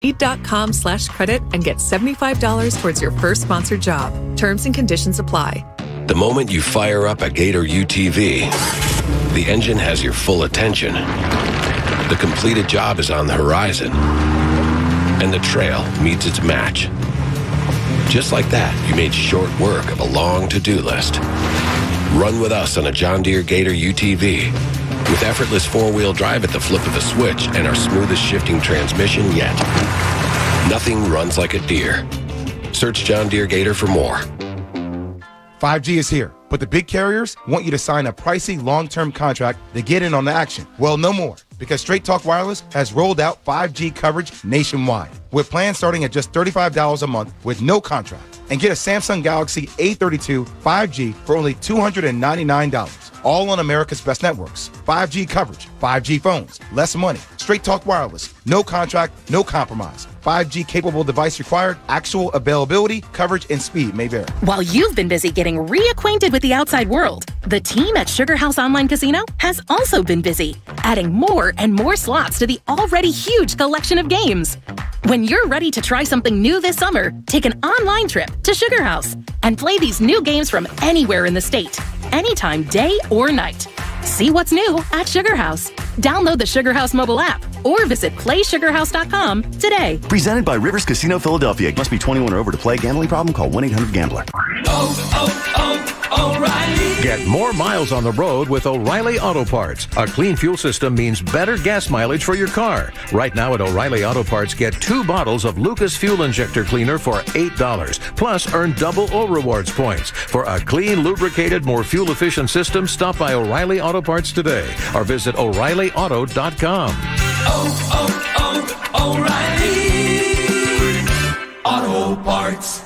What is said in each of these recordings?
Indeed.com/credit and get $75 towards your first sponsored job. Terms and conditions apply. The moment you fire up a Gator UTV, the engine has your full attention. The completed job is on the horizon, and the trail meets its match. Just like that, you made short work of a long to-do list. Run with us on a John Deere Gator UTV with effortless four-wheel drive at the flip of a switch and our smoothest shifting transmission yet. Nothing runs like a Deere. Search John Deere Gator for more. 5G is here, but the big carriers want you to sign a pricey long-term contract to get in on the action. Well, no more, because Straight Talk Wireless has rolled out 5G coverage nationwide, with plans starting at just $35 a month with no contract. And get a Samsung Galaxy A32 5G for only $299, all on America's best networks. 5G coverage, 5G phones, less money. Straight Talk Wireless, no contract, no compromise. 5G capable device required, actual availability, coverage, and speed may vary. While you've been busy getting reacquainted with the outside world, the team at Sugar House Online Casino has also been busy, adding more and more slots to the already huge collection of games. When you're ready to try something new this summer, take an online trip to Sugar House and play these new games from anywhere in the state, anytime, day or night. See what's new at Sugar House. Download the Sugar House mobile app or visit playsugarhouse.com today. Presented by Rivers Casino Philadelphia. Must be 21 or over to play. Gambling problem? Call 1-800-GAMBLER. O'Reilly. Get more miles on the road with O'Reilly Auto Parts. A clean fuel system means better gas mileage for your car. Right now at O'Reilly Auto Parts, get 2 bottles of Lucas Fuel Injector Cleaner for $8. Plus, earn double O Rewards points. For a clean, lubricated, more fuel-efficient system, stop by O'Reilly Auto Parts today or visit O'ReillyAuto.com. O'Reilly Auto Parts.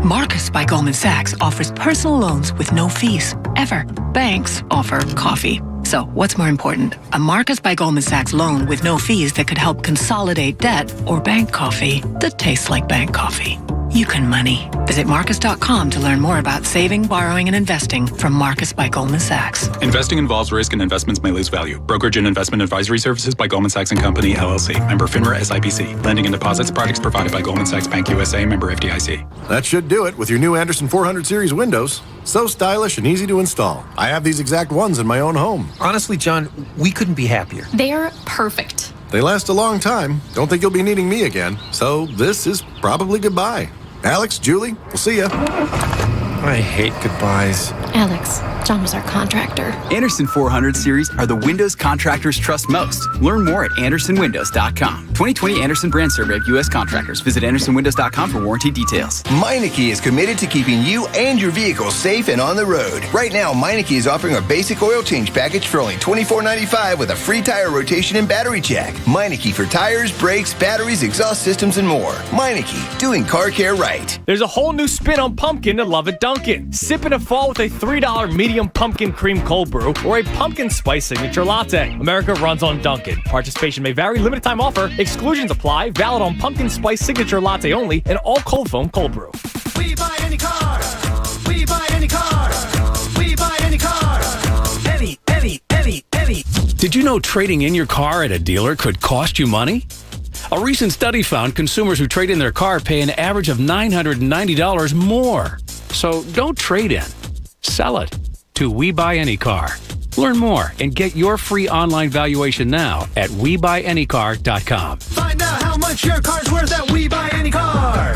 Marcus by Goldman Sachs offers personal loans with no fees, ever. Banks offer coffee. So what's more important, a Marcus by Goldman Sachs loan with no fees that could help consolidate debt, or bank coffee that tastes like bank coffee? You can money. Visit Marcus.com to learn more about saving, borrowing, and investing from Marcus by Goldman Sachs. Investing involves risk and investments may lose value. Brokerage and investment advisory services by Goldman Sachs & Company, LLC. Member FINRA SIPC. Lending and deposits products provided by Goldman Sachs Bank USA. Member FDIC. That should do it with your new Anderson 400 series windows. So stylish and easy to install. I have these exact ones in my own home. Honestly, John, we couldn't be happier. They're perfect. They last a long time. Don't think you'll be needing me again. So this is probably goodbye. Alex, Julie, we'll see ya. I hate goodbyes. Alex, John was our contractor. Anderson 400 series are the windows contractors trust most. Learn more at AndersonWindows.com. 2020 Anderson brand survey of U.S. contractors. Visit AndersonWindows.com for warranty details. Meineke is committed to keeping you and your vehicle safe and on the road. Right now, Meineke is offering a basic oil change package for only $24.95 with a free tire rotation and battery check. Meineke for tires, brakes, batteries, exhaust systems, and more. Meineke, doing car care right. There's a whole new spin on pumpkin to love at Dunkin'. Sip in a fall with a $3 medium pumpkin cream cold brew or a pumpkin spice signature latte. America runs on Dunkin'. Participation may vary. Limited time offer. Exclusions apply. Valid on pumpkin spice signature latte only and all cold foam cold brew. We buy any car. We buy any car. We buy any car. Any. Did you know trading in your car at a dealer could cost you money? A recent study found consumers who trade in their car pay an average of $990 more. So don't trade in. Sell it to We Buy Any Car. Learn more and get your free online valuation now at WeBuyAnyCar.com. Find out how much your car's worth at We Buy Any Car.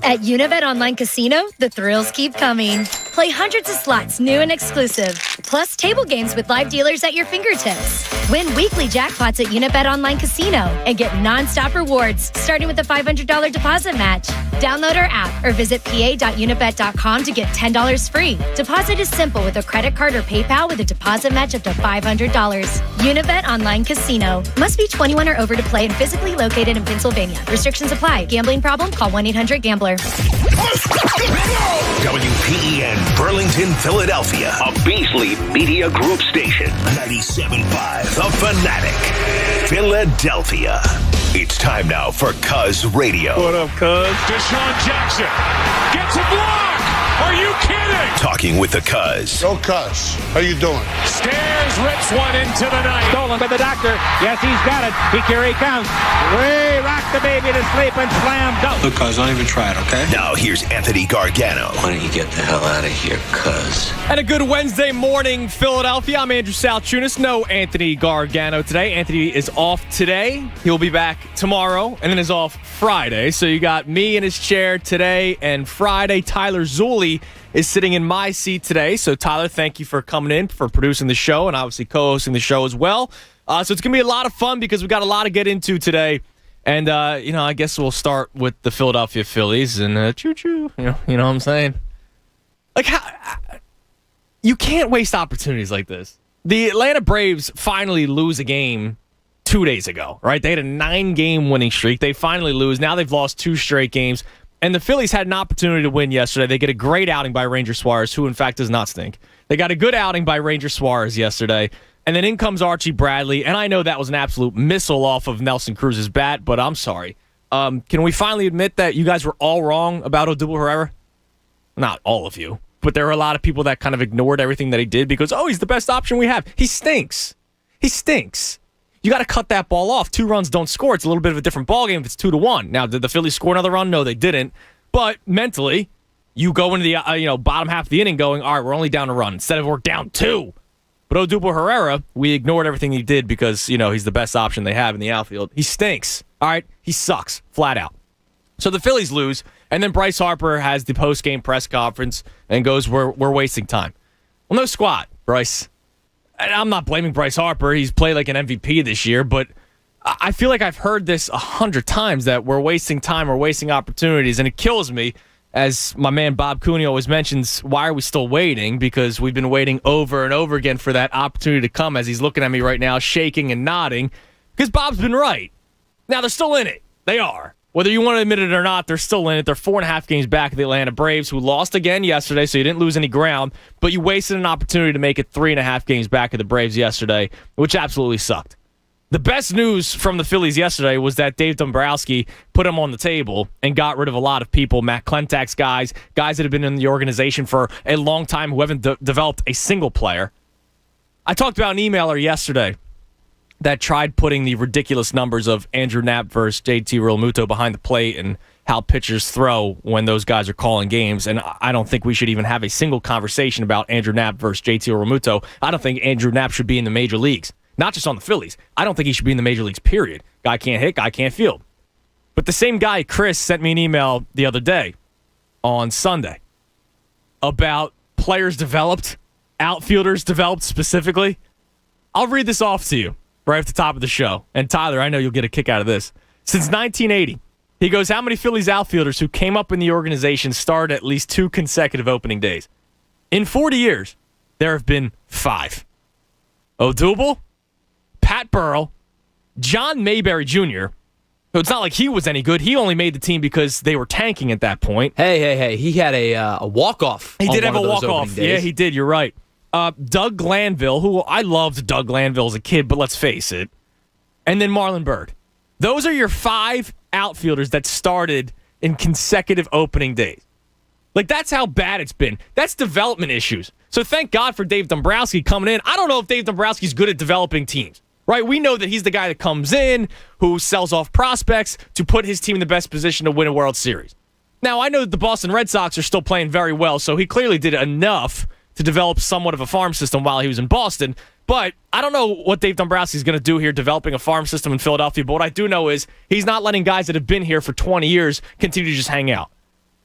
At Unibet Online Casino, the thrills keep coming. Play hundreds of slots, new and exclusive. Plus, table games with live dealers at your fingertips. Win weekly jackpots at Unibet Online Casino and get non-stop rewards, starting with a $500 deposit match. Download our app or visit pa.unibet.com to get $10 free. Deposit is simple with a credit card or PayPal with a deposit match up to $500. Unibet Online Casino. Must be 21 or over to play and physically located in Pennsylvania. Restrictions apply. Gambling problem? Call 1-800-GAMBLER. WPEN Burlington, Philadelphia, a Beasley Media Group station. 97.5 The Fanatic, Philadelphia. It's time now for Cuz Radio. What up, Cuz? Deshaun Jackson gets a block. Are you kidding? Talking with the Cuz. Go Cuz. How you doing? Stairs rips one into the night. Stolen by the doctor. Yes, he's got it. Here he comes. We rock the baby to sleep and slam dunk. Look, Cuz, don't even try it, okay? Now here's Anthony Gargano. Why don't you get the hell out of here, Cuz? And a good Wednesday morning, Philadelphia. I'm Andrew Salchunas. No Anthony Gargano today. Anthony is off today. He'll be back tomorrow and then is off Friday. So you got me in his chair today and Friday. Tyler Zulli is sitting in my seat today. So Tyler, thank you for coming in, for producing the show and obviously co-hosting the show as well. So it's going to be a lot of fun because we got a lot to get into today. And, I guess we'll start with the Philadelphia Phillies and choo-choo. You know what I'm saying? Like, you can't waste opportunities like this. The Atlanta Braves finally lose a game 2 days ago, right? They had a 9-game winning streak. They finally lose. Now they've lost 2 straight games. And the Phillies had an opportunity to win yesterday. They get a great outing by Ranger Suarez, who in fact does not stink. They got a good outing by Ranger Suarez yesterday. And then in comes Archie Bradley. And I know that was an absolute missile off of Nelson Cruz's bat, but I'm sorry. Can we finally admit that you guys were all wrong about Odubel Herrera? Not all of you, but there were a lot of people that kind of ignored everything that he did because, he's the best option we have. He stinks. He stinks. You got to cut that ball off. 2 runs don't score. It's a little bit of a different ballgame if it's 2-1. Now, did the Phillies score another run? No, they didn't. But mentally, you go into the bottom half of the inning going, all right, we're only down a run instead of we're down 2. But Odubel Herrera, we ignored everything he did because, he's the best option they have in the outfield. He stinks. All right? He sucks, flat out. So the Phillies lose, and then Bryce Harper has the post-game press conference and goes, we're wasting time. Well, no squat, Bryce. I'm not blaming Bryce Harper. He's played like an MVP this year, but I feel like I've heard this 100 times that we're wasting time, we're wasting opportunities, and it kills me. As my man Bob Cooney always mentions, why are we still waiting? Because we've been waiting over and over again for that opportunity to come, as he's looking at me right now, shaking and nodding, because Bob's been right. Now, they're still in it. They are. Whether you want to admit it or not, they're still in it. They're 4.5 games back of the Atlanta Braves, who lost again yesterday, so you didn't lose any ground, but you wasted an opportunity to make it 3.5 games back of the Braves yesterday, which absolutely sucked. The best news from the Phillies yesterday was that Dave Dombrowski put them on the table and got rid of a lot of people, Matt Klentak's guys that have been in the organization for a long time who haven't developed a single player. I talked about an emailer yesterday that tried putting the ridiculous numbers of Andrew Knapp versus JT Realmuto behind the plate and how pitchers throw when those guys are calling games. And I don't think we should even have a single conversation about Andrew Knapp versus JT Realmuto. I don't think Andrew Knapp should be in the major leagues. Not just on the Phillies. I don't think he should be in the major leagues, period. Guy can't hit, guy can't field. But the same guy, Chris, sent me an email the other day on Sunday about players developed, outfielders developed specifically. I'll read this off to you right at the top of the show. And Tyler, I know you'll get a kick out of this. Since 1980, he goes, how many Phillies outfielders who came up in the organization started at least 2 consecutive opening days? In 40 years, there have been 5. Odubel, Pat Burrell, John Mayberry Jr., so it's not like he was any good. He only made the team because they were tanking at that point. Hey. He had a walk-off. He did have a walk-off. Yeah, he did. You're right. Doug Glanville, who I loved Doug Glanville as a kid, but let's face it. And then Marlon Byrd. Those are your 5 outfielders that started in consecutive opening days. Like, that's how bad it's been. That's development issues. So thank God for Dave Dombrowski coming in. I don't know if Dave Dombrowski's good at developing teams. Right, we know that he's the guy that comes in, who sells off prospects to put his team in the best position to win a World Series. Now, I know that the Boston Red Sox are still playing very well, so he clearly did enough to develop somewhat of a farm system while he was in Boston. But I don't know what Dave Dombrowski's going to do here developing a farm system in Philadelphia. But what I do know is he's not letting guys that have been here for 20 years continue to just hang out.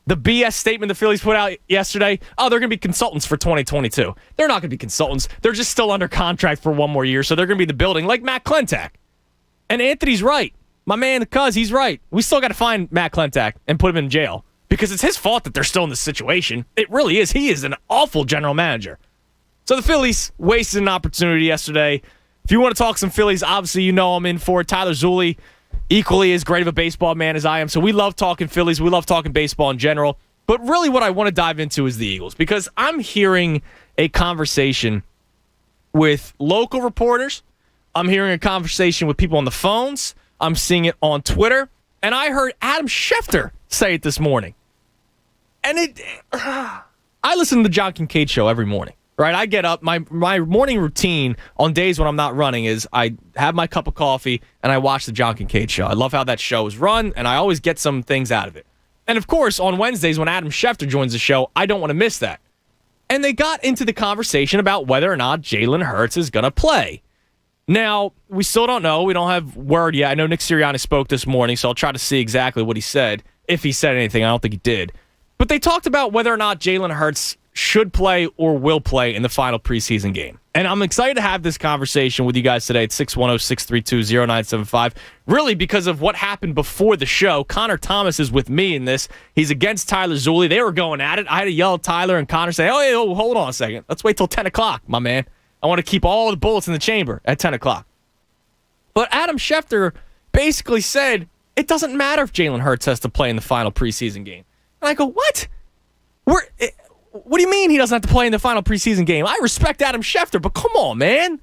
The BS statement the Phillies put out yesterday, they're going to be consultants for 2022. They're not going to be consultants. They're just still under contract for 1 more year, so they're going to be in the building like Matt Klentak. And Anthony's right. My man, the Cuz, he's right. We still got to find Matt Klentak and put him in jail because it's his fault that they're still in this situation. It really is. He is an awful general manager. So the Phillies wasted an opportunity yesterday. If you want to talk some Phillies, obviously you know I'm in for it. Tyler Zulli, equally as great of a baseball man as I am. So we love talking Phillies. We love talking baseball in general. But really what I want to dive into is the Eagles because I'm hearing a conversation with local reporters. I'm hearing a conversation with people on the phones. I'm seeing it on Twitter. And I heard Adam Schefter say it this morning. And I listen to the John Kincaid Show every morning, right? I get up. My morning routine on days when I'm not running is I have my cup of coffee and I watch the John Kincaid Show. I love how that show is run, and I always get some things out of it. And, of course, on Wednesdays when Adam Schefter joins the show, I don't want to miss that. And they got into the conversation about whether or not Jalen Hurts is going to play. Now, we still don't know. We don't have word yet. I know Nick Sirianni spoke this morning, so I'll try to see exactly what he said. If he said anything, I don't think he did. But they talked about whether or not Jalen Hurts should play or will play in the final preseason game. And I'm excited to have this conversation with you guys today at 610-632-0975. Really because of what happened before the show. Connor Thomas is with me in this. He's against Tyler Zulli. They were going at it. I had to yell at Tyler and Connor say, oh, hold on a second. Let's wait till 10 o'clock, my man. I want to keep all the bullets in the chamber at 10 o'clock. But Adam Schefter basically said, it doesn't matter if Jalen Hurts has to play in the final preseason game. And I go, what? What do you mean he doesn't have to play in the final preseason game? I respect Adam Schefter, but come on, man.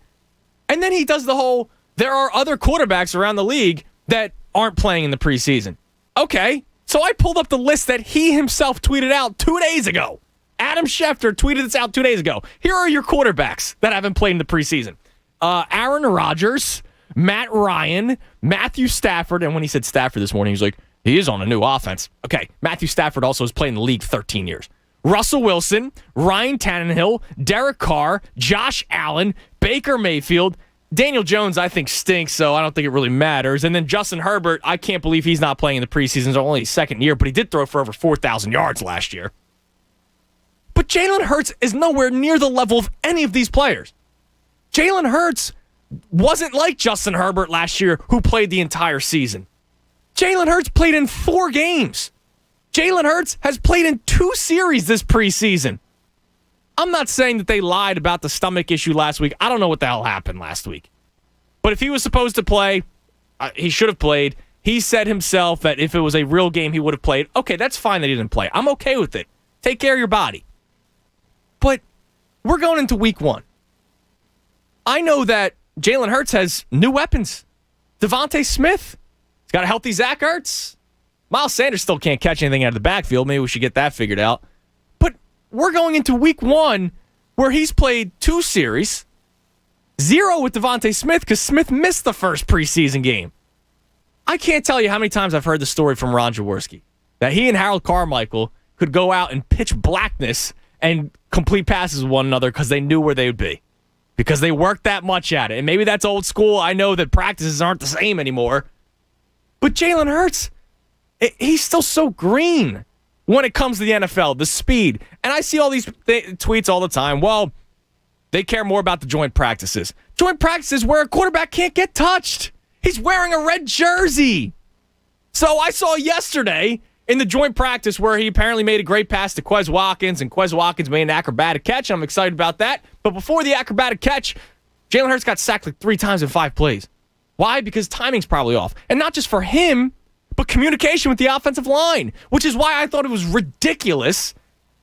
And then he does the whole, there are other quarterbacks around the league that aren't playing in the preseason. Okay, so I pulled up the list that he himself tweeted out 2 days ago. Adam Schefter tweeted this out 2 days ago. Here are your quarterbacks that haven't played in the preseason. Aaron Rodgers, Matt Ryan, Matthew Stafford, and when he said Stafford this morning, he was like, he is on a new offense. Okay, Matthew Stafford also has played in the league 13 years. Russell Wilson, Ryan Tannehill, Derek Carr, Josh Allen, Baker Mayfield. Daniel Jones, I think, stinks, so I don't think it really matters. And then Justin Herbert, I can't believe he's not playing in the preseason. It's only his second year, but he did throw for over 4,000 yards last year. But Jalen Hurts is nowhere near the level of any of these players. Jalen Hurts wasn't like Justin Herbert last year, who played the entire season. Jalen Hurts played in 4 games. Jalen Hurts has played in 2 series this preseason. I'm not saying that they lied about the stomach issue last week. I don't know what the hell happened last week. But if he was supposed to play, he should have played. He said himself that if it was a real game, he would have played. Okay, that's fine that he didn't play. I'm okay with it. Take care of your body. But we're going into week 1. I know that Jalen Hurts has new weapons. Devontae Smith. He's got a healthy Zach Ertz. Miles Sanders still can't catch anything out of the backfield. Maybe we should get that figured out. But we're going into week 1 where he's played 2 series, 0 with Devontae Smith because Smith missed the first preseason game. I can't tell you how many times I've heard the story from Ron Jaworski that he and Harold Carmichael could go out and pitch blackness and complete passes with one another because they knew where they would be. Because they worked that much at it. And maybe that's old school. I know that practices aren't the same anymore. But Jalen Hurts, he's still so green when it comes to the NFL, the speed. And I see all these tweets all the time. Well, they care more about the joint practices. Joint practices where a quarterback can't get touched. He's wearing a red jersey. So I saw yesterday in the joint practice where he apparently made a great pass to Quez Watkins, and Quez Watkins made an acrobatic catch. I'm excited about that. But before the acrobatic catch, Jalen Hurts got sacked like 3 times in 5 plays. Why? Because timing's probably off. And not just for him, but communication with the offensive line, which is why I thought it was ridiculous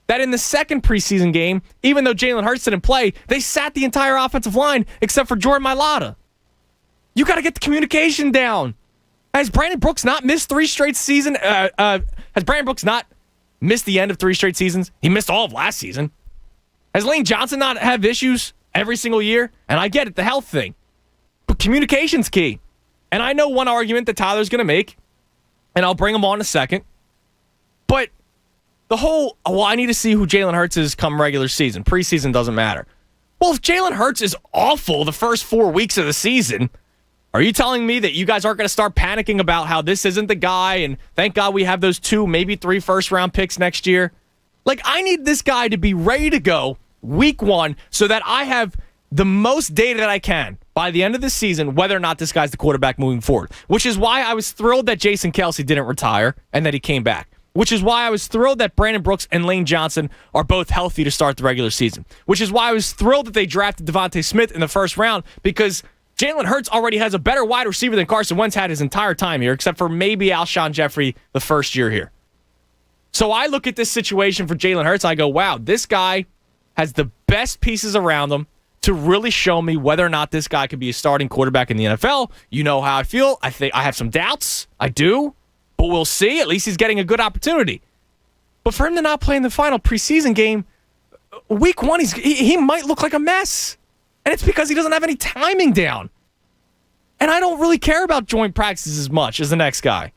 that in the second preseason game, even though Jalen Hurts didn't play, they sat the entire offensive line except for Jordan Mailata. You got to get the communication down. Has Brandon Brooks not missed 3 straight seasons? Has Brandon Brooks not missed the end of 3 straight seasons? He missed all of last season. Has Lane Johnson not had issues every single year? And I get it, the health thing. But communication's key. And I know one argument that Tyler's going to make, and I'll bring him on in a second. But the whole, I need to see who Jalen Hurts is come regular season. Preseason doesn't matter. Well, if Jalen Hurts is awful the first 4 weeks of the season, are you telling me that you guys aren't going to start panicking about how this isn't the guy, and thank God we have those 2, maybe 3 first-round picks next year? Like, I need this guy to be ready to go week 1 so that I have the most data that I can by the end of the season, whether or not this guy's the quarterback moving forward, which is why I was thrilled that Jason Kelce didn't retire and that he came back, which is why I was thrilled that Brandon Brooks and Lane Johnson are both healthy to start the regular season, which is why I was thrilled that they drafted Devontae Smith in the first round, because Jalen Hurts already has a better wide receiver than Carson Wentz had his entire time here, except for maybe Alshon Jeffrey the first year here. So I look at this situation for Jalen Hurts, I go, wow, this guy has the best pieces around him to really show me whether or not this guy could be a starting quarterback in the NFL. You know how I feel. I think I have some doubts. I do. But we'll see. At least he's getting a good opportunity. But for him to not play in the final preseason game, week one, he might look like a mess. And it's because he doesn't have any timing down. And I don't really care about joint practices as much as the next guy.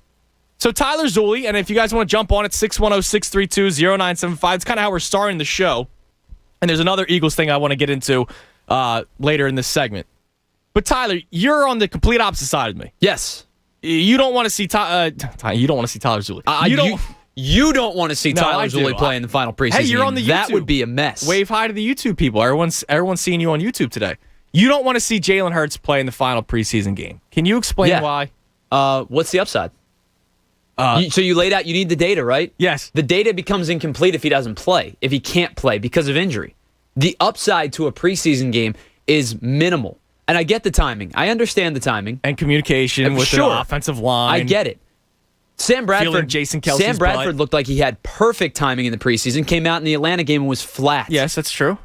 So Tyler Zulli, and if you guys want to jump on it, 610-632-0975. It's kind of how we're starting the show. And there's another Eagles thing I want to get into later in this segment. But Tyler, you're on the complete opposite side of me. Yes. You don't want to see you don't want to see Tyler Zulli. You don't want to see Tyler Zulli play in the final preseason. Hey, you're on the YouTube. That would be a mess. Wave hi to the YouTube people. Everyone's seeing you on YouTube today. You don't want to see Jalen Hurts play in the final preseason game. Can you explain why? What's the upside? So you laid out, you need the data, right? Yes. The data becomes incomplete if he doesn't play, if he can't play because of injury. The upside to a preseason game is minimal. And I get the timing. I understand the timing. And communication with the offensive line. I get it. Sam Bradford butt. looked like he had perfect timing in the preseason, came out in the Atlanta game and was flat. Yes, that's true.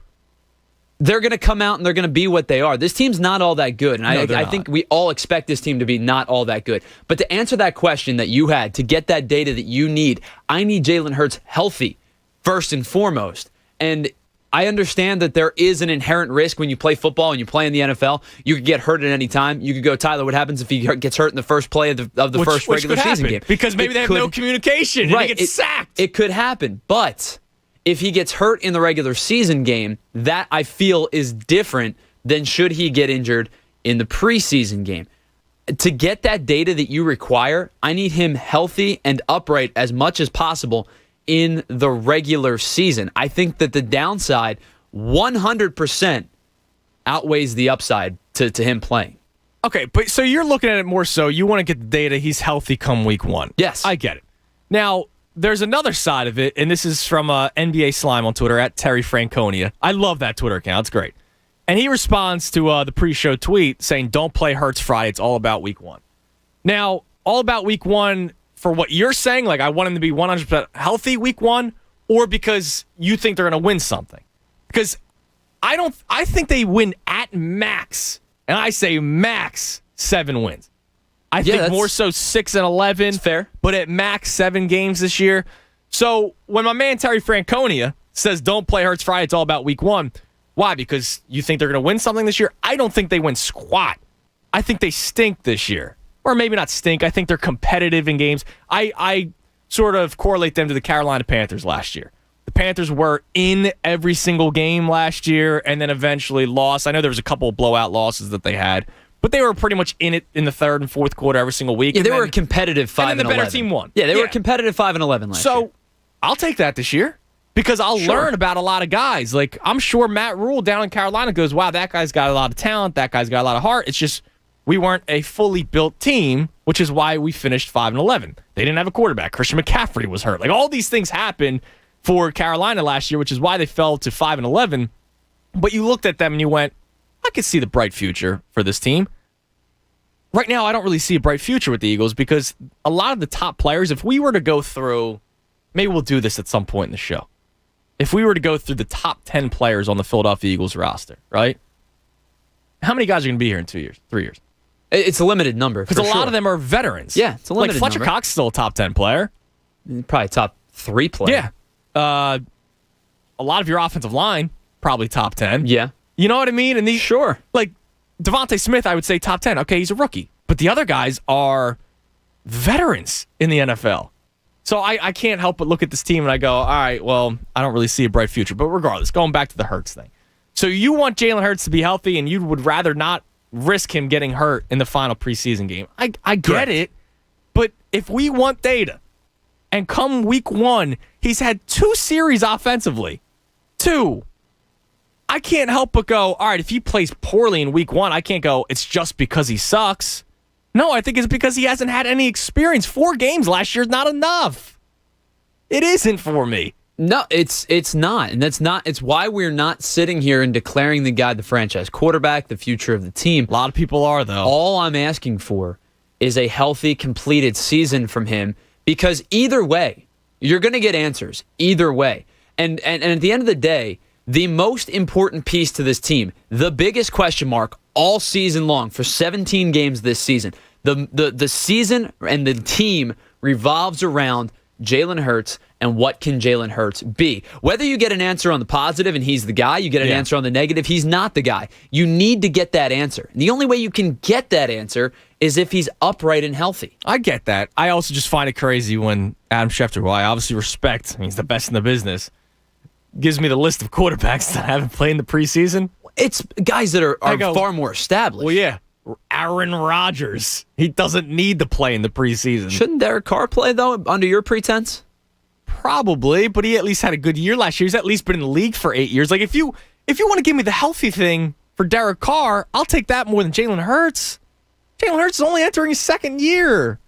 They're going to come out and they're going to be what they are. This team's not all that good. And I think we all expect this team to be not all that good. But to answer that question that you had, to get that data that you need, I need Jalen Hurts healthy, first and foremost. And I understand that there is an inherent risk when you play football and you play in the NFL. You could get hurt at any time. You could go, Tyler, what happens if he gets hurt in the first play of the first regular season game? Because maybe they have no communication and he gets sacked. It could happen. But if he gets hurt in the regular season game, that I feel is different than should he get injured in the preseason game. To get that data that you require, I need him healthy and upright as much as possible in the regular season. I think that the downside 100% outweighs the upside to him playing. Okay, but so you're looking at it more so you want to get the data he's healthy come week one. Yes. I get it. Now, there's another side of it, and this is from NBA Slime on Twitter, at Terry Franconia. I love that Twitter account. It's great. And he responds to the pre-show tweet saying, don't play Hurts Friday. It's all about week one. Now, all about week one for what you're saying, like I want him to be 100% healthy week one, or because you think they're going to win something? Because I think they win at max, and I say max 7 wins. I think more so 6 and 11. Fair. But at max 7 games this year. So when my man Terry Franconia says don't play Hurts Friday, it's all about week one. Why? Because you think they're going to win something this year? I don't think they win squat. I think they stink this year. Or maybe not stink. I think they're competitive in games. I sort of correlate them to the Carolina Panthers last year. The Panthers were in every single game last year and then eventually lost. I know there was a couple of blowout losses that they had, but they were pretty much in it in the third and fourth quarter every single week. Yeah, they were a competitive 5 and 11. And then the better team won. Yeah, they were a competitive 5 and 11 last year. So I'll take that this year because I'll learn about a lot of guys. Like I'm sure Matt Rule down in Carolina goes, wow, that guy's got a lot of talent. That guy's got a lot of heart. It's just we weren't a fully built team, which is why we finished 5 and 11. They didn't have a quarterback. Christian McCaffrey was hurt. Like all these things happened for Carolina last year, which is why they fell to 5 and 11. But you looked at them and you went, I could see the bright future for this team. Right now, I don't really see a bright future with the Eagles because a lot of the top players, if we were to go through, maybe we'll do this at some point in the show. If we were to go through the top 10 players on the Philadelphia Eagles roster, right? How many guys are going to be here in 2 years, 3 years? It's a limited number. Because a lot of them are veterans. Yeah, it's a limited number. Like Fletcher number. Cox is still a top 10 player. Probably top 3 player. Yeah. A lot of your offensive line, probably top 10. Yeah. You know what I mean? And these, sure. Like Devontae Smith, I would say top 10. Okay, he's a rookie. But the other guys are veterans in the NFL. So I can't help but look at this team and I go, all right, well, I don't really see a bright future. But regardless, going back to the Hurts thing. So you want Jalen Hurts to be healthy and you would rather not risk him getting hurt in the final preseason game. I get it. But if we want data, and come week one, he's had 2 series offensively. 2. I can't help but go, all right, if he plays poorly in week one, I can't go, it's just because he sucks. No, I think it's because he hasn't had any experience. 4 games last year is not enough. It isn't for me. No, it's not. And that's not. It's why we're not sitting here and declaring the guy the franchise quarterback, the future of the team. A lot of people are, though. All I'm asking for is a healthy, completed season from him. Because either way, you're going to get answers. Either way. And at the end of the day, the most important piece to this team, the biggest question mark all season long for 17 games this season, the season and the team revolves around Jalen Hurts and what can Jalen Hurts be? Whether you get an answer on the positive and he's the guy, you get an answer on the negative, he's not the guy. You need to get that answer. And the only way you can get that answer is if he's upright and healthy. I get that. I also just find it crazy when Adam Schefter, who I obviously respect, he's the best in the business, gives me the list of quarterbacks that haven't played in the preseason. It's guys that are far more established. Well, yeah. Aaron Rodgers. He doesn't need to play in the preseason. Shouldn't Derek Carr play, though, under your pretense? Probably, but he at least had a good year last year. He's at least been in the league for 8 years. Like, if you want to give me the healthy thing for Derek Carr, I'll take that more than Jalen Hurts. Jalen Hurts is only entering his second year.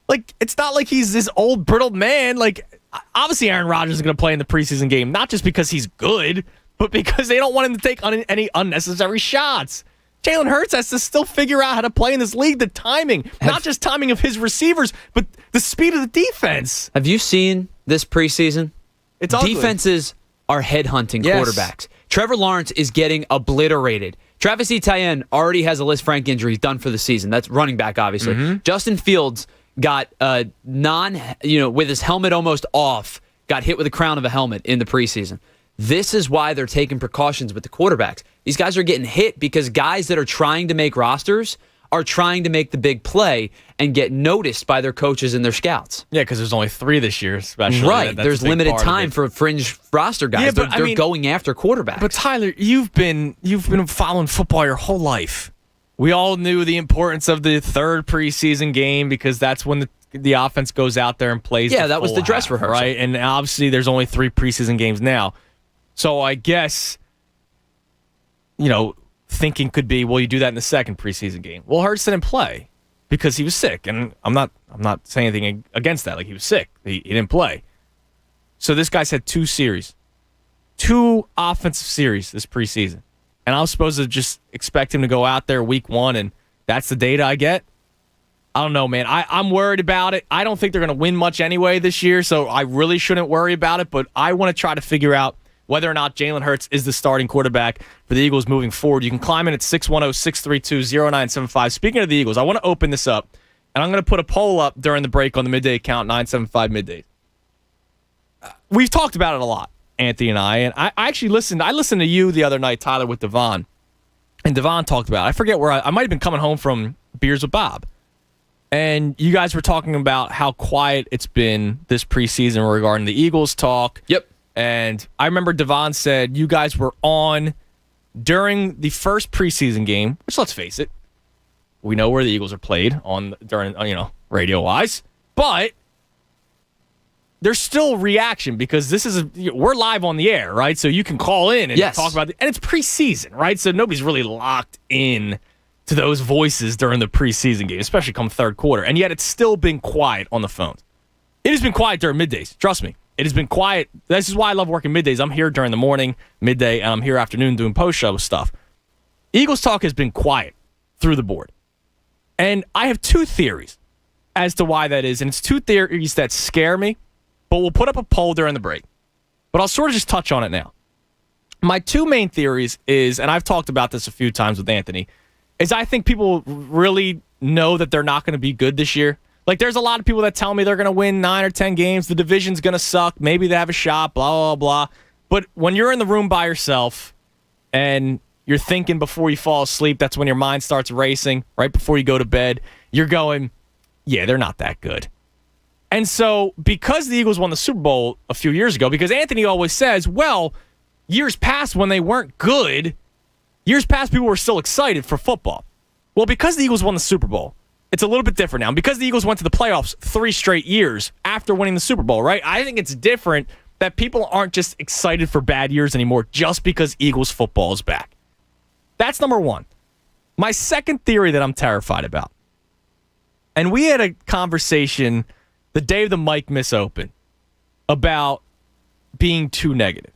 Like, it's not like he's this old, brittle man. Like, obviously Aaron Rodgers is going to play in the preseason game, not just because he's good, but because they don't want him to take any unnecessary shots. Jalen Hurts has to still figure out how to play in this league, the timing, not just timing of his receivers, but the speed of the defense. Have you seen this preseason? It's ugly. Defenses are headhunting quarterbacks. Trevor Lawrence is getting obliterated. Travis Etienne already has a Liz Frank injury. He's done for the season. That's running back, obviously. Mm-hmm. Justin Fields got with his helmet almost off, got hit with the crown of a helmet in the preseason. This is why they're taking precautions with the quarterbacks. These guys are getting hit because guys that are trying to make rosters are trying to make the big play and get noticed by their coaches and their scouts. Yeah, because there's only 3 this year, especially. Right. There's limited time for fringe roster guys. Yeah, they're going after quarterbacks. But Tyler, you've been following football your whole life. We all knew the importance of the 3rd preseason game because that's when the offense goes out there and plays. Yeah, that was the dress rehearsal. Right? And obviously there's only 3 preseason games now. So I guess, thinking could be, well, you do that in the 2nd preseason game. Well, Hurts didn't play because he was sick, and I'm not saying anything against that. Like, he was sick, he didn't play. So this guy's had 2 series, 2 offensive series this preseason, and I was supposed to just expect him to go out there week 1, and that's the data I get. I don't know, man. I'm worried about it. I don't think they're going to win much anyway this year, so I really shouldn't worry about it. But I want to try to figure out whether or not Jalen Hurts is the starting quarterback for the Eagles moving forward. You can climb in at 610-632-0975. Speaking of the Eagles, I want to open this up, and I'm going to put a poll up during the break on the Midday Account, 975 Middays. We've talked about it a lot, Anthony and I actually listened. I listened to you the other night, Tyler, with Devon, and Devon talked about it. I forget where I might have been coming home from Beers with Bob, and you guys were talking about how quiet it's been this preseason regarding the Eagles talk. Yep. And I remember Devon said you guys were on during the first preseason game, which, let's face it, we know where the Eagles are played during radio-wise, but there's still reaction because we're live on the air, right? So you can call in and talk about it, and it's preseason, right? So nobody's really locked in to those voices during the preseason game, especially come 3rd quarter, and yet it's still been quiet on the phones. It has been quiet during middays, trust me. It has been quiet. This is why I love working middays. I'm here during the morning, midday, and I'm here afternoon doing post-show stuff. Eagles talk has been quiet through the board. And I have 2 theories as to why that is, and it's 2 theories that scare me, but we'll put up a poll during the break. But I'll sort of just touch on it now. My 2 main theories is, and I've talked about this a few times with Anthony, is I think people really know that they're not going to be good this year. Like, there's a lot of people that tell me they're going to win 9 or 10 games. The division's going to suck. Maybe they have a shot, blah, blah, blah. But when you're in the room by yourself and you're thinking before you fall asleep, that's when your mind starts racing. Right before you go to bed, you're going, yeah, they're not that good. And so because the Eagles won the Super Bowl a few years ago, because Anthony always says, well, years past when they weren't good, years past people were still excited for football. Well, because the Eagles won the Super Bowl, it's a little bit different now. Because the Eagles went to the playoffs 3 straight years after winning the Super Bowl, right? I think it's different that people aren't just excited for bad years anymore just because Eagles football is back. That's number 1. My second theory that I'm terrified about, and we had a conversation the day of the Mike Miss Open about being too negative.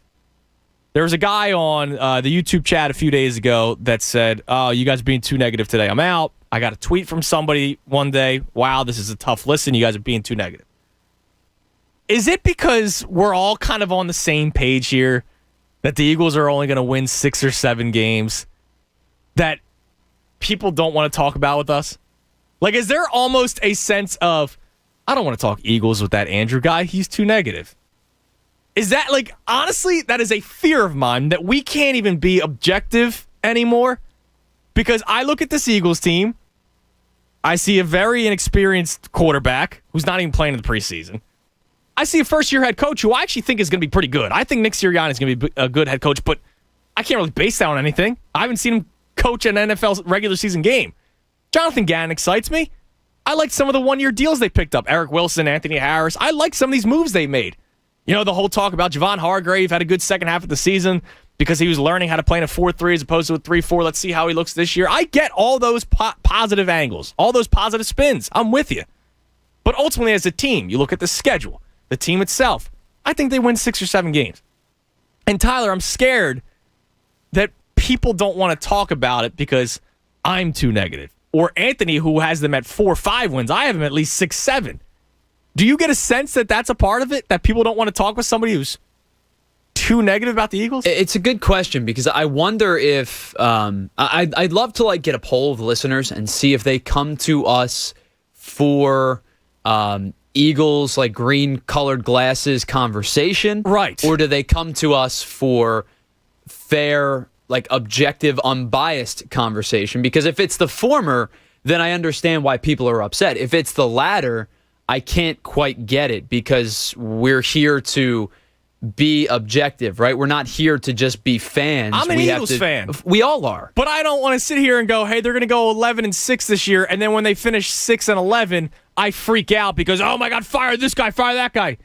There was a guy on the YouTube chat a few days ago that said, oh, you guys are being too negative today. I'm out. I got a tweet from somebody one day. Wow, this is a tough listen. You guys are being too negative. Is it because we're all kind of on the same page here that the Eagles are only going to win 6 or 7 games that people don't want to talk about with us? Like, is there almost a sense of, I don't want to talk Eagles with that Andrew guy. He's too negative. Is that, like, honestly, that is a fear of mine that we can't even be objective anymore, because I look at this Eagles team, I see a very inexperienced quarterback who's not even playing in the preseason. I see a first-year head coach who I actually think is going to be pretty good. I think Nick Sirianni is going to be a good head coach, but I can't really base that on anything. I haven't seen him coach an NFL regular season game. Jonathan Gannon excites me. I like some of the one-year deals they picked up. Eric Wilson, Anthony Harris. I like some of these moves they made. You know, the whole talk about Javon Hargrave had a good second half of the season because he was learning how to play in a 4-3 as opposed to a 3-4. Let's see how he looks this year. I get all those positive angles, all those positive spins. I'm with you. But ultimately, as a team, you look at the schedule, the team itself, I think they win 6 or 7 games. And Tyler, I'm scared that people don't want to talk about it because I'm too negative. Or Anthony, who has them at 4 or 5 wins, I have them at least 6, 7. Do you get a sense that that's a part of it? That people don't want to talk with somebody who's too negative about the Eagles? It's a good question because I wonder if I'd love to like get a poll of the listeners and see if they come to us for Eagles like green colored glasses conversation, right? Or do they come to us for fair, like objective, unbiased conversation? Because if it's the former, then I understand why people are upset. If it's the latter, I can't quite get it because we're here to be objective, right? We're not here to just be fans. I'm an Eagles fan. We all are. But I don't want to sit here and go, hey, they're going to go 11-6 this year, and then when they finish 6-11, I freak out because, oh my God, fire this guy, fire that guy.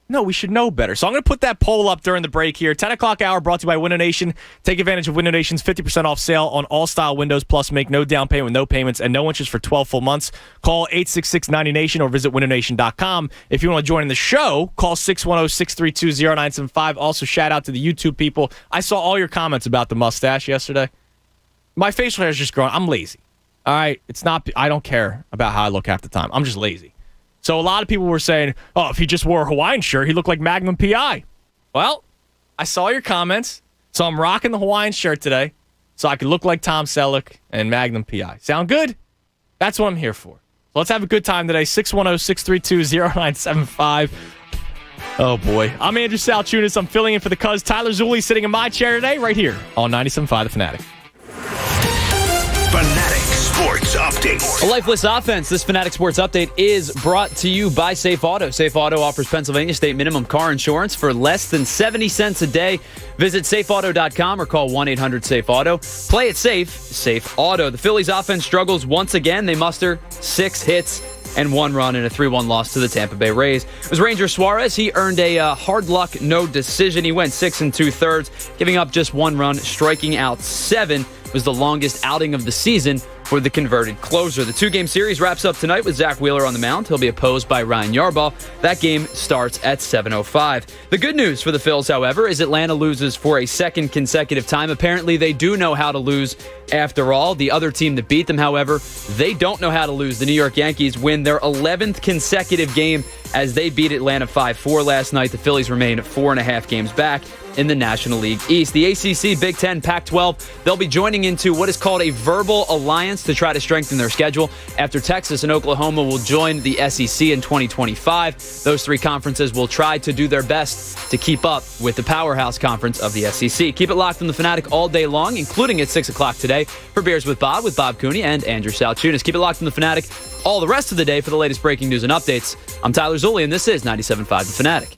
No, we should know better. So I'm going to put that poll up during the break here. 10 o'clock hour brought to you by Window Nation. Take advantage of Window Nation's 50% off sale on all style windows, plus make no down payment with no payments and no interest for 12 full months. Call 866-90Nation or visit windownation.com. If you want to join in the show, call 610-632-0975. Also, shout out to the YouTube people. I saw all your comments about the mustache yesterday. My facial hair is just growing. I'm lazy. All right? It's not. I don't care about how I look half the time. I'm just lazy. So a lot of people were saying, oh, if he just wore a Hawaiian shirt, he looked like Magnum P.I. Well, I saw your comments, so I'm rocking the Hawaiian shirt today so I could look like Tom Selleck and Magnum P.I. Sound good? That's what I'm here for. So let's have a good time today. 610-632-0975. Oh, boy. I'm Andrew Salchunas. I'm filling in for the Cuz. Tyler Zulli sitting in my chair today right here on 97.5 The Fanatic. Fanatic Sports Update. A lifeless offense. This Fanatic Sports Update is brought to you by Safe Auto. Safe Auto offers Pennsylvania state minimum car insurance for less than 70 cents a day. Visit safeauto.com or call 1-800-SAFE-AUTO. Play it safe. Safe Auto. The Phillies offense struggles once again. They muster 6 hits and 1 run in a 3-1 loss to the Tampa Bay Rays. It was Ranger Suarez. He earned a hard luck no decision. He went 6 2/3, giving up just 1 run, striking out 7. It was the longest outing of the season for the converted closer. The 2-game series wraps up tonight with Zach Wheeler on the mound. He'll be opposed by Ryan Yarbrough. That game starts at 7:05. The good news for the Phils, however, is Atlanta loses for a second consecutive time. Apparently, they do know how to lose after all. The other team that beat them, however, they don't know how to lose. The New York Yankees win their 11th consecutive game as they beat Atlanta 5-4 last night. The Phillies remain 4.5 games back in the National League East. The ACC, Big Ten, Pac-12, they'll be joining into what is called a verbal alliance to try to strengthen their schedule after Texas and Oklahoma will join the SEC in 2025. Those 3 conferences will try to do their best to keep up with the powerhouse conference of the SEC. Keep it locked on the Fanatic all day long, including at 6 o'clock today for Beers with Bob Cooney and Andrew Salchunas. Keep it locked on the Fanatic all the rest of the day for the latest breaking news and updates. I'm Tyler Zulli, and this is 97.5 The Fanatic.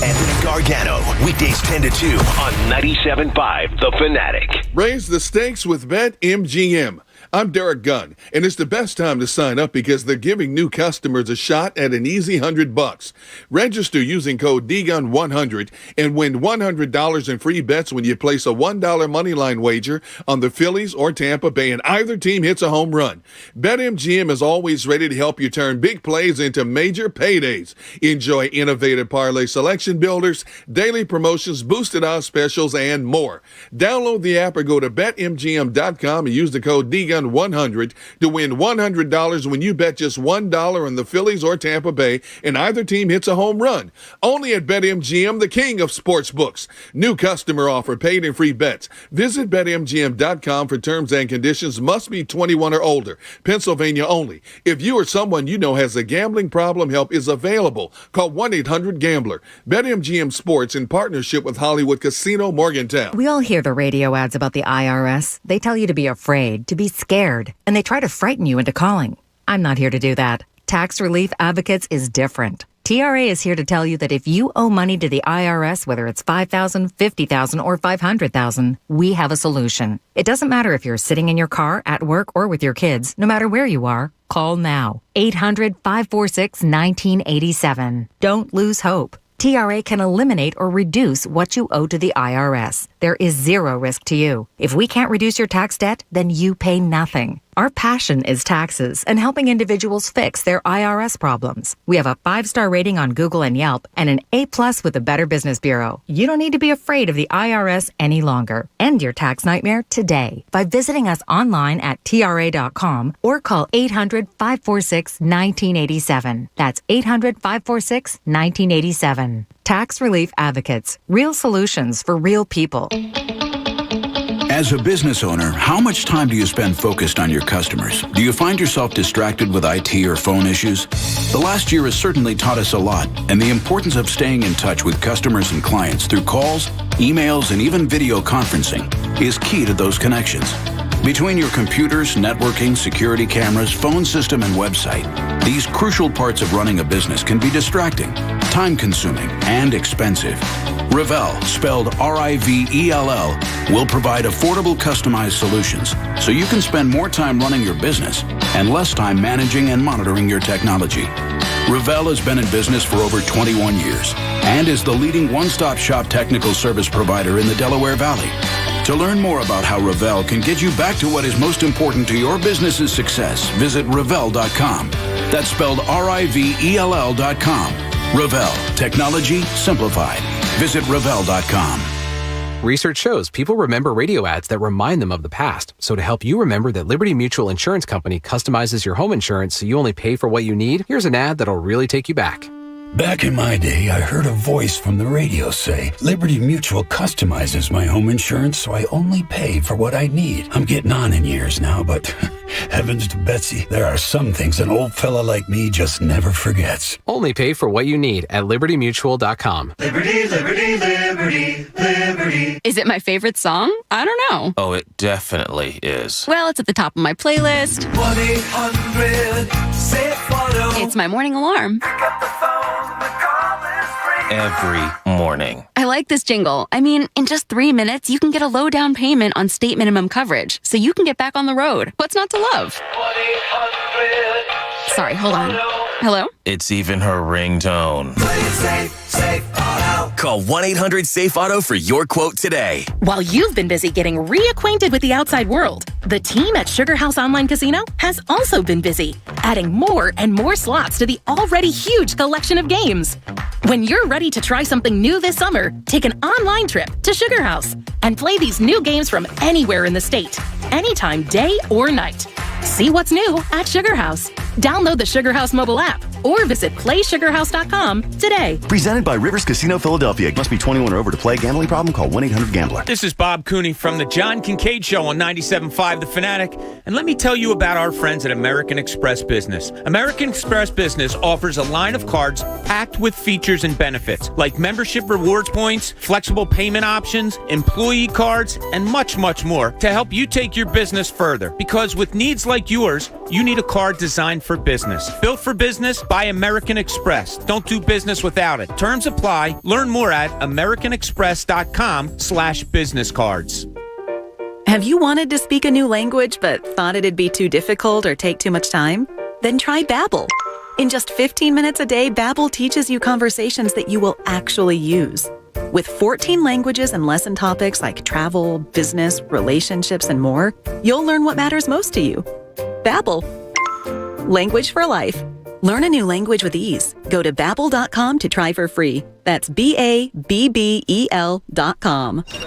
Anthony Gargano, weekdays 10 to 2 on 97.5 The Fanatic. Raise the stakes with BetMGM. I'm Derek Gunn, and it's the best time to sign up because they're giving new customers a shot at an easy $100. Register using code DGUN100 and win $100 in free bets when you place a $1 moneyline wager on the Phillies or Tampa Bay, and either team hits a home run. BetMGM is always ready to help you turn big plays into major paydays. Enjoy innovative parlay selection builders, daily promotions, boosted odds specials, and more. Download the app or go to BetMGM.com and use the code DGUN100 Digon 100 to win $100 when you bet just $1 on the Phillies or Tampa Bay and either team hits a home run. Only at BetMGM, the king of sports books. New customer offer, paid and free bets. Visit BetMGM.com for terms and conditions. Must be 21 or older. Pennsylvania only. If you or someone you know has a gambling problem, help is available. Call 1-800-GAMBLER. BetMGM Sports in partnership with Hollywood Casino Morgantown. We all hear the radio ads about the IRS. They tell you to be afraid, to be scared, and they try to frighten you into calling. I'm not here to do that. Tax Relief Advocates is different. TRA is here to tell you that if you owe money to the IRS, whether it's $5,000, $50,000, or $500,000, we have a solution. It doesn't matter if you're sitting in your car, at work, or with your kids. No matter where you are, call now. 800-546-1987. Don't lose hope. TRA can eliminate or reduce what you owe to the IRS. There is zero risk to you. If we can't reduce your tax debt, then you pay nothing. Our passion is taxes and helping individuals fix their IRS problems. We have a 5-star rating on Google and Yelp and an A+ with the Better Business Bureau. You don't need to be afraid of the IRS any longer. End your tax nightmare today by visiting us online at TRA.com or call 800-546-1987. That's 800-546-1987. Tax Relief Advocates. Real solutions for real people. As a business owner, how much time do you spend focused on your customers? Do you find yourself distracted with IT or phone issues? The last year has certainly taught us a lot, and the importance of staying in touch with customers and clients through calls, emails, and even video conferencing is key to those connections. Between your computers, networking, security cameras, phone system, and website, these crucial parts of running a business can be distracting, time-consuming, and expensive. Revell, spelled R-I-V-E-L-L, will provide affordable, customized solutions so you can spend more time running your business and less time managing and monitoring your technology. Revell has been in business for over 21 years and is the leading one-stop shop technical service provider in the Delaware Valley. To learn more about how Revell can get you back to what is most important to your business's success, visit Revell.com. That's spelled R-I-V-E-L-L.com. Revell, technology simplified. Visit Revell.com. Research shows people remember radio ads that remind them of the past. So to help you remember that Liberty Mutual Insurance Company customizes your home insurance so you only pay for what you need, here's an ad that'll really take you back. Back in my day, I heard a voice from the radio say, Liberty Mutual customizes my home insurance so I only pay for what I need. I'm getting on in years now, but heavens to Betsy, there are some things an old fella like me just never forgets. Only pay for what you need at libertymutual.com. Liberty, liberty, liberty, liberty. Is it my favorite song? I don't know. Oh, it definitely is. Well, it's at the top of my playlist. 1-800-SAFE-AUTO. It's my morning alarm. Pick up the phone. Every morning. I like this jingle. I mean, in just 3 minutes, you can get a low down payment on state minimum coverage, so you can get back on the road. What's not to love? 1-800. Sorry, hold on. Hello? It's even her ringtone. Play it safe, Safe Auto. Call 1-800-SAFE-AUTO for your quote today. While you've been busy getting reacquainted with the outside world, the team at Sugar House Online Casino has also been busy, adding more and more slots to the already huge collection of games. When you're ready to try something new this summer, take an online trip to Sugar House and play these new games from anywhere in the state, anytime, day or night. See what's new at Sugar House. Download the Sugar House mobile app or visit playsugarhouse.com today. Presented by Rivers Casino Philadelphia. Must be 21 or over to play. Gambling problem? Call 1-800-GAMBLER. This is Bob Cooney from the John Kincaid Show on 97.5 The Fanatic. And let me tell you about our friends at American Express Business. American Express Business offers a line of cards packed with features and benefits like membership rewards points, flexible payment options, employee cards, and much, much more to help you take your business further. Because with needs like yours, you need a card designed for business. Built for business by American Express. Don't do business without it. Terms apply. Learn more at americanexpress.com/business cards. Have you wanted to speak a new language but thought it'd be too difficult or take too much time? Then try Babbel. In just 15 minutes a day, Babbel teaches you conversations that you will actually use. With 14 languages and lesson topics like travel, business, relationships, and more, you'll learn what matters most to you. Babbel. Language for life. Learn a new language with ease. Go to Babbel.com to try for free. That's BABBEL.com.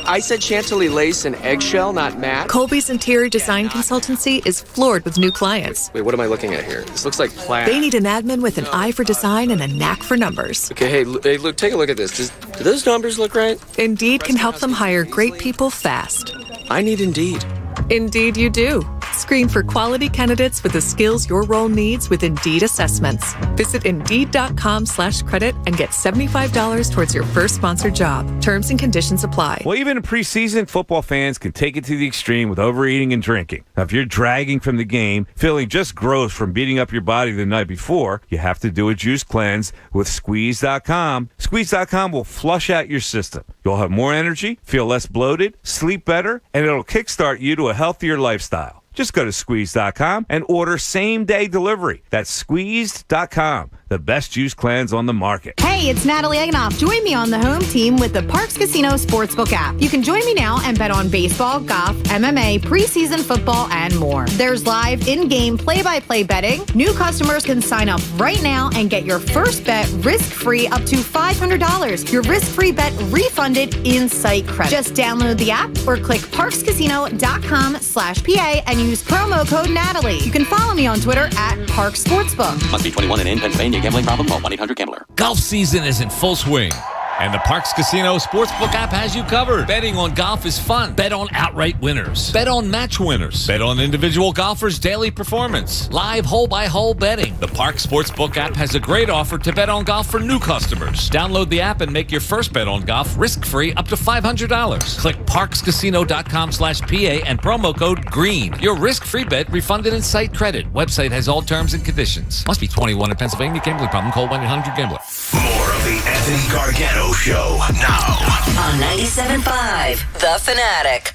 I said Chantilly lace and eggshell, not matte. Colby's interior design consultancy is floored with new clients. Wait, what am I looking at here? This looks like plaid. They need an admin with an eye for design and a knack for numbers. Okay, hey, Luke, take a look at this. Do those numbers look right? Indeed can help them hire great people fast. I need Indeed. Indeed you do. Screen for quality candidates with the skills your role needs with Indeed assessments. Visit Indeed.com/credit and get $75 towards your first sponsored job. Terms and conditions apply. Well, even preseason football fans can take it to the extreme with overeating and drinking. Now, if you're dragging from the game, feeling just gross from beating up your body the night before, you have to do a juice cleanse with Squeeze.com. Squeeze.com will flush out your system. You'll have more energy, feel less bloated, sleep better, and it'll kickstart you to a healthier lifestyle. Just go to Squeeze.com and order same-day delivery. That's Squeezed.com, the best juice cleanse on the market. Hey, it's Natalie Eganoff. Join me on the home team with the Parks Casino Sportsbook app. You can join me now and bet on baseball, golf, MMA, preseason football, and more. There's live in-game play-by-play betting. New customers can sign up right now and get your first bet risk-free up to $500. Your risk-free bet refunded in site credit. Just download the app or click parkscasino.com/PA and use promo code Natalie. You can follow me on Twitter at Parks Sportsbook. Must be 21 and in Pennsylvania. Gambling problem? Call 1-800-GAMBLER. Golf season is in full swing, and the Parks Casino Sportsbook app has you covered. Betting on golf is fun. Bet on outright winners. Bet on match winners. Bet on individual golfers' daily performance. Live hole-by-hole betting. The Parks Sportsbook app has a great offer to bet on golf for new customers. Download the app and make your first bet on golf risk-free up to $500. Click parkscasino.com/PA and promo code GREEN. Your risk-free bet refunded in site credit. Website has all terms and conditions. Must be 21 in Pennsylvania. Gambling problem? Call 1-800-GAMBLER. More of the Anthony Gargano Show now on 97.5 The Fanatic.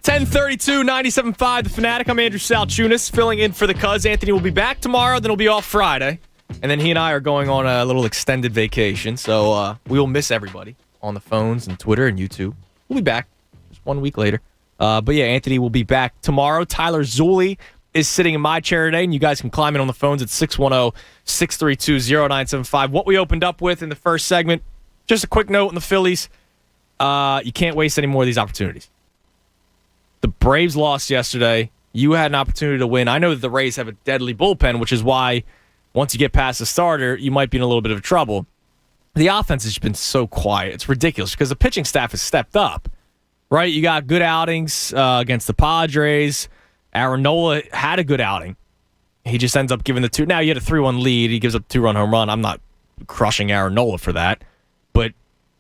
10:32, 97.5 The Fanatic. I'm Andrew Salchunas, filling in for the Cuz. Anthony will be back tomorrow, then he'll be off Friday. And then he and I are going on a little extended vacation, so we will miss everybody on the phones and Twitter and YouTube. We'll be back just 1 week later. But yeah, Anthony will be back tomorrow. Tyler Zulli is sitting in my chair today, and you guys can climb in on the phones at 610-632-0975. What we opened up with in the first segment, just a quick note on the Phillies. You can't waste any more of these opportunities. The Braves lost yesterday. You had an opportunity to win. I know that the Rays have a deadly bullpen, which is why once you get past the starter, you might be in a little bit of trouble. The offense has been so quiet. It's ridiculous because the pitching staff has stepped up, right? You got good outings against the Padres. Aaron Nola had a good outing. He just ends up giving the two. Now, you had a 3-1 lead. He gives up a 2-run home run. I'm not crushing Aaron Nola for that. But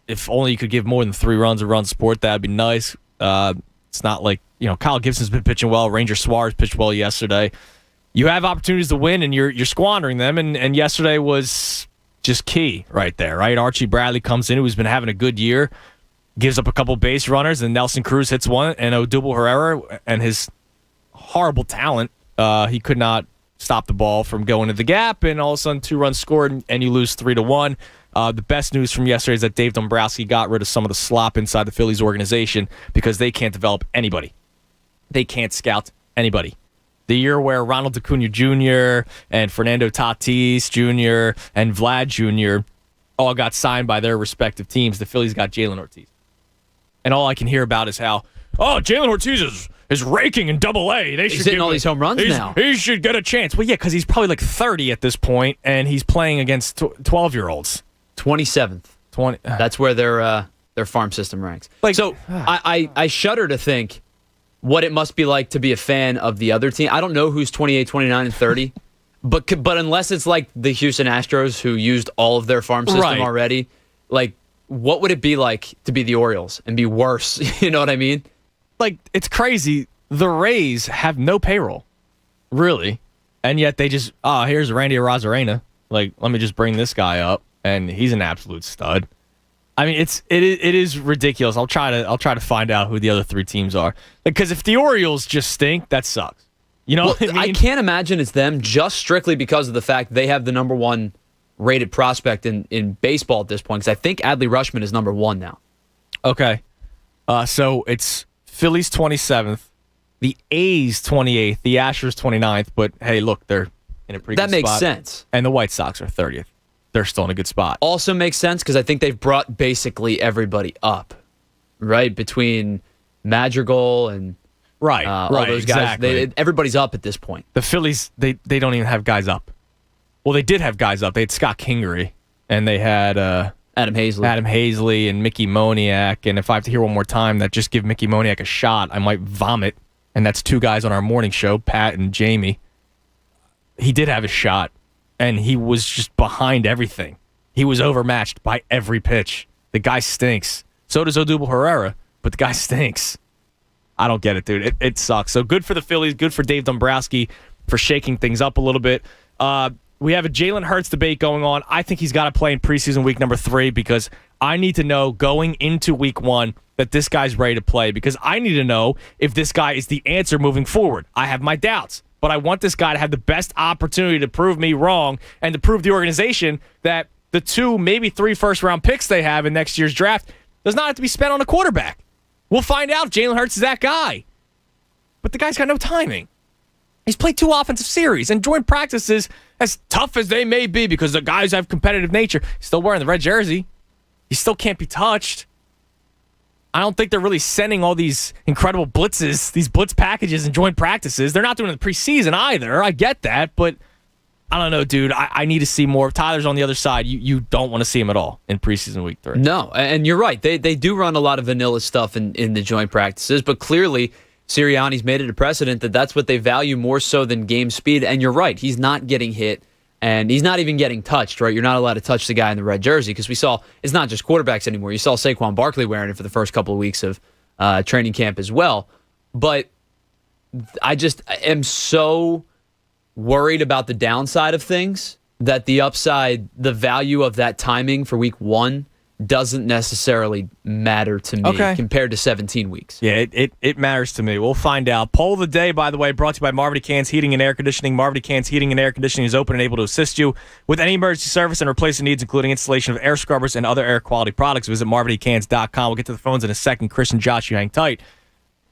if only you could give more than 3 runs a run support, that would be nice. It's not like, Kyle Gibson's been pitching well. Ranger Suarez pitched well yesterday. You have opportunities to win, and you're squandering them. And yesterday was just key right there, right? Archie Bradley comes in, who's been having a good year, gives up a couple base runners, and Nelson Cruz hits one, and Odubel Herrera and his horrible talent, he could not stop the ball from going to the gap, and all of a sudden 2 runs scored, and you lose 3-1. The best news from yesterday is that Dave Dombrowski got rid of some of the slop inside the Phillies organization because they can't develop anybody. They can't scout anybody. The year where Ronald Acuna Jr. and Fernando Tatis Jr. and Vlad Jr. all got signed by their respective teams, the Phillies got Jalen Ortiz. And all I can hear about is how, Jalen Ortiz is raking in Double-A. He's hitting all these home runs now. He should get a chance. Well, yeah, because he's probably like 30 at this point, and he's playing against 12-year-olds. 27th. 20. That's where their farm system ranks. I shudder to think what it must be like to be a fan of the other team. I don't know who's 28, 29, and 30, but unless it's like the Houston Astros who used all of their farm system already, like what would it be like to be the Orioles and be worse? You know what I mean? Like, it's crazy. The Rays have no payroll, really, and yet they just, here's Randy Arozarena. Like, let me just bring this guy up, and he's an absolute stud. I mean, it is ridiculous. I'll try to find out who the other 3 teams are, because if the Orioles just stink, that sucks. You know what I mean? I can't imagine it's them just strictly because of the fact they have the number 1 rated prospect in baseball at this point, because I think Adley Rutschman is number 1 now. Okay. So it's Phillies 27th, the A's 28th, the Astros 29th. But hey, look, they're in a pretty good spot. That makes sense. And the White Sox are 30th. They're still in a good spot. Also makes sense because I think they've brought basically everybody up, right? Between Madrigal and all those guys. Exactly. Everybody's up at this point. The Phillies, they don't even have guys up. Well, they did have guys up. They had Scott Kingery, and they had Adam Hazley and Mickey Moniak. And if I have to hear one more time that just give Mickey Moniak a shot, I might vomit. And that's two guys on our morning show, Pat and Jamie. He did have a shot, and he was just behind everything. He was overmatched by every pitch. The guy stinks. So does Odubel Herrera, but the guy stinks. I don't get it, dude. It sucks. So good for the Phillies. Good for Dave Dombrowski for shaking things up a little bit. We have a Jalen Hurts debate going on. I think he's got to play in preseason week number 3 because I need to know going into week 1 that this guy's ready to play because I need to know if this guy is the answer moving forward. I have my doubts, but I want this guy to have the best opportunity to prove me wrong and to prove the organization that the 2, maybe 3 first-round picks they have in next year's draft does not have to be spent on a quarterback. We'll find out if Jalen Hurts is that guy. But the guy's got no timing. He's played 2 offensive series and joined practices as tough as they may be because the guys have competitive nature. He's still wearing the red jersey. He still can't be touched. I don't think they're really sending all these incredible blitzes, these blitz packages and joint practices. They're not doing it in the preseason either. I get that, but I don't know, dude. I need to see more. Tyler's on the other side. You don't want to see him at all in preseason week 3. No, and you're right. They do run a lot of vanilla stuff in the joint practices, but clearly Sirianni's made it a precedent that that's what they value more so than game speed. And you're right. He's not getting hit, and he's not even getting touched, right? You're not allowed to touch the guy in the red jersey because we saw it's not just quarterbacks anymore. You saw Saquon Barkley wearing it for the first couple of weeks of training camp as well. But I just am so worried about the downside of things that the upside, the value of that timing for week 1 doesn't necessarily matter to me compared to 17 weeks. Yeah, it matters to me. We'll find out. Poll of the day, by the way, brought to you by Marvity Cans Heating and Air Conditioning. Marvity Cans Heating and Air Conditioning is open and able to assist you with any emergency service and replacement needs, including installation of air scrubbers and other air quality products. Visit MarvityCans.com. We'll get to the phones in a second. Chris and Josh, you hang tight.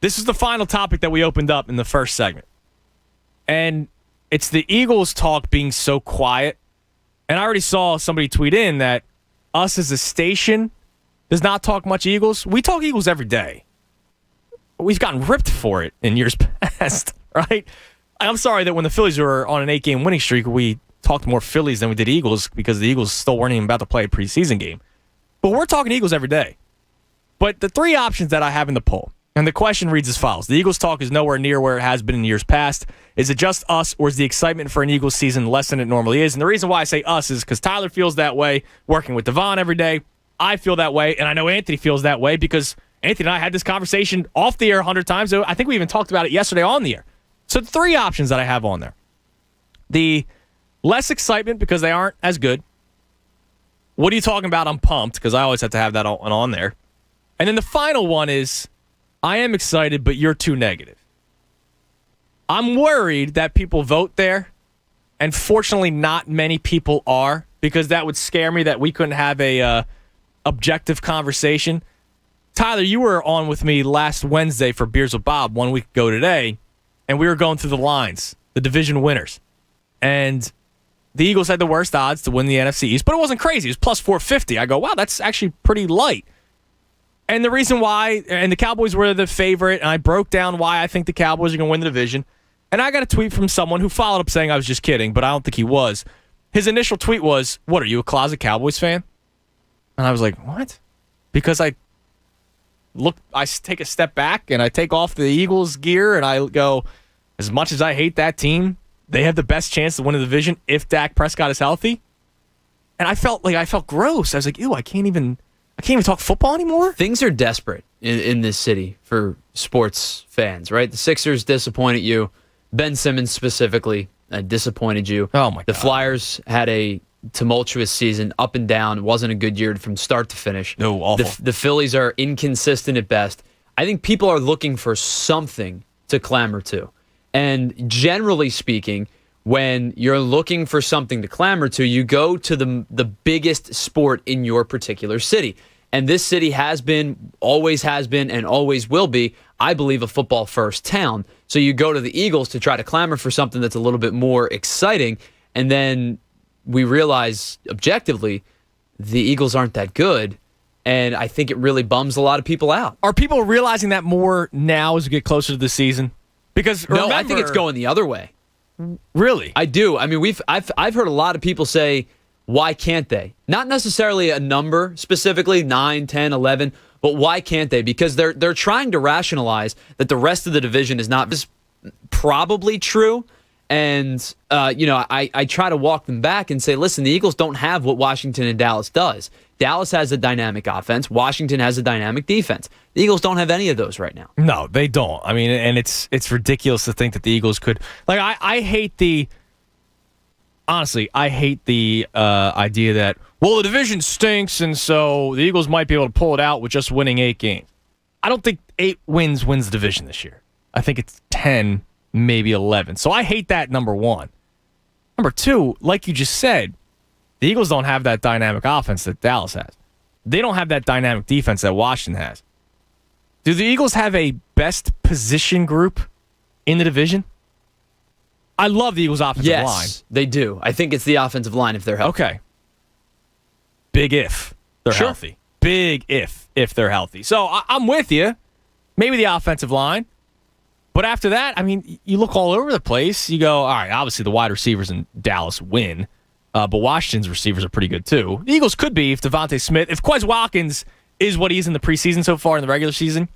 This is the final topic that we opened up in the first segment. And it's the Eagles talk being so quiet. And I already saw somebody tweet in that us as a station does not talk much Eagles. We talk Eagles every day. We've gotten ripped for it in years past, right? I'm sorry that when the Phillies were on an 8-game winning streak, we talked more Phillies than we did Eagles because the Eagles still weren't even about to play a preseason game. But we're talking Eagles every day. But the 3 options that I have in the poll, and the question reads as follows. The Eagles talk is nowhere near where it has been in years past. Is it just us, or is the excitement for an Eagles season less than it normally is? And the reason why I say us is because Tyler feels that way, working with Devon every day. I feel that way, and I know Anthony feels that way because Anthony and I had this conversation off the air 100 times. I think we even talked about it yesterday on the air. So 3 options that I have on there. The less excitement because they aren't as good. What are you talking about? I'm pumped because I always have to have that on there. And then the final one is I am excited, but you're too negative. I'm worried that people vote there, and fortunately not many people are, because that would scare me that we couldn't have a objective conversation. Tyler, you were on with me last Wednesday for Beers with Bob 1 week ago today, and we were going through the lines, the division winners. And the Eagles had the worst odds to win the NFC East, but it wasn't crazy. It was plus 450. I go, wow, that's actually pretty light. And the reason why, and the Cowboys were the favorite, and I broke down why I think the Cowboys are going to win the division. And I got a tweet from someone who followed up saying I was just kidding, but I don't think he was. His initial tweet was, what, are you a closet Cowboys fan? And I was like, what? Because I take a step back, and I take off the Eagles gear, and I go, as much as I hate that team, they have the best chance to win the division if Dak Prescott is healthy. And I felt gross. I was like, ew, I can't even talk football anymore. Things are desperate in this city for sports fans, right? The Sixers disappointed you. Ben Simmons specifically disappointed you. Oh, my God. The Flyers had a tumultuous season, up and down. It wasn't a good year from start to finish. No, awful. The Phillies are inconsistent at best. I think people are looking for something to clamor to. And generally speaking, when you're looking for something to clamor to, you go to the biggest sport in your particular city. And this city always has been, and always will be I believe, a football-first town. So you go to the Eagles to try to clamor for something that's a little bit more exciting, and then we realize objectively the Eagles aren't that good, and I think it really bums a lot of people out. Are people realizing that more now as we get closer to the season? Because remember, I think it's going the other way. Really? I do. I mean, I've heard a lot of people say, why can't they? Not necessarily a number specifically, 9, 10, 11, but why can't they? Because they're trying to rationalize that the rest of the division is not probably true. And, I try to walk them back and say, listen, the Eagles don't have what Washington and Dallas does. Dallas has a dynamic offense. Washington has a dynamic defense. The Eagles don't have any of those right now. No, they don't. I mean, and it's ridiculous to think that the Eagles could. Like, I hate the idea that, well, the division stinks, and so the Eagles might be able to pull it out with just winning 8 games. I don't think 8 wins the division this year. I think it's 10, maybe 11. So I hate that, number one. Number two, like you just said, the Eagles don't have that dynamic offense that Dallas has. They don't have that dynamic defense that Washington has. Do the Eagles have a best position group in the division? I love the Eagles' offensive line. Yes, they do. I think it's the offensive line if they're healthy. Okay. Big if they're healthy. Big if they're healthy. So I'm with you. Maybe the offensive line. But after that, I mean, you look all over the place. You go, all right, obviously the wide receivers in Dallas win. But Washington's receivers are pretty good too. The Eagles could be if Devontae Smith, if Quez Watkins is what he is in the preseason so far in the regular season,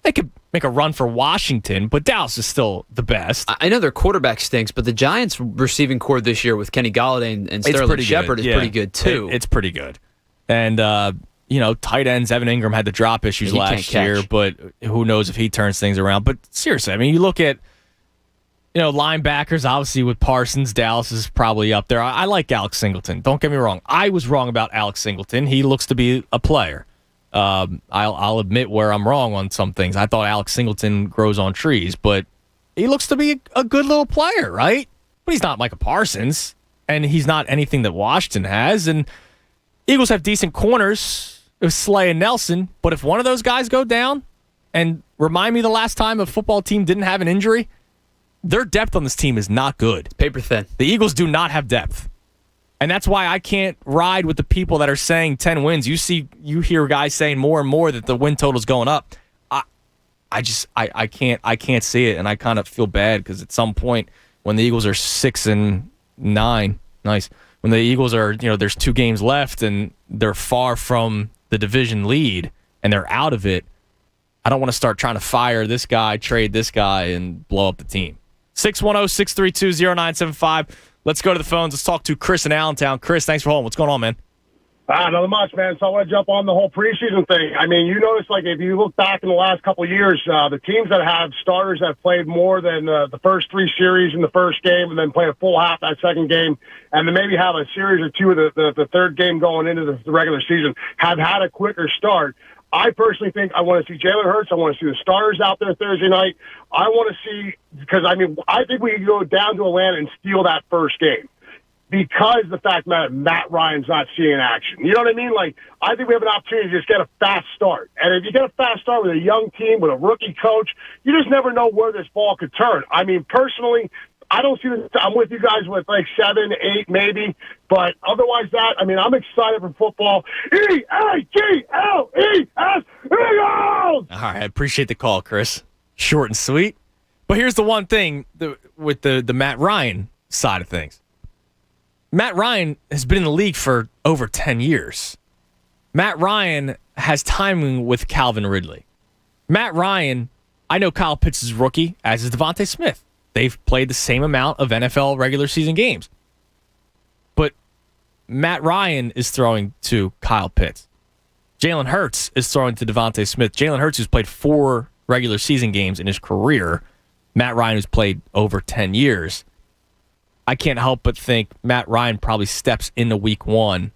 they could make a run for Washington, but Dallas is still the best. I know their quarterback stinks, but the Giants' receiving core this year with Kenny Galladay and Sterling Shepard is pretty good too. It's pretty good. And, tight ends, Evan Ingram had the drop issues last year, but who knows if he turns things around. But seriously, I mean, you look at, linebackers, obviously with Parsons, Dallas is probably up there. I like Alex Singleton. Don't get me wrong. I was wrong about Alex Singleton. He looks to be a player. I'll admit where I'm wrong on some things. I thought Alex Singleton grows on trees, but he looks to be a good little player, right? But he's not Micah Parsons, and he's not anything that Washington has. And Eagles have decent corners with Slay and Nelson, but if one of those guys go down, and remind me the last time a football team didn't have an injury, their depth on this team is not good. Paper thin. The Eagles do not have depth. And that's why I can't ride with the people that are saying 10 wins. You hear guys saying more and more that the win total's going up. I can't see it, and I kind of feel bad because at some point when the Eagles are 6-9, nice. When the Eagles are, there's 2 games left and they're far from the division lead and they're out of it, I don't want to start trying to fire this guy, trade this guy, and blow up the team. 610-632-0975. Let's go to the phones. Let's talk to Chris in Allentown. Chris, thanks for holding. What's going on, man? Nothing much, man. So I want to jump on the whole preseason thing. I mean, you notice, if you look back in the last couple of years, the teams that have starters that have played more than the first 3 series in the first game and then play a full half that second game and then maybe have a series or 2 of the third game going into the regular season have had a quicker start. I personally think I want to see Jalen Hurts. I want to see the starters out there Thursday night. I want to see, because, I think we can go down to Atlanta and steal that first game because the fact that Matt Ryan's not seeing action. You know what I mean? I think we have an opportunity to just get a fast start. And if you get a fast start with a young team, with a rookie coach, you just never know where this ball could turn. Personally, I don't see this. I'm with you guys with 7, 8 maybe, but otherwise I'm excited for football. EAGLES Eagles! All right, I appreciate the call, Chris. Short and sweet. But here's the one thing with the Matt Ryan side of things. Matt Ryan has been in the league for over 10 years. Matt Ryan has timing with Calvin Ridley. Matt Ryan, I know Kyle Pitts is rookie, as is Devontae Smith. They've played the same amount of NFL regular season games. But Matt Ryan is throwing to Kyle Pitts. Jalen Hurts is throwing to Devontae Smith. Jalen Hurts, who's played 4 regular season games in his career. Matt Ryan, who's played over 10 years. I can't help but think Matt Ryan probably steps into week 1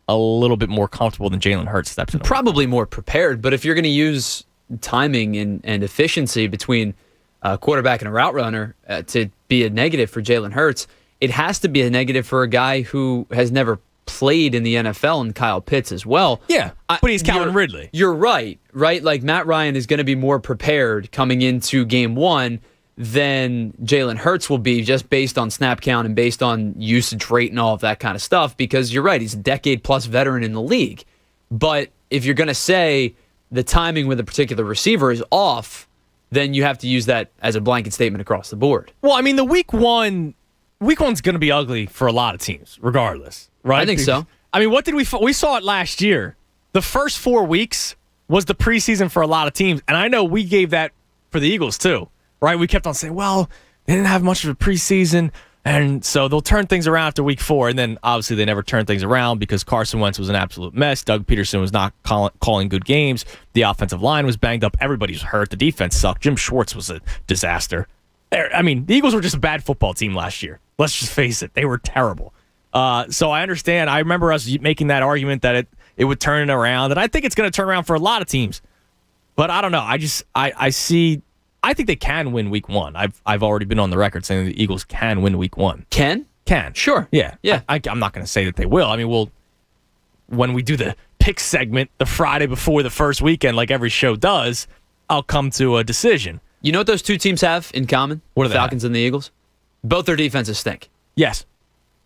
a little bit more comfortable than Jalen Hurts steps in. Probably more prepared, but if you're going to use timing and efficiency between a quarterback and a route runner to be a negative for Jalen Hurts, it has to be a negative for a guy who has never played in the NFL and Kyle Pitts as well. Yeah, but he's Calvin Ridley. You're right? Like Matt Ryan is going to be more prepared coming into game one than Jalen Hurts will be, just based on snap count and based on usage rate and all of that kind of stuff, because you're right, he's a decade-plus veteran in the league. But if you're going to say the timing with a particular receiver is off, then you have to use that as a blanket statement across the board. Well, I mean, the week one's going to be ugly for a lot of teams, regardless, right? I think so. I mean, what did we saw it last year? The first 4 weeks was the preseason for a lot of teams, and I know we gave that for the Eagles too. Right, we kept on saying, well, they didn't have much of a preseason, and so they'll turn things around after week 4. And then, obviously, they never turned things around because Carson Wentz was an absolute mess. Doug Peterson was not calling good games. The offensive line was banged up. Everybody was hurt. The defense sucked. Jim Schwartz was a disaster. I mean, the Eagles were just a bad football team last year. Let's just face it. They were terrible. So I understand. I remember us making that argument that it would turn it around, and I think it's going to turn around for a lot of teams. But I don't know. I think they can win week 1. I've already been on the record saying the Eagles can win week 1. Can? Sure. Yeah. I'm not going to say that they will. I mean, when we do the pick segment the Friday before the first weekend, like every show does, I'll come to a decision. You know what those two teams have in common? What are the Falcons and the Eagles? Both their defenses stink. Yes.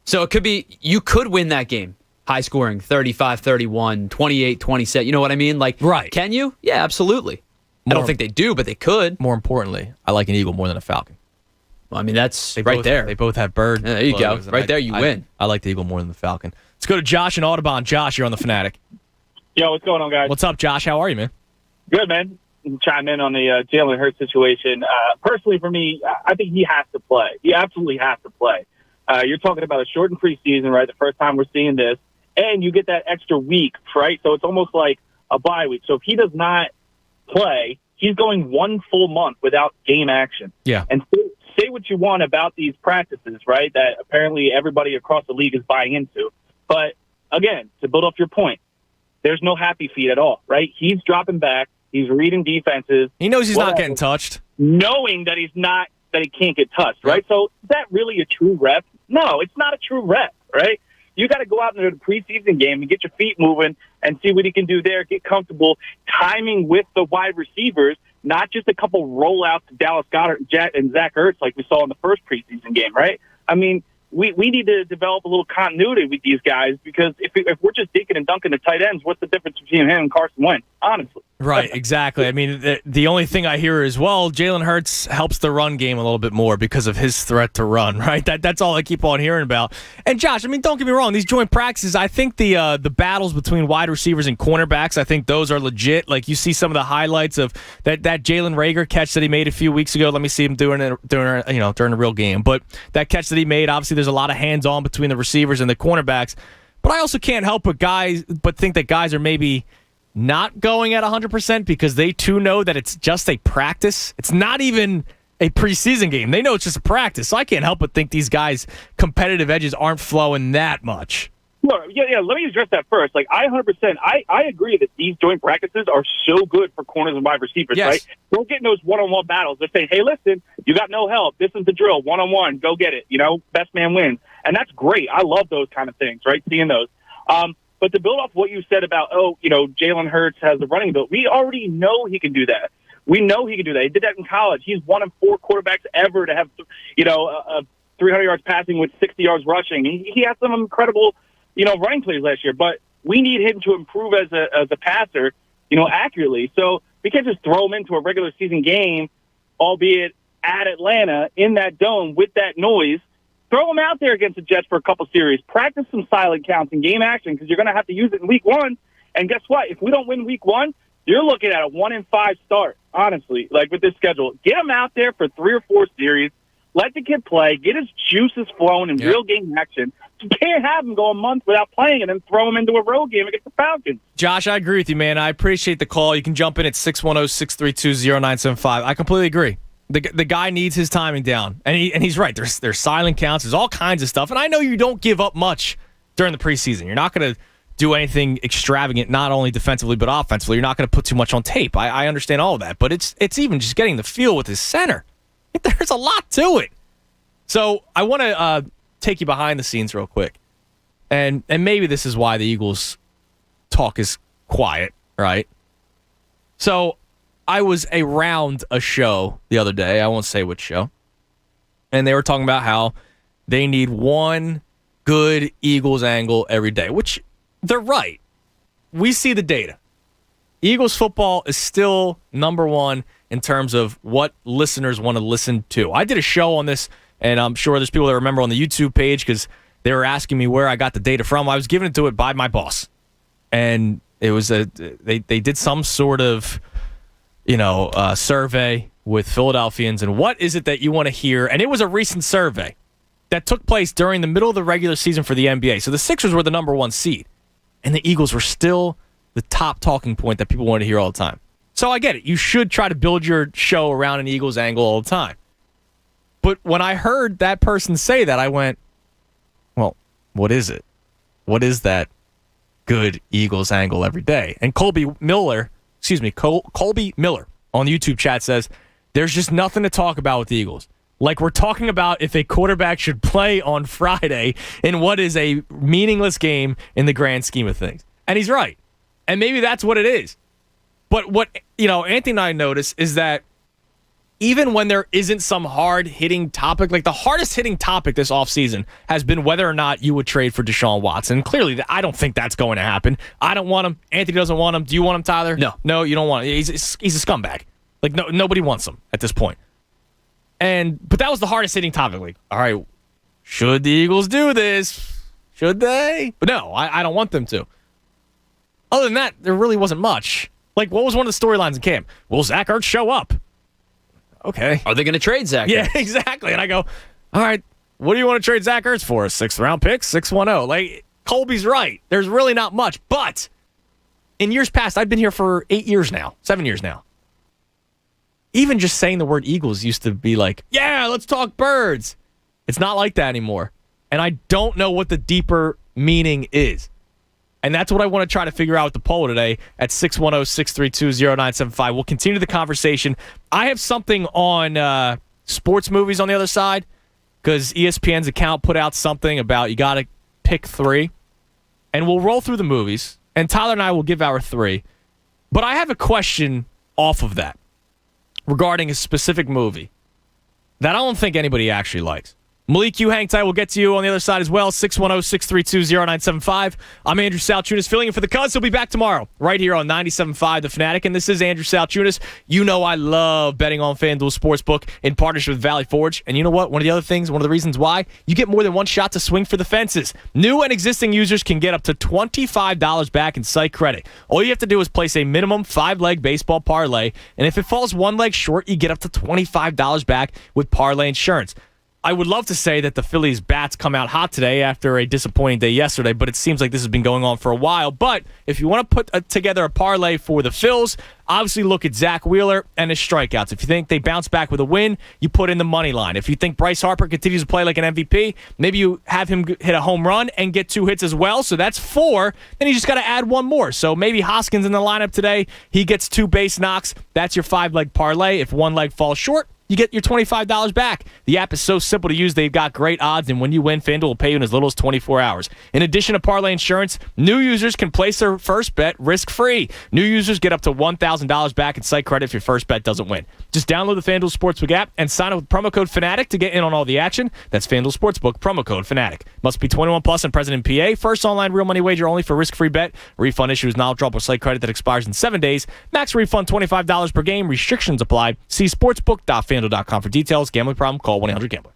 So it could be, you could win that game. High scoring, 35-31, 28-27. You know what I mean? Like, right. Can you? Yeah, absolutely. I don't think they do, but they could. More importantly, I like an Eagle more than a Falcon. Well, I mean, that's there. They both have bird. Yeah, there you go. Right there, you win. I like the Eagle more than the Falcon. Let's go to Josh in Audubon. Josh, you're on the Fanatic. Yo, what's going on, guys? What's up, Josh? How are you, man? Good, man. Chime in on the Jalen Hurts situation. Personally, for me, I think he has to play. He absolutely has to play. You're talking about a shortened preseason, right? The first time we're seeing this. And you get that extra week, right? So it's almost like a bye week. So if he does not play, he's going 1 full month without game action. Yeah. And say what you want about these practices, right, that apparently everybody across the league is buying into. But, again, to build up your point, there's no happy feet at all, right? He's dropping back. He's reading defenses. He knows he's not getting touched. Knowing that that he can't get touched, right? So is that really a true rep? No, it's not a true rep, right? You got to go out into the preseason game and get your feet moving and see what he can do there, get comfortable, timing with the wide receivers, not just a couple rollouts to Dallas Goedert and Zach Ertz like we saw in the first preseason game, right? I mean, we need to develop a little continuity with these guys because if we're just dinking and dunking the tight ends, what's the difference between him and Carson Wentz, honestly? Right, exactly. I mean, the only thing I hear is, well, Jalen Hurts helps the run game a little bit more because of his threat to run, right? That's all I keep on hearing about. And Josh, I mean, don't get me wrong, these joint practices, I think the battles between wide receivers and cornerbacks, I think those are legit. Like you see some of the highlights of that Jalen Reagor catch that he made a few weeks ago. Let me see him during a real game. But that catch that he made, obviously there's a lot of hands-on between the receivers and the cornerbacks. But I also can't help but think that guys are maybe not going at 100% because they too know that it's just a practice. It's not even a preseason game. They know it's just a practice. So I can't help but think these guys' competitive edges aren't flowing that much. Look, yeah. Let me address that first. Like, I 100%, I agree that these joint practices are so good for corners and wide receivers, yes. Right? Don't get in those one-on-one battles. They're saying, hey, listen, you got no help. This is the drill. One-on-one, go get it. Best man wins. And that's great. I love those kind of things, right? Seeing those. But to build off what you said about, Jalen Hurts has the running ability, we already know he can do that. We know he can do that. He did that in college. He's one of 4 quarterbacks ever to have, 300 yards passing with 60 yards rushing. He had some incredible, running plays last year. But we need him to improve as a passer, accurately. So we can't just throw him into a regular season game, albeit at Atlanta in that dome with that noise. Throw him out there against the Jets for a couple series. Practice some silent counts and game action because you're going to have to use it in week 1. And guess what? If we don't win week 1, you're looking at a 1-5 start, honestly, like with this schedule. Get him out there for 3 or 4 series. Let the kid play. Get his juices flowing in real game action. You can't have him go a month without playing and then throw him into a road game against the Falcons. Josh, I agree with you, man. I appreciate the call. You can jump in at 610-632-0975. I completely agree. The guy needs his timing down, and he's right. There's silent counts. There's all kinds of stuff, and I know you don't give up much during the preseason. You're not going to do anything extravagant, not only defensively but offensively. You're not going to put too much on tape. I understand all of that, but it's even just getting the feel with his center. There's a lot to it. So I want to take you behind the scenes real quick. And maybe this is why the Eagles talk is quiet, right? So I was around a show the other day. I won't say which show. And they were talking about how they need one good Eagles angle every day, which they're right. We see the data. Eagles football is still number one in terms of what listeners want to listen to. I did a show on this, and I'm sure there's people that remember on the YouTube page because they were asking me where I got the data from. I was given it to it by my boss. And it was they did some sort of, survey with Philadelphians, and what is it that you want to hear? And it was a recent survey that took place during the middle of the regular season for the NBA. So the Sixers were the number one seed, and the Eagles were still the top talking point that people want to hear all the time. So I get it. You should try to build your show around an Eagles angle all the time. But when I heard that person say that, I went, well, what is it? What is that good Eagles angle every day? And Colby Miller on the YouTube chat says, there's just nothing to talk about with the Eagles. Like we're talking about if a quarterback should play on Friday in what is a meaningless game in the grand scheme of things. And he's right. And maybe that's what it is. But what, Anthony and I notice is that even when there isn't some hard-hitting topic, like the hardest-hitting topic this offseason has been whether or not you would trade for Deshaun Watson. Clearly, I don't think that's going to happen. I don't want him. Anthony doesn't want him. Do you want him, Tyler? No, you don't want him. He's a scumbag. Like, nobody wants him at this point. But that was the hardest-hitting topic. Like, all right, should the Eagles do this? Should they? But no, I don't want them to. Other than that, there really wasn't much. Like, what was one of the storylines in camp? Will Zach Ertz show up? Okay. Are they going to trade Zach Ertz? Yeah, exactly. And I go, all right, what do you want to trade Zach Ertz for? A 6th-round pick? 610. Like, Colby's right. There's really not much. But in years past, I've been here for 7 years now. Even just saying the word Eagles used to be like, yeah, let's talk birds. It's not like that anymore. And I don't know what the deeper meaning is. And that's what I want to try to figure out with the poll today at 610-632-0975. We'll continue the conversation. I have something on sports movies on the other side because ESPN's account put out something about you got to pick 3. And we'll roll through the movies, and Tyler and I will give our 3. But I have a question off of that regarding a specific movie that I don't think anybody actually likes. Malik, you hang tight. We'll get to you on the other side as well. 610-632-0975. I'm Andrew Salchunas, filling in for the Cuz. He'll be back tomorrow right here on 97.5 The Fanatic. And this is Andrew Salchunas. You know I love betting on FanDuel Sportsbook in partnership with Valley Forge. And you know what? One of the reasons why, you get more than one shot to swing for the fences. New and existing users can get up to $25 back in site credit. All you have to do is place a minimum 5-leg baseball parlay. And if it falls 1 leg short, you get up to $25 back with parlay insurance. I would love to say that the Phillies bats come out hot today after a disappointing day yesterday, but it seems like this has been going on for a while. But if you want to put together a parlay for the Phils, obviously look at Zach Wheeler and his strikeouts. If you think they bounce back with a win, you put in the money line. If you think Bryce Harper continues to play like an MVP, maybe you have him hit a home run and get 2 hits as well. So that's 4. Then you just got to add 1 more. So maybe Hoskins in the lineup today, he gets 2 base knocks. That's your 5-leg parlay. If 1 leg falls short, you get your $25 back. The app is so simple to use. They've got great odds, and when you win, FanDuel will pay you in as little as 24 hours. In addition to parlay insurance, new users can place their first bet risk-free. New users get up to $1,000 back in site credit if your first bet doesn't win. Just download the FanDuel Sportsbook app and sign up with promo code FANATIC to get in on all the action. That's FanDuel Sportsbook, promo code FANATIC. Must be 21 plus and present in PA. First online real money wager only for risk-free bet. Refund issues non-withdrawable site credit that expires in 7 days. Max refund $25 per game. Restrictions apply. See sportsbook.fanduel.com for details. Gambling problem? Call 1-800-GAMBLER.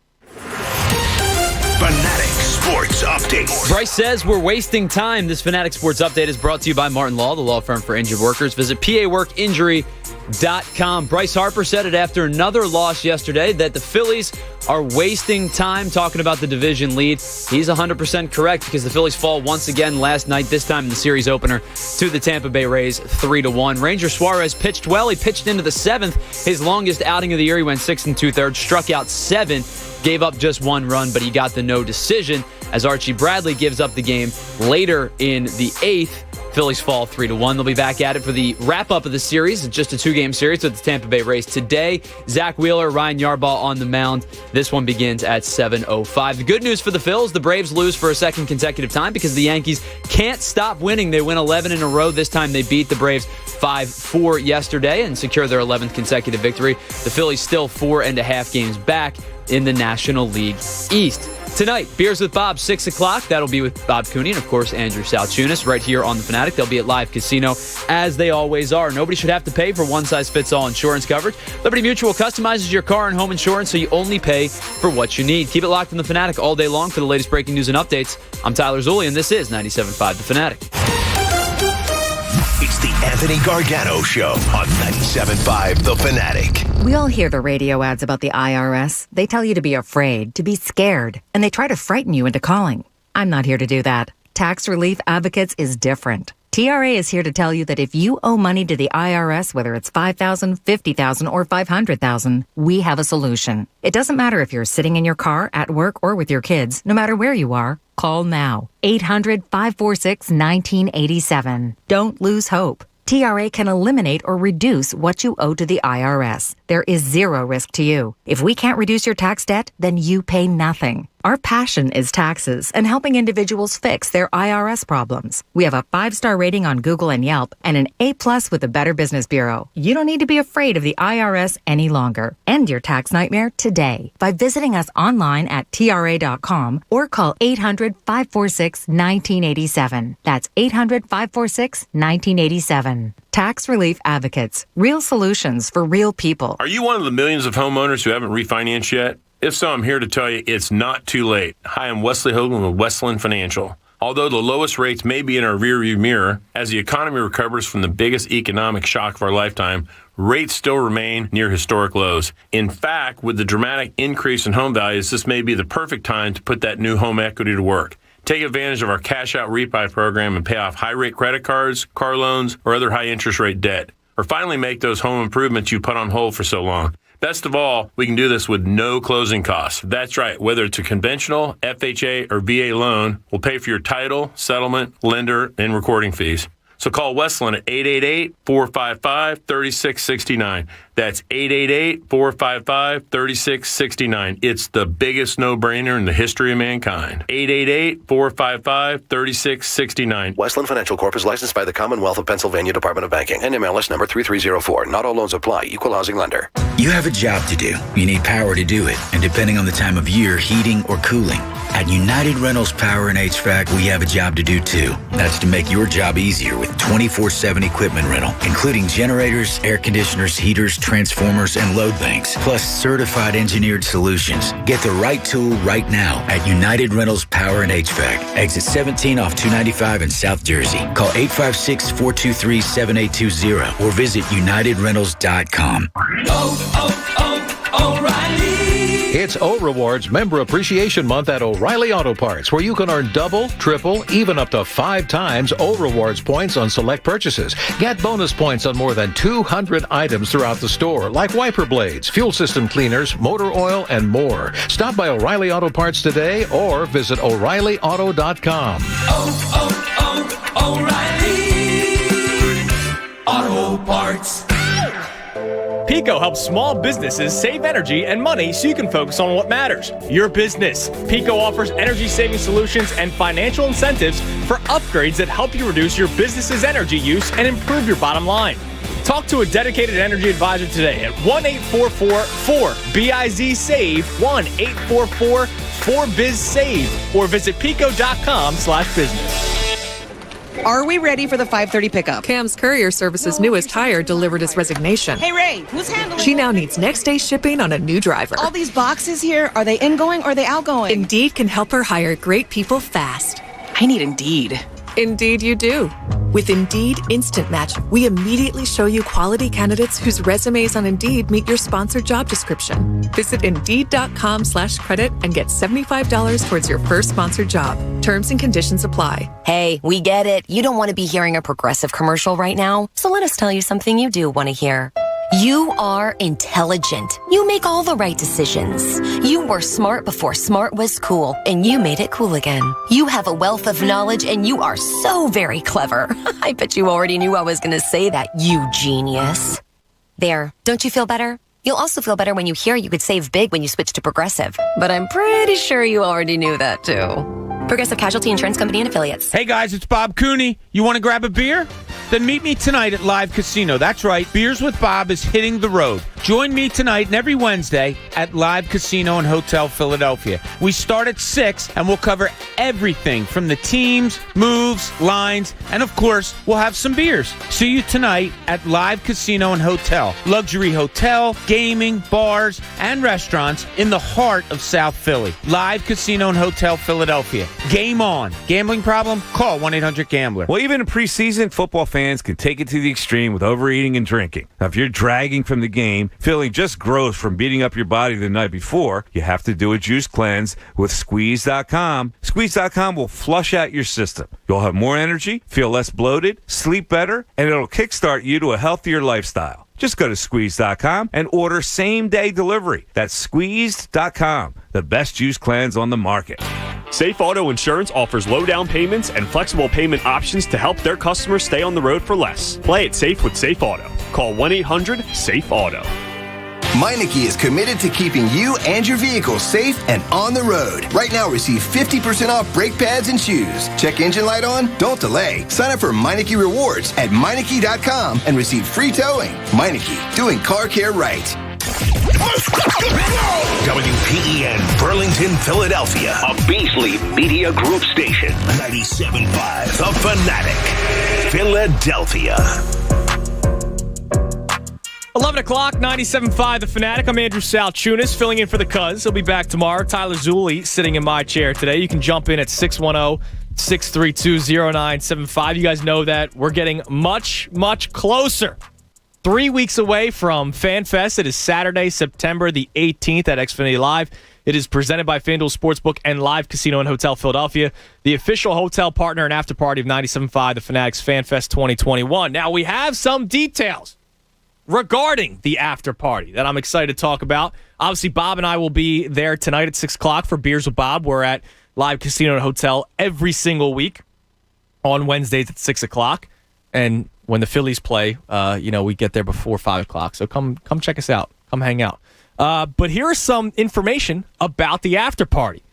Fanatic Sports Update. Bryce says we're wasting time. This Fanatic Sports Update is brought to you by Martin Law, the law firm for injured workers. Visit PAWorkInjury.com. Bryce Harper said it after another loss yesterday that the Phillies are wasting time talking about the division lead. He's 100% correct because the Phillies fall once again last night, this time in the series opener, to the Tampa Bay Rays 3-1. Ranger Suarez pitched well. He pitched into the 7th, his longest outing of the year. He went 6 2/3, struck out 7, gave up just 1 run, but he got the no decision as Archie Bradley gives up the game later in the 8th. Phillies fall 3-1. They'll be back at it for the wrap-up of the series. It's just a 2-game series with the Tampa Bay Rays today. Zach Wheeler, Ryan Yarbrough on the mound. This one begins at 7:05. The good news for the Phils, the Braves lose for a second consecutive time because the Yankees can't stop winning. They win 11 in a row. This time they beat the Braves 5-4 yesterday and secure their 11th consecutive victory. The Phillies still 4.5 games back in the National League East. Tonight, Beers with Bob, 6 o'clock. That'll be with Bob Cooney and, of course, Andrew Salchunas right here on The Fanatic. They'll be at Live Casino, as they always are. Nobody should have to pay for one-size-fits-all insurance coverage. Liberty Mutual customizes your car and home insurance so you only pay for what you need. Keep it locked on The Fanatic all day long for the latest breaking news and updates. I'm Tyler Zulli, and this is 97.5 The Fanatic. It's the Anthony Gargano Show on 97.5 The Fanatic. We all hear the radio ads about the IRS. They tell you to be afraid, to be scared, and they try to frighten you into calling. I'm not here to do that. Tax Relief Advocates is different. TRA is here to tell you that if you owe money to the IRS, whether it's $5,000, $50,000, or $500,000, we have a solution. It doesn't matter if you're sitting in your car, at work, or with your kids. No matter where you are, call now. 800-546-1987. Don't lose hope. TRA can eliminate or reduce what you owe to the IRS. There is zero risk to you. If we can't reduce your tax debt, then you pay nothing. Our passion is taxes and helping individuals fix their IRS problems. We have a 5-star rating on Google and Yelp and an A+ with the Better Business Bureau. You don't need to be afraid of the IRS any longer. End your tax nightmare today by visiting us online at TRA.com or call 800-546-1987. That's 800-546-1987. Tax Relief Advocates. Real solutions for real people. Are you one of the millions of homeowners who haven't refinanced yet? If so, I'm here to tell you it's not too late. Hi, I'm Wesley Hoagland with Westland Financial. Although the lowest rates may be in our rearview mirror, as the economy recovers from the biggest economic shock of our lifetime, rates still remain near historic lows. In fact, with the dramatic increase in home values, this may be the perfect time to put that new home equity to work. Take advantage of our cash-out refi program and pay off high-rate credit cards, car loans, or other high-interest rate debt. Or finally make those home improvements you put on hold for so long. Best of all, we can do this with no closing costs. That's right. Whether it's a conventional, FHA, or VA loan, we'll pay for your title, settlement, lender, and recording fees. So call Westland at 888-455-3669. That's 888-455-3669. It's the biggest no-brainer in the history of mankind. 888-455-3669. Westland Financial Corp is licensed by the Commonwealth of Pennsylvania Department of Banking. NMLS number 3304. Not all loans apply. Equal housing lender. You have a job to do. You need power to do it. And depending on the time of year, heating or cooling. At United Rentals Power and HVAC, we have a job to do too. That's to make your job easier with 24/7 equipment rental, including generators, air conditioners, heaters, transformers, and load banks, plus certified engineered solutions. Get the right tool right now at United Rentals Power and HVAC. Exit 17 off 295 in South Jersey. Call 856-423-7820 or visit UnitedRentals.com. O'Reilly. It's O Rewards Member Appreciation Month at O'Reilly Auto Parts, where you can earn double, triple, even up to 5 times O Rewards points on select purchases. Get bonus points on more than 200 items throughout the store, like wiper blades, fuel system cleaners, motor oil, and more. Stop by O'Reilly Auto Parts today or visit O'ReillyAuto.com. O'Reilly Auto Parts. Pico helps small businesses save energy and money so you can focus on what matters, your business. Pico offers energy-saving solutions and financial incentives for upgrades that help you reduce your business's energy use and improve your bottom line. Talk to a dedicated energy advisor today at 1-844-4BIZ-SAVE, 1-844-4BIZ-SAVE, or visit pico.com/business. Are we ready for the 5:30 pickup? Cam's Courier Service's newest hire delivered his resignation. Hey, Ray, who's handling She now needs next-day shipping on a new driver. all these boxes here? Are they ingoing or are they outgoing? Indeed can help her hire great people fast. I need Indeed. Indeed you do. With Indeed Instant Match, we immediately show you quality candidates whose resumes on Indeed meet your sponsored job description. Visit Indeed.com/credit and get $75 towards your first sponsored job. Terms and conditions apply. Hey, we get it. You don't want to be hearing a Progressive commercial right now, so let us tell you something you do want to hear. You are intelligent. You make all the right decisions. You were smart before smart was cool, and you made it cool again. You have a wealth of knowledge, and you are so very clever. I bet you already knew I was going to say that, you genius. There, don't you feel better? You'll also feel better when you hear you could save big when you switch to Progressive. But I'm pretty sure you already knew that, too. Progressive Casualty Insurance Company and Affiliates. Hey guys, it's Bob Cooney. You want to grab a beer? Then meet me tonight at Live Casino. That's right, Beers with Bob is hitting the road. Join me tonight and every Wednesday at Live Casino and Hotel Philadelphia. We start at 6 and we'll cover everything from the teams, moves, lines, and of course, we'll have some beers. See you tonight at Live Casino and Hotel. Luxury hotel, gaming, bars, and restaurants in the heart of South Philly. Live Casino and Hotel Philadelphia. Game on. Gambling problem? Call 1-800-GAMBLER. Well, even in preseason, football fans can take it to the extreme with overeating and drinking. Now, if you're dragging from the game, feeling just gross from beating up your body the night before, you have to do a juice cleanse with Squeeze.com. Squeeze.com will flush out your system. You'll have more energy, feel less bloated, sleep better, and it'll kickstart you to a healthier lifestyle. Just go to Squeeze.com and order same-day delivery. That's Squeezed.com, the best juice cleanse on the market. Safe Auto Insurance offers low down payments and flexible payment options to help their customers stay on the road for less. Play it safe with Safe Auto. Call 1-800-SAFE-AUTO. Meineke is committed to keeping you and your vehicle safe and on the road. Right now, receive 50% off brake pads and shoes. Check engine light on? Don't delay. Sign up for Meineke Rewards at Meineke.com and receive free towing. Meineke, doing car care right. WPEN Burlington, Philadelphia, a Beasley Media Group station. 97.5 The Fanatic, Philadelphia. 11 o'clock, 97.5 The Fanatic. I'm Andrew Salchunas, filling in for the Cuz. He'll be back tomorrow. Tyler Zulli sitting in my chair today. You can jump in at 610-632-0975. You guys know that we're getting much, much closer. 3 weeks away from FanFest. It is Saturday, September the 18th at Xfinity Live. It is presented by FanDuel Sportsbook and Live Casino and Hotel Philadelphia, the official hotel partner and after party of 97.5 The Fanatic's FanFest 2021. Now, we have some details regarding the after party that I'm excited to talk about. Obviously, Bob and I will be there tonight at 6 o'clock for Beers with Bob. We're at Live Casino and Hotel every single week on Wednesdays at 6 o'clock. And when the Phillies play, we get there before 5 o'clock. So come check us out. Come hang out. But here is some information about the after party.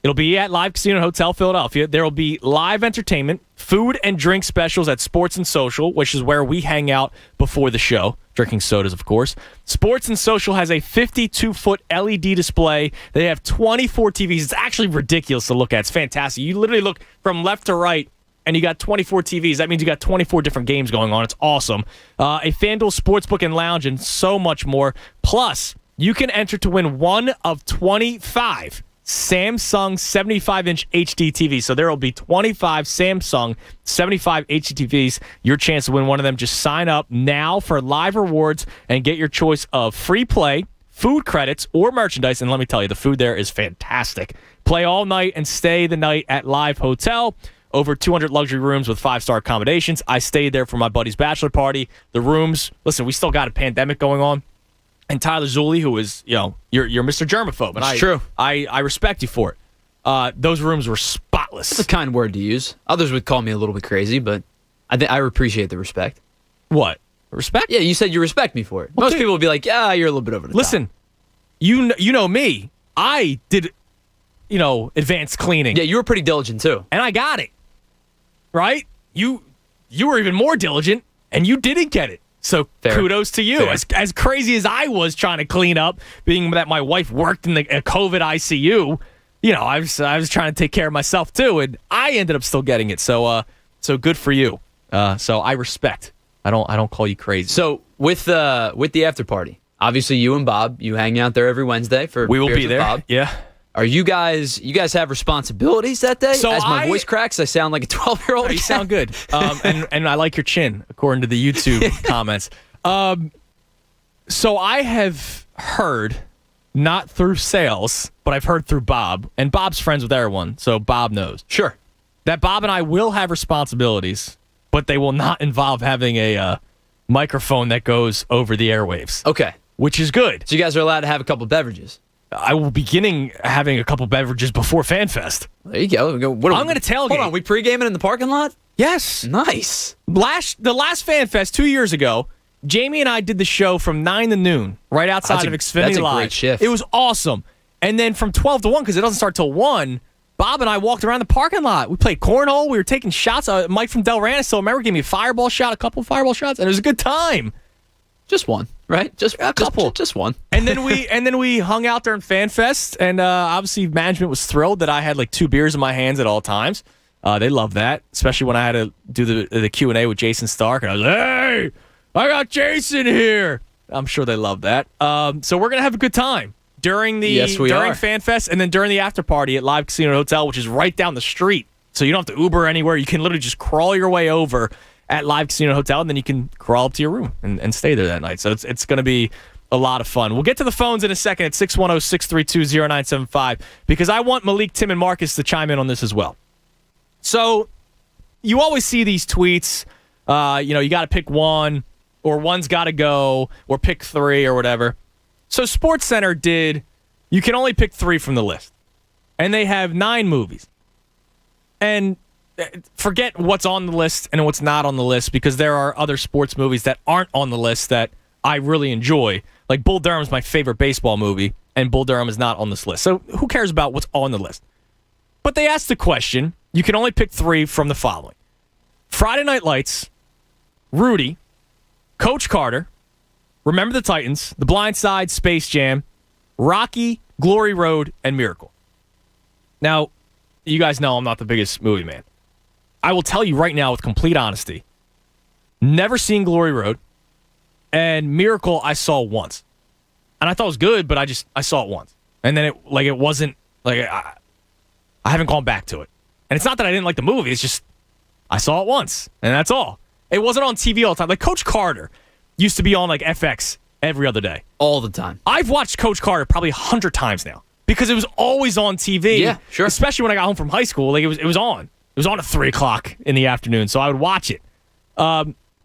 It'll be at Live Casino Hotel Philadelphia. There will be live entertainment, food and drink specials at Sports and Social, which is where we hang out before the show, drinking sodas, of course. Sports and Social has a 52-foot LED display. They have 24 TVs. It's actually ridiculous to look at. It's fantastic. You literally look from left to right, and you got 24 TVs. That means you got 24 different games going on. It's awesome. A FanDuel Sportsbook and Lounge and so much more. Plus, you can enter to win one of 25 Samsung 75-inch HD TVs. So there will be 25 Samsung 75 HD TVs. Your chance to win one of them. Just sign up now for live rewards and get your choice of free play, food credits, or merchandise. And let me tell you, the food there is fantastic. Play all night and stay the night at Live Hotel. Over 200 luxury rooms with 5-star accommodations. I stayed there for my buddy's bachelor party. The rooms, listen, we still got a pandemic going on. And Tyler Zulli, who is, you're Mr. Germaphobe. And it's true. I respect you for it. Those rooms were spotless. That's a kind word to use. Others would call me a little bit crazy, but I appreciate the respect. What? Respect? Yeah, you said you respect me for it. Well, Most people would be like, yeah, you're a little bit over the top. Listen, you know me. I did, advanced cleaning. Yeah, you were pretty diligent, too. And I got it. Right? You were even more diligent, and you didn't get it. So kudos to you. As crazy as I was trying to clean up, being that my wife worked in the COVID ICU, I was trying to take care of myself too, and I ended up still getting it. So good for you. So I respect. I don't call you crazy. So with the after party, obviously you and Bob, you hang out there every Wednesday for we will Beers be with there. Bob. Yeah. Are you guys have responsibilities that day? So as my voice cracks, I sound like a 12-year-old. You sound good. And I like your chin, according to the YouTube comments. So I have heard, not through sales, but I've heard through Bob, and Bob's friends with everyone, so Bob knows. Sure. That Bob and I will have responsibilities, but they will not involve having a microphone that goes over the airwaves. Okay. Which is good. So you guys are allowed to have a couple beverages. I will be having a couple beverages before FanFest. There you go. I'm going to tailgate. Hold on, we pre-gaming in the parking lot? Yes. Nice. The last FanFest 2 years ago, Jamie and I did the show from 9 to noon right outside of Xfinity That's a Live. great shift. It was awesome. And then from 12 to 1, because it doesn't start till 1, Bob and I walked around the parking lot. We played cornhole. We were taking shots. Mike from Del Rana, still remember, gave me a fireball shot, a couple of fireball shots, and it was a good time. Just one, right? Just a couple. Just one. And then we hung out there in FanFest, and obviously management was thrilled that I had like 2 beers in my hands at all times. They loved that, especially when I had to do the Q&A with Jason Stark, and I was like, hey, I got Jason here. I'm sure they loved that. So we're going to have a good time during FanFest, and then during the after party at Live Casino Hotel, which is right down the street. So you don't have to Uber anywhere. You can literally just crawl your way over at Live Casino Hotel, and then you can crawl up to your room and stay there that night. So it's going to be a lot of fun. We'll get to the phones in a second at 610-632-0975 because I want Malik, Tim, and Marcus to chime in on this as well. So you always see these tweets, you got to pick one, or one's got to go, or pick 3 or whatever. So SportsCenter did, you can only pick 3 from the list. And they have 9 movies. And forget what's on the list and what's not on the list because there are other sports movies that aren't on the list that I really enjoy. Like Bull Durham is my favorite baseball movie, and Bull Durham is not on this list. So who cares about what's on the list? But they asked the question, you can only pick 3 from the following. Friday Night Lights, Rudy, Coach Carter, Remember the Titans, The Blind Side, Space Jam, Rocky, Glory Road, and Miracle. Now, you guys know I'm not the biggest movie man. I will tell you right now with complete honesty, never seen Glory Road, and Miracle I saw once. And I thought it was good, but I saw it once. And then it wasn't, I haven't gone back to it. And it's not that I didn't like the movie, it's just, I saw it once, and that's all. It wasn't on TV all the time. Like Coach Carter used to be on like FX every other day. All the time. I've watched Coach Carter probably 100 times now because it was always on TV. Yeah, sure. Especially when I got home from high school. Like it was on. It was on at 3 o'clock in the afternoon, so I would watch it.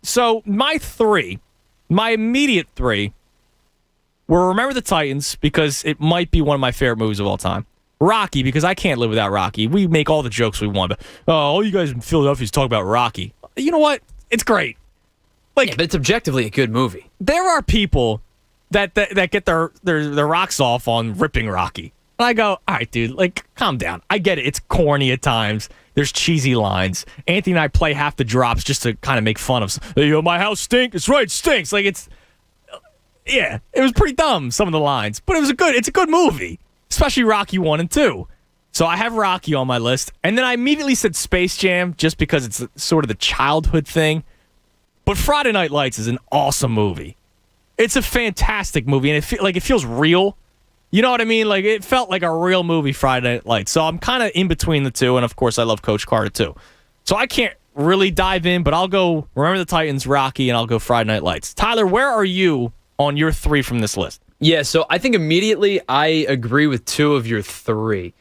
So my immediate 3 were Remember the Titans because it might be one of my favorite movies of all time. Rocky because I can't live without Rocky. We make all the jokes we want, but all you guys in Philadelphia talk about Rocky. You know what? It's great. But it's objectively a good movie. There are people that get their rocks off on ripping Rocky. And I go, all right, dude, calm down. I get it. It's corny at times. There's cheesy lines. Anthony and I play half the drops just to kind of make fun of, my house stinks. It's right, it stinks. It was pretty dumb, some of the lines. But it's a good movie, especially Rocky 1 and 2. So I have Rocky on my list. And then I immediately said Space Jam just because it's sort of the childhood thing. But Friday Night Lights is an awesome movie. It's a fantastic movie, and it feels real. You know what I mean? It felt like a real movie, Friday Night Lights. So I'm kind of in between the two, and of course I love Coach Carter too. So I can't really dive in, but I'll go Remember the Titans, Rocky, and I'll go Friday Night Lights. Tyler, where are you on your 3 from this list? Yeah, so I think immediately I agree with 2 of your 3.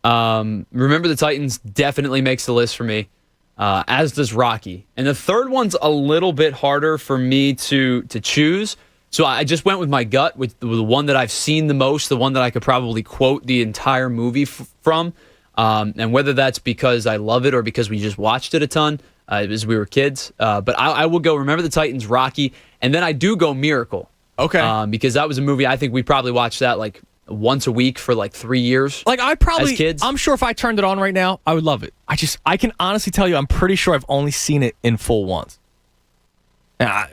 Remember the Titans definitely makes the list for me. As does Rocky. And the third one's a little bit harder for me to choose. So I just went with my gut, with the one that I've seen the most, the one that I could probably quote the entire movie from. And whether that's because I love it or because we just watched it a ton as we were kids. But I will go Remember the Titans, Rocky, and then I do go Miracle. Okay. Because that was a movie I think we probably watched that once a week for 3 years. As kids. I'm sure if I turned it on right now, I would love it. I can honestly tell you, I'm pretty sure I've only seen it in full once. And I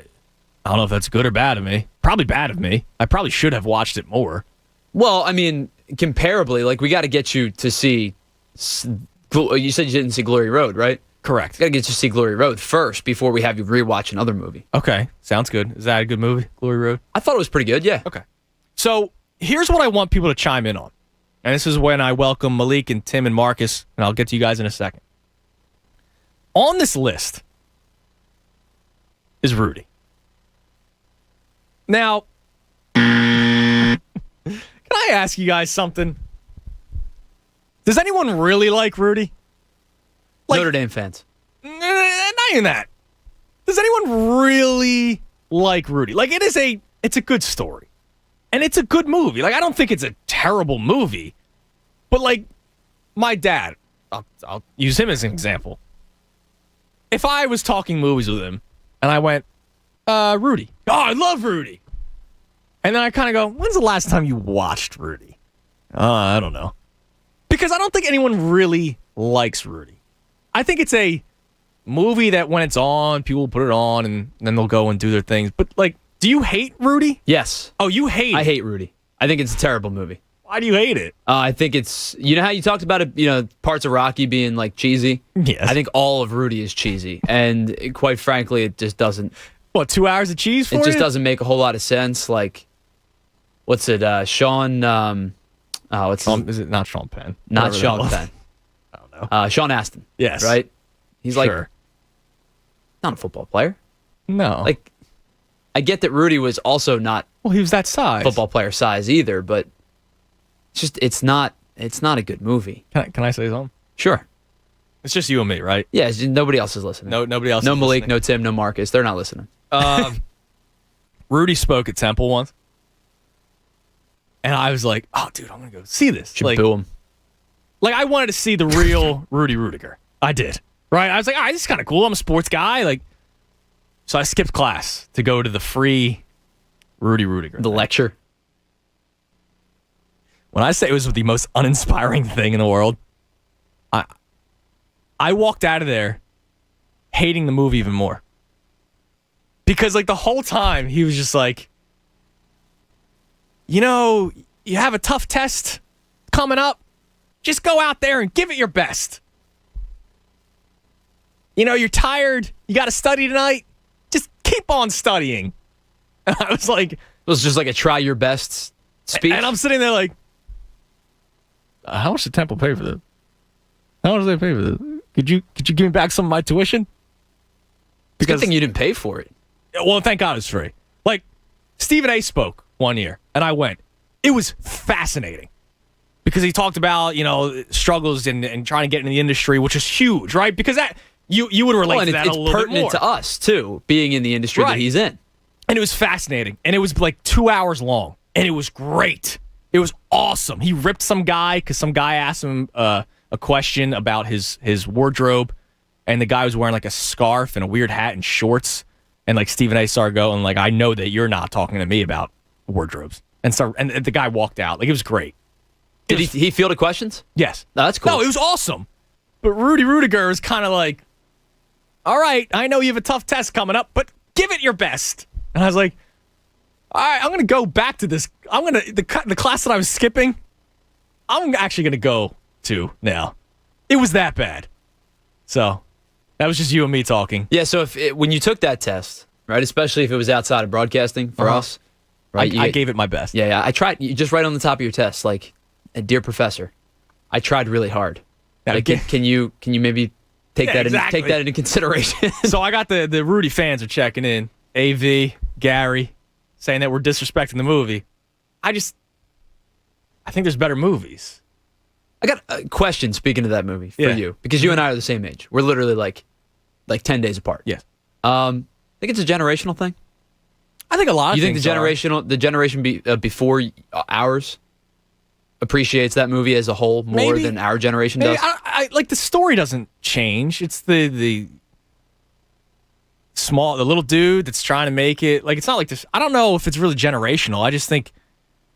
don't know if that's good or bad of me. Probably bad of me. I probably should have watched it more. Well, I mean, comparably, we got to get you to see. You said you didn't see Glory Road, right? Correct. Got to get you to see Glory Road first before we have you rewatch another movie. Okay, sounds good. Is that a good movie, Glory Road? I thought it was pretty good. Yeah. Okay. So here's what I want people to chime in on. And this is when I welcome Malik and Tim and Marcus, and I'll get to you guys in a second. On this list is Rudy. Now, can I ask you guys something? Does anyone really like Rudy? Notre Dame fans. Not even that. Does anyone really like Rudy. Like, it's a good story. And it's a good movie. Like, I don't think it's a terrible movie. But, like, my dad, I'll use him as an example. If I was talking movies with him, and I went, Rudy. Oh, I love Rudy. And then I kind of go, when's the last time you watched Rudy? I don't know. Because I don't think anyone really likes Rudy. I think it's a movie that when it's on, people will put it on, and then they'll go and do their things. But, like, do you hate Rudy? Yes. Oh, you hate it? I hate Rudy. I think it's a terrible movie. Why do you hate it? I think it's, you know how you talked about it, parts of Rocky being like cheesy? Yes. I think all of Rudy is cheesy. And quite frankly, it just doesn't. What, 2 hours of cheese for It just you? doesn't make a whole lot of sense. Like, what's it? Sean, what's his, is it not Sean Penn? Not Whatever Sean that was. Penn. I don't know. Sean Astin. Yes. Right? He's like, Sure. not a football player. No. Like, I get that Rudy was also not Well, he was that size. football player size either, but it's not a good movie. Can I say something? Sure. It's just you and me, right? Yeah, nobody else is listening. No, nobody else. No is Malik, listening. no Tim, no Marcus. They're not listening. Rudy spoke at Temple once, and I was like, "Oh, dude, I'm gonna go see this." Should boo him. Like, I wanted to see the real Rudy Rudiger. I did. Right? I was like, all right, this is kind of cool. I'm a sports guy. Like, so I skipped class to go to the free Rudy Rudiger. The lecture. When I say it was the most uninspiring thing in the world, I walked out of there hating the movie even more. Because, like, the whole time he was just like, you have a tough test coming up. Just go out there and give it your best. You're tired. You got to study tonight. Just keep on studying. And I was like... It was just like a try your best speech. And I'm sitting there like, how much did Temple pay for this? How much did they pay for this? Could you give me back some of my tuition? It's a good thing you didn't pay for it. Well, thank God it was free. Like, Stephen A. spoke one year, and I went. It was fascinating. Because he talked about, struggles and trying to get in the industry, which is huge, right? Because that you would relate to that a little bit more. It's pertinent to us, too, being in the industry that he's in. And it was fascinating. And it was like 2 hours long. And it was great. It was awesome. He ripped some guy because some guy asked him a question about his wardrobe. And the guy was wearing like a scarf and a weird hat and shorts. And like Stephen A. started going like, I know that you're not talking to me about wardrobes. And the guy walked out. Like, it was great. Did he field the questions? Yes. No, that's cool. No, it was awesome. But Rudy Rudiger is kind of like, all right, I know you have a tough test coming up, but give it your best. And I was like, all right, I'm going to go back to this. The class that I was skipping, I'm actually going to go to now. It was that bad. So that was just you and me talking. Yeah, so when you took that test, right, especially if it was outside of broadcasting for us, right? I gave it my best. Yeah, I tried. Just right on the top of your test, like, dear professor, I tried really hard. Like, can you maybe take that into consideration? So I got the Rudy fans are checking in. AV, Gary, saying that we're disrespecting the movie. I think there's better movies. I got a question, speaking of that movie, for you. Because you and I are the same age. We're literally like 10 days apart. Yes. I think it's a generational thing. I think a lot of you think things the generation before ours appreciates that movie as a whole more than our generation does? I like, the story doesn't change. It's the little dude that's trying to make it. Like, it's not like this. I don't know if it's really generational. I just think,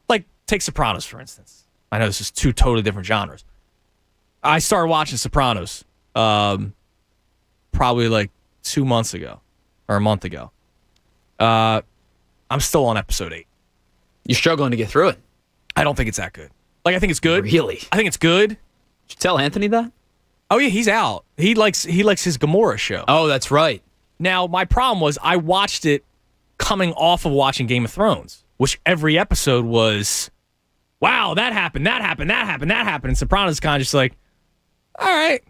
like, take Sopranos, for instance. I know this is two totally different genres. I started watching Sopranos probably like 2 months ago or a month ago. I'm still on episode 8. You're struggling to get through it. I don't think it's that good. Like, I think it's good. Really? I think it's good. Did you tell Anthony that? Oh, yeah, he's out. He likes his Gamora show. Oh, that's right. Now, my problem was I watched it coming off of watching Game of Thrones, which every episode was, wow, that happened. And Sopranos is kind of just like, all right,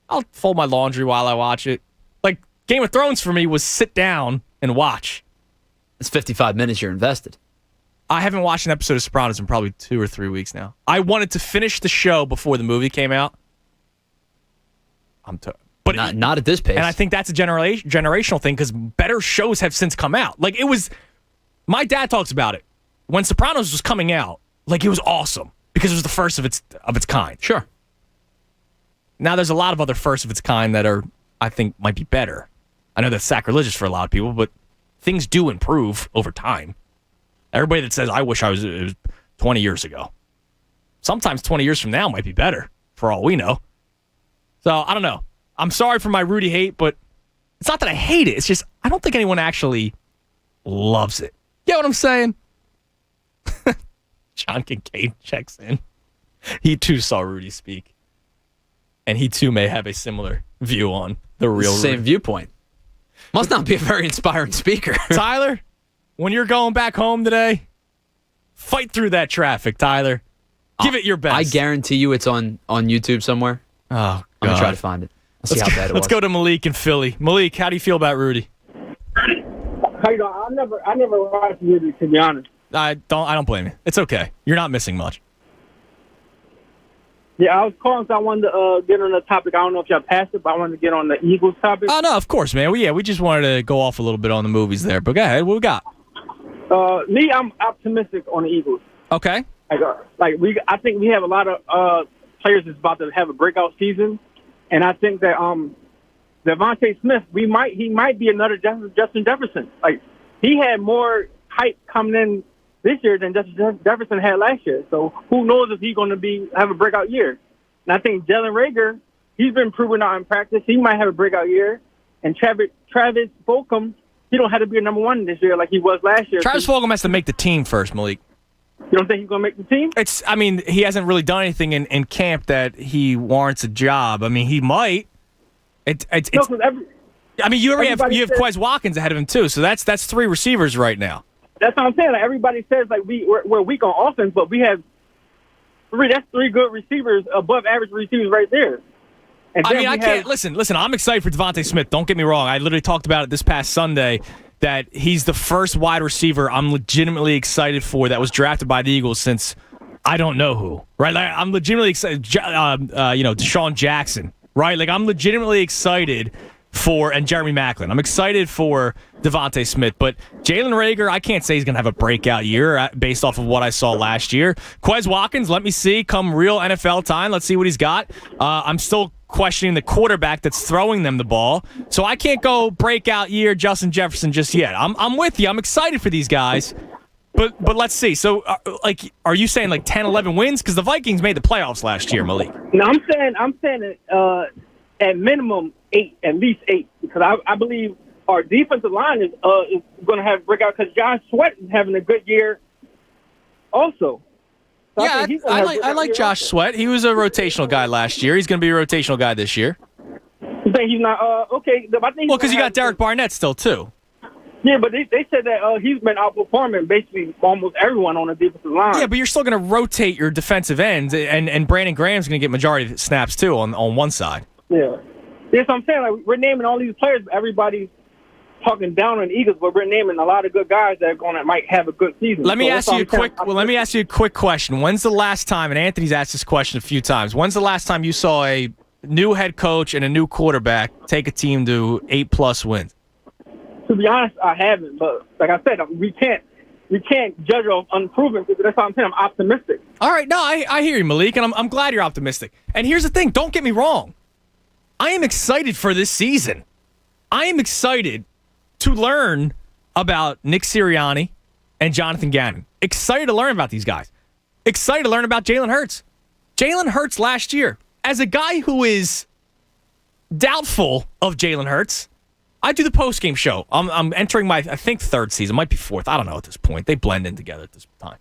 I'll fold my laundry while I watch it. Like, Game of Thrones for me was sit down and watch. It's 55 minutes you're invested. I haven't watched an episode of Sopranos in probably 2 or 3 weeks now. I wanted to finish the show before the movie came out. But not at this pace. And I think that's a generational thing because better shows have since come out. Like, it was, my dad talks about it. When Sopranos was coming out, like, it was awesome because it was the first of its kind. Sure. Now there's a lot of other first of its kind that are, I think, might be better. I know that's sacrilegious for a lot of people, but things do improve over time. Everybody that says, I wish it was 20 years ago. Sometimes 20 years from now might be better, for all we know. So, I don't know. I'm sorry for my Rudy hate, but it's not that I hate it. It's just, I don't think anyone actually loves it. You know what I'm saying? John Kincaid checks in. He, too, saw Rudy speak. And he, too, may have a similar view on the real Same Rudy. viewpoint. Must not be a very inspiring speaker. Tyler, when you're going back home today, fight through that traffic, Tyler. Give it your best. I guarantee you it's on YouTube somewhere. Oh, God. I'm going to try to find it. Let's see how bad it was. Let's go to Malik in Philly. Malik, how do you feel about Rudy? How you doing? I never watched Rudy, to be honest. I don't blame you. It's okay. You're not missing much. Yeah, I was calling because I wanted to get on the topic. I don't know if y'all passed it, but I wanted to get on the Eagles topic. Oh, no, of course, man. We just wanted to go off a little bit on the movies there. But go ahead. What we got? Me, I'm optimistic on the Eagles. Okay. I think we have a lot of players that's about to have a breakout season, and I think that Devontae Smith, he might be another Justin Jefferson. Like, he had more hype coming in this year than Justin Jefferson had last year. So who knows if he's going to have a breakout year? And I think Jalen Reagor, he's been proven out in practice. He might have a breakout year. And Travis Fulgham, he don't have to be a number one this year like he was last year. Travis Fulgham has to make the team first, Malik. You don't think he's going to make the team? He hasn't really done anything in camp that he warrants a job. I mean, he might. You have Quez Watkins ahead of him too, so that's 3 receivers right now. That's what I'm saying. Like, everybody says we're weak on offense, but we have 3. That's 3 good receivers, above average receivers right there. And I can't listen. I'm excited for Devontae Smith. Don't get me wrong. I literally talked about it this past Sunday that he's the first wide receiver I'm legitimately excited for that was drafted by the Eagles since I don't know who. Right? Like, I'm legitimately excited. Deshaun Jackson. Right? Like, I'm legitimately excited and Jeremy Maclin. I'm excited for Devontae Smith, but Jalen Reagor, I can't say he's going to have a breakout year based off of what I saw last year. Quez Watkins, let me see. Come real NFL time, let's see what he's got. I'm still questioning the quarterback that's throwing them the ball, so I can't go breakout year Justin Jefferson just yet. I'm with you. I'm excited for these guys, but let's see. So, are you saying like 10, 11 wins? Because the Vikings made the playoffs last year, Malik. No, I'm saying at minimum 8, at least 8, because I believe our defensive line is going to have breakout because Josh Sweat is having a good year also. So I like Josh Sweat. He was a rotational guy last year. He's going to be a rotational guy this year. You think he's not okay? I think because you got Derek Barnett still too. Yeah, but they said that he's been outperforming basically almost everyone on the defensive line. Yeah, but you're still going to rotate your defensive ends, and Brandon Graham's going to get majority of the snaps too on one side. Yeah. Yes, I'm saying, like, we're naming all these players, but everybody's talking down on the Eagles, but we're naming a lot of good guys that might have a good season. Let me ask you a quick question. When's the last time, and Anthony's asked this question a few times, when's the last time you saw a new head coach and a new quarterback take a team to 8+ wins? To be honest, I haven't, but like I said, we can't judge on unproven because that's what I'm saying. I'm optimistic. All right, no, I hear you, Malik, and I'm glad you're optimistic. And here's the thing, don't get me wrong. I am excited for this season. I am excited to learn about Nick Sirianni and Jonathan Gannon. Excited to learn about these guys. Excited to learn about Jalen Hurts. Jalen Hurts last year, as a guy who is doubtful of Jalen Hurts, I do the postgame show. I'm entering my, I think, 3rd season. Might be 4th. I don't know at this point. They blend in together at this time.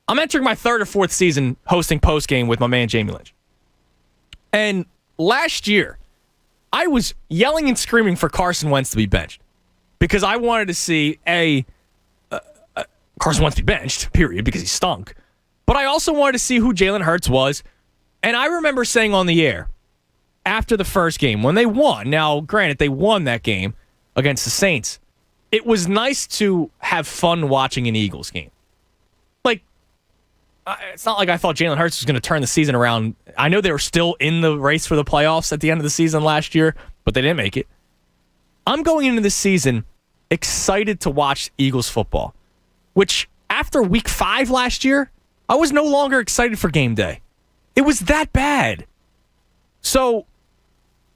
I'm entering my 3rd or 4th season hosting postgame with my man Jamie Lynch. And last year, I was yelling and screaming for Carson Wentz to be benched because I wanted to see Carson Wentz be benched, period, because he stunk. But I also wanted to see who Jalen Hurts was. And I remember saying on the air after the first game when they won, now granted they won that game against the Saints, it was nice to have fun watching an Eagles game. Like, it's not like I thought Jalen Hurts was going to turn the season around. I know they were still in the race for the playoffs at the end of the season last year, but they didn't make it. I'm going into this season excited to watch Eagles football, which after week 5 last year, I was no longer excited for game day. It was that bad. So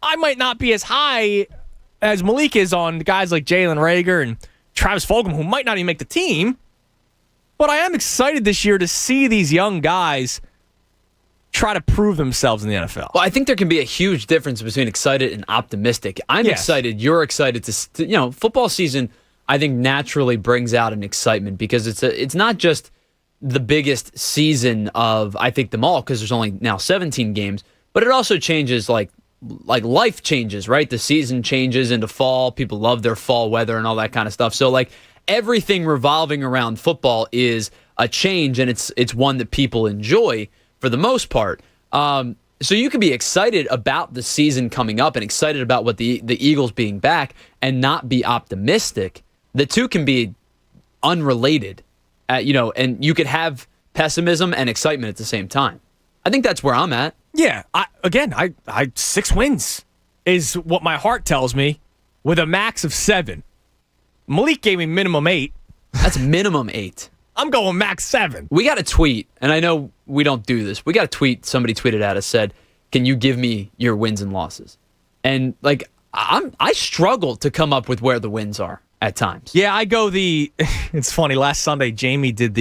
I might not be as high as Malik is on guys like Jalen Reagor and Travis Fulgham, who might not even make the team. But I am excited this year to see these young guys try to prove themselves in the NFL. Well, I think there can be a huge difference between excited and optimistic. I'm excited. You're excited to football season, I think naturally brings out an excitement because it's not just the biggest season of, I think, them all, because there's only now 17 games, but it also changes like life changes, right? The season changes into fall. People love their fall weather and all that kind of stuff. So like everything revolving around football is a change, and it's one that people enjoy for the most part. So you can be excited about the season coming up and excited about what the Eagles being back and not be optimistic. The two can be unrelated, and you could have pessimism and excitement at the same time. I think that's where I'm at. Yeah, I 6 wins is what my heart tells me, with a max of 7. Malik gave me minimum 8. That's minimum 8. I'm going max 7. We got a tweet, and I know we don't do this. We got a tweet. Somebody tweeted at us, said, "Can you give me your wins and losses?" And like I struggle to come up with where the wins are at times. Yeah, I go it's funny, last Sunday Jamie did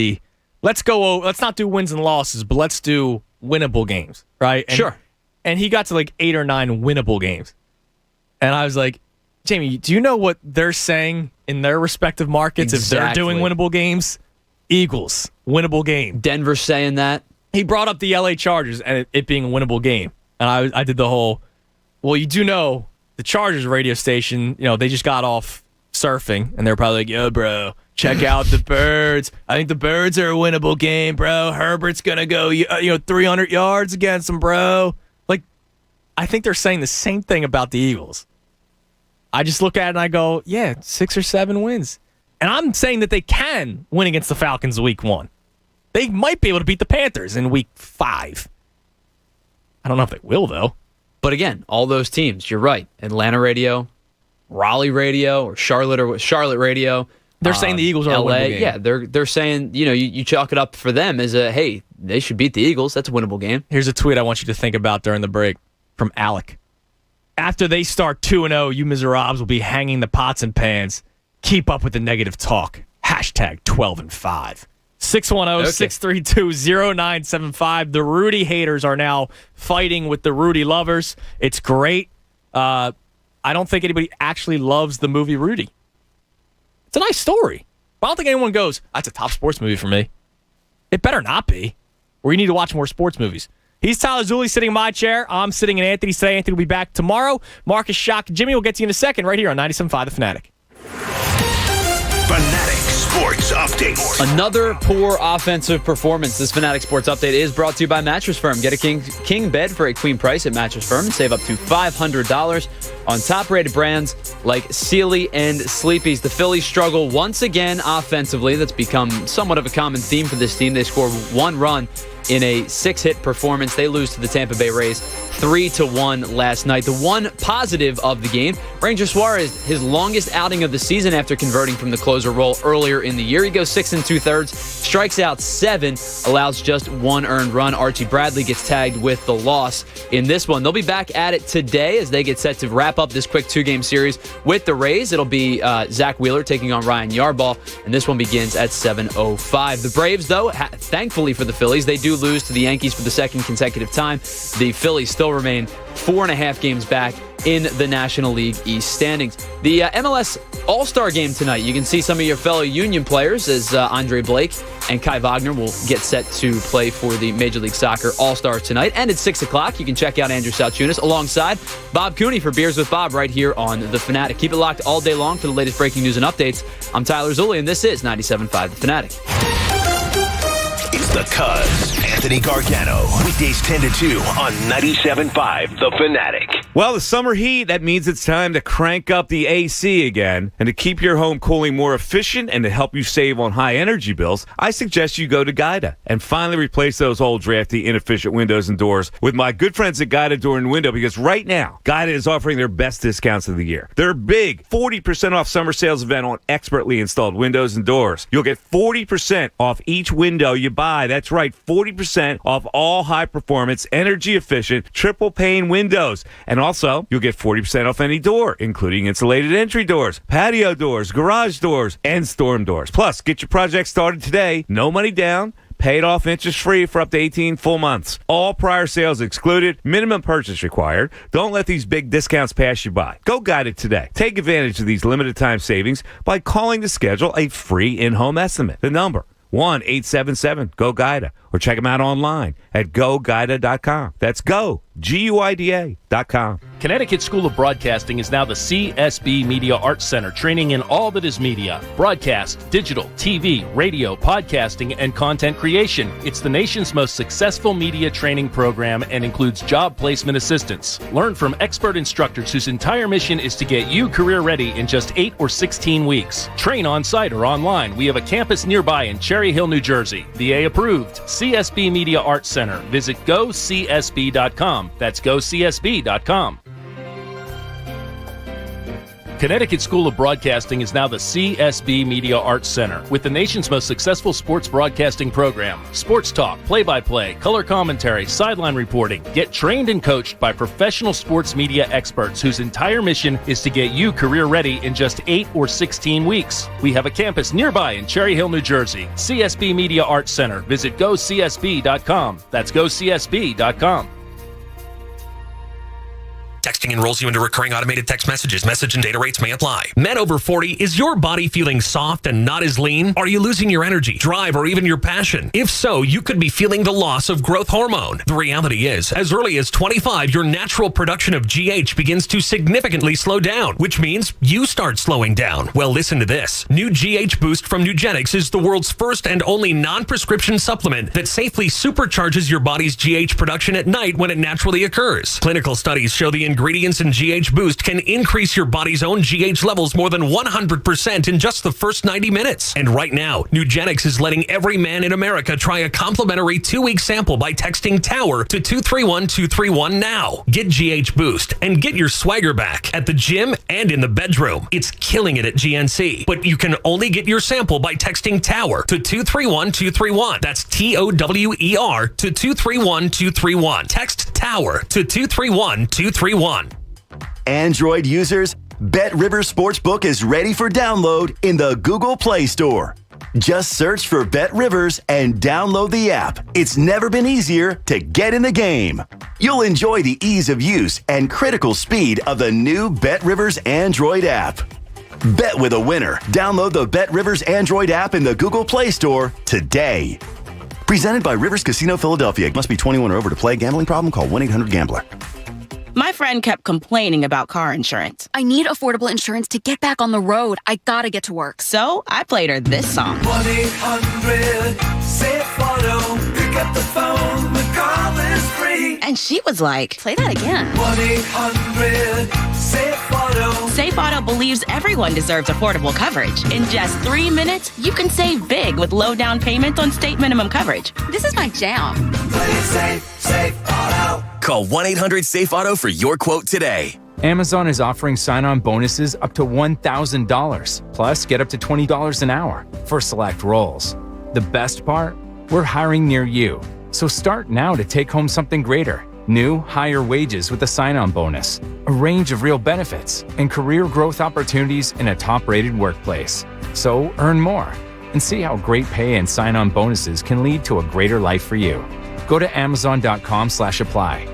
let's not do wins and losses, but let's do winnable games, right? Sure. And he got to like 8 or 9 winnable games. And I was like, Jamie, do you know what they're saying in their respective markets if they're doing winnable games? Eagles, winnable game. Denver's saying that. He brought up the LA Chargers and it being a winnable game. And I did the whole, well, you do know the Chargers radio station, they just got off surfing, and they're probably like, yo, bro, check out the Birds. I think the Birds are a winnable game, bro. Herbert's going to go 300 yards against them, bro. Like, I think they're saying the same thing about the Eagles. I just look at it and I go, yeah, 6 or 7 wins. And I'm saying that they can win against the Falcons week 1. They might be able to beat the Panthers in week 5. I don't know if they will, though. But again, all those teams, you're right. Atlanta radio, Raleigh radio, or Charlotte radio. They're saying the Eagles are LA, a winnable game. Yeah, they're saying, you chalk it up for them as hey, they should beat the Eagles. That's a winnable game. Here's a tweet I want you to think about during the break from Alec. After they start 2-0, you miserables will be hanging the pots and pans. Keep up with the negative talk. Hashtag 12-5. 610-632-0975. The Rudy haters are now fighting with the Rudy lovers. It's great. I don't think anybody actually loves the movie Rudy. It's a nice story. But I don't think anyone goes, that's a top sports movie for me. It better not be. Or you need to watch more sports movies. He's Tyler Zulli sitting in my chair. I'm sitting in Anthony's today. Anthony will be back tomorrow. Marcus, Shock, Jimmy will get to you in a second right here on 97.5 The Fanatic. Fanatic Sports Update. Another poor offensive performance. This Fanatic Sports Update is brought to you by Mattress Firm. Get a king bed for a queen price at Mattress Firm and save up to $500 on top-rated brands like Sealy and Sleepy's. The Phillies struggle once again offensively. That's become somewhat of a common theme for this team. They score 1 run in a 6-hit performance. They lose to the Tampa Bay Rays 3-1 last night. The one positive of the game, Ranger Suarez, his longest outing of the season after converting from the closer role earlier in the year. He goes 6 2/3, strikes out 7, allows just 1 earned run. Archie Bradley gets tagged with the loss in this one. They'll be back at it today as they get set to wrap up this quick 2-game series with the Rays. It'll be Zach Wheeler taking on Ryan Yarbrough, and this one begins at 7:05. The Braves, though, thankfully for the Phillies, they do lose to the Yankees for the second consecutive time. The Phillies still remain 4.5 games back in the National League East standings. The MLS All-Star Game tonight. You can see some of your fellow Union players as Andre Blake and Kai Wagner will get set to play for the Major League Soccer All-Stars tonight. And at 6 o'clock, you can check out Andrew Salchunas alongside Bob Cooney for Beers with Bob right here on The Fanatic. Keep it locked all day long for the latest breaking news and updates. I'm Tyler Zulli, and this is 97.5 The Fanatic. It's the Cuz Anthony Gargano. Weekdays 10 to 2 on 97.5 The Fanatic. Well, the summer heat, that means it's time to crank up the AC again. And to keep your home cooling more efficient and to help you save on high energy bills, I suggest you go to Guida and finally replace those old, drafty, inefficient windows and doors with my good friends at Guida Door and Window, because right now, Guida is offering their best discounts of the year. Their big 40% off summer sales event on expertly installed windows and doors. You'll get 40% off each window you buy. That's right, 40% off all high-performance, energy-efficient, triple-pane windows. And also, you'll get 40% off any door, including insulated entry doors, patio doors, garage doors, and storm doors. Plus, get your project started today. No money down. Paid off interest-free for up to 18 full months. All prior sales excluded. Minimum purchase required. Don't let these big discounts pass you by. Go Guide it today. Take advantage of these limited-time savings by calling to schedule a free in-home estimate. The number, 1-877-GO-GUIDA. Or check them out online at GoGuida.com. That's GoGuida.com. Connecticut School of Broadcasting is now the CSB Media Arts Center, training in all that is media, broadcast, digital, TV, radio, podcasting, and content creation. It's the nation's most successful media training program and includes job placement assistance. Learn from expert instructors whose entire mission is to get you career ready in just 8 or 16 weeks. Train on site or online. We have a campus nearby in Cherry Hill, New Jersey. VA approved. CSB Media Arts Center. Visit GoCSB.com. That's GoCSB.com. Connecticut School of Broadcasting is now the CSB Media Arts Center, with the nation's most successful sports broadcasting program. Sports talk, play-by-play, color commentary, sideline reporting. Get trained and coached by professional sports media experts whose entire mission is to get you career ready in just 8 or 16 weeks. We have a campus nearby in Cherry Hill, New Jersey. CSB Media Arts Center. Visit GoCSB.com. That's GoCSB.com. Texting enrolls you into recurring automated text messages. Message and data rates may apply. Men over 40, is your body feeling soft and not as lean? Are you losing your energy, drive, or even your passion? If so, you could be feeling the loss of growth hormone. The reality is, as early as 25, your natural production of GH begins to significantly slow down, which means you start slowing down. Well, listen to this. New GH Boost from Eugenics is the world's first and only non-prescription supplement that safely supercharges your body's GH production at night when it naturally occurs. Clinical studies show the ingredients in GH Boost can increase your body's own GH levels more than 100% in just the first 90 minutes. And right now, Eugenics is letting every man in America try a complimentary 2-week sample by texting TOWER to 231231 now. Get GH Boost and get your swagger back at the gym and in the bedroom. It's killing it at GNC, but you can only get your sample by texting TOWER to 231231. That's TOWER to 231231. Text TOWER to 231231. Android users, BetRivers Sportsbook is ready for download in the Google Play Store. Just search for BetRivers and download the app. It's never been easier to get in the game. You'll enjoy the ease of use and critical speed of the new BetRivers Android app. Bet with a winner. Download the BetRivers Android app in the Google Play Store today. Presented by Rivers Casino Philadelphia. Must be 21 or over to play. Gambling problem? Call 1-800-GAMBLER. My friend kept complaining about car insurance. I need affordable insurance to get back on the road. I gotta get to work. So I played her this song. 1-800-SAFE-AUTO. Pick up the phone, the call is free. And she was like, play that again. 1-800-SAFE-AUTO. Safe Auto believes everyone deserves affordable coverage. In just 3 minutes, you can save big with low down payments on state minimum coverage. This is my jam. Play it safe, Safe Auto. Call 1-800-SAFE-AUTO for your quote today. Amazon is offering sign-on bonuses up to $1,000. Plus, get up to $20 an hour for select roles. The best part? We're hiring near you. So start now to take home something greater. New, higher wages with a sign-on bonus, a range of real benefits, and career growth opportunities in a top-rated workplace. So earn more and see how great pay and sign-on bonuses can lead to a greater life for you. Go to Amazon.com/apply.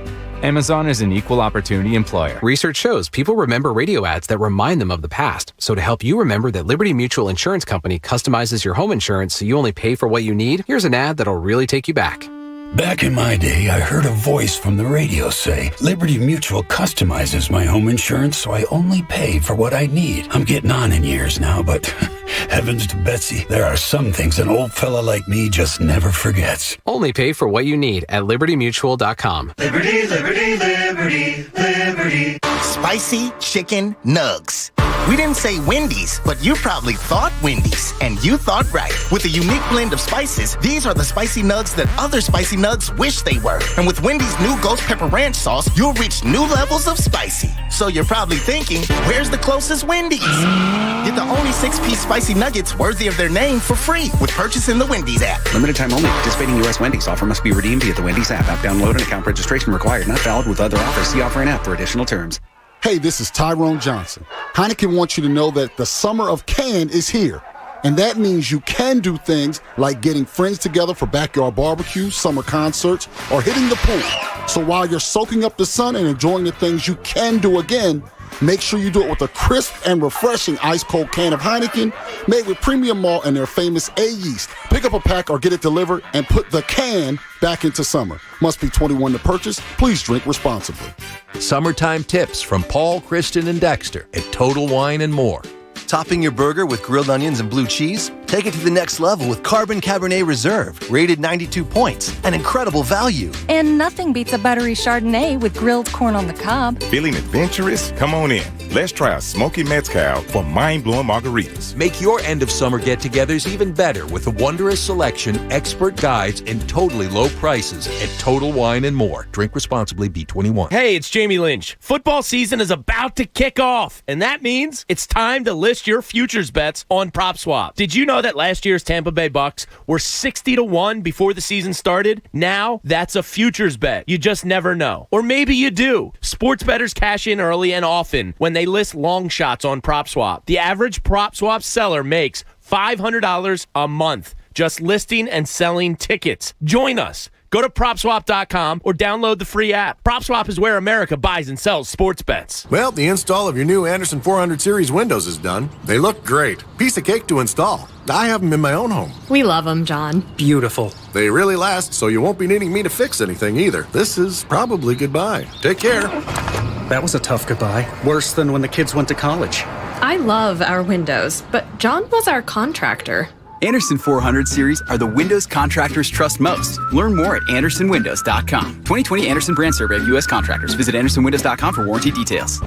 Amazon is an equal opportunity employer. Research shows people remember radio ads that remind them of the past. So to help you remember that Liberty Mutual Insurance Company customizes your home insurance so you only pay for what you need, here's an ad that'll really take you back. Back in my day, I heard a voice from the radio say, Liberty Mutual customizes my home insurance so I only pay for what I need. I'm getting on in years now, but heavens to Betsy, there are some things an old fella like me just never forgets. Only pay for what you need at libertymutual.com. Liberty, liberty, liberty, liberty. Spicy chicken nugs. We didn't say Wendy's, but you probably thought Wendy's, and you thought right. With a unique blend of spices, these are the spicy nugs that other spicy nugs wish they were. And with Wendy's new Ghost Pepper Ranch sauce, you'll reach new levels of spicy. So you're probably thinking, where's the closest Wendy's? Get the only 6-piece spicy nuggets worthy of their name for free with purchase in the Wendy's app. Limited time only. Participating U.S. Wendy's. Offer must be redeemed via the Wendy's app. App download and account registration required. Not valid with other offers. See offer and app for additional terms. Hey, this is Tyrone Johnson. Heineken wants you to know that the summer of can is here. And that means you can do things like getting friends together for backyard barbecues, summer concerts, or hitting the pool. So while you're soaking up the sun and enjoying the things you can do again, make sure you do it with a crisp and refreshing ice-cold can of Heineken made with premium malt and their famous A-yeast. Pick up a pack or get it delivered and put the can back into summer. Must be 21 to purchase. Please drink responsibly. Summertime tips from Paul, Kristen, and Dexter at Total Wine & More. Topping your burger with grilled onions and blue cheese? Take it to the next level with Carbon Cabernet Reserve, rated 92 points, an incredible value. And nothing beats a buttery Chardonnay with grilled corn on the cob. Feeling adventurous? Come on in. Let's try a smoky mezcal for mind-blowing margaritas. Make your end of summer get-togethers even better with a wondrous selection, expert guides, and totally low prices at Total Wine & More. Drink responsibly, B21. Hey, it's Jamie Lynch. Football season is about to kick off, and that means it's time to list your futures bets on PropSwap. Did you know that last year's Tampa Bay Bucks were 60-1 before the season started? Now, that's a futures bet. You just never know. Or maybe you do. Sports bettors cash in early and often when they list long shots on PropSwap. The average PropSwap seller makes $500 a month just listing and selling tickets. Join us. Go to PropSwap.com or download the free app. PropSwap is where America buys and sells sports bets. Well, the install of your new Anderson 400 series windows is done. They look great. Piece of cake to install. I have them in my own home. We love them, John. Beautiful. They really last, so you won't be needing me to fix anything either. This is probably goodbye. Take care. That was a tough goodbye. Worse than when the kids went to college. I love our windows, but John was our contractor. Anderson 400 series are the windows contractors trust most. Learn more at andersonwindows.com. 2020 Anderson brand survey of U.S. contractors. Visit andersonwindows.com for warranty details.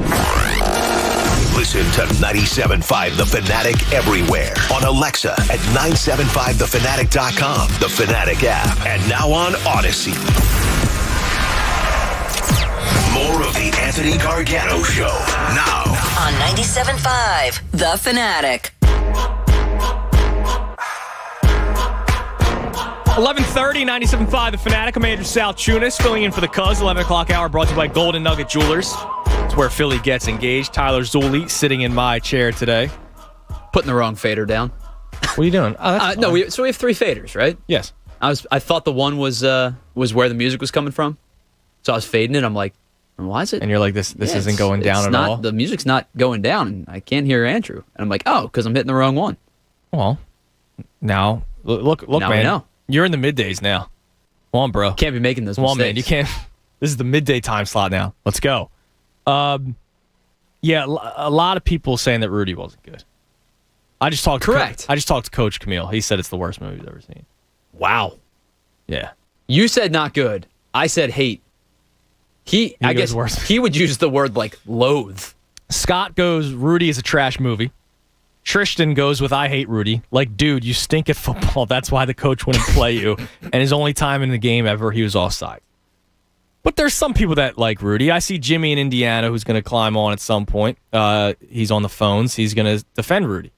Listen to 97.5 The Fanatic everywhere. On Alexa at 975thefanatic.com, The Fanatic app, and now on Odyssey. More of the Anthony Gargano Show now on 97.5 The Fanatic. 11:30, 97.5 The Fanatic. I'm Andrew Salchunas, filling in for the Cuz. 11 o'clock hour brought to you by Golden Nugget Jewelers. It's where Philly gets engaged. Tyler Zulli sitting in my chair today. Putting the wrong fader down. What are you doing? No, we have 3 faders, right? Yes. I thought the one was where the music was coming from, so I was fading it. I'm like, why is it? And you're like, this isn't going down at all? The music's not going down, and I can't hear Andrew. And I'm like, oh, because I'm hitting the wrong one. Well, now, look, now man. We know. You're in the middays now. Come on, bro. Can't be making those mistakes. Come on, man. You can't. This is the midday time slot now. Let's go. Yeah, a lot of people saying that Rudy wasn't good. I just talked to Coach Camille. He said it's the worst movie he's ever seen. Wow. Yeah. You said not good. I said hate. I guess he would use the word like loathe. Scott goes, Rudy is a trash movie. Tristan goes with, I hate Rudy. Like, dude, you stink at football. That's why the coach wouldn't play you. And his only time in the game ever, he was offside. But there's some people that like Rudy. I see Jimmy in Indiana who's going to climb on at some point. He's on the phones. He's going to defend Rudy.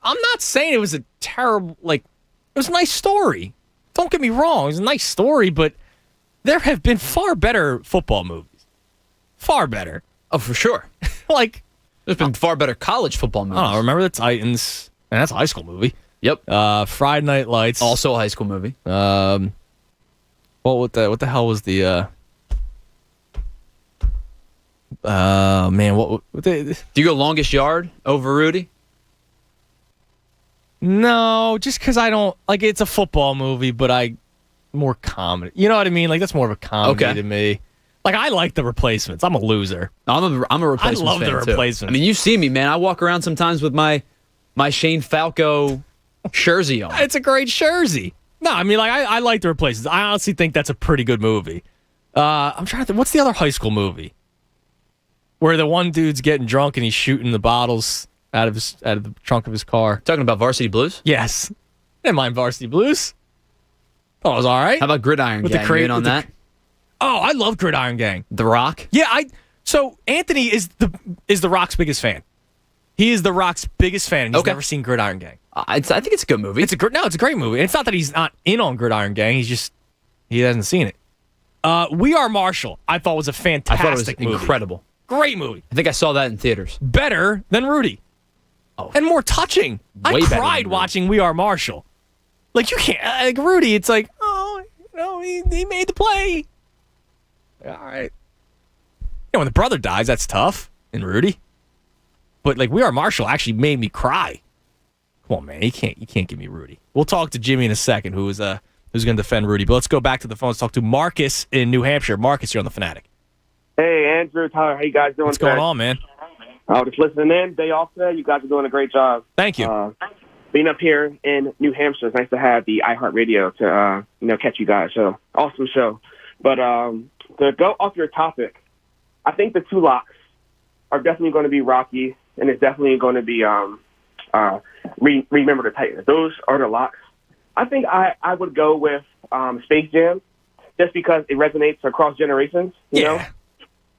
I'm not saying it was a terrible, it was a nice story. Don't get me wrong. It was a nice story, but there have been far better football movies. Far better. Oh, for sure. There's been far better college football movies. I remember the Titans, and that's a high school movie. Yep. Friday Night Lights, also a high school movie. What the hell was the? Man, do you go Longest Yard over Rudy? No, just because I don't it's a football movie, but more comedy. You know what I mean? Like, that's more of a comedy to me. Like, I like The Replacements. I'm a loser. I'm a Replacements fan, I love The Replacements. I mean, you see me, man. I walk around sometimes with my Shane Falco jersey on. It's a great jersey. No, I mean, like, I like The Replacements. I honestly think that's a pretty good movie. I'm trying to think. What's the other high school movie where the one dude's getting drunk and he's shooting the bottles out of the trunk of his car? Talking about Varsity Blues? Yes. I didn't mind Varsity Blues. Thought it was all right. How about Gridiron Gang? You in on that? Oh, I love Gridiron Gang. The Rock? Yeah, so Anthony is the Rock's biggest fan. He is the Rock's biggest fan, and he's never seen Gridiron Gang. I think it's a good movie. It's a great movie. And it's not that he's not in on Gridiron Gang. He hasn't seen it. We Are Marshall, I thought was a fantastic movie. Incredible. Great movie. I think I saw that in theaters. Better than Rudy. Oh. And more touching. I cried watching We Are Marshall. Like, you can't, like, Rudy, it's like, oh, he made the play. All right. When the brother dies, that's tough in Rudy. But, like, We Are Marshall actually made me cry. Come on, man. You can't give me Rudy. We'll talk to Jimmy in a second, who's going to defend Rudy. But let's go back to the phone. Let's talk to Marcus in New Hampshire. Marcus, you're on The Fanatic. Hey, Andrew, Tyler, how you guys doing? What's going on, man? I was just listening in. Day off today. You guys are doing a great job. Thank you. Being up here in New Hampshire, it's nice to have the iHeartRadio to catch you guys. So awesome show. But to go off your topic, I think the two locks are definitely going to be Rocky, and it's definitely going to be Remember the Titans. Those are the locks. I think I would go with Space Jam, just because it resonates across generations. You know.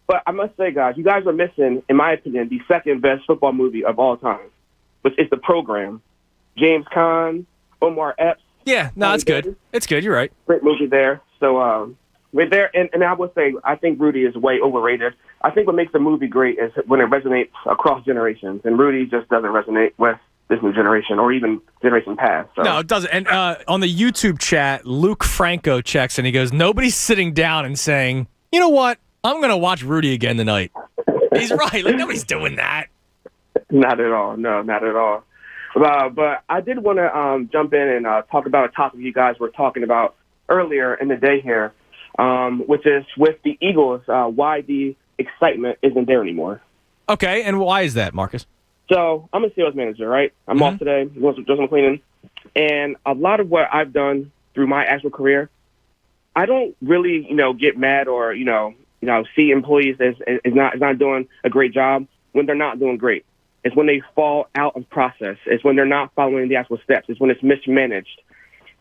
But I must say, guys, you guys are missing, in my opinion, the second best football movie of all time, which is The Program. James Caan, Omar Epps. Yeah, no, it's good. It's good. You're right. Great movie there. So we're there, and I would say I think Rudy is way overrated. I think what makes the movie great is when it resonates across generations, and Rudy just doesn't resonate with this new generation or even generation past. So. No, it doesn't. And on the YouTube chat, Luke Franco checks and he goes, nobody's sitting down and saying, you know what? I'm going to watch Rudy again tonight. He's right. Like, nobody's doing that. Not at all. No, not at all. But I did want to jump in and talk about a topic you guys were talking about earlier in the day here, which is with the Eagles, why the excitement isn't there anymore. Okay, and why is that, Marcus? So I'm a sales manager, right? I'm off today, doing some cleaning. And a lot of what I've done through my actual career, I don't really, get mad or, see employees as not doing a great job when they're not doing great. It's when they fall out of process. It's when they're not following the actual steps. It's when it's mismanaged.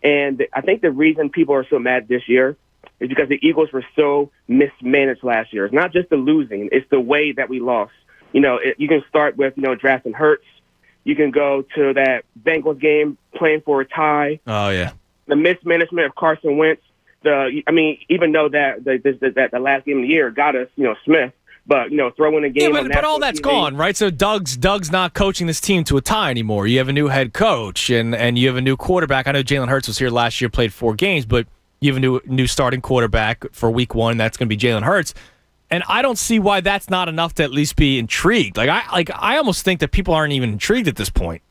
And I think the reason people are so mad this year is because the Eagles were so mismanaged last year. It's not just the losing. It's the way that we lost. You can start with, drafting Hurts. You can go to that Bengals game playing for a tie. Oh, yeah. The mismanagement of Carson Wentz. Even though that the last game of the year got us, Smith, but, throwing a game. Yeah, but all that's gone, right? So Doug's not coaching this team to a tie anymore. You have a new head coach and you have a new quarterback. I know Jalen Hurts was here last year, played 4 games, but you have a new starting quarterback for week 1, and that's going to be Jalen Hurts. And I don't see why that's not enough to at least be intrigued. I almost think that people aren't even intrigued at this point.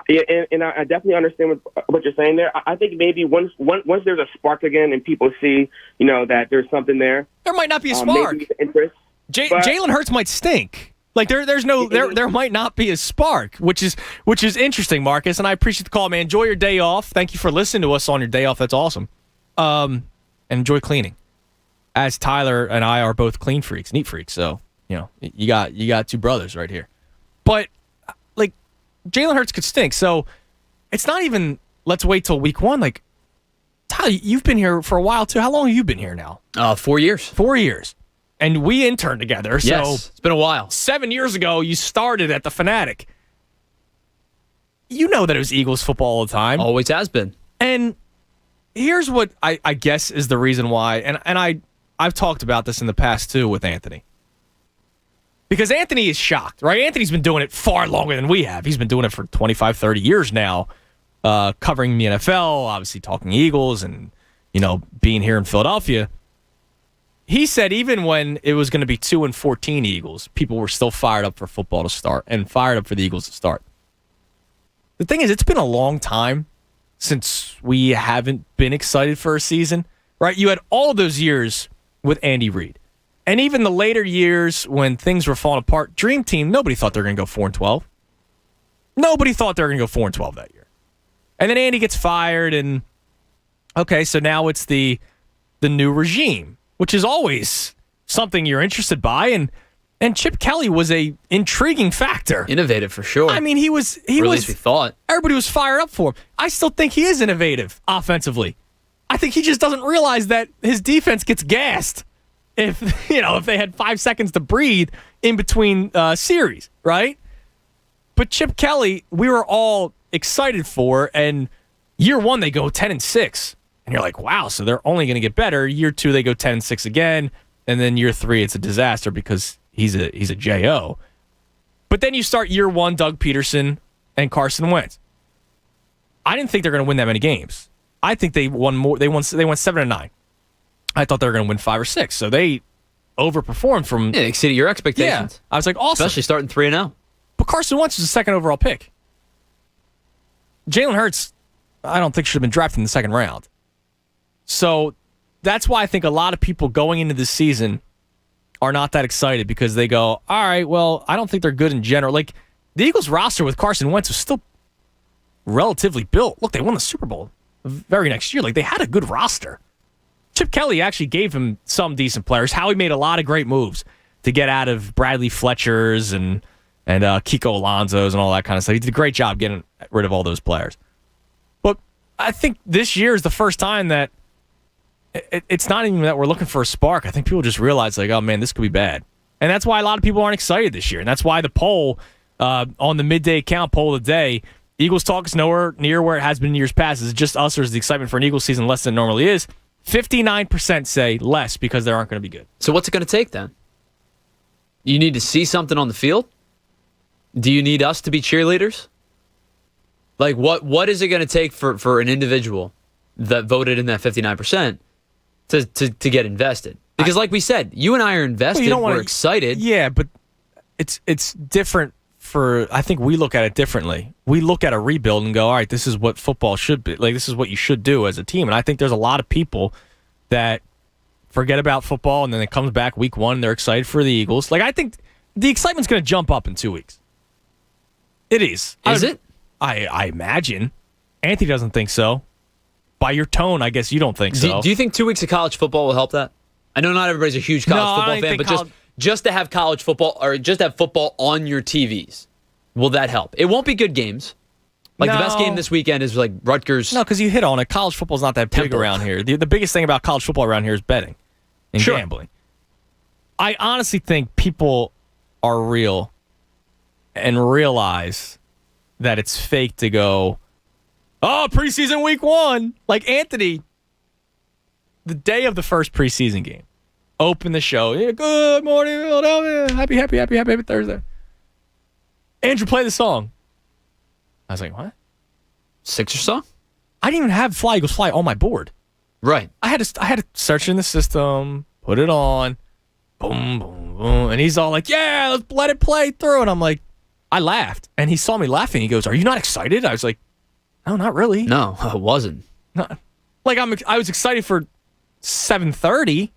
And I definitely understand what you're saying there. I think maybe once there's a spark again and people see, that there's something there. There might not be a spark. Interest. Jalen Hurts might stink. Like there might not be a spark, which is interesting, Marcus. And I appreciate the call, man. Enjoy your day off. Thank you for listening to us on your day off. That's awesome. And enjoy cleaning. As Tyler and I are both clean freaks, neat freaks. So you got two brothers right here. But like Jalen Hurts could stink. So it's not even let's wait till week 1. Like Tyler, you've been here for a while too. How long have you been here now? 4 years. 4 years. And we interned together. So yes, it's been a while. 7 years ago, you started at the Fanatic. You know that it was Eagles football all the time. Always has been. And here's what I guess is the reason why. And I've talked about this in the past too with Anthony. Because Anthony is shocked, right? Anthony's been doing it far longer than we have. He's been doing it for 25, 30 years now, covering the NFL, obviously talking Eagles and, being here in Philadelphia. He said even when it was going to be 2-14 Eagles, people were still fired up for football to start and fired up for the Eagles to start. The thing is, it's been a long time since we haven't been excited for a season, right? You had all those years with Andy Reid. And even the later years when things were falling apart, Dream Team, nobody thought they were going to go 4-12. Nobody thought they were going to go 4-12 that year. And then Andy gets fired, and okay, so now it's the new regime, which is always something you're interested by, and Chip Kelly was a intriguing factor. Innovative for sure. I mean, he was at least we thought. Everybody was fired up for him. I still think he is innovative offensively. I think he just doesn't realize that his defense gets gassed if they had 5 seconds to breathe in between series, right? But Chip Kelly, we were all excited for, and year one they go 10-6. And you're like, wow, so they're only going to get better. Year two, they go 10-6 again. And then year three, it's a disaster because he's a J.O. But then you start year one, Doug Peterson and Carson Wentz. I didn't think they're going to win that many games. I think they won more. They won 7-9. I thought they were going to win 5 or 6. So they overperformed from. Yeah, they exceeded your expectations. Yeah, I was like, awesome. Especially starting 3-0. But Carson Wentz was the second overall pick. Jalen Hurts, I don't think should have been drafted in the second round. So that's why I think a lot of people going into this season are not that excited because they go, all right, well, I don't think they're good in general. Like, the Eagles roster with Carson Wentz was still relatively built. Look, they won the Super Bowl the very next year. Like, they had a good roster. Chip Kelly actually gave him some decent players. Howie made a lot of great moves to get out of Bradley Fletcher's and Kiko Alonso's and all that kind of stuff. He did a great job getting rid of all those players. But I think this year is the first time that it's not even that we're looking for a spark. I think people just realize, like, oh, man, this could be bad. And that's why a lot of people aren't excited this year. And that's why the poll on the midday count, poll of the day, Eagles talk is nowhere near where it has been in years past. Is it just us or is the excitement for an Eagles season less than it normally is? 59% say less because they aren't going to be good. So what's it going to take then? You need to see something on the field? Do you need us to be cheerleaders? Like, what is it going to take for an individual that voted in that 59% to get invested? Because like we said, you and I are invested. We're excited. Yeah, but it's different I think we look at it differently. We look at a rebuild and go, all right, this is what football should be. Like, this is what you should do as a team. And I think there's a lot of people that forget about football and then it comes back week one and they're excited for the Eagles. Like, I think the excitement's going to jump up in 2 weeks. It is. Is it? I imagine. Anthony doesn't think so. By your tone, I guess you don't think so. Do you think 2 weeks of college football will help that? I know not everybody's a huge college football fan, but just to have college football or just to have football on your TVs, will that help? It won't be good games. Like, the best game this weekend is like Rutgers. No, because you hit on it. College football's not that big around here. The biggest thing about college football around here is betting and gambling. I honestly think people are real and realize that it's fake to go, oh, preseason week one. Like, Anthony, the day of the first preseason game, open the show. Yeah, good morning, Philadelphia. Happy Thursday. Andrew, play the song. I was like, what? Sixers song? I didn't even have Fly Eagles Fly on my board. Right. I had to search in the system, put it on, boom, boom, boom. And he's all like, yeah, let's let it play through. And I'm like, I laughed. And he saw me laughing. He goes, are you not excited? I was like, no, not really. No, I wasn't. Like, I was excited for 7:30.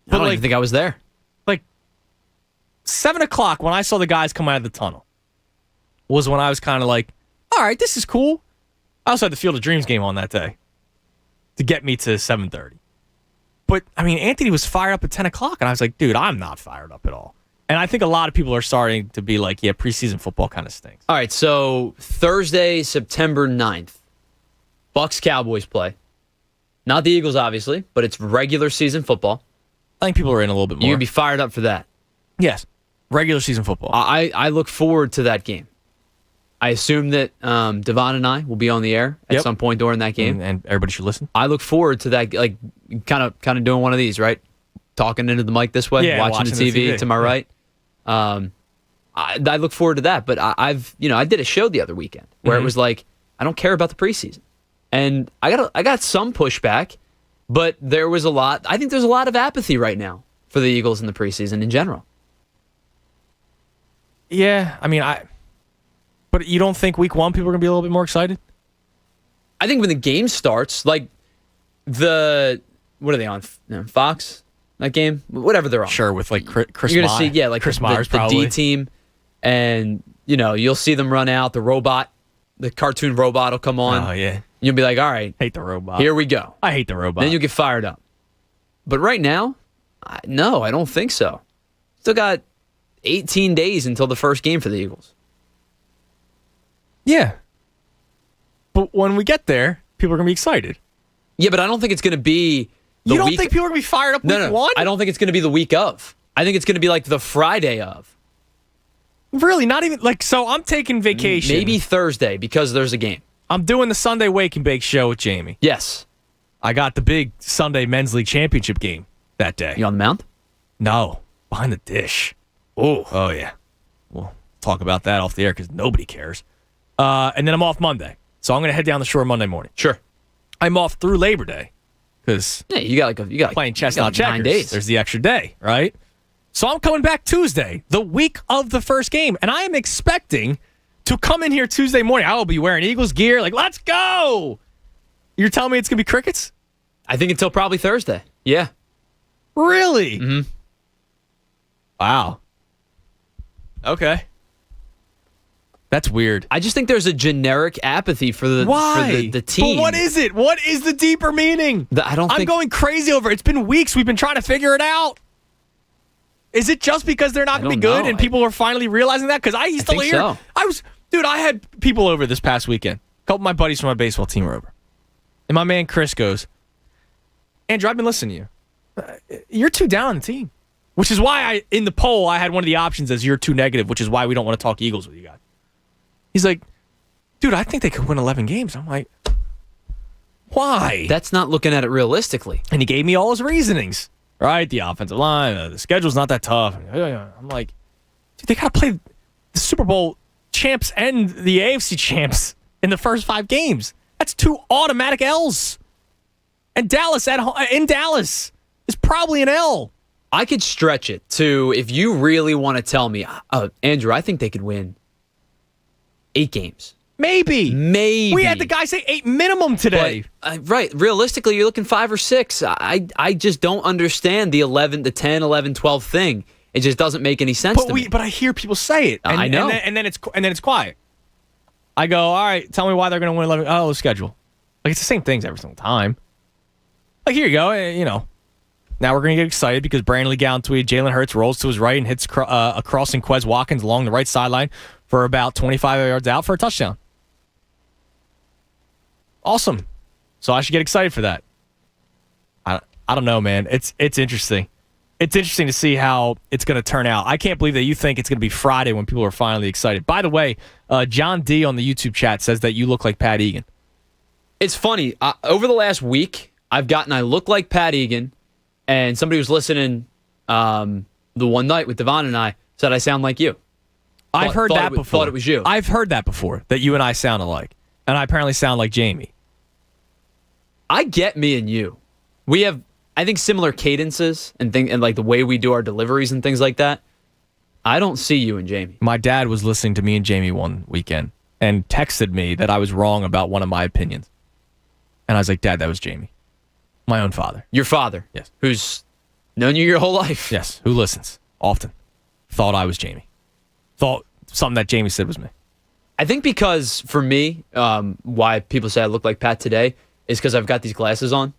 But I don't even think I was there. Like, 7 o'clock when I saw the guys come out of the tunnel was when I was kind of like, all right, this is cool. I also had the Field of Dreams game on that day to get me to 7:30. But, I mean, Anthony was fired up at 10 o'clock, and I was like, dude, I'm not fired up at all. And I think a lot of people are starting to be like, yeah, preseason football kind of stinks. All right, so Thursday, September 9th, Bucs-Cowboys play. Not the Eagles, obviously, but it's regular season football. I think people are in a little bit more. You'd be fired up for that. Yes, regular season football. I look forward to that game. I assume that Devon and I will be on the air at some point during that game. And everybody should listen. I look forward to that, like, kind of doing one of these, right? Talking into the mic this way, watching the TV to my right. I look forward to that, but I did a show the other weekend where it was like, I don't care about the preseason. And I got some pushback, but there was I think there's a lot of apathy right now for the Eagles in the preseason in general. Yeah, I mean, but you don't think week one people are going to be a little bit more excited? I think when the game starts, like what are they on? Fox? That game? Whatever they're on. Sure, with like Chris You're going to see, like Chris Myers, the probably. D team, and you'll see them run out. The robot, the cartoon robot will come on. Oh, yeah. You'll be like, all right. Hate the robot. Here we go. I hate the robot. Then you'll get fired up. But right now, no, I don't think so. Still got 18 days until the first game for the Eagles. Yeah. But when we get there, people are going to be excited. Yeah, but I don't think it's going to be You don't think people are going to be fired up week one? I don't think it's going to be the week of. I think it's going to be like the Friday of. Really? Not even so I'm taking vacation. Maybe Thursday because there's a game. I'm doing the Sunday Wake and Bake show with Jamie. Yes. I got the big Sunday Men's League Championship game that day. You on the mound? No. Behind the dish. Oh, yeah. We'll talk about that off the air because nobody cares. And then I'm off Monday. So I'm going to head down the shore Monday morning. Sure. I'm off through Labor Day because you got playing chestnut checkers. 9 days. There's the extra day, right? So I'm coming back Tuesday, the week of the first game, and I am expecting to come in here Tuesday morning. I will be wearing Eagles gear, like, let's go. You're telling me it's going to be crickets? I think until probably Thursday. Yeah. Really? Mm-hmm. Wow. Okay. That's weird. I just think there's a generic apathy for the team. But what is it? What is the deeper meaning? I'm going crazy over it. It's been weeks. We've been trying to figure it out. Is it just because they're not going to be good and people are finally realizing that? Because I used to hear. So. I had people over this past weekend. A couple of my buddies from my baseball team were over. And my man Chris goes, Andrew, I've been listening to you. You're too down on the team. Which is why in the poll, I had one of the options as you're too negative, which is why we don't want to talk Eagles with you guys. He's like, dude, I think they could win 11 games. I'm like, why? That's not looking at it realistically. And he gave me all his reasonings. Right? The offensive line, the schedule's not that tough. I'm like, dude, they got to play the Super Bowl champs and the AFC champs in the first 5 games. That's 2 automatic L's. And Dallas in Dallas is probably an L. I could stretch it to, if you really want to tell me, Andrew, I think they could win 8 games. Maybe. We had the guy say 8 minimum today. But, right. Realistically, you're looking 5 or 6. I just don't understand the 10, 11, 12 thing. It just doesn't make any sense to me. But I hear people say it. I know. And then it's quiet. I go, all right, tell me why they're going to win 11. Oh, the schedule. Like, it's the same things every single time. Like, here you go. Now we're going to get excited because Brandon Lee Gowan tweeted Jalen Hurts rolls to his right and hits a crossing Quez Watkins along the right sideline for about 25 yards out for a touchdown. Awesome. So I should get excited for that. I don't know, man. It's interesting. It's interesting to see how it's going to turn out. I can't believe that you think it's going to be Friday when people are finally excited. By the way, John D on the YouTube chat says that you look like Pat Egan. It's funny. Over the last week, I've gotten I look like Pat Egan, and somebody was listening the one night with Devon and I said I sound like you. I've heard that before. Thought it was you. I've heard that before, that you and I sound alike. And I apparently sound like Jamie. I get me and you. We have, I think, similar cadences and like the way we do our deliveries and things like that. I don't see you and Jamie. My dad was listening to me and Jamie one weekend and texted me that I was wrong about one of my opinions. And I was like, Dad, that was Jamie. My own father. Your father? Yes. Who's known you your whole life? Yes. Who listens often. Thought I was Jamie. Thought something that Jamie said was me. I think because, for me, why people say I look like Pat today is because I've got these glasses on.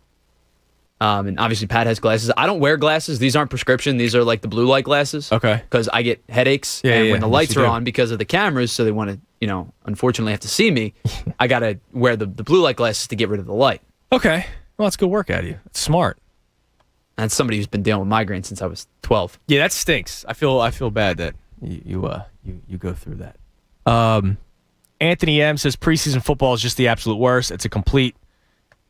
And obviously Pat has glasses. I don't wear glasses. These aren't prescription. These are like the blue light glasses. Okay. Because I get headaches. And when the lights are on because of the cameras, so they want to, unfortunately have to see me, I got to wear the blue light glasses to get rid of the light. Okay. Well, that's good work out of you. It's smart. And somebody who's been dealing with migraines since I was 12. Yeah, that stinks. I feel bad that you go through that. Anthony M says preseason football is just the absolute worst. It's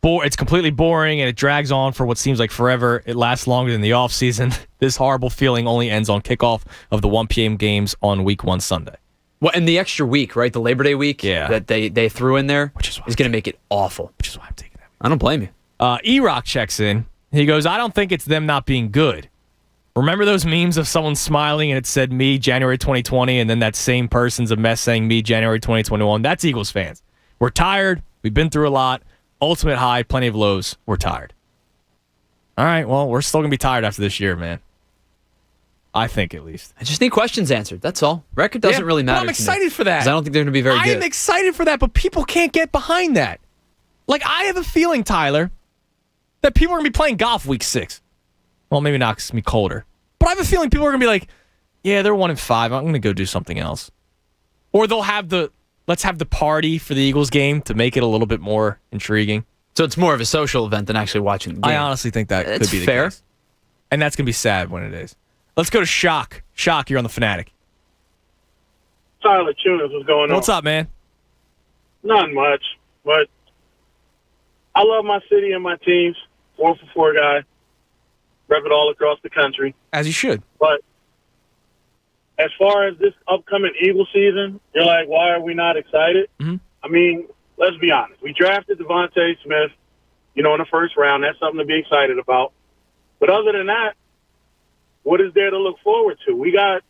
it's completely boring and it drags on for what seems like forever. It lasts longer than the offseason. This horrible feeling only ends on kickoff of the 1 p.m. games on week 1 Sunday. Well, and the extra week, right? The Labor Day week that they threw in there is going to make it awful. Which is why I'm taking that. I don't blame you. E-Rock checks in. He goes, I don't think it's them not being good. Remember those memes of someone smiling and it said me January 2020 and then that same person's a mess saying me January 2021? That's Eagles fans. We're tired. We've been through a lot. Ultimate high, plenty of lows. We're tired. All right, well, we're still going to be tired after this year, man. I think, at least. I just need questions answered. That's all. Record doesn't really matter. But I'm excited for that. Because I don't think they're going to be very good. I am excited for that, but people can't get behind that. Like, I have a feeling, Tyler, that people are going to be playing golf week 6. Well, maybe not because it's going to be colder. But I have a feeling people are going to be like, yeah, they're 1-5. I'm going to go do something else. Or they'll have let's have the party for the Eagles game to make it a little bit more intriguing. So it's more of a social event than actually watching the game. I honestly think that could be the case. And that's going to be sad when it is. Let's go to Shock. Shock, you're on the Fanatic. Tyler Tunis, what's going on? What's up, man? Not much, but I love my city and my teams. 4-for-4 guy. Rep it all across the country. As you should. But as far as this upcoming Eagle season, you're like, why are we not excited? Mm-hmm. I mean, let's be honest. We drafted Devontae Smith, in the first round. That's something to be excited about. But other than that, what is there to look forward to? We got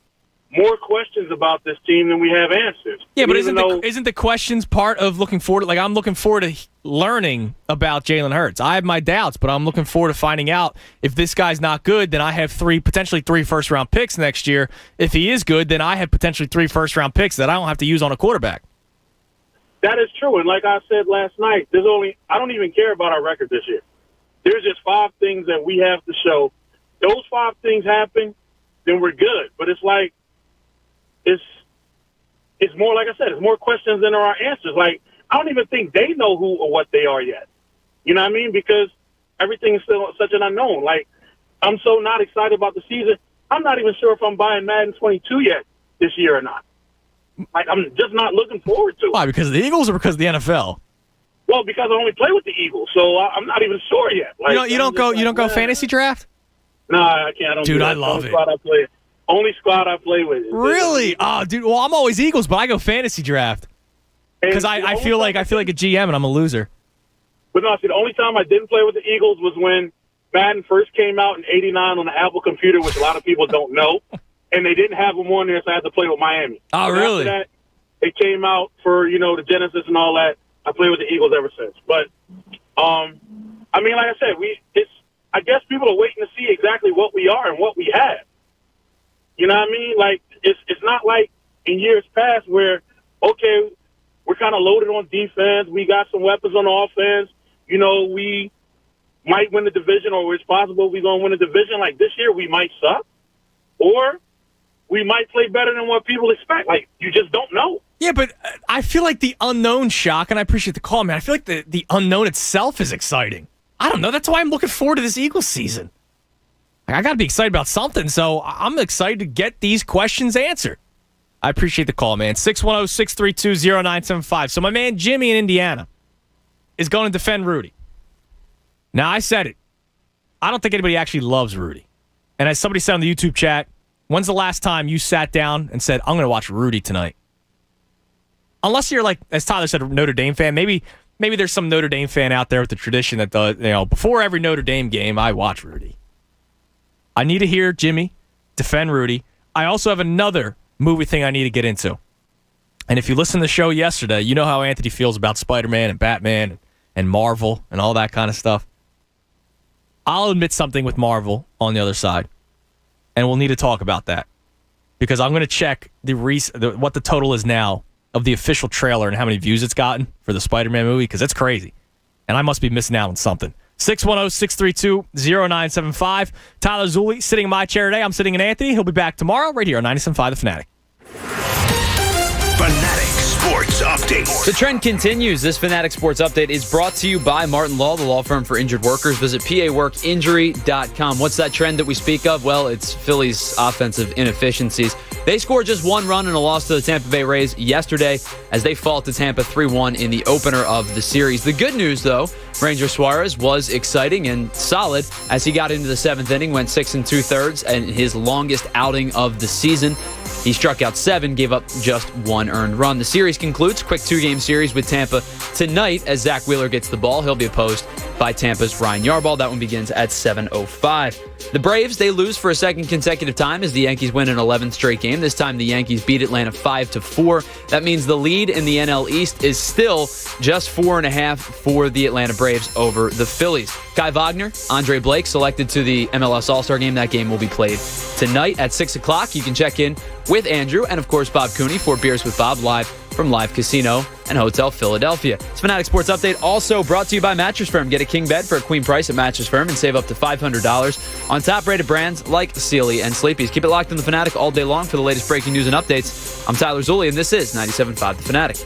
more questions about this team than we have answers. Yeah, but isn't the questions part of looking forward? Like, I'm looking forward to learning about Jalen Hurts. I have my doubts, but I'm looking forward to finding out if this guy's not good, then I have potentially three first-round picks next year. If he is good, then I have potentially 3 first-round picks that I don't have to use on a quarterback. That is true, and like I said last night, I don't even care about our record this year. There's just 5 things that we have to show. Those 5 things happen, then we're good. But it's like, it's more, like I said, it's more questions than there are answers. Like, I don't even think they know who or what they are yet. You know what I mean? Because everything is still such an unknown. Like, I'm so not excited about the season. I'm not even sure if I'm buying Madden 22 yet this year or not. Like, I'm just not looking forward to it. Why? Because of the Eagles or because of the NFL? Well, because I only play with the Eagles, so I'm not even sure yet. Like, you don't go fantasy draft? No, I can't. Dude, I love it. Only squad I play with. Really? Oh, dude. Well, I'm always Eagles, but I go fantasy draft because I feel like a GM and I'm a loser. But no, see, the only time I didn't play with the Eagles was when Madden first came out in '89 on the Apple computer, which a lot of people don't know, and they didn't have them on there, so I had to play with Miami. Oh, and really? After that, it came out for the Genesis and all that. I played with the Eagles ever since. But I mean, like I said, I guess people are waiting to see exactly what we are and what we have. You know what I mean? Like, it's not like in years past where, okay, we're kind of loaded on defense. We got some weapons on offense. We might win the division, or it's possible we're going to win the division. Like, this year we might suck, or we might play better than what people expect. Like, you just don't know. Yeah, but I feel like the unknown, Shock, and I appreciate the call, man. I feel like the unknown itself is exciting. I don't know. That's why I'm looking forward to this Eagles season. I got to be excited about something, so I'm excited to get these questions answered. I appreciate the call, man. 610-632-0975. So my man Jimmy in Indiana is going to defend Rudy. Now, I said it. I don't think anybody actually loves Rudy. And as somebody said on the YouTube chat, when's the last time you sat down and said, I'm going to watch Rudy tonight? Unless you're like, as Tyler said, a Notre Dame fan. Maybe there's some Notre Dame fan out there with the tradition that does, before every Notre Dame game, I watch Rudy. I need to hear Jimmy defend Rudy. I also have another movie thing I need to get into. And if you listened to the show yesterday, you know how Anthony feels about Spider-Man and Batman and Marvel and all that kind of stuff. I'll admit something with Marvel on the other side, and we'll need to talk about that because I'm going to check what the total is now of the official trailer and how many views it's gotten for the Spider-Man movie because it's crazy, and I must be missing out on something. 610-632-0975. Tyler Zulli sitting in my chair today. I'm sitting in Anthony. He'll be back tomorrow right here on 97.5 The Fanatic. Fanatic Sports Update. The trend continues. This Fanatic Sports Update is brought to you by Martin Law, the law firm for injured workers. Visit PAWorkinjury.com. What's that trend that we speak of? Well, it's Phillies' offensive inefficiencies. They scored just 1 run in a loss to the Tampa Bay Rays yesterday as they fall to Tampa 3-1 in the opener of the series. The good news, though, Ranger Suarez was exciting and solid as he got into the 7th inning, went 6 2/3, and his longest outing of the season. He struck out 7, gave up just 1 earned run. The series concludes. Quick 2-game series with Tampa tonight as Zach Wheeler gets the ball. He'll be opposed by Tampa's Ryan Yarbrough. That one begins at 7:05. The Braves, they lose for a second consecutive time as the Yankees win an 11th straight game. This time the Yankees beat Atlanta 5-4. That means the lead in the NL East is still just 4.5 for the Atlanta Braves over the Phillies. Kai Wagner, Andre Blake selected to the MLS All-Star Game. That game will be played tonight at 6 o'clock. You can check in with Andrew and, of course, Bob Cooney for Beers with Bob live from Live Casino and Hotel Philadelphia. This Fanatic Sports Update also brought to you by Mattress Firm. Get a king bed for a queen price at Mattress Firm and save up to $500 on top-rated brands like Sealy and Sleepy's. Keep it locked on The Fanatic all day long for the latest breaking news and updates. I'm Tyler Zulli, and this is 97.5 The Fanatic.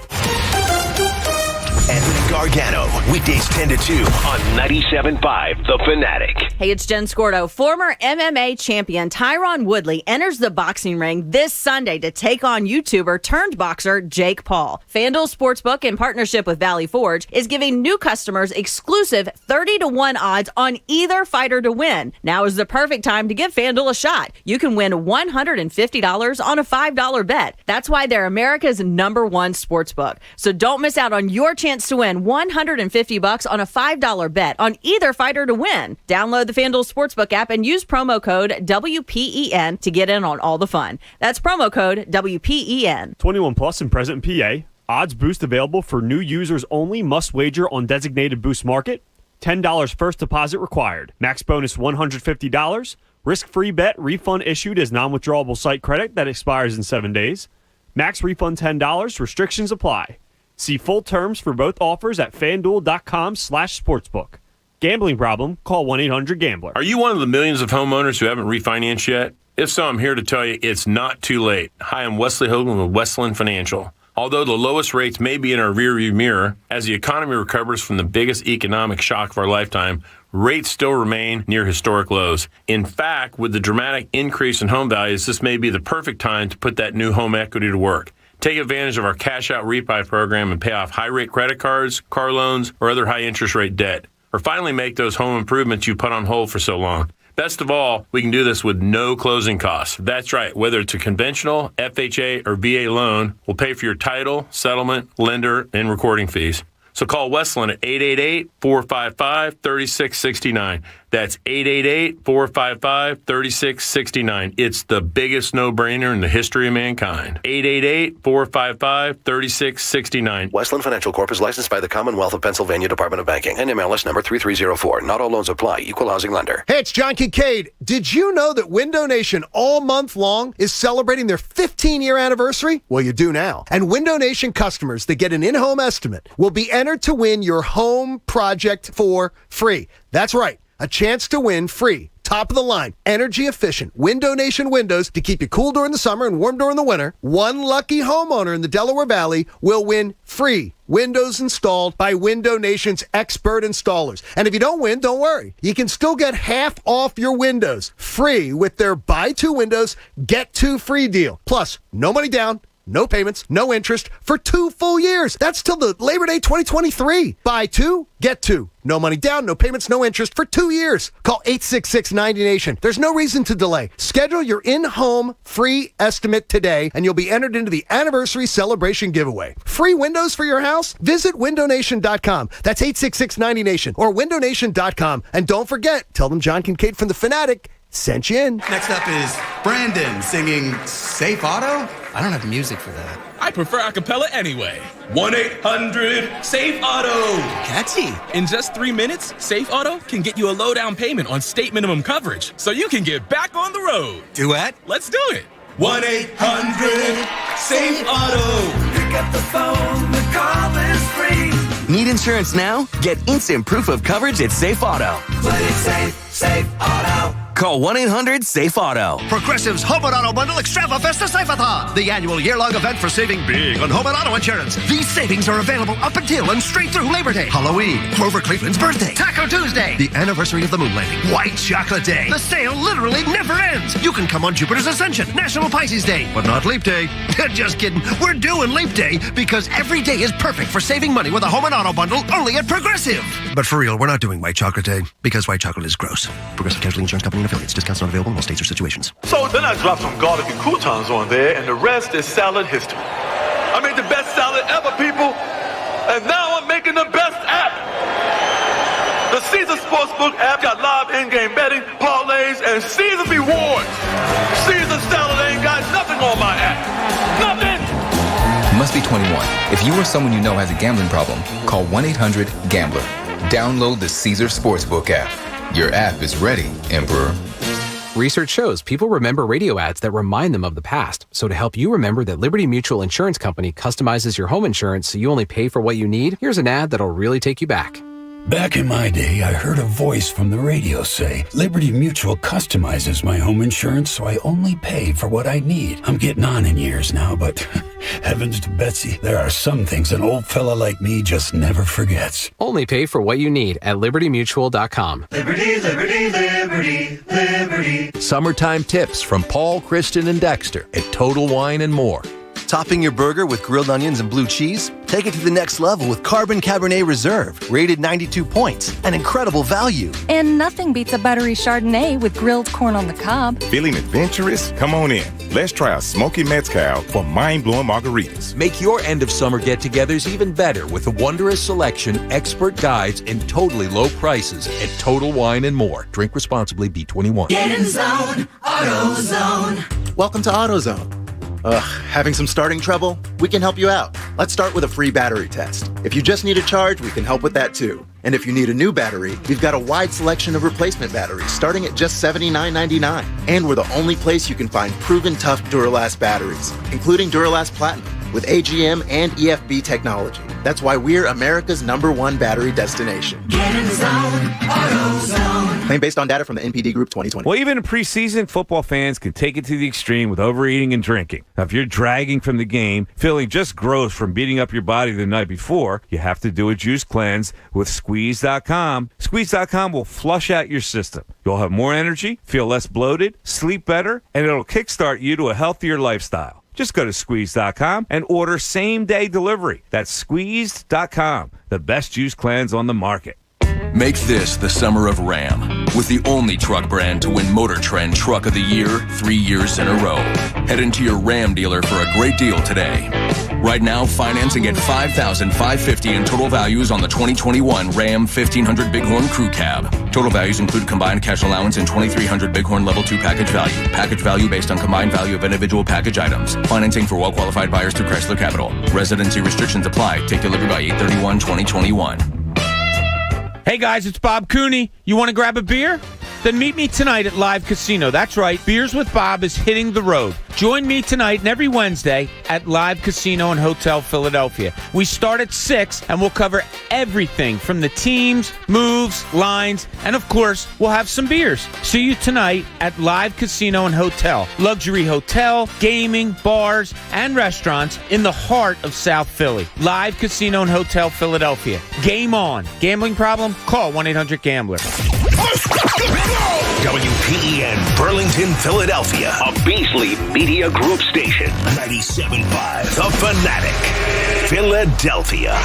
Anthony Gargano, weekdays 10 to 2 on 97.5 The Fanatic. Hey, it's Jen Scordo. Former MMA champion Tyron Woodley enters the boxing ring this Sunday to take on YouTuber turned boxer Jake Paul. FanDuel Sportsbook, in partnership with Valley Forge, is giving new customers exclusive 30-1 odds on either fighter to win. Now is the perfect time to give FanDuel a shot. You can win $150 on a $5 bet. That's why they're America's #1 sportsbook. So don't miss out on your chance to win $150 on a $5 bet on either fighter to win. Download the FanDuel Sportsbook app and use promo code WPEN to get in on all the fun. That's promo code WPEN. 21 plus and present in PA. Odds boost available for new users only. Must wager on designated boost market. $10 first deposit required. Max bonus $150. Risk-free bet refund issued as non-withdrawable site credit that expires in 7 days. Max refund $10. Restrictions apply. See full terms for both offers at FanDuel.com/sportsbook. Gambling problem? Call 1-800-GAMBLER. Are you one of the millions of homeowners who haven't refinanced yet? If so, I'm here to tell you it's not too late. Hi, I'm Wesley Hogan with Westland Financial. Although the lowest rates may be in our rearview mirror, as the economy recovers from the biggest economic shock of our lifetime, rates still remain near historic lows. In fact, with the dramatic increase in home values, this may be the perfect time to put that new home equity to work. Take advantage of our cash-out refi program and pay off high-rate credit cards, car loans, or other high-interest rate debt. Or finally make those home improvements you put on hold for so long. Best of all, we can do this with no closing costs. That's right. Whether it's a conventional, FHA, or VA loan, we'll pay for your title, settlement, lender, and recording fees. So call Westland at 888-455-3669. That's 888-455-3669. It's the biggest no-brainer in the history of mankind. 888-455-3669. Westland Financial Corp is licensed by the Commonwealth of Pennsylvania Department of Banking. NMLS number 3304. Not all loans apply. Equal housing lender. Hey, it's John Kincaid. Did you know that Window Nation all month long is celebrating their 15-year anniversary? Well, you do now. And Window Nation customers that get an in-home estimate will be entered to win your home project for free. That's right. A chance to win free, top of the line, energy efficient Window Nation windows to keep you cool during the summer and warm during the winter. One lucky homeowner in the Delaware Valley will win free windows installed by Window Nation's expert installers. And if you don't win, don't worry. You can still get half off your windows free with their buy 2 windows, get 2 free deal. Plus, no money down. No payments, no interest for 2 full years. That's till the Labor Day 2023. Buy 2, get 2. No money down, no payments, no interest for 2 years. Call 866-90Nation. There's no reason to delay. Schedule your in-home free estimate today, and you'll be entered into the anniversary celebration giveaway. Free windows for your house? Visit windownation.com. That's 866-90Nation or windownation.com. And don't forget, tell them John Kincaid from The Fanatic sent you in. Next up is Brandon singing Safe Auto. I don't have music for that. I prefer a cappella anyway. 1-800-SAFE-AUTO. Catchy. In just 3 minutes, Safe Auto can get you a low down payment on state minimum coverage, so you can get back on the road. Duet? Let's do it. 1-800-SAFE-AUTO. Pick up the phone, the call is free. Need insurance now? Get instant proof of coverage at Safe Auto. Play it safe, Safe Auto. Call 1-800-SAFE-AUTO. Progressive's Home and Auto Bundle Extrava Festa Safe-a-thon, the annual year-long event for saving big on home and auto insurance. These savings are available up until and straight through Labor Day, Halloween, Grover Cleveland's birthday, Taco Tuesday, the anniversary of the moon landing, White Chocolate Day. The sale literally never ends. You can come on Jupiter's Ascension, National Pisces Day, but not Leap Day. Just kidding. We're doing Leap Day because every day is perfect for saving money with a home and auto bundle only at Progressive. But for real, we're not doing White Chocolate Day because white chocolate is gross. Progressive Casualty Insurance Company and affiliates. Discounts not available in all states or situations. So then I dropped some garlic and croutons on there, and the rest is salad history. I made the best salad ever, people, and now I'm making the best app. The Caesar Sportsbook app got live in-game betting, parlays, and Caesar rewards. Caesar Salad ain't got nothing on my app. Nothing. Must be 21. If you or someone you know has a gambling problem, call 1-800-GAMBLER. Download the Caesar Sportsbook app. Your app is ready, Emperor. Research shows people remember radio ads that remind them of the past. So to help you remember that Liberty Mutual Insurance Company customizes your home insurance so you only pay for what you need, here's an ad that'll really take you back. Back in my day, I heard a voice from the radio say, Liberty Mutual customizes my home insurance so I only pay for what I need. I'm getting on in years now, but heavens to Betsy, there are some things an old fella like me just never forgets. Only pay for what you need at libertymutual.com. Liberty, liberty, liberty, liberty. Summertime tips from Paul, Kristen, and Dexter at Total Wine and More. Topping your burger with grilled onions and blue cheese? Take it to the next level with Carbon Cabernet Reserve, rated 92 points, an incredible value. And nothing beats a buttery Chardonnay with grilled corn on the cob. Feeling adventurous? Come on in. Let's try a smoky mezcal for mind-blowing margaritas. Make your end of summer get-togethers even better with a wondrous selection, expert guides, and totally low prices at Total Wine and More. Drink responsibly, B21. Get in zone, AutoZone. Welcome to AutoZone. Having some starting trouble? We can help you out. Let's start with a free battery test. If you just need a charge, we can help with that too. And if you need a new battery, we've got a wide selection of replacement batteries starting at just $79.99. And we're the only place you can find proven tough Duralast batteries, including Duralast Platinum with AGM and EFB technology. That's why we're America's #1 battery destination. Get in zone, AutoZone. Claim based on data from the NPD Group 2020. Well, even in preseason, football fans can take it to the extreme with overeating and drinking. Now, if you're dragging from the game, feeling just gross from beating up your body the night before, you have to do a juice cleanse with Squeeze.com. Squeeze.com will flush out your system. You'll have more energy, feel less bloated, sleep better, and it'll kickstart you to a healthier lifestyle. Just go to Squeeze.com and order same-day delivery. That's Squeezed.com, the best juice cleanse on the market. Make this the summer of Ram, with the only truck brand to win Motor Trend Truck of the Year 3 years in a row. Head into your Ram dealer for a great deal today. Right now, finance and get $5,550 in total values on the 2021 Ram 1500 Bighorn Crew Cab. Total values include combined cash allowance and 2300 Bighorn Level 2 package value. Package value based on combined value of individual package items. Financing for well-qualified buyers through Chrysler Capital. Residency restrictions apply. Take delivery by 8/31/2021. Hey guys, it's Bob Cooney. You want to grab a beer? Then meet me tonight at Live Casino. That's right, Beers with Bob is hitting the road. Join me tonight and every Wednesday at Live Casino and Hotel Philadelphia. We start at 6 and we'll cover everything from the teams, moves, lines, and of course, we'll have some beers. See you tonight at Live Casino and Hotel. Luxury hotel, gaming, bars, and restaurants in the heart of South Philly. Live Casino and Hotel Philadelphia. Game on. Gambling problem? Call 1-800-GAMBLER. WPEN Burlington, Philadelphia, a Beasley Media Group station. 97.5 The Fanatic, Philadelphia.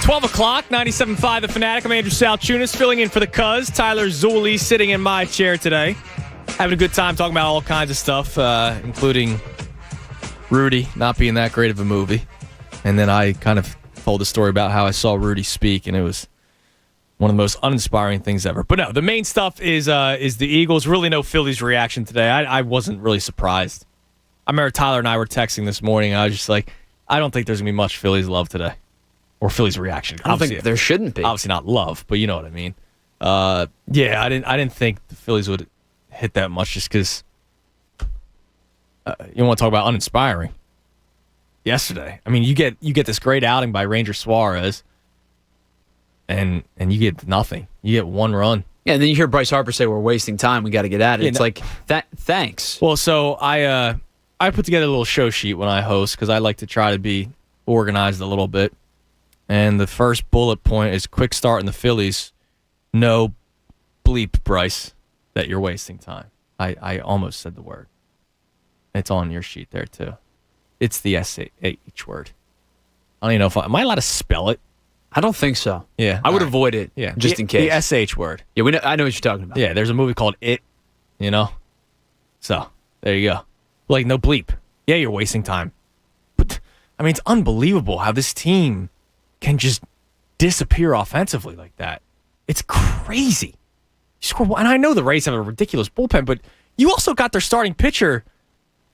12 o'clock, 97.5 The Fanatic. I'm Andrew Salchunas, filling in for the Cuz. Tyler Zulli sitting in my chair today. Having a good time talking about all kinds of stuff, including Rudy not being that great of a movie. And then I kind of told a story about how I saw Rudy speak, and it was one of the most uninspiring things ever. But no, the main stuff is the Eagles. Really no Phillies reaction today. I wasn't really surprised. I remember Tyler and I were texting this morning. I was just like, I don't think there's going to be much Phillies love today. Or Phillies reaction. I don't think there shouldn't be. Obviously not love, but you know what I mean. Yeah, I didn't think the Phillies would hit that much just because you want to talk about uninspiring. Yesterday. I mean, you get this great outing by Ranger Suarez. And you get nothing. You get one run. Yeah, and then you hear Bryce Harper say, we're wasting time. We got to get at it. Yeah, it's like, thanks. Well, so I put together a little show sheet when I host because I like to try to be organized a little bit. And the first bullet point is quick start in the Phillies. No bleep, Bryce, that you're wasting time. I almost said the word. It's on your sheet there, too. It's the SH word. I don't even know am I allowed to spell it? I don't think so. Yeah. I would avoid it just in case. The SH word. Yeah, I know what you're talking about. Yeah, there's a movie called It, you know? So, there you go. Like, no bleep. Yeah, you're wasting time. But, I mean, it's unbelievable how this team can just disappear offensively like that. It's crazy. And I know the Rays have a ridiculous bullpen, but you also got their starting pitcher,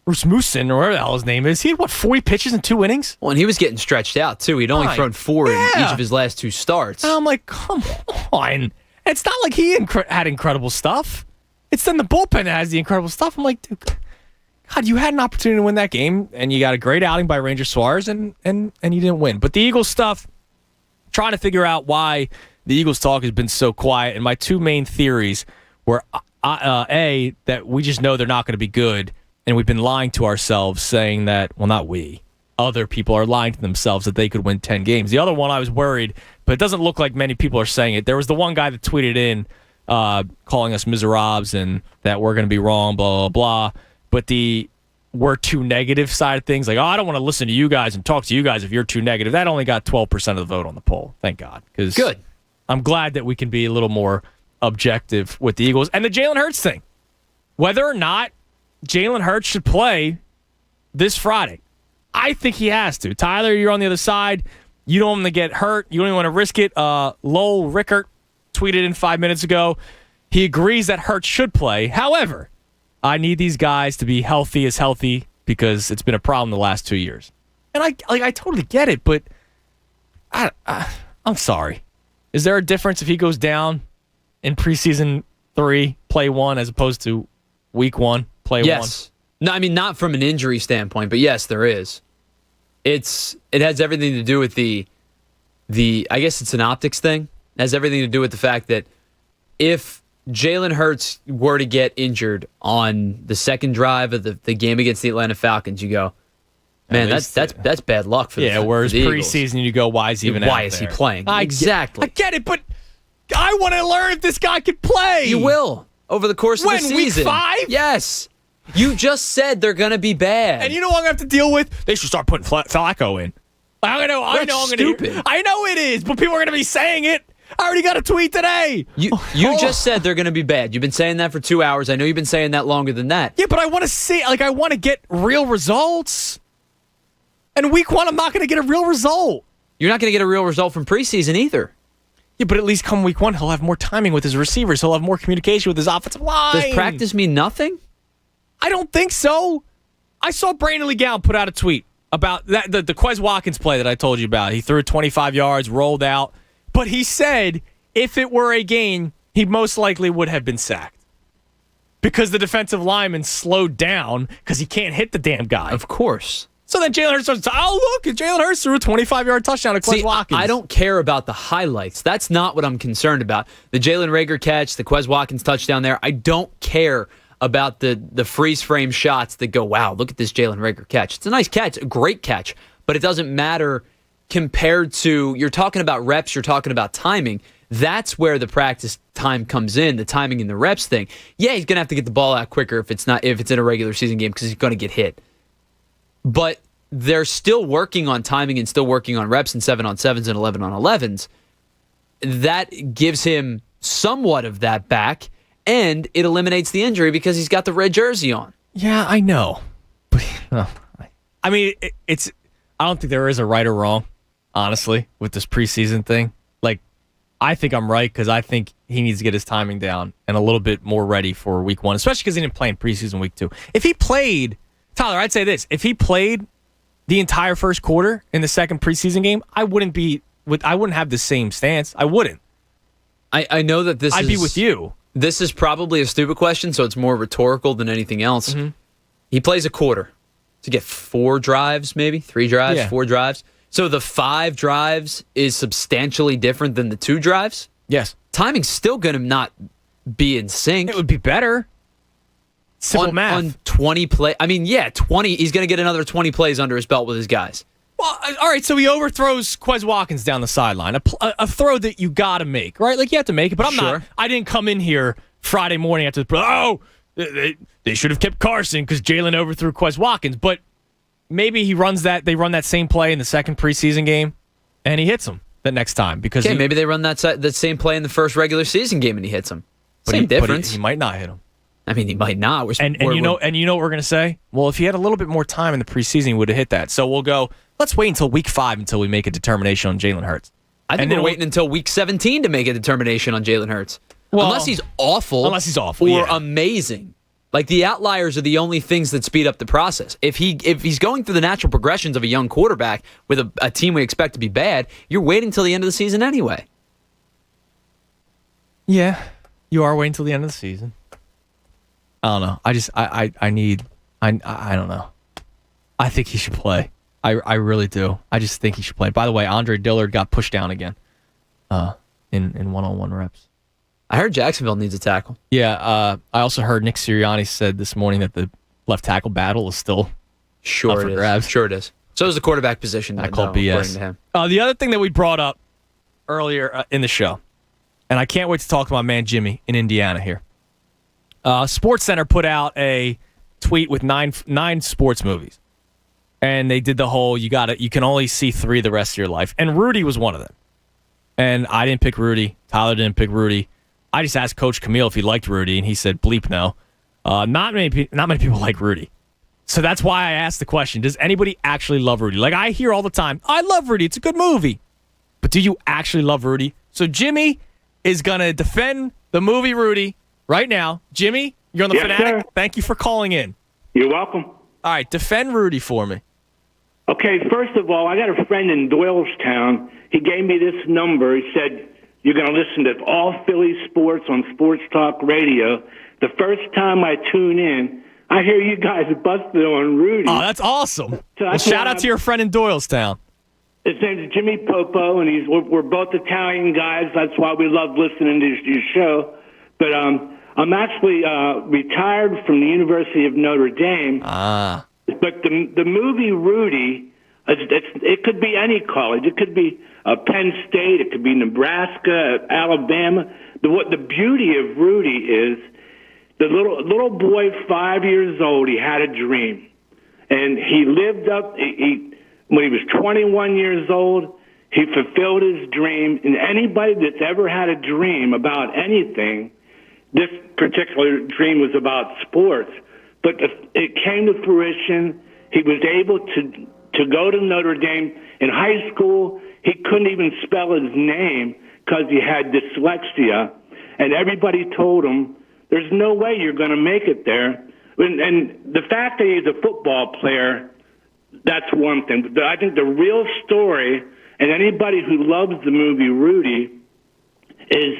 Rasmussen, or whatever the hell his name is. He had, 40 pitches in 2 innings? Well, and he was getting stretched out, too. He'd only thrown 4 in each of his last 2 starts. And I'm like, come on. It's not like he had incredible stuff. It's then the bullpen that has the incredible stuff. I'm like, dude, God, you had an opportunity to win that game, and you got a great outing by Ranger Suarez, and you didn't win. But the Eagles stuff, trying to figure out why the Eagles talk has been so quiet, and my 2 main theories were, A, that we just know they're not going to be good, and we've been lying to ourselves saying that, well, not we. Other people are lying to themselves that they could win 10 games. The other one, I was worried, but it doesn't look like many people are saying it. There was the one guy that tweeted in calling us miserables and that we're going to be wrong, blah, blah, blah. But the we're too negative side of things, like, oh, I don't want to listen to you guys and talk to you guys if you're too negative, that only got 12% of the vote on the poll. Thank God. Good. I'm glad that we can be a little more objective with the Eagles. And the Jalen Hurts thing. Whether or not Jalen Hurts should play this Friday, I think he has to. Tyler, you're on the other side. You don't want to get hurt. You don't even want to risk it. Lowell Rickert tweeted in 5 minutes ago. He agrees that Hurts should play. However, I need these guys to be healthy as healthy because it's been a problem the last 2 years. And I totally get it, but I'm sorry. Is there a difference if he goes down in preseason 3, play 1, as opposed to week 1, play 1? Yes. No, I mean, not from an injury standpoint, but yes, there is. It has everything to do with the I guess it's an optics thing. It has everything to do with the fact that if Jalen Hurts were to get injured on the second drive of the game against the Atlanta Falcons, you go, man, that's bad luck for the Eagles. Whereas preseason, you go, why is he even out there? Why is he playing? Exactly. I get it, but I want to learn if this guy can play. You will over the course of the season. Week 5? Yes. You just said they're going to be bad. And you know what I'm going to have to deal with? They should start putting Flacco in. I know I'm going to. I know it is, but people are going to be saying it. I already got a tweet today. You just said they're going to be bad. You've been saying that for 2 hours. I know you've been saying that longer than that. Yeah, but I want to see, I want to get real results. And week 1, I'm not going to get a real result. You're not going to get a real result from preseason either. Yeah, but at least come week 1, he'll have more timing with his receivers. He'll have more communication with his offensive line. Does practice mean nothing? I don't think so. I saw Brandon Lee Gallon put out a tweet about that the Quez Watkins play that I told you about. He threw 25 yards, rolled out. But he said if it were a game, he most likely would have been sacked. Because the defensive lineman slowed down because he can't hit the damn guy. Of course. So then Jalen Hurts starts, look, Jalen Hurts threw a 25-yard touchdown to Quez Watkins. I don't care about the highlights. That's not what I'm concerned about. The Jalen Reagor catch, the Quez Watkins touchdown there, I don't care about the freeze-frame shots that go, wow, look at this Jalen Reagor catch. It's a nice catch, a great catch, but it doesn't matter compared to, you're talking about reps, you're talking about timing. That's where the practice time comes in, the timing and the reps thing. Yeah, he's going to have to get the ball out quicker if it's in a regular season game because he's going to get hit. But they're still working on timing and still working on reps and 7-on-7s and 11-on-11s. That gives him somewhat of that back, and it eliminates the injury because he's got the red jersey on. Yeah, I know. But, I mean, I don't think there is a right or wrong, honestly, with this preseason thing. I think I'm right because I think he needs to get his timing down and a little bit more ready for week 1, especially because he didn't play in preseason week 2. If he played, Tyler, I'd say this. If he played the entire first quarter in the second preseason game, I wouldn't have the same stance. I wouldn't. I know that I'd be with you. This is probably a stupid question, so it's more rhetorical than anything else. Mm-hmm. He plays a quarter to get 4 drives, maybe 3 drives, 4 drives. So the 5 drives is substantially different than the 2 drives? Yes. Timing's still going to not be in sync. It would be better. Simple math. On 20 play. I mean, 20. He's going to get another 20 plays under his belt with his guys. Well, all right, so he overthrows Quez Watkins down the sideline. A throw that you got to make, right? You have to make it, but I'm not. I didn't come in here Friday morning after they should have kept Carson because Jalen overthrew Quez Watkins, but maybe they run that same play in the second preseason game, and he hits him the next time. Because maybe they run that same play in the first regular season game, and he hits him. Same difference. But he might not hit him. I mean, he might not. And you know what we're going to say? Well, if he had a little bit more time in the preseason, he would have hit that. So we'll go, let's wait until week 5 until we make a determination on Jalen Hurts. I think we're waiting until week 17 to make a determination on Jalen Hurts. Well, unless he's awful. Or amazing. Like, the outliers are the only things that speed up the process. If he's going through the natural progressions of a young quarterback with a team we expect to be bad, you're waiting till the end of the season anyway. Yeah, you are waiting till the end of the season. I don't know. I don't know. I think he should play. I really do. I just think he should play. By the way, Andre Dillard got pushed down again in one-on-one reps. I heard Jacksonville needs a tackle. Yeah, I also heard Nick Sirianni said this morning that the left tackle battle is still up for grabs. Sure it is. So is the quarterback position. I call BS. According to him. The other thing that we brought up earlier in the show, and I can't wait to talk to my man Jimmy in Indiana here. SportsCenter put out a tweet with nine sports movies, and they did the whole you can only see 3 the rest of your life, and Rudy was one of them. And I didn't pick Rudy. Tyler didn't pick Rudy. I just asked Coach Camille if he liked Rudy, and he said, bleep no. Not many people like Rudy. So that's why I asked the question, does anybody actually love Rudy? Like, I hear all the time, I love Rudy. It's a good movie. But do you actually love Rudy? So Jimmy is going to defend the movie Rudy right now. Jimmy, you're on the Fanatic. Sir. Thank you for calling in. You're welcome. All right, defend Rudy for me. Okay, first of all, I got a friend in Doylestown. He gave me this number. He said, you're going to listen to all Philly sports on Sports Talk Radio. The first time I tune in, I hear you guys busted on Rudy. Oh, that's awesome. Well, shout out to your friend in Doylestown. His name's Jimmy Popo, and we're both Italian guys. That's why we love listening to your show. But I'm actually retired from the University of Notre Dame. But the movie Rudy, it could be any college. It could be Penn State. It could be Nebraska, Alabama. The beauty of Rudy is the little boy, 5 years old. He had a dream, and he lived up. When he was 21 years old, he fulfilled his dream. And anybody that's ever had a dream about anything, this particular dream was about sports. But it came to fruition. He was able to go to Notre Dame. In high school, he couldn't even spell his name because he had dyslexia. And everybody told him, there's no way you're going to make it there. And the fact that he's a football player, that's one thing. But I think the real story, and anybody who loves the movie Rudy, is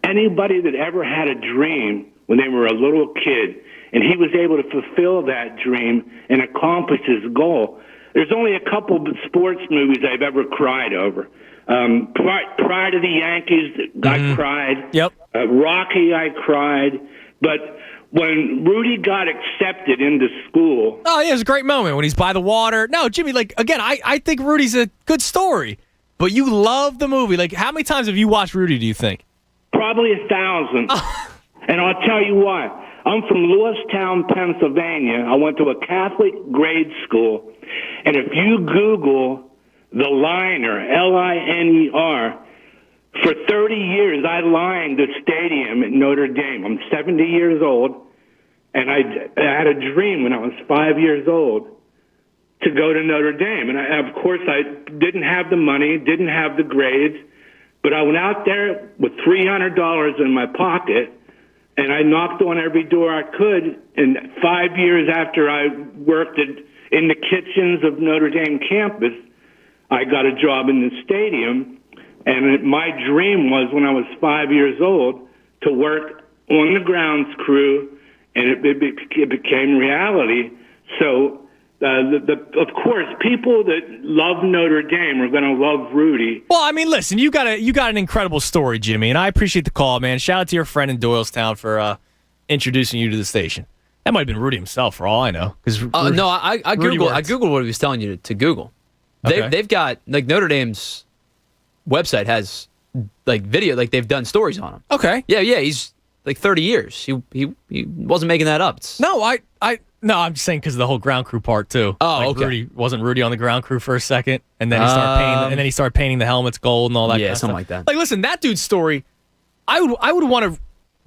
anybody that ever had a dream when they were a little kid, and he was able to fulfill that dream and accomplish his goal. There's only a couple of sports movies I've ever cried over. Pride of the Yankees, I cried. Yep. Rocky, I cried. But when Rudy got accepted into school... Oh, yeah, it was a great moment when he's by the water. No, Jimmy, again, I think Rudy's a good story. But you love the movie. How many times have you watched Rudy, do you think? Probably 1,000. And I'll tell you what. I'm from Lewistown, Pennsylvania. I went to a Catholic grade school. And if you Google the Liner, Liner, for 30 years I lined the stadium at Notre Dame. I'm 70 years old, and I had a dream when I was 5 years old to go to Notre Dame. And of course, I didn't have the money, didn't have the grades, but I went out there with $300 in my pocket, and I knocked on every door I could. And 5 years after I worked in the kitchens of Notre Dame campus, I got a job in the stadium. And my dream was, when I was 5 years old, to work on the grounds crew, and it became reality. So, of course, people that love Notre Dame are going to love Rudy. Well, I mean, listen, you got an incredible story, Jimmy, and I appreciate the call, man. Shout out to your friend in Doylestown for introducing you to the station. That might have been Rudy himself, for all I know. No, I Googled what he was telling you to Google. Okay. They've got Notre Dame's website has video, they've done stories on him. Okay. Yeah, he's 30 years. He wasn't making that up. I'm just saying because of the whole ground crew part too. Oh, okay. Wasn't Rudy on the ground crew for a second, and then he started painting the helmets gold and all that. Yeah, kind of something stuff. like that. Listen, that dude's story. I would want to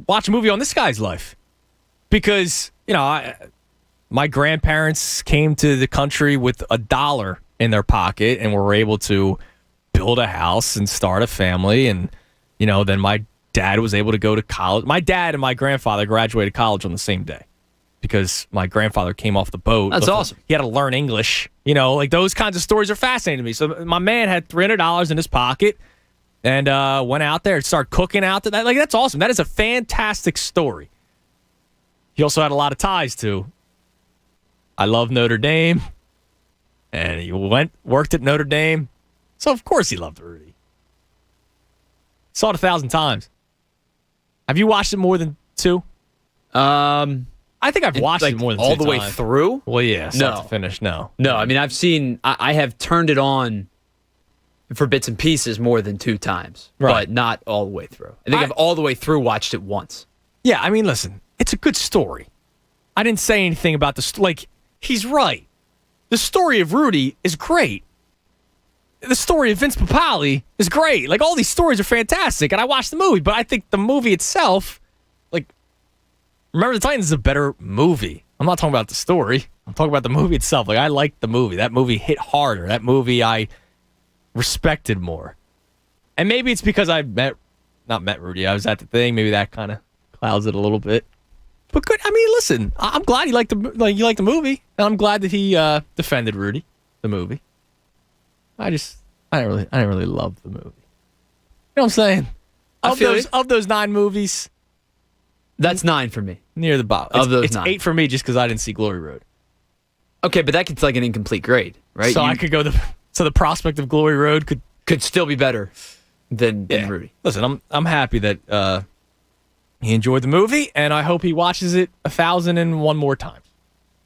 watch a movie on this guy's life because my grandparents came to the country with $1 in their pocket and were able to build a house and start a family. And, then my dad was able to go to college. My dad and my grandfather graduated college on the same day because my grandfather came off the boat. That's awesome. He had to learn English. Those kinds of stories are fascinating to me. So my man had $300 in his pocket and went out there and started cooking out there. That's awesome. That is a fantastic story. He also had a lot of ties to. I love Notre Dame. And he worked at Notre Dame. So, of course, he loved Rudy. Saw it 1,000 times. Have you watched it more than 2? I think I've watched it more than 2 all the way through. Well, yeah, start to finish. No. I mean, I have turned it on for bits and pieces more than 2 times, but not all the way through. I think I've all the way through watched it once. Yeah, I mean, listen, it's a good story. I didn't say anything about he's right. The story of Rudy is great. The story of Vince Papale is great. All these stories are fantastic, and I watched the movie, but I think the movie itself, Remember the Titans is a better movie. I'm not talking about the story. I'm talking about the movie itself. I liked the movie. That movie hit harder. That movie I respected more. And maybe it's because I not met Rudy. I was at the thing. Maybe that kind of clouds it a little bit. But good. I mean, listen. I'm glad you liked the movie, and I'm glad that he defended Rudy, the movie. I didn't really love the movie. You know what I'm saying? Of those 9 movies, that's 9 for me. Near the bottom. It's 9. 8 for me just because I didn't see Glory Road. Okay, but that gets an incomplete grade, right? So I could go so the prospect of Glory Road could still be better than Rudy. Listen, I'm happy that he enjoyed the movie, and I hope he watches it 1,001 more times.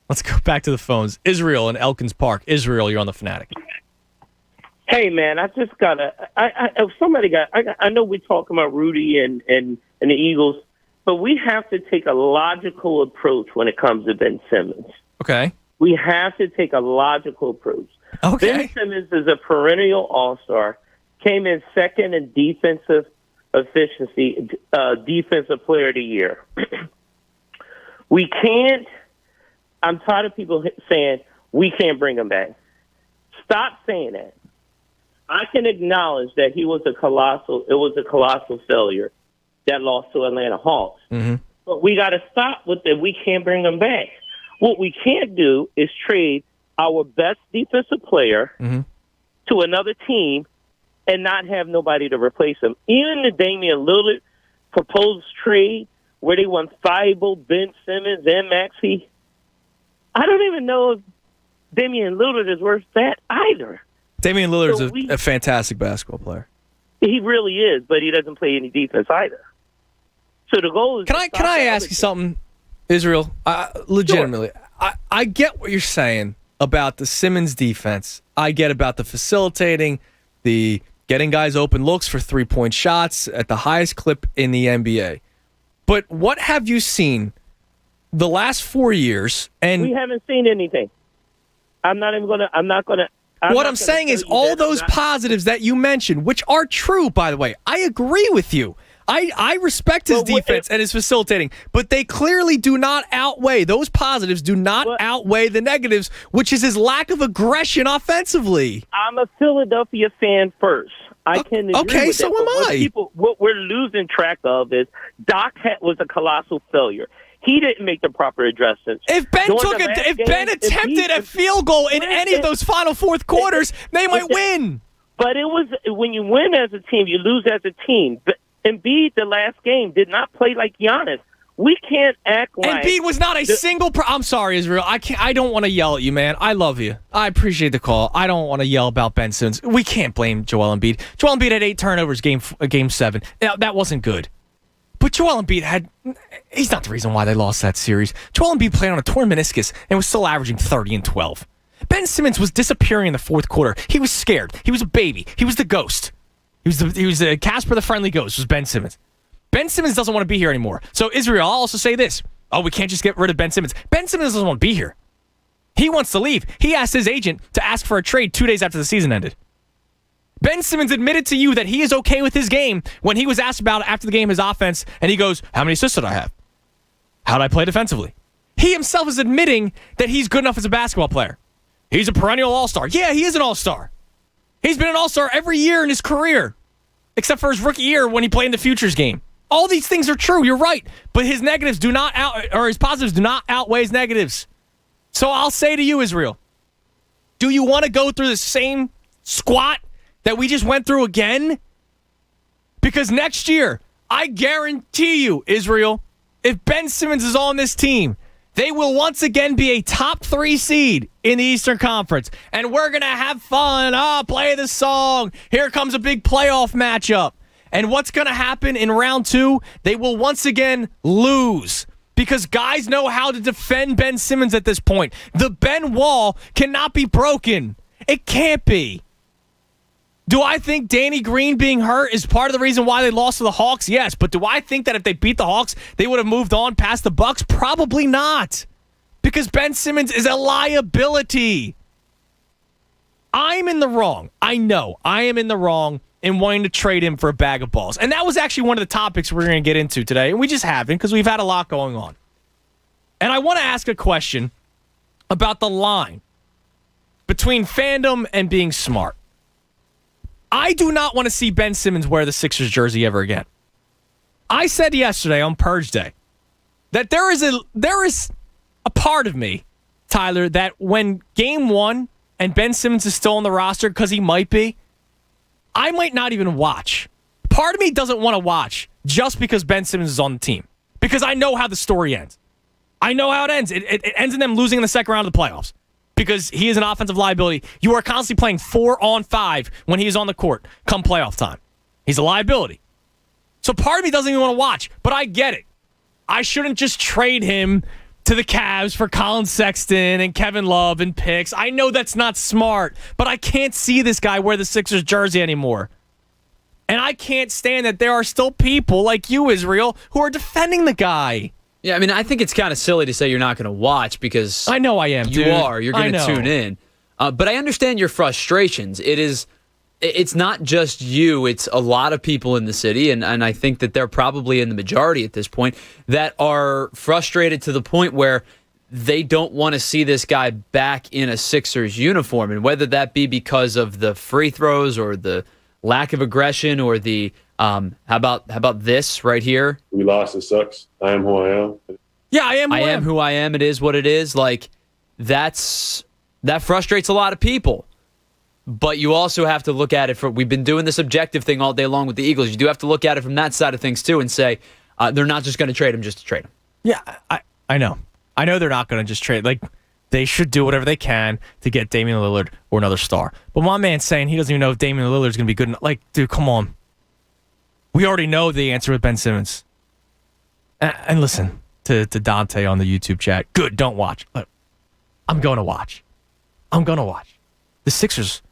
Let's go back to the phones. Israel in Elkins Park. Israel, you're on the Fanatic. Hey, man, I just gotta. I know we're talking about Rudy and the Eagles, but we have to take a logical approach when it comes to Ben Simmons. Okay. We have to take a logical approach. Okay. Ben Simmons is a perennial all-star. Came in second in defensive efficiency, defensive player of the year. We can't. I'm tired of people saying we can't bring him back. Stop saying that. I can acknowledge that it was a colossal failure that lost to Atlanta Hawks. Mm-hmm. But we got to stop with that. We can't bring them back. What we can't do is trade our best defensive player to another team and not have nobody to replace him. Even the Damian Lillard proposed trade where they won Thibault, Ben Simmons, and Maxey, I don't even know if Damian Lillard is worth that either. Damian Lillard is a fantastic basketball player. He really is, but he doesn't play any defense either. So the goal is... Can I ask you something, Israel? Legitimately. Sure. I get what you're saying about the Simmons defense. I get about the facilitating, the getting guys open looks for three-point shots at the highest clip in the NBA. But what have you seen the last 4 years? And we haven't seen anything. I'm not going to... What I'm saying is all those positives that you mentioned, which are true, by the way, I agree with you. I respect his defense and his facilitating, but they clearly do not outweigh, those positives do not outweigh the negatives, which is his lack of aggression offensively. I'm a Philadelphia fan first. I can agree with so that, am I. What we're losing track of is Doc was a colossal failure. He didn't make the proper adjustments. If Ben attempted a field goal in any of those final fourth quarters, they might win. But it was when you win as a team, you lose as a team. But Embiid, the last game, did not play like Giannis. We can't act like Embiid was not a single. I'm sorry, Israel. I don't want to yell at you, man. I love you. I appreciate the call. I don't want to yell about Ben Simmons. We can't blame Joel Embiid. Joel Embiid had 8 turnovers game 7. That wasn't good. But Joel Embiid he's not the reason why they lost that series. Joel Embiid played on a torn meniscus and was still averaging 30 and 12. Ben Simmons was disappearing in the fourth quarter. He was scared. He was a baby. He was the ghost. He was the Casper the Friendly Ghost was Ben Simmons. Ben Simmons doesn't want to be here anymore. So Israel, I'll also say this. Oh, we can't just get rid of Ben Simmons. Ben Simmons doesn't want to be here. He wants to leave. He asked his agent to ask for a trade 2 days after the season ended. Ben Simmons admitted to you that he is okay with his game when he was asked about after the game his offense, and he goes, how many assists did I have? How did I play defensively? He himself is admitting that he's good enough as a basketball player. He's a perennial all-star. Yeah, he is an all-star. He's been an all-star every year in his career, except for his rookie year when he played in the futures game. All these things are true. You're right. But his negatives do not his positives do not outweigh his negatives. So I'll say to you, Israel, do you want to go through the same squat that we just went through again? Because next year, I guarantee you, Israel, if Ben Simmons is on this team, they will once again be a top 3 seed in the Eastern Conference. And we're going to have fun. Play the song. Here comes a big playoff matchup. And what's going to happen in round 2? They will once again lose because guys know how to defend Ben Simmons at this point. The Ben wall cannot be broken. It can't be. Do I think Danny Green being hurt is part of the reason why they lost to the Hawks? Yes. But do I think that if they beat the Hawks, they would have moved on past the Bucks? Probably not. Because Ben Simmons is a liability. I'm in the wrong. I know. I am in the wrong in wanting to trade him for a bag of balls. And that was actually one of the topics we're going to get into today. And we just haven't because we've had a lot going on. And I want to ask a question about the line between fandom and being smart. I do not want to see Ben Simmons wear the Sixers jersey ever again. I said yesterday on Purge Day that there is a part of me, Tyler, that when game 1 and Ben Simmons is still on the roster because he might be, I might not even watch. Part of me doesn't want to watch just because Ben Simmons is on the team. Because I know how the story ends. I know how it ends. It ends in them losing in the second round of the playoffs. Because he is an offensive liability. You are constantly playing 4-on-5 when he is on the court come playoff time. He's a liability. So part of me doesn't even want to watch, but I get it. I shouldn't just trade him to the Cavs for Colin Sexton and Kevin Love and picks. I know that's not smart, but I can't see this guy wear the Sixers jersey anymore. And I can't stand that there are still people like you, Israel, who are defending the guy. Yeah, I mean, I think it's kind of silly to say you're not going to watch because I know I am. You are. You're going to tune in. But I understand your frustrations. It's not just you. It's a lot of people in the city, and I think that they're probably in the majority at this point that are frustrated to the point where they don't want to see this guy back in a Sixers uniform, and whether that be because of the free throws or the lack of aggression or the how about this right here? We lost. It sucks. I am who I am. Yeah, I am who I am. It is what it is. Like that frustrates a lot of people. But you also have to look at it we've been doing this objective thing all day long with the Eagles. You do have to look at it from that side of things too and say they're not just going to trade him just to trade him. Yeah, I know. I know they're not going to just trade. Like they should do whatever they can to get Damian Lillard or another star. But my man's saying he doesn't even know if Damian Lillard is going to be good enough. Like, dude, come on. We already know the answer with Ben Simmons. And listen to Dante on the YouTube chat. Good, don't watch. But I'm going to watch. The Sixers,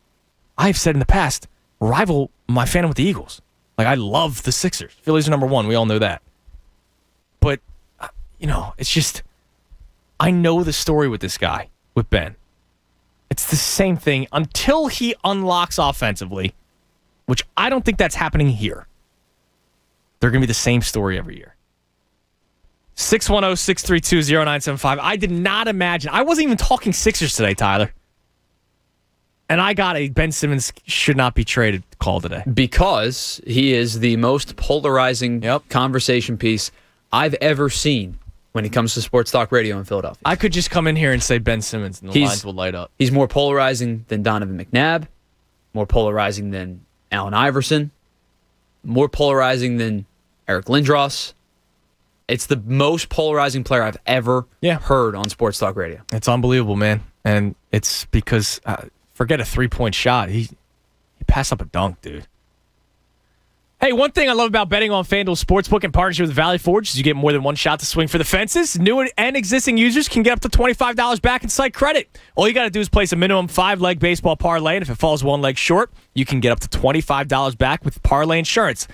I've said in the past, rival my fandom with the Eagles. Like, I love the Sixers. Phillies are number 1. We all know that. But, it's just, I know the story with this guy, with Ben. It's the same thing until he unlocks offensively, which I don't think that's happening here. They're going to be the same story every year. 610-632-0975. I did not imagine. I wasn't even talking Sixers today, Tyler. And I got a Ben Simmons should not be traded call today. Because he is the most polarizing conversation piece I've ever seen when it comes to sports talk radio in Philadelphia. I could just come in here and say Ben Simmons and the lines will light up. He's more polarizing than Donovan McNabb, more polarizing than Allen Iverson, more polarizing than Eric Lindros. It's the most polarizing player I've ever heard on sports talk radio. It's unbelievable, man. And it's because, forget a 3-point shot. He passed up a dunk, dude. Hey, one thing I love about betting on FanDuel Sportsbook in partnership with Valley Forge is you get more than one shot to swing for the fences. New and existing users can get up to $25 back in site credit. All you got to do is place a minimum 5-leg baseball parlay, and if it falls one leg short, you can get up to $25 back with parlay insurance.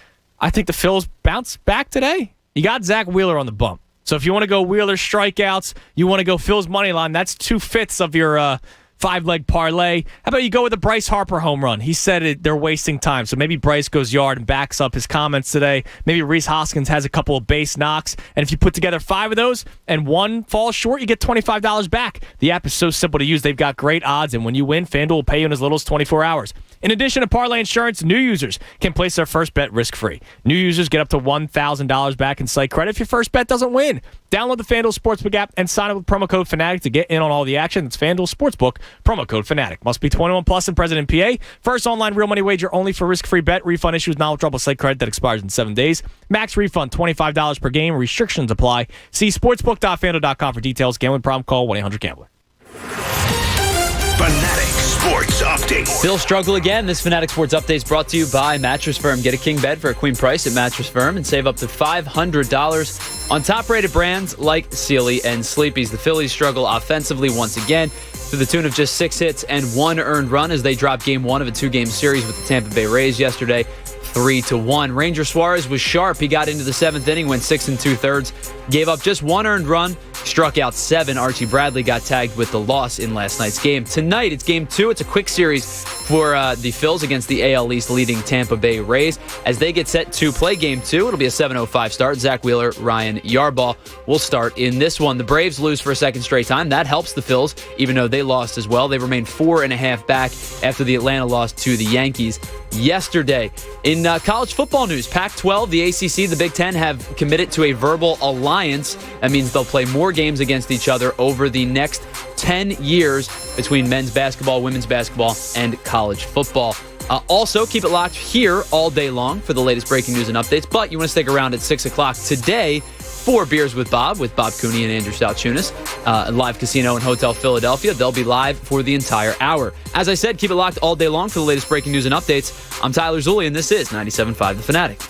I think the Phils bounce back today. You got Zach Wheeler on the bump. So if you want to go Wheeler strikeouts, you want to go Phil's money line, that's 2/5 of your 5-leg parlay. How about you go with a Bryce Harper home run? He said they're wasting time. So maybe Bryce goes yard and backs up his comments today. Maybe Rhys Hoskins has a couple of base knocks. And if you put together 5 of those and one falls short, you get $25 back. The app is so simple to use. They've got great odds. And when you win, FanDuel will pay you in as little as 24 hours. In addition to Parlay Insurance, new users can place their first bet risk-free. New users get up to $1,000 back in site credit if your first bet doesn't win. Download the FanDuel Sportsbook app and sign up with promo code Fanatic to get in on all the action. That's FanDuel Sportsbook, promo code Fanatic. Must be 21 plus and present in PA. First online real money wager only for risk-free bet. Refund issues non-withdrawable site credit that expires in 7 days. Max refund $25 per game. Restrictions apply. See sportsbook.fanduel.com for details. Gambling problem, call 1-800-GAMBLER. Fanatic Sports Update. Still struggle again. This Fanatic Sports Update is brought to you by Mattress Firm. Get a king bed for a queen price at Mattress Firm and save up to $500 on top-rated brands like Sealy and Sleepy's. The Phillies struggle offensively once again to the tune of just 6 hits and 1 earned run as they dropped Game 1 of a 2-game series with the Tampa Bay Rays yesterday, 3-1. Ranger Suarez was sharp. He got into the 7th inning, went 6 2/3, gave up just 1 earned run, struck out 7. Archie Bradley got tagged with the loss in last night's game. Tonight, it's Game 2. It's a quick series for the Phils against the AL East leading Tampa Bay Rays. As they get set to play Game 2, it'll be a 7:05 start. Zach Wheeler, Ryan Yarbrough will start in this one. The Braves lose for a second straight time. That helps the Phils, even though they lost as well. They remain 4.5 back after the Atlanta loss to the Yankees yesterday. In college football news, Pac-12, the ACC, the Big Ten have committed to a verbal alliance. That means they'll play more games against each other over the next 10 years between men's basketball, women's basketball, and college football. Also, keep it locked here all day long for the latest breaking news and updates, but you want to stick around at 6 o'clock today for Beers with Bob Cooney and Andrew Stalchunas, Live Casino and Hotel Philadelphia. They'll be live for the entire hour. As I said, keep it locked all day long for the latest breaking news and updates. I'm Tyler Zulli, and this is 97.5 The Fanatic.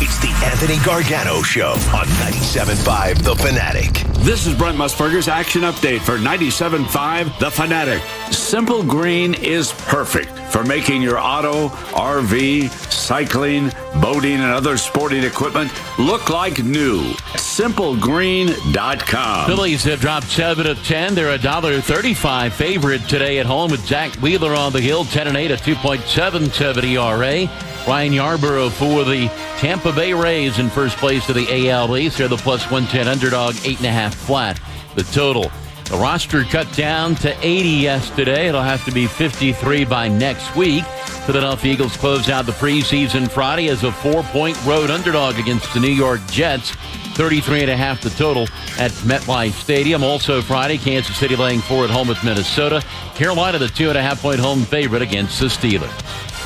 It's the Anthony Gargano Show on 97.5 The Fanatic. This is Brent Musburger's Action Update for 97.5 The Fanatic. Simple Green is perfect for making your auto, RV, cycling, boating, and other sporting equipment look like new. SimpleGreen.com. Phillies have dropped 7 of 10. They're a $1.35 favorite today at home with Zach Wheeler on the hill, 10-8, a 2.77 ERA. Ryan Yarbrough for the Tampa Bay Rays in first place of the AL East. They're the plus 110 underdog, 8.5 flat. The total. The roster cut down to 80 yesterday. It'll have to be 53 by next week. Philadelphia Eagles close out the preseason Friday as a 4-point road underdog against the New York Jets. 33.5 the total at MetLife Stadium. Also Friday, Kansas City laying 4 at home with Minnesota. Carolina, the 2.5-point home favorite against the Steelers.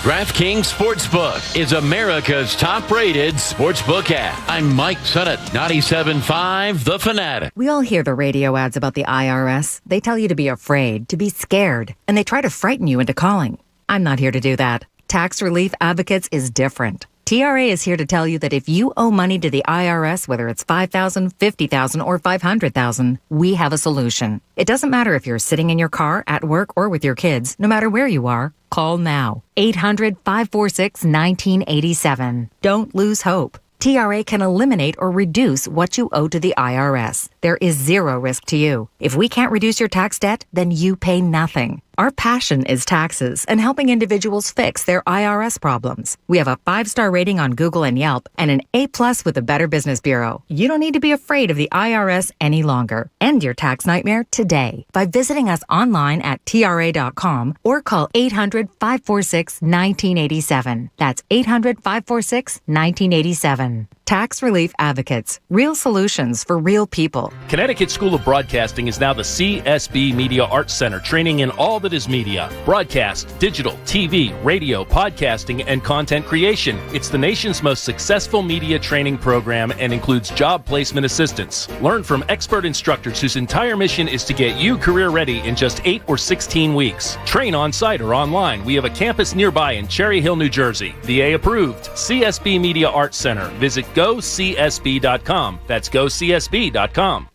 DraftKings Sportsbook is America's top-rated sportsbook app. I'm Mike Sennett, 97.5 The Fanatic. We all hear the radio ads about the IRS. They tell you to be afraid, to be scared, and they try to frighten you into calling. I'm not here to do that. Tax Relief Advocates is different. TRA is here to tell you that if you owe money to the IRS, whether it's $5,000, $50,000, or $500,000, we have a solution. It doesn't matter if you're sitting in your car, at work, or with your kids. No matter where you are, call now. 800-546-1987. Don't lose hope. TRA can eliminate or reduce what you owe to the IRS. There is zero risk to you. If we can't reduce your tax debt, then you pay nothing. Our passion is taxes and helping individuals fix their IRS problems. We have a 5-star rating on Google and Yelp and an A+ with the Better Business Bureau. You don't need to be afraid of the IRS any longer. End your tax nightmare today by visiting us online at TRA.com or call 800-546-1987. That's 800-546-1987. Tax Relief Advocates. Real solutions for real people. Connecticut School of Broadcasting is now the CSB Media Arts Center, training in all that is media. Broadcast, digital, TV, radio, podcasting, and content creation. It's the nation's most successful media training program and includes job placement assistance. Learn from expert instructors whose entire mission is to get you career ready in just 8 or 16 weeks. Train on site or online. We have a campus nearby in Cherry Hill, New Jersey. VA approved. CSB Media Arts Center. Visit GoCSB.com. That's GoCSB.com.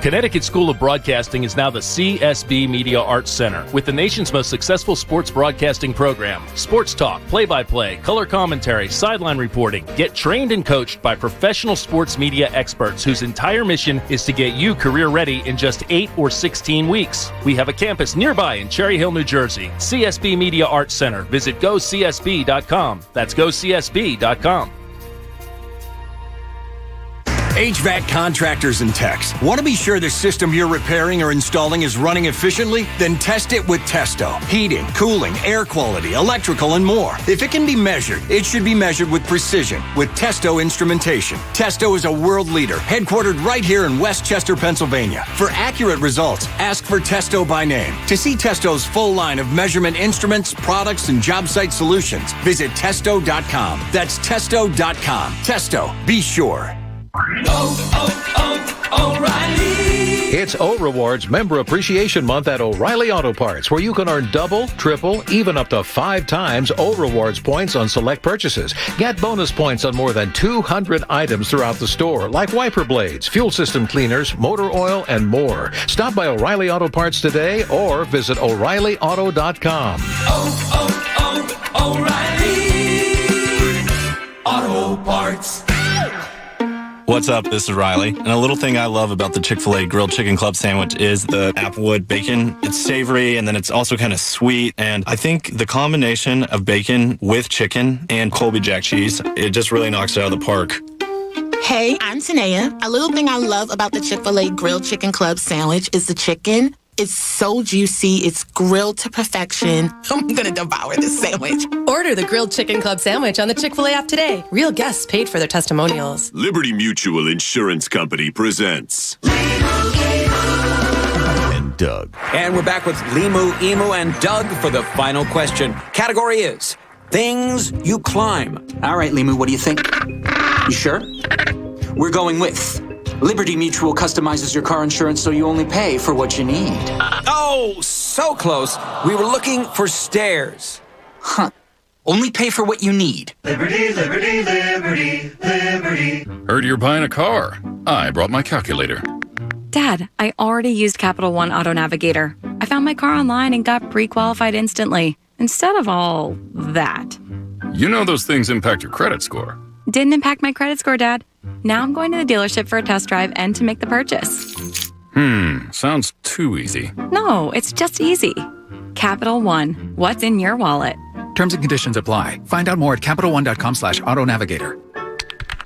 Connecticut School of Broadcasting is now the CSB Media Arts Center with the nation's most successful sports broadcasting program. Sports talk, play-by-play, color commentary, sideline reporting. Get trained and coached by professional sports media experts whose entire mission is to get you career ready in just 8 or 16 weeks. We have a campus nearby in Cherry Hill, New Jersey. CSB Media Arts Center. Visit GoCSB.com. That's GoCSB.com. HVAC contractors and techs. Want to be sure the system you're repairing or installing is running efficiently? Then test it with Testo. Heating, cooling, air quality, electrical, and more. If it can be measured, it should be measured with precision with Testo instrumentation. Testo is a world leader, headquartered right here in Westchester, Pennsylvania. For accurate results, ask for Testo by name. To see Testo's full line of measurement instruments, products, and job site solutions, visit Testo.com. That's Testo.com. Testo. Be sure. O'Reilly. It's O Rewards Member Appreciation Month at O'Reilly Auto Parts, where you can earn double, triple, even up to 5 times O Rewards points on select purchases. Get bonus points on more than 200 items throughout the store, like wiper blades, fuel system cleaners, motor oil, and more. Stop by O'Reilly Auto Parts today or visit O'ReillyAuto.com. O'Reilly Auto Parts. What's up? This is Riley. And a little thing I love about the Chick-fil-A Grilled Chicken Club sandwich is the applewood bacon. It's savory, and then it's also kind of sweet. And I think the combination of bacon with chicken and Colby Jack cheese, it just really knocks it out of the park. Hey, I'm Tanea. A little thing I love about the Chick-fil-A Grilled Chicken Club sandwich is the chicken. It's so juicy. It's grilled to perfection. I'm going to devour this sandwich. Order the Grilled Chicken Club sandwich on the Chick-fil-A app today. Real guests paid for their testimonials. Liberty Mutual Insurance Company presents and Doug. And we're back with Limu, Emu, and Doug for the final question. Category is things you climb. All right, Limu, what do you think? You sure? We're going with Liberty Mutual customizes your car insurance so you only pay for what you need. Oh, so close. We were looking for stairs. Huh. Only pay for what you need. Liberty, liberty, liberty, liberty. Heard you're buying a car. I brought my calculator. Dad, I already used Capital One Auto Navigator. I found my car online and got pre-qualified instantly, instead of all that. You know those things impact your credit score. Didn't impact my credit score, Dad. Now I'm going to the dealership for a test drive and to make the purchase. Sounds too easy. No, it's just easy. Capital One. What's in your wallet? Terms and conditions apply. Find out more at CapitalOne.com/autonavigator.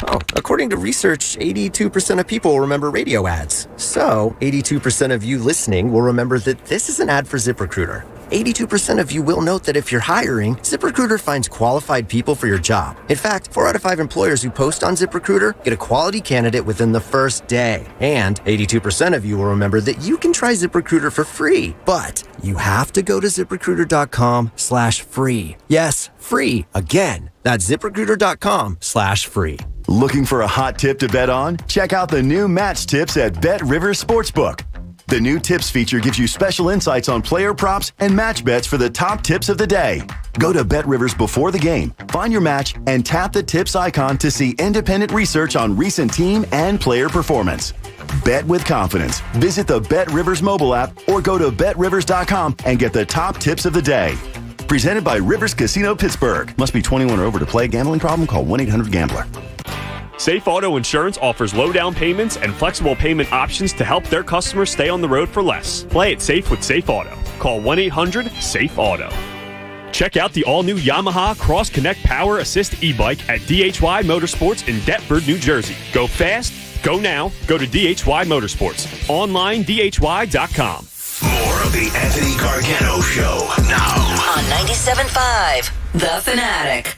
Oh, according to research, 82% of people remember radio ads. So, 82% of you listening will remember that this is an ad for ZipRecruiter. 82% of you will note that if you're hiring, ZipRecruiter finds qualified people for your job. In fact, 4 out of 5 employers who post on ZipRecruiter get a quality candidate within the first day. And 82% of you will remember that you can try ZipRecruiter for free, but you have to go to ZipRecruiter.com/free. Yes, free. Again, that's ZipRecruiter.com/free. Looking for a hot tip to bet on? Check out the new Match Tips at Bet Rivers Sportsbook. The new tips feature gives you special insights on player props and match bets for the top tips of the day. Go to Bet Rivers before the game, find your match, and tap the tips icon to see independent research on recent team and player performance. Bet with confidence. Visit the Bet Rivers mobile app or go to betrivers.com and get the top tips of the day. Presented by Rivers Casino Pittsburgh. Must be 21 or over to play. Gambling problem? Call 1-800-GAMBLER. Safe Auto Insurance offers low down payments and flexible payment options to help their customers stay on the road for less. Play it safe with Safe Auto. Call 1-800-SAFE-AUTO. Check out the all-new Yamaha Cross Connect Power Assist e-bike at DHY Motorsports in Deptford, New Jersey. Go fast, go now, go to DHY Motorsports. Online, DHY.com. More of the Anthony Gargano Show now. On 97.5 The Fanatic.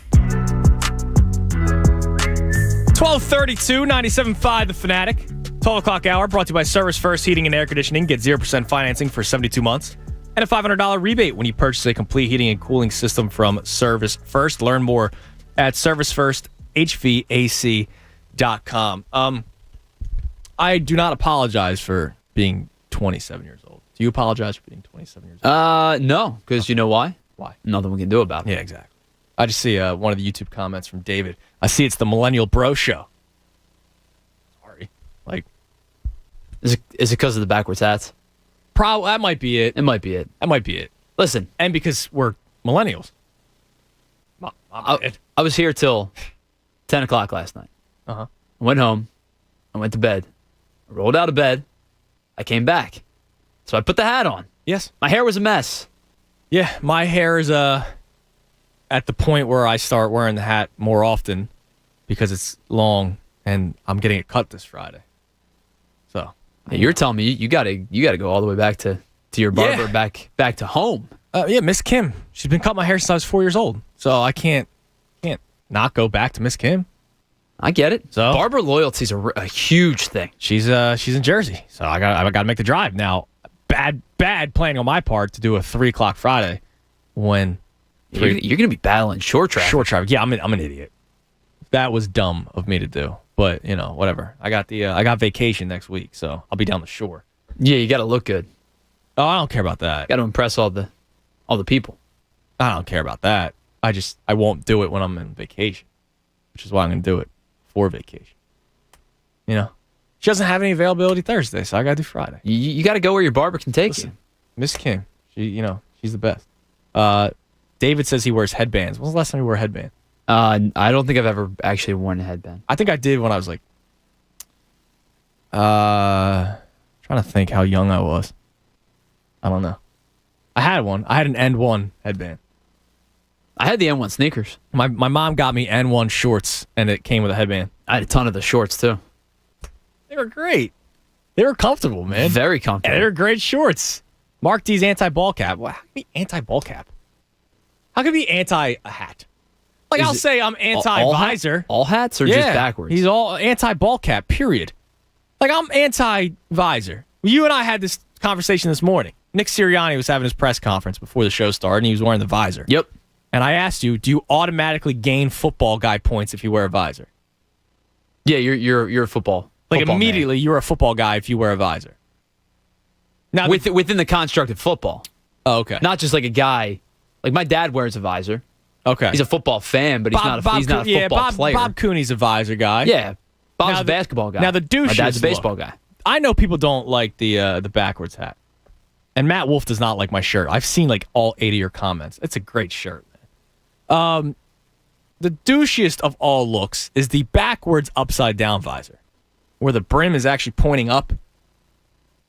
12:32, 97.5 The Fanatic. 12 o'clock hour brought to you by Service First Heating and Air Conditioning. Get 0% financing for 72 months and a $500 rebate when you purchase a complete heating and cooling system from Service First. Learn more at servicefirsthvac.com. I do not apologize for being 27 years old. Do you apologize for being 27 years old? No, because you know why? Why? Nothing we can do about it. Yeah, exactly. I just see one of the YouTube comments from David. I see it's the Millennial Bro Show. Sorry. Is it because of the backwards hats? That might be it. It might be it. That might be it. Listen. And because we're millennials. I was here till 10 o'clock last night. Uh-huh. I went home. I went to bed. I rolled out of bed. I came back. So I put the hat on. Yes. My hair was a mess. Yeah, my hair is at the point where I start wearing the hat more often because it's long and I'm getting it cut this Friday. So you're telling me you gotta go all the way back to your barber, back to home. Miss Kim. She's been cutting my hair since I was 4 years old, so I can't not go back to Miss Kim. I get it. So barber loyalty is a huge thing. She's in Jersey, so I got to make the drive now. Bad planning on my part to do a 3:00 Friday when you're gonna be battling short traffic. Short traffic. Yeah, I'm an idiot. That was dumb of me to do, but whatever. I got vacation next week, so I'll be down the shore. Yeah, you got to look good. Oh, I don't care about that. Got to impress all the people. I don't care about that. I won't do it when I'm on vacation, which is why I'm going to do it for vacation. She doesn't have any availability Thursday, so I got to do Friday. You got to go where your barber can take you. Miss Kim, she's the best. David says he wears headbands. When was the last time you wore a headband? I don't think I've ever actually worn a headband. I think I did when I was like, trying to think how young I was. I don't know. I had one. I had an N1 headband. I had the N1 sneakers. My mom got me N1 shorts, and it came with a headband. I had a ton of the shorts, too. They were great. They were comfortable, man. Very comfortable. And they were great shorts. Mark D's anti-ball cap. Well, how can it be anti-ball How can it be anti a hat? Like, I'll say I'm anti-visor. All hats or just backwards? He's all anti-ball cap, period. Like, I'm anti-visor. You and I had this conversation this morning. Nick Sirianni was having his press conference before the show started, and he was wearing the visor. Yep. And I asked you, do you automatically gain football guy points if you wear a visor? Yeah, you're a football. Like, immediately, you're a football guy if you wear a visor. Now, within the construct of football. Oh, okay. Not just like a guy. Like, my dad wears a visor. Okay. He's a football fan, but he's not a football player. Bob Cooney's a visor guy. Yeah. Bob's a basketball guy. Now, the douche. My dad's a baseball guy. I know people don't like the backwards hat. And Matt Wolf does not like my shirt. I've seen like all 8 of your comments. It's a great shirt, man. The douchiest of all looks is the backwards upside down visor, where the brim is actually pointing up.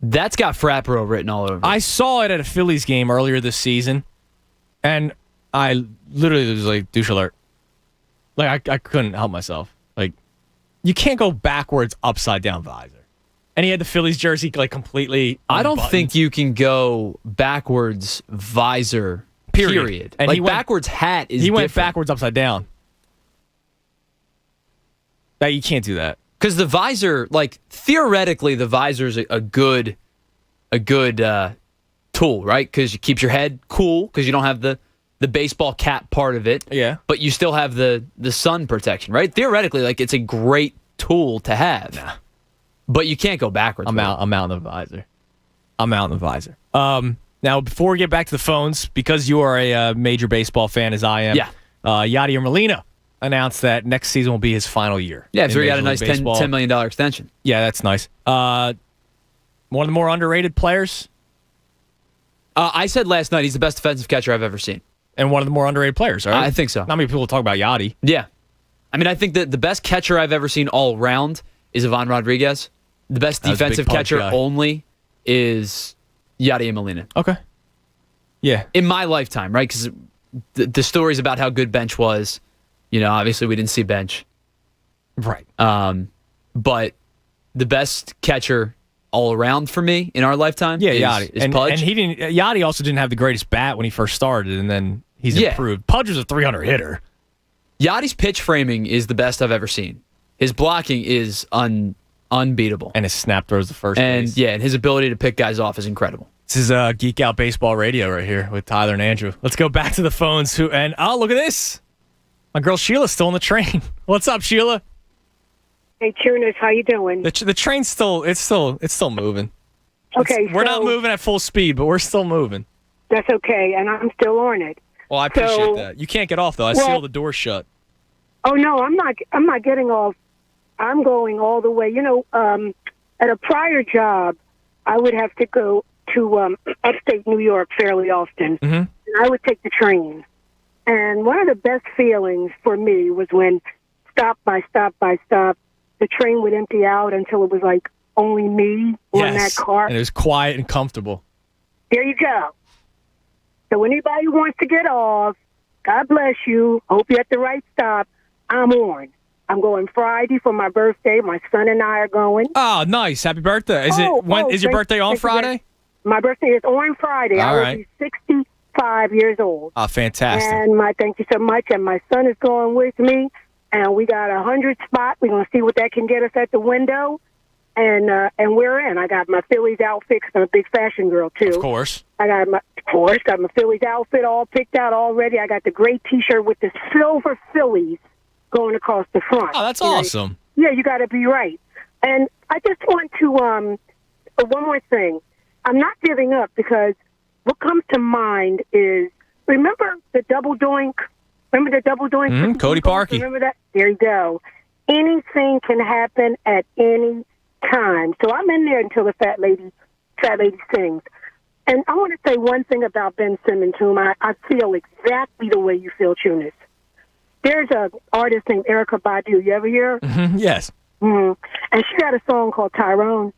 That's got frat bro written all over it. I saw it at a Phillies game earlier this season, and I literally was like, douche alert. Like, I couldn't help myself. Like, you can't go backwards upside down visor. And he had the Phillies jersey like completely unbuttoned. I don't think you can go backwards visor, period. And like, backwards hat is He went different. backwards upside down. That you can't do that. Because the visor, like, theoretically, the visor is a good tool, right? Because it keeps your head cool, because you don't have the baseball cap part of it. Yeah. But you still have the sun protection, right? Theoretically, like, it's a great tool to have. Nah. But you can't go backwards. I'm out in the visor. Now, before we get back to the phones, because you are a major baseball fan as I am, Yadier Molina announced that next season will be his final year. Yeah, so he got a nice $10 million extension. Yeah, that's nice. One of the more underrated players. I said last night he's the best defensive catcher I've ever seen. And one of the more underrated players, right? I think so. Not many people talk about Yadi. Yeah. I mean, I think that the best catcher I've ever seen all around is Ivan Rodriguez. The best defensive catcher only is Yadier Molina. Okay. Yeah. In my lifetime, right? Because the stories about how good Bench was, obviously we didn't see Bench. Right. But the best catcher all around for me in our lifetime Yadi. is Pudge. And Yadi also didn't have the greatest bat when he first started, and then he's improved. Pudge was a 300 hitter. Yadi's pitch framing is the best I've ever seen. His blocking is unbeatable. And his snap throws the first base. And his ability to pick guys off is incredible. This is Geek Out Baseball Radio right here with Tyler and Andrew. Let's go back to the phones. Look at this. My girl Sheila's still on the train. What's up, Sheila? Hey, Tuners, how you doing? The train's still moving. Okay, we're not moving at full speed, but we're still moving. That's okay, and I'm still on it. Well, I appreciate that. You can't get off though. I see all the doors shut. Oh no, I'm not getting off. I'm going all the way. At a prior job, I would have to go to upstate New York fairly often, and I would take the train. And one of the best feelings for me was when stop by stop, the train would empty out until it was like only me on that car. And it was quiet and comfortable. There you go. So anybody who wants to get off, God bless you. Hope you're at the right stop. I'm on. I'm going Friday for my birthday. My son and I are going. Oh, nice. Happy birthday. Is your birthday on Friday? My birthday is on Friday. All I will right. be 65 years old. Oh, fantastic. And thank you so much. And my son is going with me. And we got 100 spot. We're going to see what that can get us at the window. And we're in. I got my Phillies outfit 'cause I'm a big fashion girl, too. Of course. I got my Phillies outfit all picked out already. I got the gray T-shirt with the silver Phillies going across the front. Oh, that's awesome. Yeah, you got to be right. And I just want to, one more thing. I'm not giving up because what comes to mind is, remember the double doink? Remember the double doink? Cody Parkey. Remember that? There you go. Anything can happen at any time. So I'm in there until the fat lady sings. And I want to say one thing about Ben Simmons, whom I feel exactly the way you feel, Tunis. There's an artist named Erykah Badu. You ever hear? Yes. And she got a song called Tyrone.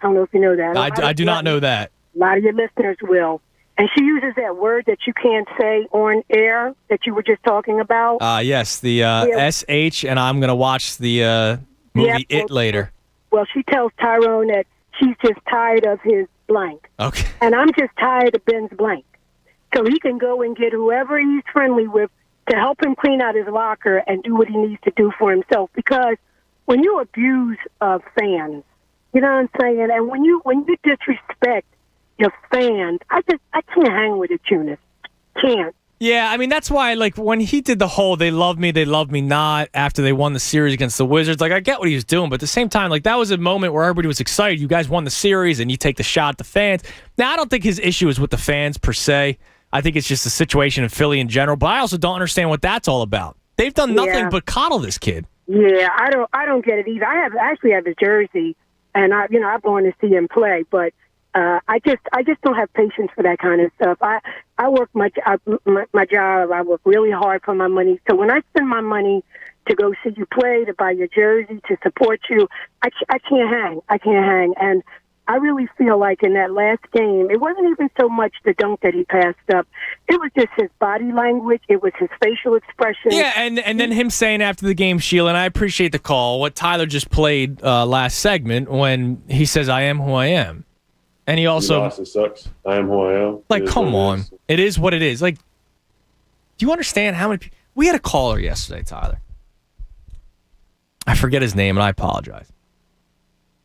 I don't know if you know that. I do not know that. A lot of your listeners will. And she uses that word that you can't say on air that you were just talking about. Yes, the SH, and I'm going to watch the movie It later. Well, she tells Tyrone that she's just tired of his blank. Okay. And I'm just tired of Ben's blank. So he can go and get whoever he's friendly with to help him clean out his locker and do what he needs to do for himself. Because when you abuse fans, you know what I'm saying? And when you disrespect your fans, I can't hang with it, Tunis. Can't. Yeah, I mean, that's why, like, when he did the whole they love me not after they won the series against the Wizards, like, I get what he was doing, but at the same time, like, that was a moment where everybody was excited. You guys won the series, and you take the shot at the fans. Now, I don't think his issue is with the fans, per se. I think it's just the situation in Philly in general, but I also don't understand what that's all about. They've done nothing but coddle this kid. Yeah, I don't get it either. I actually have his jersey, and I've gone to see him play, but I just don't have patience for that kind of stuff. I work my job. I work really hard for my money. So when I spend my money to go see you play, to buy your jersey, to support you, I can't hang. I can't hang. And I really feel like in that last game, it wasn't even so much the dunk that he passed up. It was just his body language. It was his facial expression. Yeah, and then him saying after the game, Sheila, and I appreciate the call, what Tyler just played last segment when he says, I am who I am. And he also... It sucks. I am who I am. Like, come on. It is what it is. Like, do you understand how many people... We had a caller yesterday, Tyler. I forget his name, and I apologize.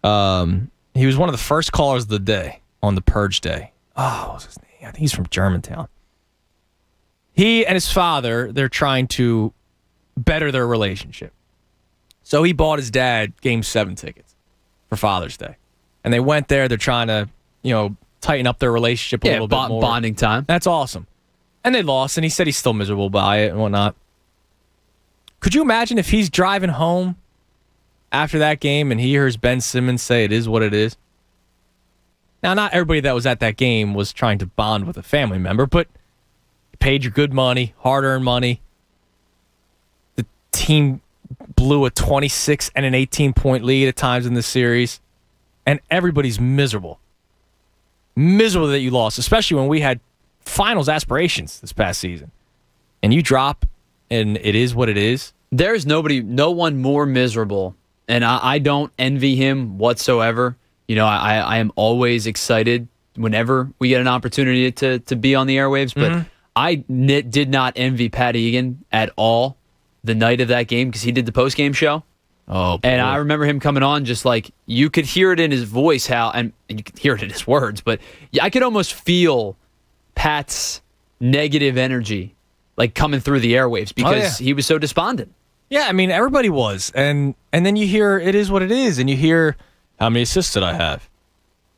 He was one of the first callers of the day on the Purge Day. Oh, what was his name? I think he's from Germantown. He and his father, they're trying to better their relationship. So he bought his dad Game 7 tickets for Father's Day. And they went there. They're trying to, tighten up their relationship a little bit more. Bonding time. That's awesome. And they lost, and he said he's still miserable by it and whatnot. Could you imagine if he's driving home after that game and he hears Ben Simmons say it is what it is? Now, not everybody that was at that game was trying to bond with a family member, but you paid your good money, hard-earned money. The team blew a 26 and an 18-point lead at times in this series, and everybody's miserable. Miserable that you lost, especially when we had finals aspirations this past season. And you drop, and it is what it is. There's no one more miserable, and I don't envy him whatsoever. I am always excited whenever we get an opportunity to be on the airwaves, but I did not envy Pat Egan at all the night of that game because he did the post-game show. Oh, boy. And I remember him coming on just like, you could hear it in his voice and you could hear it in his words, but I could almost feel Pat's negative energy like coming through the airwaves because he was so despondent. Yeah, I mean, everybody was. And then you hear it is what it is, and you hear how many assists did I have?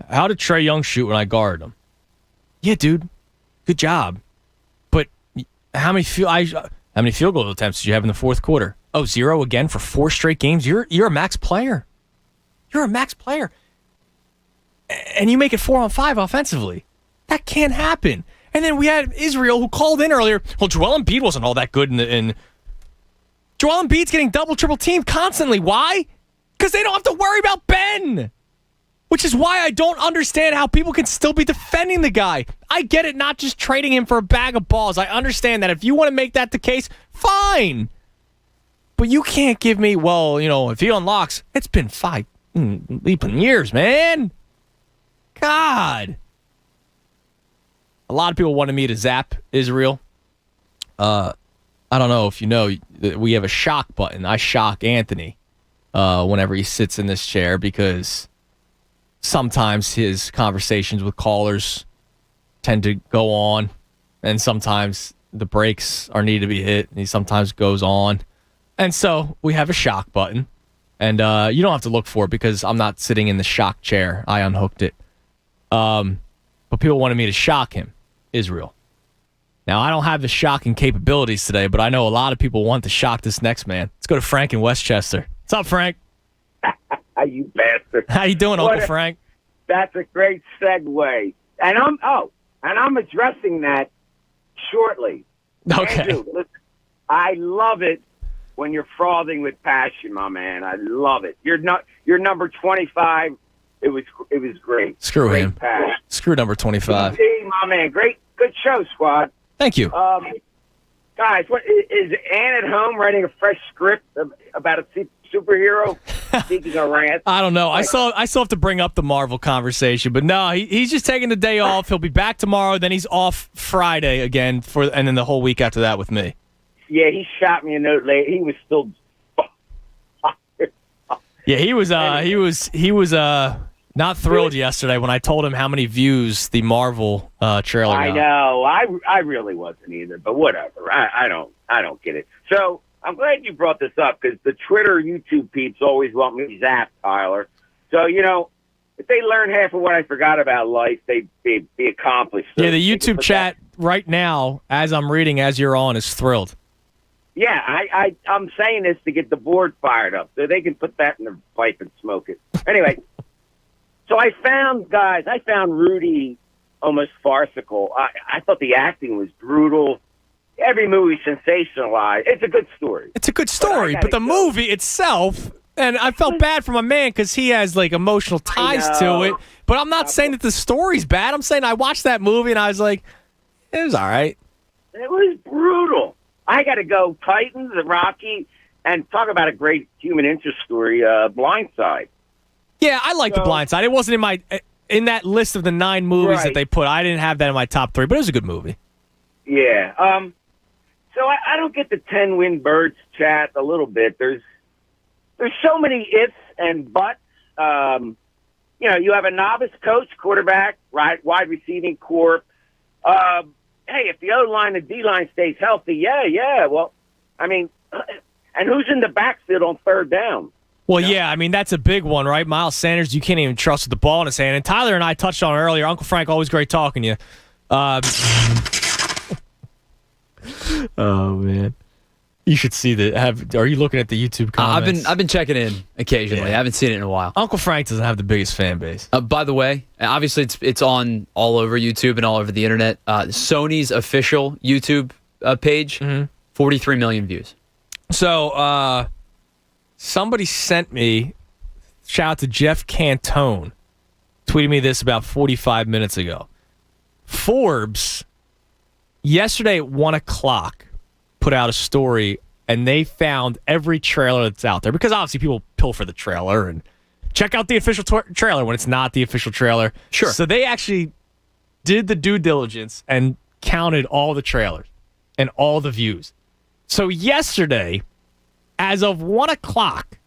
How did Trae Young shoot when I guarded him? Yeah, dude, good job. But how many field goal attempts did you have in the fourth quarter? Oh, 0 again for 4 straight games? You're a max player. You're a max player. And you make it 4-on-5 offensively. That can't happen. And then we had Israel who called in earlier. Well, Joel Embiid wasn't all that good in Joel Embiid's getting double, triple teamed constantly. Why? Because they don't have to worry about Ben. Which is why I don't understand how people can still be defending the guy. I get it, not just trading him for a bag of balls. I understand that if you want to make that the case, fine. But you can't give me, if he unlocks, it's been 5 leaping years, man. God. A lot of people wanted me to zap Israel. I don't know if you know, we have a shock button. I shock Anthony whenever he sits in this chair because sometimes his conversations with callers tend to go on, and sometimes the brakes are needed to be hit, and he sometimes goes on. And so we have a shock button, and you don't have to look for it because I'm not sitting in the shock chair. I unhooked it. But people wanted me to shock him, Israel. Now, I don't have the shocking capabilities today, but I know a lot of people want to shock this next man. Let's go to Frank in Westchester. What's up, Frank? You bastard. How you doing, Uncle Frank? That's a great segue. And I'm addressing that shortly. Okay. Andrew, listen, I love it when you're frothing with passion, my man. I love it. You're number 25. It was great. Screw great him. Passion. Screw number 25. See, my man. Good show, squad. Thank you. Guys, what is Ann at home writing a fresh script about a superhero? Speaking of rants, I don't know. I still have to bring up the Marvel conversation, but no, he's just taking the day off. He'll be back tomorrow. Then he's off Friday again and then the whole week after that with me. Yeah, he shot me a note late. He was still. Yeah, he was not thrilled yesterday when I told him how many views the Marvel trailer got. I know. I really wasn't either, but whatever. I don't get it. So I'm glad you brought this up because the Twitter, YouTube peeps always want me to zap Tyler. So, if they learn half of what I forgot about life, they'd be accomplished. So yeah, the YouTube chat right now, as I'm reading, as you're on, is thrilled. Yeah, I'm saying this to get the board fired up so they can put that in their pipe and smoke it. Anyway, so I found Rudy almost farcical. I thought the acting was brutal. Every movie sensationalized. It's a good story. It's a good story, but the movie itself, and I felt bad for my man because he has like emotional ties to it. But I'm not saying that the story's bad. I'm saying I watched that movie and I was like, it was all right. It was brutal. I got to go Titans and Rocky and talk about a great human interest story, Blindside. Yeah, I like The Blind Side. It wasn't in that list of the 9 movies that they put. I didn't have that in my top 3, but it was a good movie. Yeah. So I don't get the 10-win birds chat a little bit. There's so many ifs and buts. You have a novice coach, quarterback, wide receiving corps. Hey, if the O-line and D-line stays healthy, yeah. Well, I mean, and who's in the backfield on third down? Well, yeah, I mean, that's a big one, right? Miles Sanders, you can't even trust with the ball in his hand. And Tyler and I touched on it earlier. Uncle Frank, always great talking to you. Oh, man. You should see that. Are you looking at the YouTube comments? I've been checking in occasionally. I haven't seen it in a while. Uncle Frank doesn't have the biggest fan base. By the way, obviously it's on all over YouTube and all over the internet. Sony's official YouTube page, 43 million views. So somebody sent me, shout out to Jeff Cantone, tweeted me this about 45 minutes ago. Forbes, yesterday at 1 o'clock, put out a story, and they found every trailer that's out there because obviously people pilfer the trailer and check out the official trailer when it's not the official trailer. Sure. So they actually did the due diligence and counted all the trailers and all the views. So yesterday, as of 1 o'clock,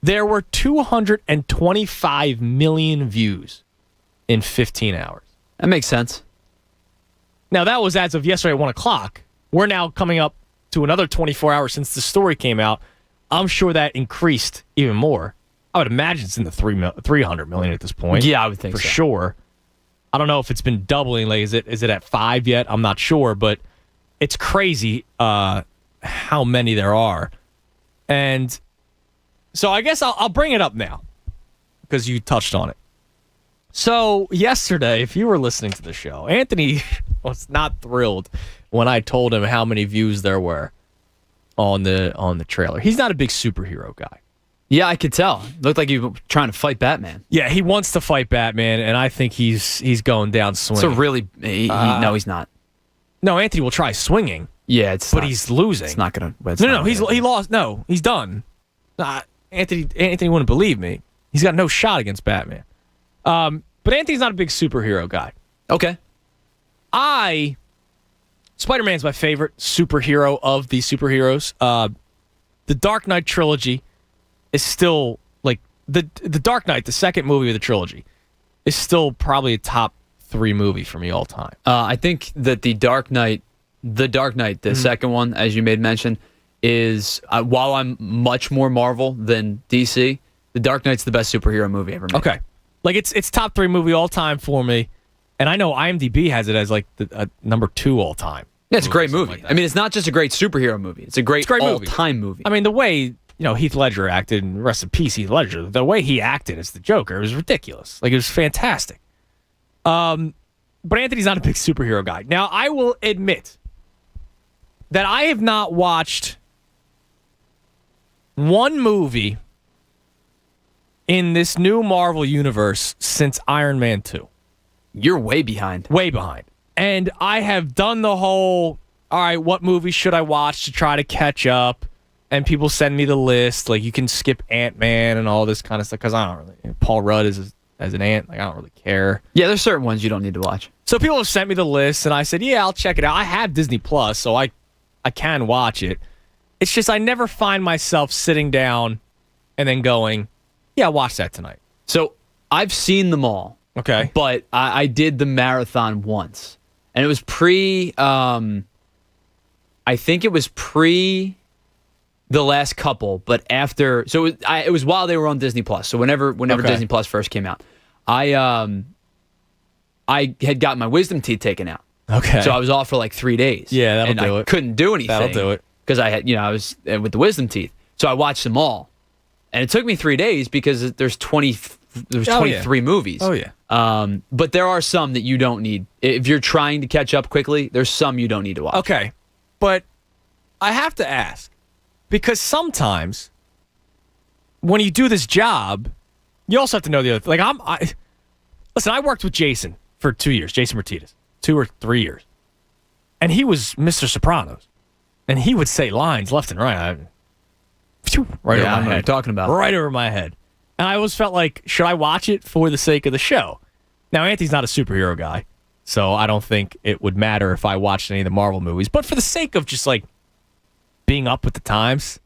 there were 225 million views in 15 hours. That makes sense. Now, that was as of yesterday at 1 o'clock. We're now coming up to another 24 hours since the story came out. I'm sure that increased even more. I would imagine it's in the 300 million at this point. Yeah, I would think for so. sure. I don't know if it's been doubling. Like, is it at 5 yet? I'm not sure, but it's crazy how many there are. And so I guess I'll bring it up now because you touched on it. So yesterday, if you were listening to the show, Anthony was not thrilled when I told him how many views there were on the trailer. He's not a big superhero guy. Yeah, I could tell. Looked like you were trying to fight Batman. Yeah, he wants to fight Batman, and I think he's going down swinging. So really, no, he's not. No, Anthony will try swinging. Yeah, but he's losing. It's not going to. No, he lost. No, he's done. Anthony wouldn't believe me. He's got no shot against Batman. But Anthony's not a big superhero guy. Okay. Spider-Man's my favorite superhero of the superheroes. The Dark Knight trilogy is still, like, the Dark Knight, the second movie of the trilogy, is still probably a top 3 movie for me all time. I think that the Dark Knight, the second one, as you made mention, is, while I'm much more Marvel than DC, the Dark Knight's the best superhero movie ever made. Okay. Like, it's top 3 movie all time for me. And I know IMDb has it as, like, number 2 all time. Yeah, it's a great movie. Like, I mean, it's not just a great superhero movie. It's a great all-time movie. I mean, the way, Heath Ledger acted, and rest in peace, Heath Ledger, the way he acted as the Joker was ridiculous. Like, it was fantastic. But Anthony's not a big superhero guy. Now, I will admit that I have not watched one movie in this new Marvel universe since Iron Man 2. You're way behind. Way behind. And I have done the whole, all right, what movie should I watch to try to catch up? And people send me the list. Like, you can skip Ant-Man and all this kind of stuff. Because I don't really, Paul Rudd as an ant, like, I don't really care. Yeah, there's certain ones you don't need to watch. So people have sent me the list, and I said, yeah, I'll check it out. I have Disney Plus, so I can watch it. It's just I never find myself sitting down and then going, yeah, watch that tonight. So I've seen them all. Okay. But I did the marathon once. And it was I think it was pre the last couple, but after, so it was while they were on Disney Plus. So whenever Okay. Disney Plus first came out, I had gotten my wisdom teeth taken out. Okay. So I was off for like 3 days. Yeah, that'll do I it. couldn't do anything. That'll do it. Because I had, I was with the wisdom teeth. So I watched them all. And it took me 3 days because there's 23 movies. Oh, yeah. But there are some that you don't need. If you're trying to catch up quickly, there's some you don't need to watch. Okay. But I have to ask, because sometimes when you do this job, you also have to know the other. Like, listen, I worked with Jason for 2 years, Jason Martinez, 2 or 3 years. And he was Mr. Sopranos. And he would say lines left and right. Over my head. I know what you're talking about. Right over my head. And I always felt like, should I watch it for the sake of the show? Now, Anthony's not a superhero guy, so I don't think it would matter if I watched any of the Marvel movies. But for the sake of just, like, being up with the times,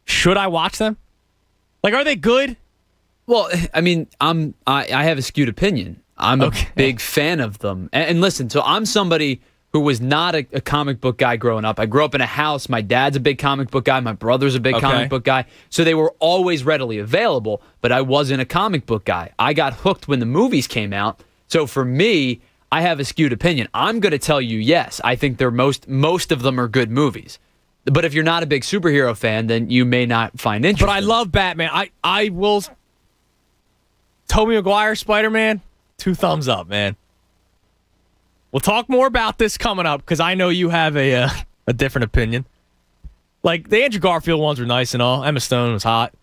should I watch them? Like, are they good? Well, I mean, I have a skewed opinion. I'm a big fan of them. And listen, so I'm somebody who was not a comic book guy growing up. I grew up in a house. My dad's a big comic book guy. My brother's a big comic book guy. So they were always readily available, but I wasn't a comic book guy. I got hooked when the movies came out. So for me, I have a skewed opinion. I'm going to tell you, yes, I think they're most of them are good movies. But if you're not a big superhero fan, then you may not find interesting. But I love Batman. I will. Tobey Maguire, Spider-Man, 2 thumbs up, man. We'll talk more about this coming up because I know you have a different opinion. Like, the Andrew Garfield ones were nice and all. Emma Stone was hot.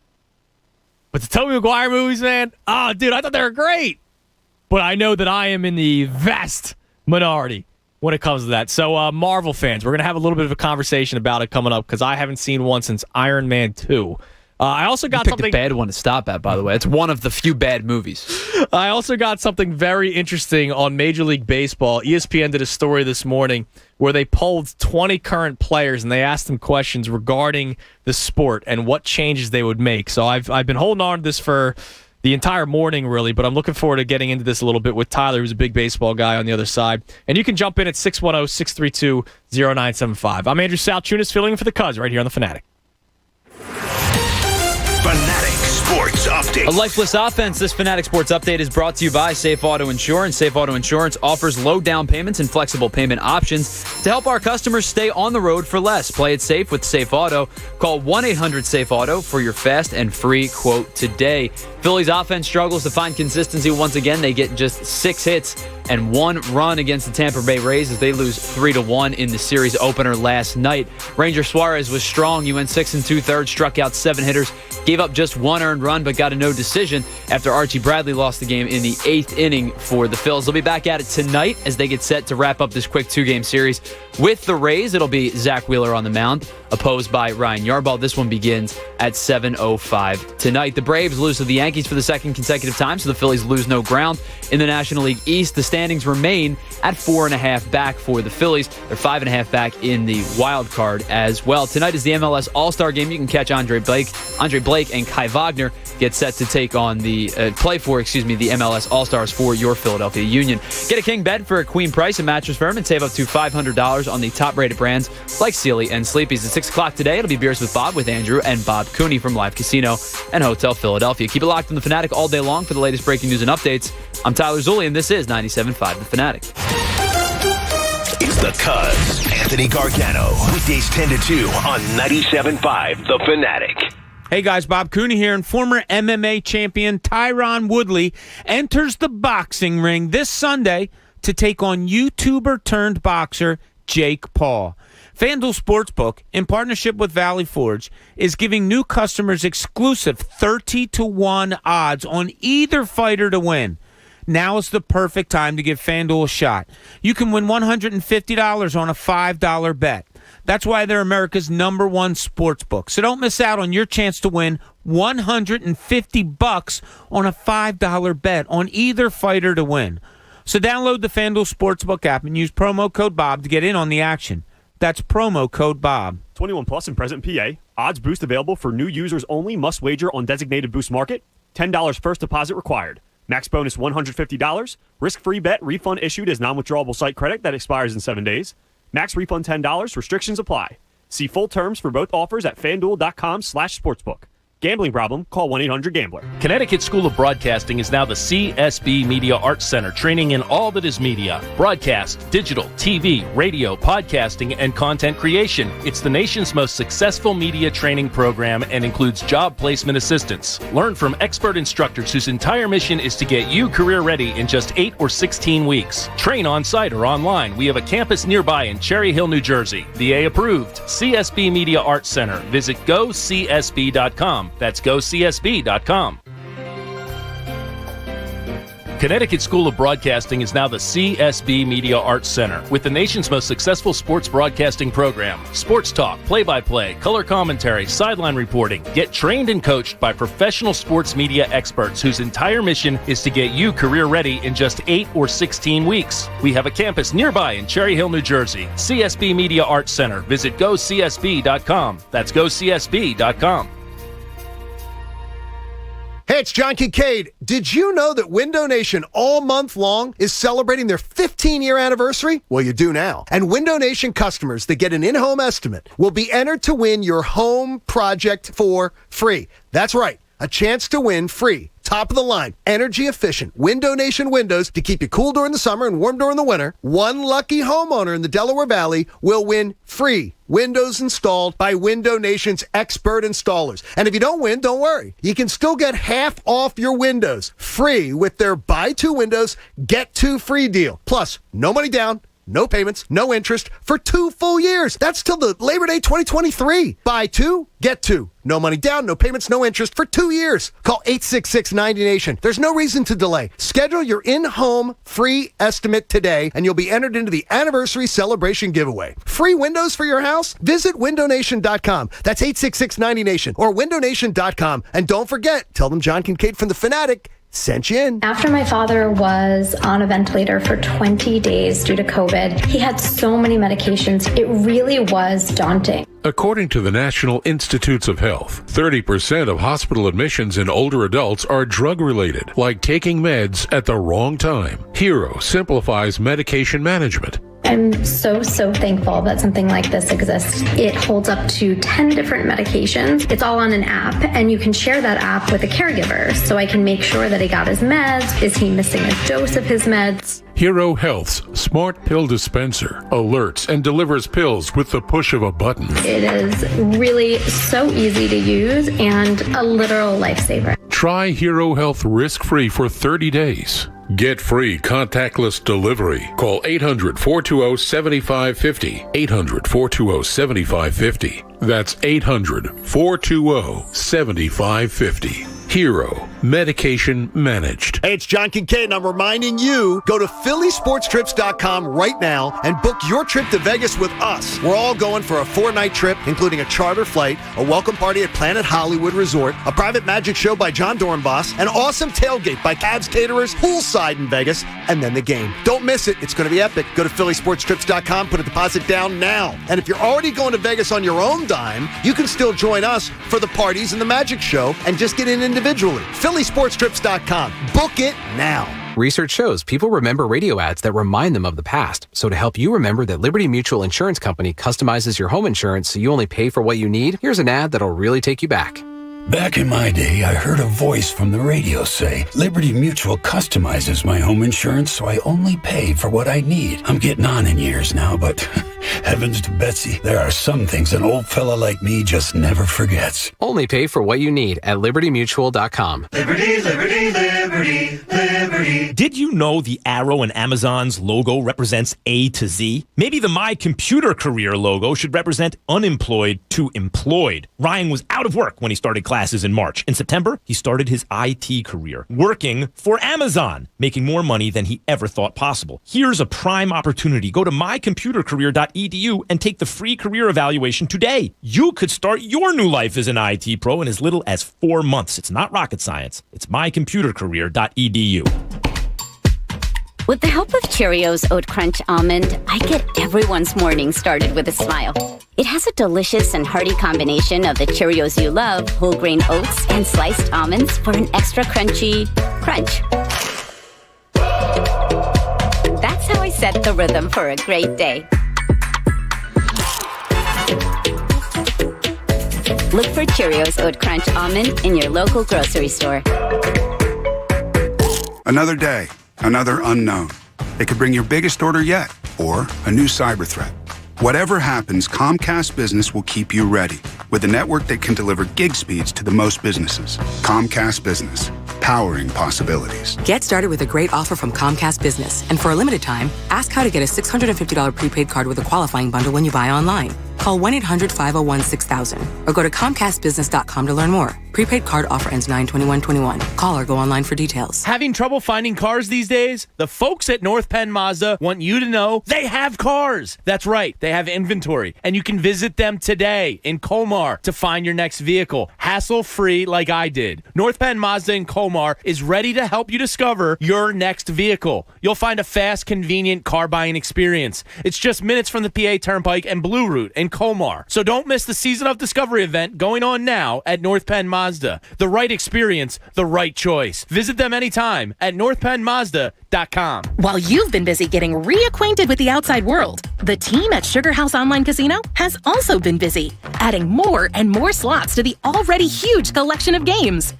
But the Tobey Maguire movies, man, dude, I thought they were great. But I know that I am in the vast minority when it comes to that. So, Marvel fans, we're going to have a little bit of a conversation about it coming up because I haven't seen one since Iron Man 2. I also got something. A bad one to stop at, by the way. It's one of the few bad movies. I also got something very interesting on Major League Baseball. ESPN did a story this morning where they polled 20 current players and they asked them questions regarding the sport and what changes they would make. So I've been holding on to this for the entire morning, really, but I'm looking forward to getting into this a little bit with Tyler, who's a big baseball guy on the other side. And you can jump in at 610-632-0975. I'm Andrew Salchunas, filling in for the Cuz right here on The Fanatic. Fanatic Sports Update. A lifeless offense. This Fanatic Sports Update is brought to you by Safe Auto Insurance. Safe Auto Insurance offers low down payments and flexible payment options to help our customers stay on the road for less. Play it safe with Safe Auto. Call 1-800-SAFE-AUTO for your fast and free quote today. Phillies offense struggles to find consistency once again. They get just 6 hits and 1 run against the Tampa Bay Rays as they lose 3-1 in the series opener last night. Ranger Suarez was strong. He went 6 2/3, struck out 7 hitters, gave up just 1 earned run, but got a no decision after Archie Bradley lost the game in the 8th inning for the Phils. They'll be back at it tonight as they get set to wrap up this quick 2-game series. With the Rays, it'll be Zach Wheeler on the mound, opposed by Ryan Yarbrough. This one begins at 7:05 tonight. The Braves lose to the Yankees for the second consecutive time, so the Phillies lose no ground. In the National League East, the standings remain at 4.5 back for the Phillies. They're 5.5 back in the wild card as well. Tonight is the MLS All-Star Game. You can catch Andre Blake and Kai Wagner get set to take on the MLS All-Stars for your Philadelphia Union. Get a king bed for a queen price at Mattress Firm and save up to $500 on the top-rated brands like Sealy and Sleepy's. At 6 o'clock today, it'll be Beers with Bob with Andrew and Bob Cooney from Live Casino and Hotel Philadelphia. Keep it locked on The Fanatic all day long for the latest breaking news and updates. I'm Tyler Zulli, and this is 97.5 The Fanatic. It's the Cuz, Anthony Gargano. Weekdays 10 to 2 on 97.5 The Fanatic. Hey guys, Bob Cooney here, and former MMA champion Tyron Woodley enters the boxing ring this Sunday to take on YouTuber-turned-boxer Jake Paul. FanDuel Sportsbook, in partnership with Valley Forge, is giving new customers exclusive 30-1 odds on either fighter to win. Now is the perfect time to give FanDuel a shot. You can win $150 on a $5 bet. That's why they're America's #1 sportsbook. So don't miss out on your chance to win $150 on a $5 bet on either fighter to win. So download the FanDuel Sportsbook app and use promo code Bob to get in on the action. That's promo code Bob. 21 plus and present PA. Odds boost available for new users only. Must wager on designated boost market. $10 first deposit required. Max bonus $150. Risk-free bet. Refund issued as non-withdrawable site credit that expires in 7 days. Max refund $10. Restrictions apply. See full terms for both offers at FanDuel.com/sportsbook. Gambling problem? Call 1-800-GAMBLER. Connecticut School of Broadcasting is now the CSB Media Arts Center, training in all that is media. Broadcast, digital, TV, radio, podcasting, and content creation. It's the nation's most successful media training program and includes job placement assistance. Learn from expert instructors whose entire mission is to get you career ready in just 8 or 16 weeks. Train on site or online. We have a campus nearby in Cherry Hill, New Jersey. VA approved. CSB Media Arts Center. Visit gocsb.com. That's gocsb.com. Connecticut School of Broadcasting is now the CSB Media Arts Center, with the nation's most successful sports broadcasting program. Sports talk, play-by-play, color commentary, sideline reporting. Get trained and coached by professional sports media experts whose entire mission is to get you career ready in just 8 or 16 weeks. We have a campus nearby in Cherry Hill, New Jersey. CSB Media Arts Center. Visit gocsb.com. That's gocsb.com. Hey, it's John Kincaid. Did you know that Window Nation all month long is celebrating their 15-year anniversary? Well, you do now. And Window Nation customers that get an in-home estimate will be entered to win your home project for free. That's right. A chance to win free, top of the line, energy efficient Window Nation windows to keep you cool during the summer and warm during the winter. One lucky homeowner in the Delaware Valley will win free windows installed by Window Nation's expert installers. And if you don't win, don't worry. You can still get half off your windows free with their buy 2 windows, get 2 free deal. Plus, no money down, no payments, no interest for 2 full years. That's till the Labor Day 2023. Buy 2, get 2. No money down, no payments, no interest for 2 years. Call 866-90Nation. There's no reason to delay. Schedule your in-home free estimate today, and you'll be entered into the anniversary celebration giveaway. Free windows for your house? Visit windownation.com. That's 866-90Nation or windownation.com. And don't forget, tell them John Kincaid from The Fanatic sent you in. After my father was on a ventilator for 20 days due to COVID, he had so many medications. It really was daunting. According to the National Institutes of Health, 30% of hospital admissions in older adults are drug-related, like taking meds at the wrong time. Hero simplifies medication management. I'm so thankful that something like this exists. It holds up to 10 different medications. It's all on an app, and you can share that app with a caregiver, so I can make sure that he got his meds. Is he missing a dose of his meds? Hero Health's smart pill dispenser alerts and delivers pills with the push of a button. It is really so easy to use and a literal lifesaver. Try Hero Health risk-free for 30 days. Get free contactless delivery. Call 800-420-7550. 800-420-7550. That's 800-420-7550. Hero, medication managed. Hey, it's John Kincaid, and I'm reminding you, go to PhillySportsTrips.com right now and book your trip to Vegas with us. We're all going for a 4-night trip, including a charter flight, a welcome party at Planet Hollywood Resort, a private magic show by John Dornbos, an awesome tailgate by Cavs Caterers, poolside in Vegas, and then the game. Don't miss it. It's going to be epic. Go to PhillySportsTrips.com, put a deposit down now. And if you're already going to Vegas on your own dime, you can still join us for the parties and the magic show and just get in individually. PhillySportsTrips.com. Book it now. Research shows people remember radio ads that remind them of the past. So to help you remember that Liberty Mutual Insurance Company customizes your home insurance so you only pay for what you need, here's an ad that'll really take you back. Back in my day, I heard a voice from the radio say, Liberty Mutual customizes my home insurance so I only pay for what I need. I'm getting on in years now, but heavens to Betsy, there are some things an old fella like me just never forgets. Only pay for what you need at libertymutual.com. Liberty, liberty, liberty, liberty. Did you know the arrow in Amazon's logo represents A to Z? Maybe the My Computer Career logo should represent unemployed to employed. Ryan was out of work when he started classes in March. In September, he started his IT career, working for Amazon, making more money than he ever thought possible. Here's a prime opportunity. Go to mycomputercareer.edu and take the free career evaluation today. You could start your new life as an IT pro in as little as 4 months. It's not rocket science. It's mycomputercareer.edu. With the help of Cheerios Oat Crunch Almond, I get everyone's morning started with a smile. It has a delicious and hearty combination of the Cheerios you love, whole grain oats, and sliced almonds for an extra crunchy crunch. That's how I set the rhythm for a great day. Look for Cheerios Oat Crunch Almond in your local grocery store. Another day. Another unknown. It could bring your biggest order yet, or a new cyber threat. Whatever happens, Comcast Business will keep you ready with a network that can deliver gig speeds to the most businesses. Comcast Business, powering possibilities. Get started with a great offer from Comcast Business. And for a limited time, ask how to get a $650 prepaid card with a qualifying bundle when you buy online. Call 1-800-501-6000 or go to ComcastBusiness.com to learn more. Prepaid card offer ends 9/21/21. Call or go online for details. Having trouble finding cars these days? The folks at North Penn Mazda want you to know they have cars. That's right. They have inventory. And you can visit them today in Colmar to find your next vehicle. Hassle-free like I did. North Penn Mazda in Colmar is ready to help you discover your next vehicle. You'll find a fast, convenient car buying experience. It's just minutes from the PA Turnpike and Blue Route in Colmar. So don't miss the Season of Discovery event going on now at North Penn Mazda. The right experience, the right choice. Visit them anytime at northpennmazda.com. While you've been busy getting reacquainted with the outside world, the team at Sugar House Online Casino has also been busy, adding more and more slots to the already huge collection of games.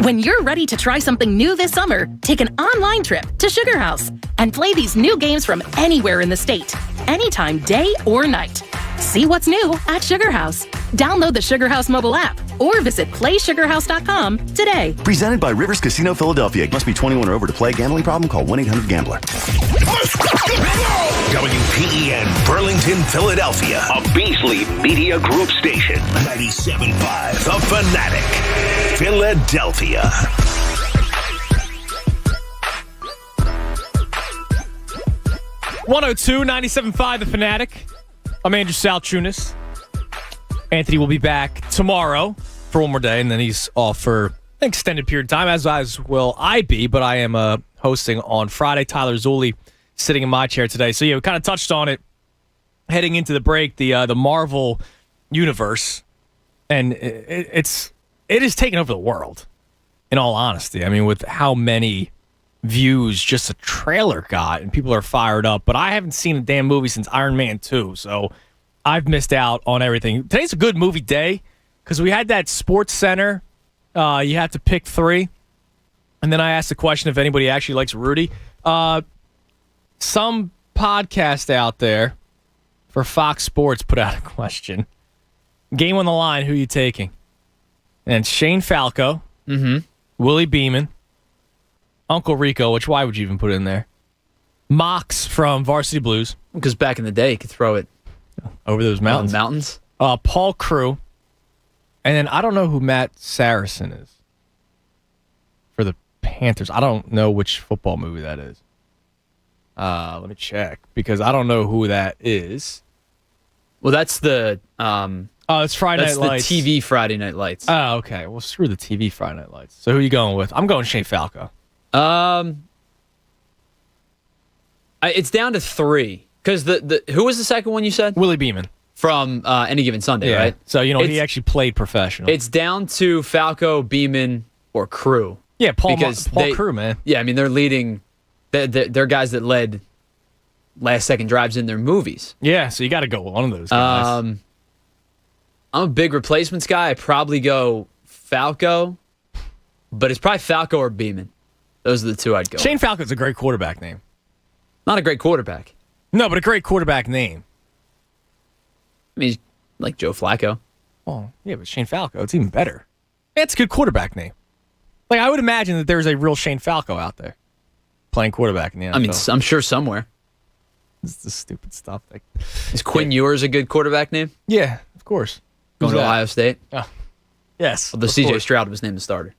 When you're ready to try something new this summer, take an online trip to Sugar House and play these new games from anywhere in the state, anytime, day or night. See what's new at Sugar House. Download the Sugar House mobile app or visit playsugarhouse.com today. Presented by Rivers Casino Philadelphia. Must be 21 or over to play. Gambling problem? Call 1-800-GAMBLER. WPEN Burlington, Philadelphia. A Beasley Media Group station. 97.5 The Fanatic. Philadelphia. .102, 97.5 The Fanatic. I'm Andrew Salchunas. Anthony will be back tomorrow for one more day, and then he's off for an extended period of time, as will I be, but I am hosting on Friday. Tyler Zulli sitting in my chair today. So, yeah, we kind of touched on it heading into the break, the Marvel universe, and it is taking over the world, in all honesty. I mean, with how many views just a trailer got, and people are fired up, but I haven't seen a damn movie since Iron Man 2, so I've missed out on everything. Today's a good movie day because we had that Sports Center. You have to pick 3, and then I asked the question if anybody actually likes Rudy. Some podcast out there for Fox Sports put out a question. Game on the line, who are you taking? And Shane Falco, Willie Beeman, Uncle Rico, which why would you even put it in there? Mox from Varsity Blues. Because back in the day, you could throw it over those mountains. Paul Crew. And then I don't know who Matt Saracen is for the Panthers. I don't know which football movie that is. Let me check because I don't know who that is. Well, that's the it's Friday Night Lights. The TV Friday Night Lights. Oh, okay. Well, screw the TV Friday Night Lights. So who are you going with? I'm going Shane Falco. It's down to 3 because the who was the second one you said? Willie Beeman from Any Given Sunday, right? So he actually played professional. It's down to Falco, Beeman, or Crew. Yeah, Paul Crew, man. Yeah, I mean they're leading. They're guys that led last-second drives in their movies. Yeah, so you got to go with one of those guys. I'm a big replacements guy. I probably go Falco, but it's probably Falco or Beeman. Those are the two I'd go. Shane Falco's a great quarterback name. Not a great quarterback. No, but a great quarterback name. I mean, like Joe Flacco. Oh, yeah, but Shane Falco, it's even better. It's a good quarterback name. Like, I would imagine that there's a real Shane Falco out there playing quarterback in the NFL. I mean, I'm sure somewhere. This is the stupid stuff. Is Quinn Ewers a good quarterback name? Yeah, of course. Going to Ohio State? Oh, yes. Although C.J. Stroud was named the starter.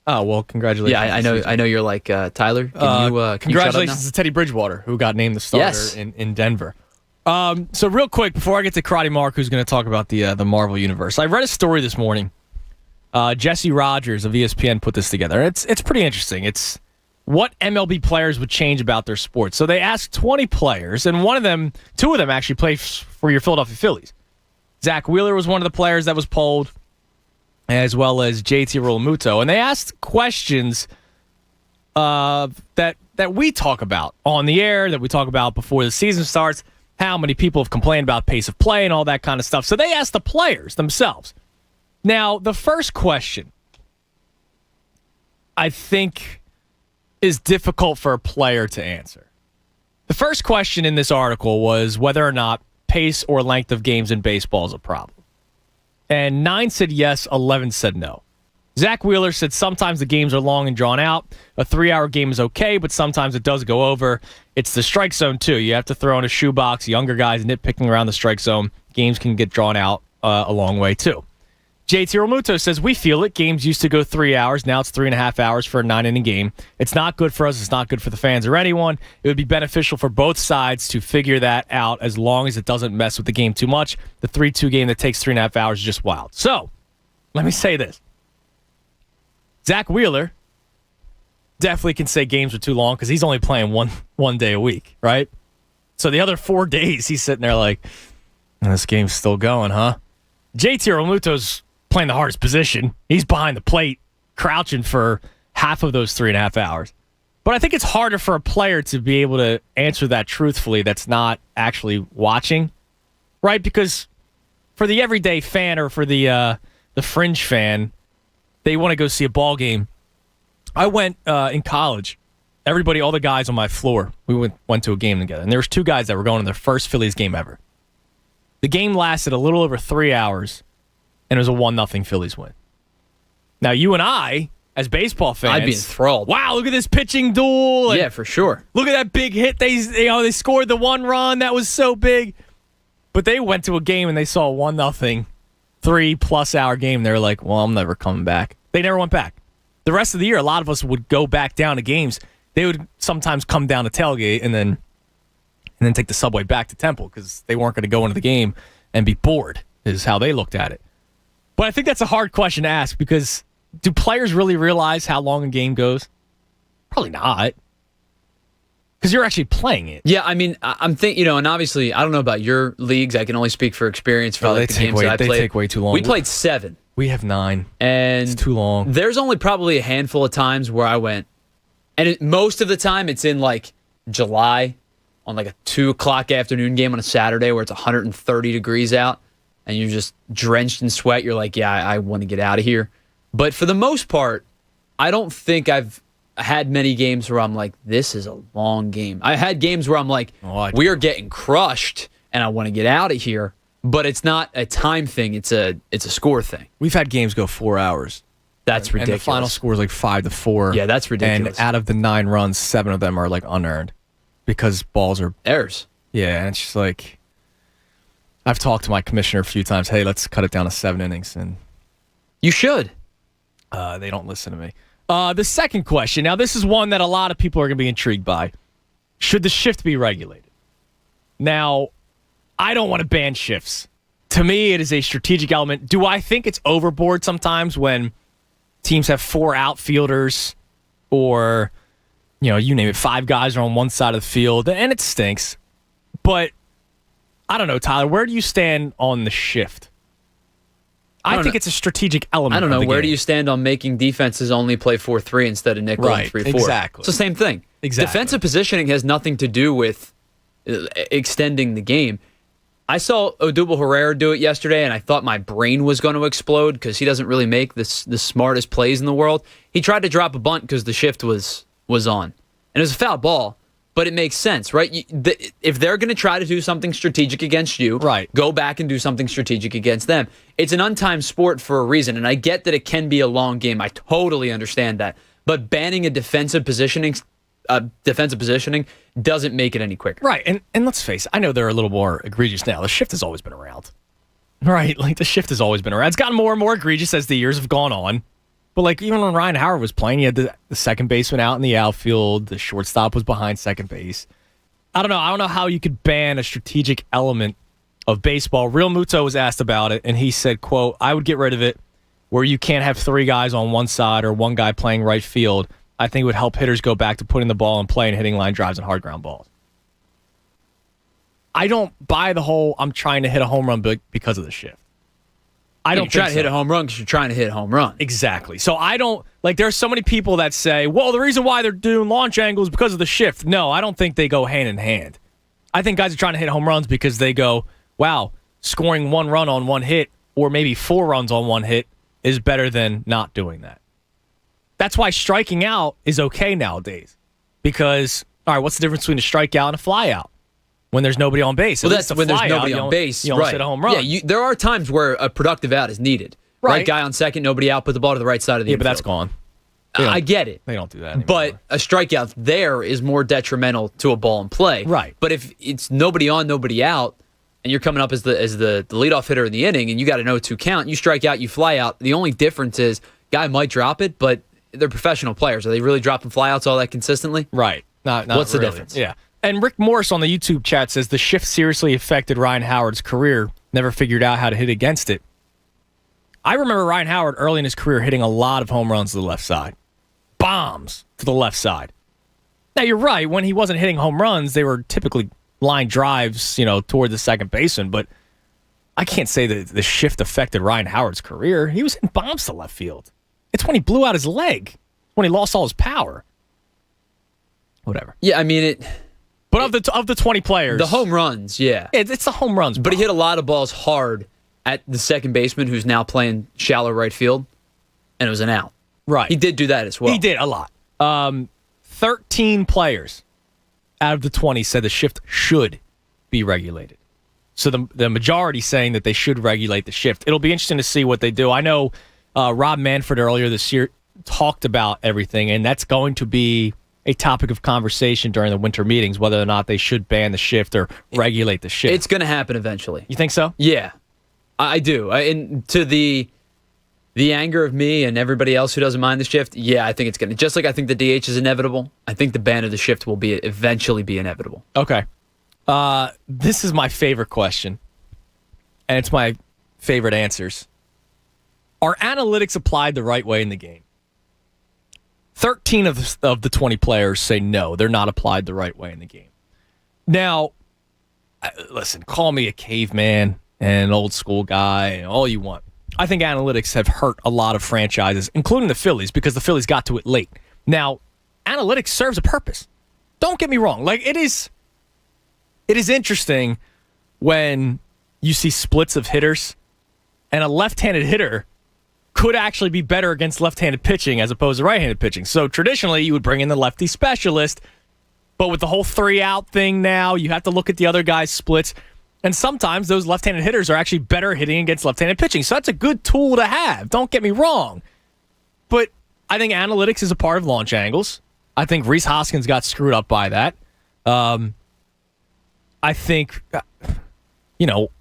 Oh, well, congratulations. Yeah, I know you're like, Tyler. Can you congratulations to Teddy Bridgewater, who got named the starter in Denver. So real quick, before I get to Karate Mark, who's going to talk about the Marvel Universe, I read a story this morning. Jesse Rogers of ESPN put this together. It's pretty interesting. It's what MLB players would change about their sport. So they asked 20 players, and two of them actually play for your Philadelphia Phillies. Zach Wheeler was one of the players that was polled, as well as JT Realmuto. And they asked questions that we talk about on the air, that we talk about before the season starts, how many people have complained about pace of play and all that kind of stuff. So they asked the players themselves. Now, the first question, I think, is difficult for a player to answer. The first question in this article was whether or not pace or length of games in baseball is a problem. And 9 said yes, 11 said no. Zach Wheeler said sometimes the games are long and drawn out. A 3-hour game is okay, but sometimes it does go over. It's the strike zone, too. You have to throw in a shoebox. Younger guys nitpicking around the strike zone. Games can get drawn out a long way, too. JT Realmuto says, we feel it. Games used to go 3 hours. Now it's 3.5 hours for a 9-inning game. It's not good for us. It's not good for the fans or anyone. It would be beneficial for both sides to figure that out as long as it doesn't mess with the game too much. The 3-2 game that takes 3.5 hours is just wild. So, let me say this. Zach Wheeler definitely can say games are too long because he's only playing one day a week, right? So the other 4 days, he's sitting there like, this game's still going, huh? JT Realmuto's playing the hardest position. He's behind the plate, crouching for half of those 3.5 hours. But I think it's harder for a player to be able to answer that truthfully that's not actually watching, right? Because for the everyday fan or for the fringe fan, they want to go see a ball game. I went in college. Everybody, all the guys on my floor, we went to a game together. And there was 2 guys that were going to their first Phillies game ever. The game lasted a little over 3 hours, and it was a 1-0 Phillies win. Now, you and I, as baseball fans, I'd be enthralled. Wow, look at this pitching duel. Yeah, for sure. Look at that big hit. They scored the 1 run. That was so big. But they went to a game and they saw a 1-0, 3+ hour game. They were like, well, I'm never coming back. They never went back. The rest of the year, a lot of us would go back down to games. They would sometimes come down to tailgate and then take the subway back to Temple because they weren't going to go into the game and be bored, is how they looked at it. But I think that's a hard question to ask because do players really realize how long a game goes? Probably not. Because you're actually playing it. Yeah, I mean, I'm thinking, and obviously, I don't know about your leagues. I can only speak for experience for the games that I played. They take way too long. We played 7. We have 9. And it's too long. There's only probably a handful of times where I went, and most of the time it's in like July on like a 2:00 afternoon game on a Saturday where it's 130 degrees out and you're just drenched in sweat. You're like, yeah, I want to get out of here. But for the most part, I don't think I've had many games where I'm like, this is a long game. I had games where I'm like, we are getting crushed and I want to get out of here. But it's not a time thing. It's a score thing. We've had games go 4 hours. That's ridiculous. And the final score is like 5-4. Yeah, that's ridiculous. And out of the 9 runs, 7 of them are like unearned because balls are errors. Yeah, and it's just like I've talked to my commissioner a few times. Hey, let's cut it down to 7 innings, and you should. They don't listen to me. The second question. Now, this is one that a lot of people are going to be intrigued by. Should the shift be regulated? Now, I don't want to ban shifts. To me, it is a strategic element. Do I think it's overboard sometimes when teams have 4 outfielders or, you name it, 5 guys are on one side of the field, and it stinks. But I don't know, Tyler, where do you stand on the shift? I think it's a strategic element. I don't know. Where game. do you stand on making defenses only play 4-3 instead of nickel and 3-4? Exactly. It's the same thing. Exactly. Defensive positioning has nothing to do with extending the game. I saw Odubel Herrera do it yesterday, and I thought my brain was going to explode because he doesn't really make the smartest plays in the world. He tried to drop a bunt because the shift was on. And it was a foul ball, but it makes sense, right? If they're going to try to do something strategic against you, go back and do something strategic against them. It's an untimed sport for a reason, and I get that it can be a long game. I totally understand that. But banning a defensive positioning doesn't make it any quicker. Right, and let's face it, I know they're a little more egregious now. The shift has always been around. Right, like the shift has always been around. It's gotten more and more egregious as the years have gone on. But like even when Ryan Howard was playing, you had the second baseman out in the outfield, the shortstop was behind second base. I don't know how you could ban a strategic element of baseball. Real Muto was asked about it, and he said, quote, I would get rid of it where you can't have 3 guys on one side or one guy playing right field. I think it would help hitters go back to putting the ball in play and hitting line drives and hard ground balls. I don't buy the whole I'm trying to hit a home run because of the shift. I don't try to hit a home run because you're trying to hit a home run. Exactly. So I don't there's so many people that say, well, the reason why they're doing launch angles is because of the shift. No, I don't think they go hand in hand. I think guys are trying to hit home runs because they go, wow, scoring 1 run on 1 hit or maybe 4 runs on 1 hit is better than not doing that. That's why striking out is okay nowadays. Because, all right, what's the difference between a strikeout and a flyout? When there's nobody on base. Well, that's when there's nobody on base. You almost hit a home run. Yeah, there are times where a productive out is needed. Right. Guy on second, nobody out, put the ball to the right side of the infield. But that's gone. I get it. They don't do that anymore. But a strikeout there is more detrimental to a ball in play. Right. But if it's nobody on, nobody out, and you're coming up as the leadoff hitter in the inning, and you got a 0-2 count, you strike out, you fly out. The only difference is guy might drop it, but they're professional players. Are they really dropping flyouts all that consistently? Right. Not What's really. the difference? Yeah. And Rick Morris on the YouTube chat says the shift seriously affected Ryan Howard's career. Never figured out how to hit against it. I remember Ryan Howard early in his career hitting a lot of home runs to the left side. Bombs to the left side. Now, you're right. When he wasn't hitting home runs, they were typically line drives, toward the second baseman. But I can't say that the shift affected Ryan Howard's career. He was hitting bombs to left field. It's when he blew out his leg, when he lost all his power. Whatever. Yeah, I mean it. But of the 20 players, the home runs, yeah, it's the home runs. But he hit a lot of balls hard at the second baseman, who's now playing shallow right field, and it was an out. Right. He did do that as well. He did a lot. 13 players out of the 20 said the shift should be regulated. So the majority saying that they should regulate the shift. It'll be interesting to see what they do. I know Rob Manfred earlier this year talked about everything, and that's going to be a topic of conversation during the winter meetings, whether or not they should ban the shift or regulate the shift. It's going to happen eventually. You think so? Yeah, I do. And to the anger of me and everybody else who doesn't mind the shift, yeah, I think it's going to. Just like I think the DH is inevitable, I think the ban of the shift will eventually be inevitable. Okay. This is my favorite question, and it's my favorite answers. Are analytics applied the right way in the game? 13 of the 20 players say no, they're not applied the right way in the game. Now, listen, call me a caveman and an old school guy and all you want. I think analytics have hurt a lot of franchises, including the Phillies, because the Phillies got to it late. Now, analytics serves a purpose. Don't get me wrong. Like it is interesting when you see splits of hitters and a left-handed hitter could actually be better against left-handed pitching as opposed to right-handed pitching. So traditionally, you would bring in the lefty specialist, but with the whole 3-out thing now, you have to look at the other guy's splits, and sometimes those left-handed hitters are actually better hitting against left-handed pitching. So that's a good tool to have. Don't get me wrong. But I think analytics is a part of launch angles. I think Rhys Hoskins got screwed up by that. I think,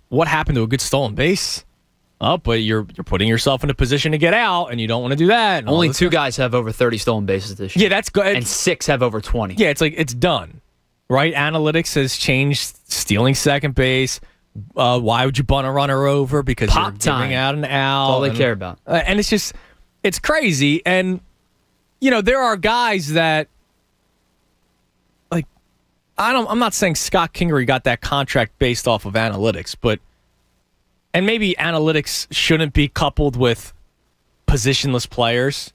what happened to a good stolen base? Oh, but you're putting yourself in a position to get out, and you don't want to do that. Only 2 guys have over 30 stolen bases this year. Yeah, that's good. And 6 have over 20. Yeah, it's done. Right? Analytics has changed stealing second base. Why would you bunt a runner over? Because Pop you're time. giving out an out. That's all they care about. And it's crazy. And, there are guys that, like, I'm not saying Scott Kingery got that contract based off of analytics, and maybe analytics shouldn't be coupled with positionless players,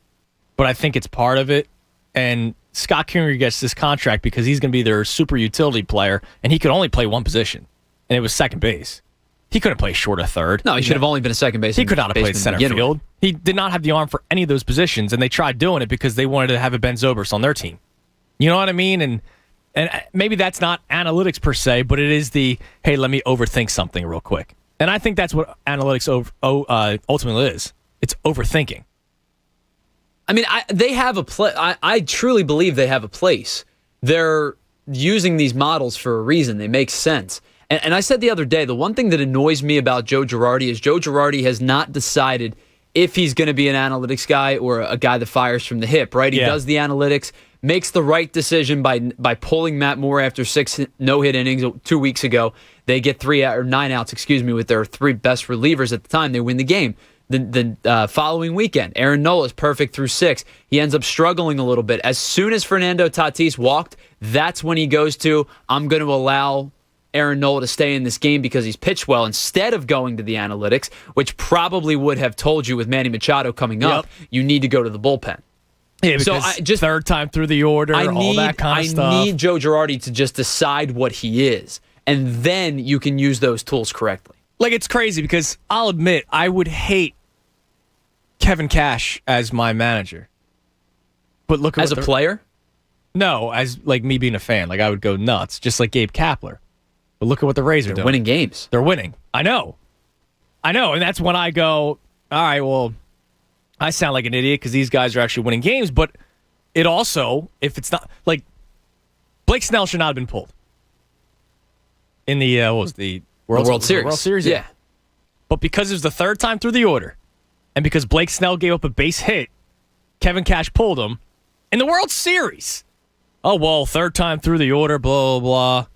but I think it's part of it. And Scott Kingery gets this contract because he's going to be their super utility player, and he could only play one position, and it was second base. He couldn't play short or third. No, he should have only been a second baseman. He could not have played center field. He did not have the arm for any of those positions, and they tried doing it because they wanted to have a Ben Zobrist on their team. You know what I mean? And maybe that's not analytics per se, but it is hey, let me overthink something real quick. And I think that's what analytics ultimately is. It's overthinking. I mean, they have a place. I truly believe they have a place. They're using these models for a reason. They make sense. And I said the other day, the one thing that annoys me about Joe Girardi is Joe Girardi has not decided if he's going to be an analytics guy or a guy that fires from the hip, right? He does the analytics, makes the right decision by pulling Matt Moore after 6 no-hit innings 2 weeks ago. They get 9 outs, with their 3 best relievers at the time. They win the game. The following weekend, Aaron Nola is perfect through 6. He ends up struggling a little bit. As soon as Fernando Tatis walked, that's when he goes to, I'm going to allow Aaron Nola to stay in this game because he's pitched well, instead of going to the analytics, which probably would have told you with Manny Machado coming up, you need to go to the bullpen. Yeah, so just third time through the order, all that kind of stuff. I need Joe Girardi to just decide what he is, and then you can use those tools correctly. Like, it's crazy because I'll admit I would hate Kevin Cash as my manager. But look at as a player? No, as like me being a fan. Like, I would go nuts, just like Gabe Kapler. But look at what the Rays are doing. Winning games. They're winning. I know. And that's when I go, all right, well, I sound like an idiot because these guys are actually winning games. But it also, if it's not, like, Blake Snell should not have been pulled in the, World Series. World Series, yeah. But because it was the third time through the order, and because Blake Snell gave up a base hit, Kevin Cash pulled him in the World Series. Oh, well, third time through the order, blah, blah, blah.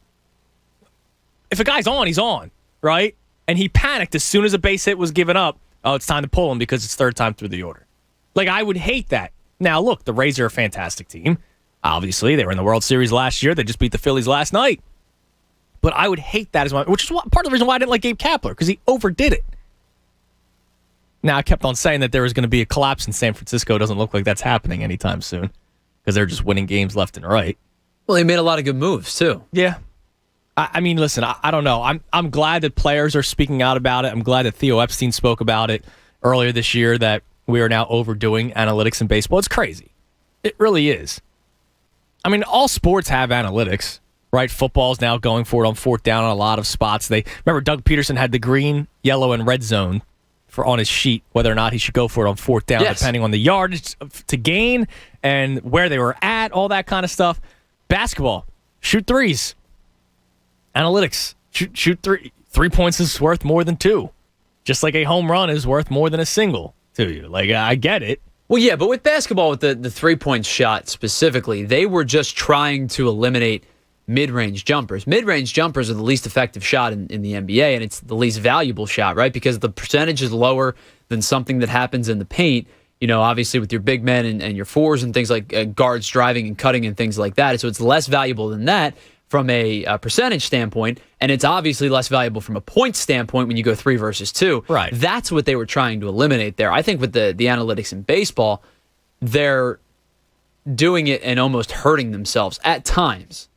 If a guy's on, he's on, right? And he panicked as soon as a base hit was given up. Oh, it's time to pull him because it's third time through the order. Like, I would hate that. Now, look, the Rays are a fantastic team. Obviously, they were in the World Series last year. They just beat the Phillies last night. But I would hate that which is part of the reason why I didn't like Gabe Kapler, because he overdid it. Now, I kept on saying that there was going to be a collapse in San Francisco. It doesn't look like that's happening anytime soon because they're just winning games left and right. Well, they made a lot of good moves, too. Yeah. I mean, listen, I don't know. I'm glad that players are speaking out about it. I'm glad that Theo Epstein spoke about it earlier this year, that we are now overdoing analytics in baseball. It's crazy. It really is. I mean, all sports have analytics, right? Football's now going for it on fourth down on a lot of spots. Remember, Doug Peterson had the green, yellow, and red zone on his sheet, whether or not he should go for it on fourth down, depending on the yardage to gain and where they were at, all that kind of stuff. Basketball, shoot threes. Analytics, shoot 3 points is worth more than 2. Just like a home run is worth more than a single to you. Like, I get it. Well, yeah, but with basketball, with the 3-point shot specifically, they were just trying to eliminate mid-range jumpers. Mid-range jumpers are the least effective shot in the NBA, and it's the least valuable shot, right? Because the percentage is lower than something that happens in the paint, obviously with your big men and your fours and things like guards driving and cutting and things like that. So it's less valuable than that from a percentage standpoint, and it's obviously less valuable from a point standpoint when you go 3 versus 2. Right. That's what they were trying to eliminate there. I think with the analytics in baseball, they're doing it and almost hurting themselves at times.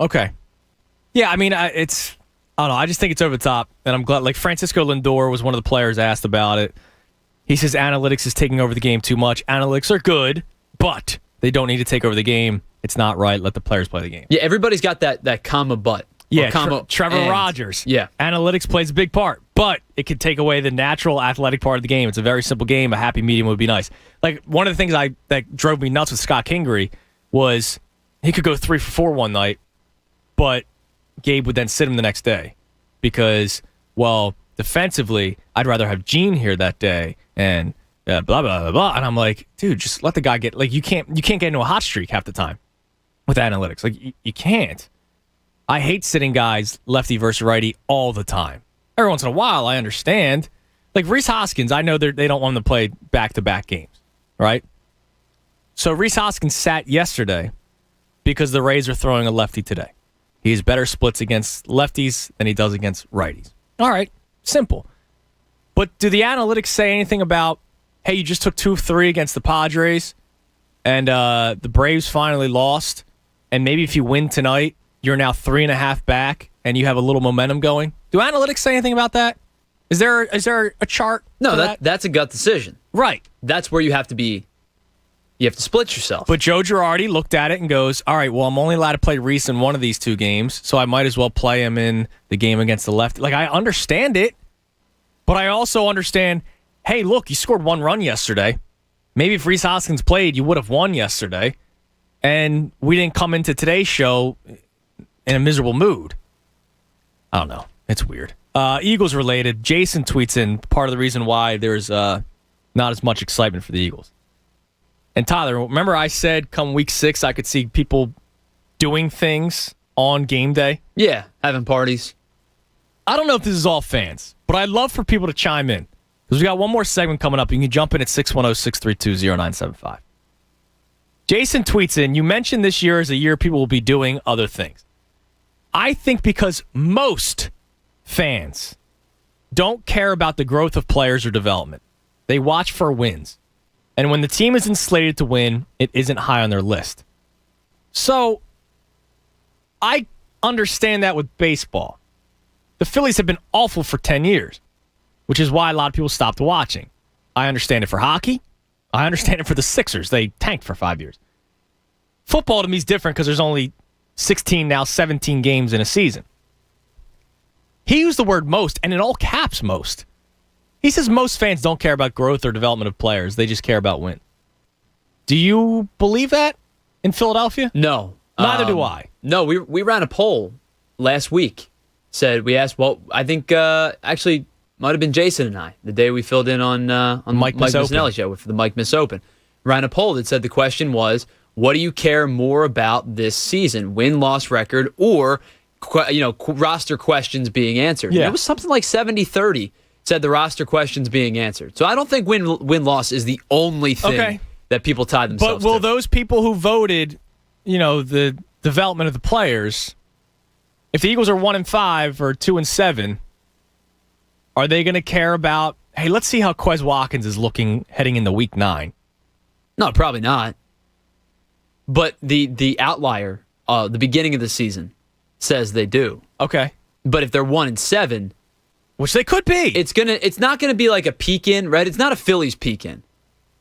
Okay. Yeah, I mean, I don't know. I just think it's over the top, and I'm glad. Like, Francisco Lindor was one of the players asked about it. He says analytics is taking over the game too much. Analytics are good, but they don't need to take over the game. It's not right. Let the players play the game. Yeah, everybody's got that comma but. Yeah, Trevor Rogers. Yeah. Analytics plays a big part, but it could take away the natural athletic part of the game. It's a very simple game. A happy medium would be nice. Like, one of the things that drove me nuts with Scott Kingery was he could go 3 for 4 one night, but Gabe would then sit him the next day because, well, defensively, I'd rather have Gene here that day and blah, blah, blah, blah. And I'm like, dude, just let the guy get, like, you can't get into a hot streak half the time with analytics. Like, you can't. I hate sitting guys lefty versus righty all the time. Every once in a while, I understand. Like Rhys Hoskins, I know they don't want him to play back-to-back games, right? So Rhys Hoskins sat yesterday because the Rays are throwing a lefty today. He has better splits against lefties than he does against righties. All right, simple. But do the analytics say anything about, hey, you just took 2 of 3 against the Padres, and the Braves finally lost, and maybe if you win tonight, you're now 3.5 back, and you have a little momentum going? Do analytics say anything about that? Is there a chart? No, that's a gut decision. Right. That's where you have to be. You have to split yourself. But Joe Girardi looked at it and goes, all right, well, I'm only allowed to play Rhys in one of these 2 games, so I might as well play him in the game against the lefty. Like, I understand it, but I also understand, hey, look, you scored 1 run yesterday. Maybe if Rhys Hoskins played, you would have won yesterday, and we didn't come into today's show in a miserable mood. I don't know. It's weird. Eagles related. Jason tweets in part of the reason why there's not as much excitement for the Eagles. And Tyler, remember I said come week 6 I could see people doing things on game day? Yeah, having parties. I don't know if this is all fans, but I'd love for people to chime in. Because we got one more segment coming up. You can jump in at 610-632-0975. Jason tweets in, you mentioned this year is a year people will be doing other things. I think because most fans don't care about the growth of players or development. They watch for wins. And when the team isn't slated to win, it isn't high on their list. So, I understand that with baseball. The Phillies have been awful for 10 years, which is why a lot of people stopped watching. I understand it for hockey. I understand it for the Sixers. They tanked for 5 years. Football to me is different because there's only 16, now 17 games in a season. He used the word most, and in all caps, most. He says most fans don't care about growth or development of players. They just care about win. Do you believe that in Philadelphia? No. Neither do I. No, we ran a poll last week. We asked, well, I think actually might have been Jason and I, the day we filled in on Mike Missinelli show for the Mike Miss Open. Ran a poll that said the question was, what do you care more about this season, win-loss record or roster questions being answered? Yeah. And it was something like 70-30 said the roster questions being answered. So I don't think win-loss is the only thing that people tie themselves to. But will those people who voted, the development of the players, if the Eagles are 1-5 or 2-7, are they going to care about, hey, let's see how Quez Watkins is looking heading into week 9? No, probably not. But the outlier, the beginning of the season, says they do. Okay. But if they're 1-7, which they could be, it's not gonna be like a peek in, right? It's not a Phillies peek in,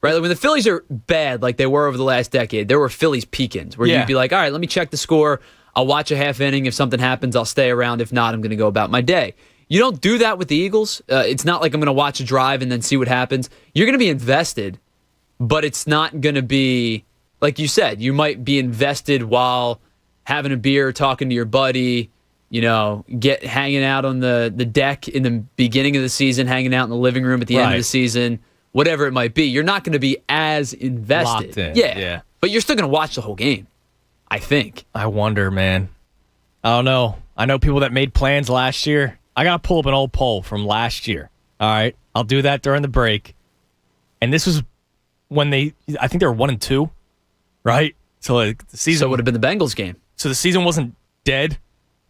right? Like when the Phillies are bad, like they were over the last decade, there were Phillies peek ins where you'd be like, all right, let me check the score. I'll watch a half inning. If something happens, I'll stay around. If not, I'm gonna go about my day. You don't do that with the Eagles. It's not like I'm gonna watch a drive and then see what happens. You're gonna be invested, but it's not gonna be like you said. You might be invested while having a beer, talking to your buddy. Hanging out on the deck in the beginning of the season, hanging out in the living room at the end of the season, whatever it might be. You're not going to be as invested. Locked in. Yeah. But you're still going to watch the whole game, I think. I wonder, man. I don't know. I know people that made plans last year. I got to pull up an old poll from last year. All right. I'll do that during the break. And this was when I think they were 1-2, right? So the season. So it would have been the Bengals game. So the season wasn't dead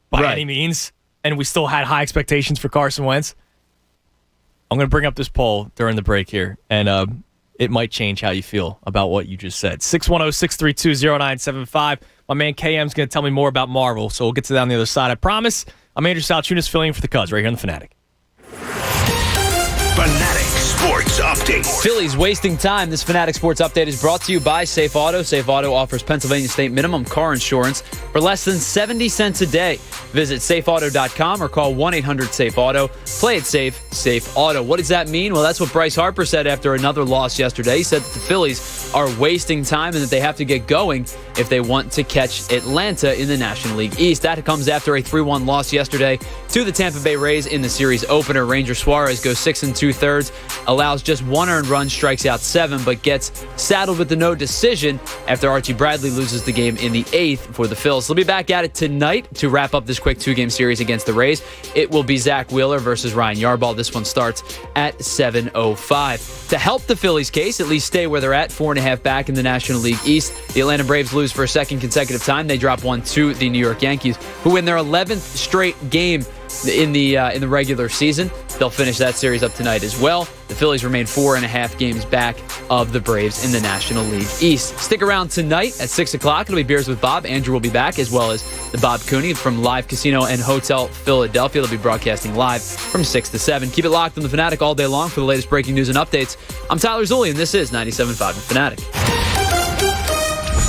by any means, and we still had high expectations for Carson Wentz. I'm going to bring up this poll during the break here, and it might change how you feel about what you just said. 610-632-0975. My man KM's going to tell me more about Marvel, so we'll get to that on the other side. I promise. I'm Andrew Salchunas filling in for the Cuz right here on The Fanatic. Fanatic Sports Sports Update. Phillies wasting time. This Fanatic Sports Update is brought to you by Safe Auto. Safe Auto offers Pennsylvania state minimum car insurance for less than 70 cents a day. Visit safeauto.com or call 1-800-SAFE-AUTO. Play it safe, Safe Auto. What does that mean? Well, that's what Bryce Harper said after another loss yesterday. He said that the Phillies are wasting time and that they have to get going if they want to catch Atlanta in the National League East. That comes after a 3-1 loss yesterday to the Tampa Bay Rays in the series opener. Ranger Suarez goes 6 2/3, allows just 1 earned run, strikes out 7, but gets saddled with the no decision after Archie Bradley loses the game in the 8th for the Phils. They'll be back at it tonight to wrap up this quick 2-game series against the Rays. It will be Zach Wheeler versus Ryan Yarbrough. This one starts at 7:05. To help the Phillies' case, at least stay where they're at, 4.5 back in the National League East. The Atlanta Braves lose for a second consecutive time. They drop 1 to the New York Yankees, who win their 11th straight game in the regular season. They'll finish that series up tonight as well. The Phillies remain 4.5 games back of the Braves in the National League East. Stick around tonight at 6 o'clock. It'll be Beers with Bob. Andrew will be back, as well as the Bob Cooney from Live Casino and Hotel Philadelphia. They'll be broadcasting live from 6 to 7. Keep it locked on The Fanatic all day long for the latest breaking news and updates. I'm Tyler Zulli, and this is 97.5 The Fanatic.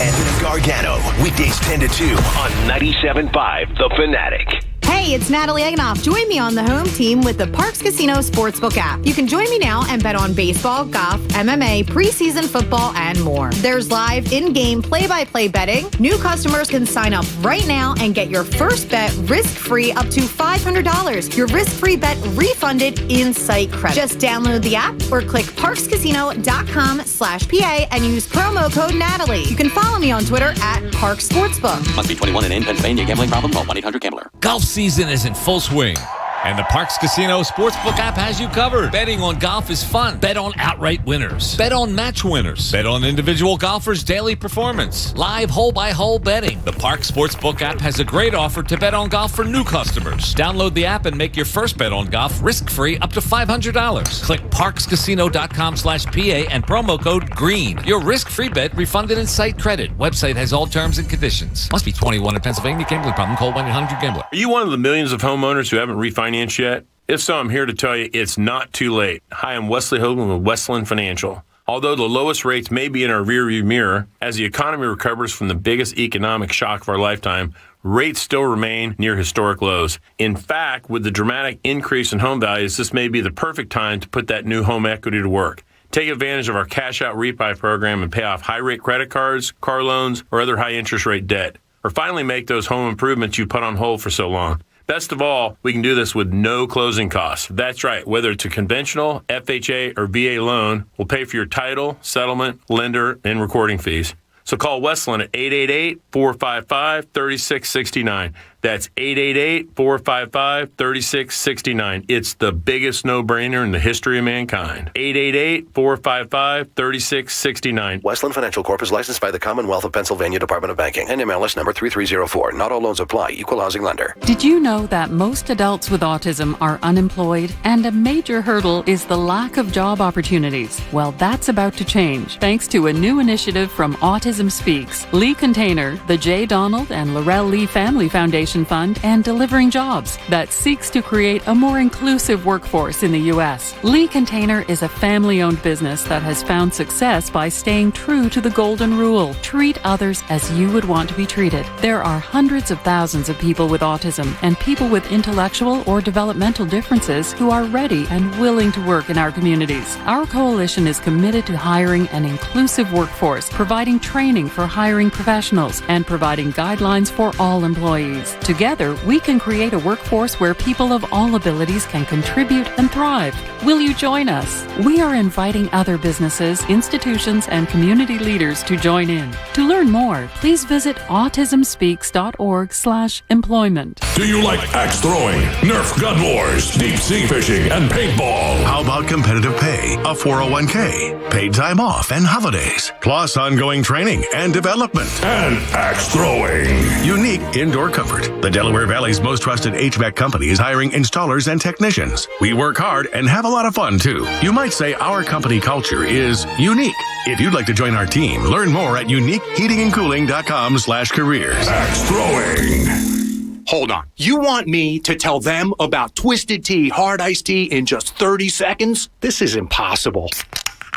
Anthony Gargano, weekdays 10 to 2 on 97.5 The Fanatic. Hey, it's Natalie Eganoff. Join me on the home team with the Parx Casino Sportsbook app. You can join me now and bet on baseball, golf, MMA, preseason football, and more. There's live in-game play-by-play betting. New customers can sign up right now and get your first bet risk-free up to $500. Your risk-free bet refunded in-site credit. Just download the app or click parxcasino.com/PA and use promo code Natalie. You can follow me on Twitter at Parx Sportsbook. Must be 21 and in Pennsylvania. Gambling problem? Call 1-800-GAMBLER. Golf season is in full swing, and the Parx Casino Sportsbook app has you covered. Betting on golf is fun. Bet on outright winners. Bet on match winners. Bet on individual golfers' daily performance. Live hole-by-hole betting. The Parx Sportsbook app has a great offer to bet on golf for new customers. Download the app and make your first bet on golf risk-free up to $500. Click parxcasino.com/PA and promo code GREEN. Your risk-free bet refunded in site credit. Website has all terms and conditions. Must be 21 in Pennsylvania. Gambling problem? Call 1-800-GAMBLER. Are you one of the millions of homeowners who haven't refinanced yet? If so, I'm here to tell you it's not too late. Hi, I'm Wesley Hogan with Westland Financial. Although the lowest rates may be in our rearview mirror, as the economy recovers from the biggest economic shock of our lifetime, rates still remain near historic lows. In fact, with the dramatic increase in home values, this may be the perfect time to put that new home equity to work. Take advantage of our cash out refi program and pay off high rate credit cards, car loans, or other high interest rate debt. Or finally make those home improvements you put on hold for so long. Best of all, we can do this with no closing costs. That's right. Whether it's a conventional, FHA, or VA loan, we'll pay for your title, settlement, lender, and recording fees. So call Westland at 888-455-3669. That's 888-455-3669. It's the biggest no-brainer in the history of mankind. 888-455-3669. Westland Financial Corp is licensed by the Commonwealth of Pennsylvania Department of Banking. NMLS number 3304. Not all loans apply. Equal housing lender. Did you know that most adults with autism are unemployed? And a major hurdle is the lack of job opportunities. Well, that's about to change, thanks to a new initiative from Autism Speaks. Lee Container, the J. Donald and Laurel Lee Family Foundation Fund, and Delivering Jobs that seeks to create a more inclusive workforce in the U.S. Lee Container is a family-owned business that has found success by staying true to the golden rule. Treat others as you would want to be treated. There are hundreds of thousands of people with autism and people with intellectual or developmental differences who are ready and willing to work in our communities. Our coalition is committed to hiring an inclusive workforce, providing training for hiring professionals, and providing guidelines for all employees. Together, we can create a workforce where people of all abilities can contribute and thrive. Will you join us? We are inviting other businesses, institutions, and community leaders to join in. To learn more, please visit autismspeaks.org/employment. Do you like axe throwing, Nerf gun wars, deep sea fishing, and paintball? How about competitive pay, a 401k, paid time off, and holidays, plus ongoing training and development? And axe throwing. Unique Indoor Comfort. The Delaware Valley's most trusted HVAC company is hiring installers and technicians. We work hard and have a lot of fun, too. You might say our company culture is unique. If you'd like to join our team, learn more at uniqueheatingandcooling.com/careers. Axe throwing. Hold on. You want me to tell them about Twisted Tea Hard Iced Tea in just 30 seconds? This is impossible.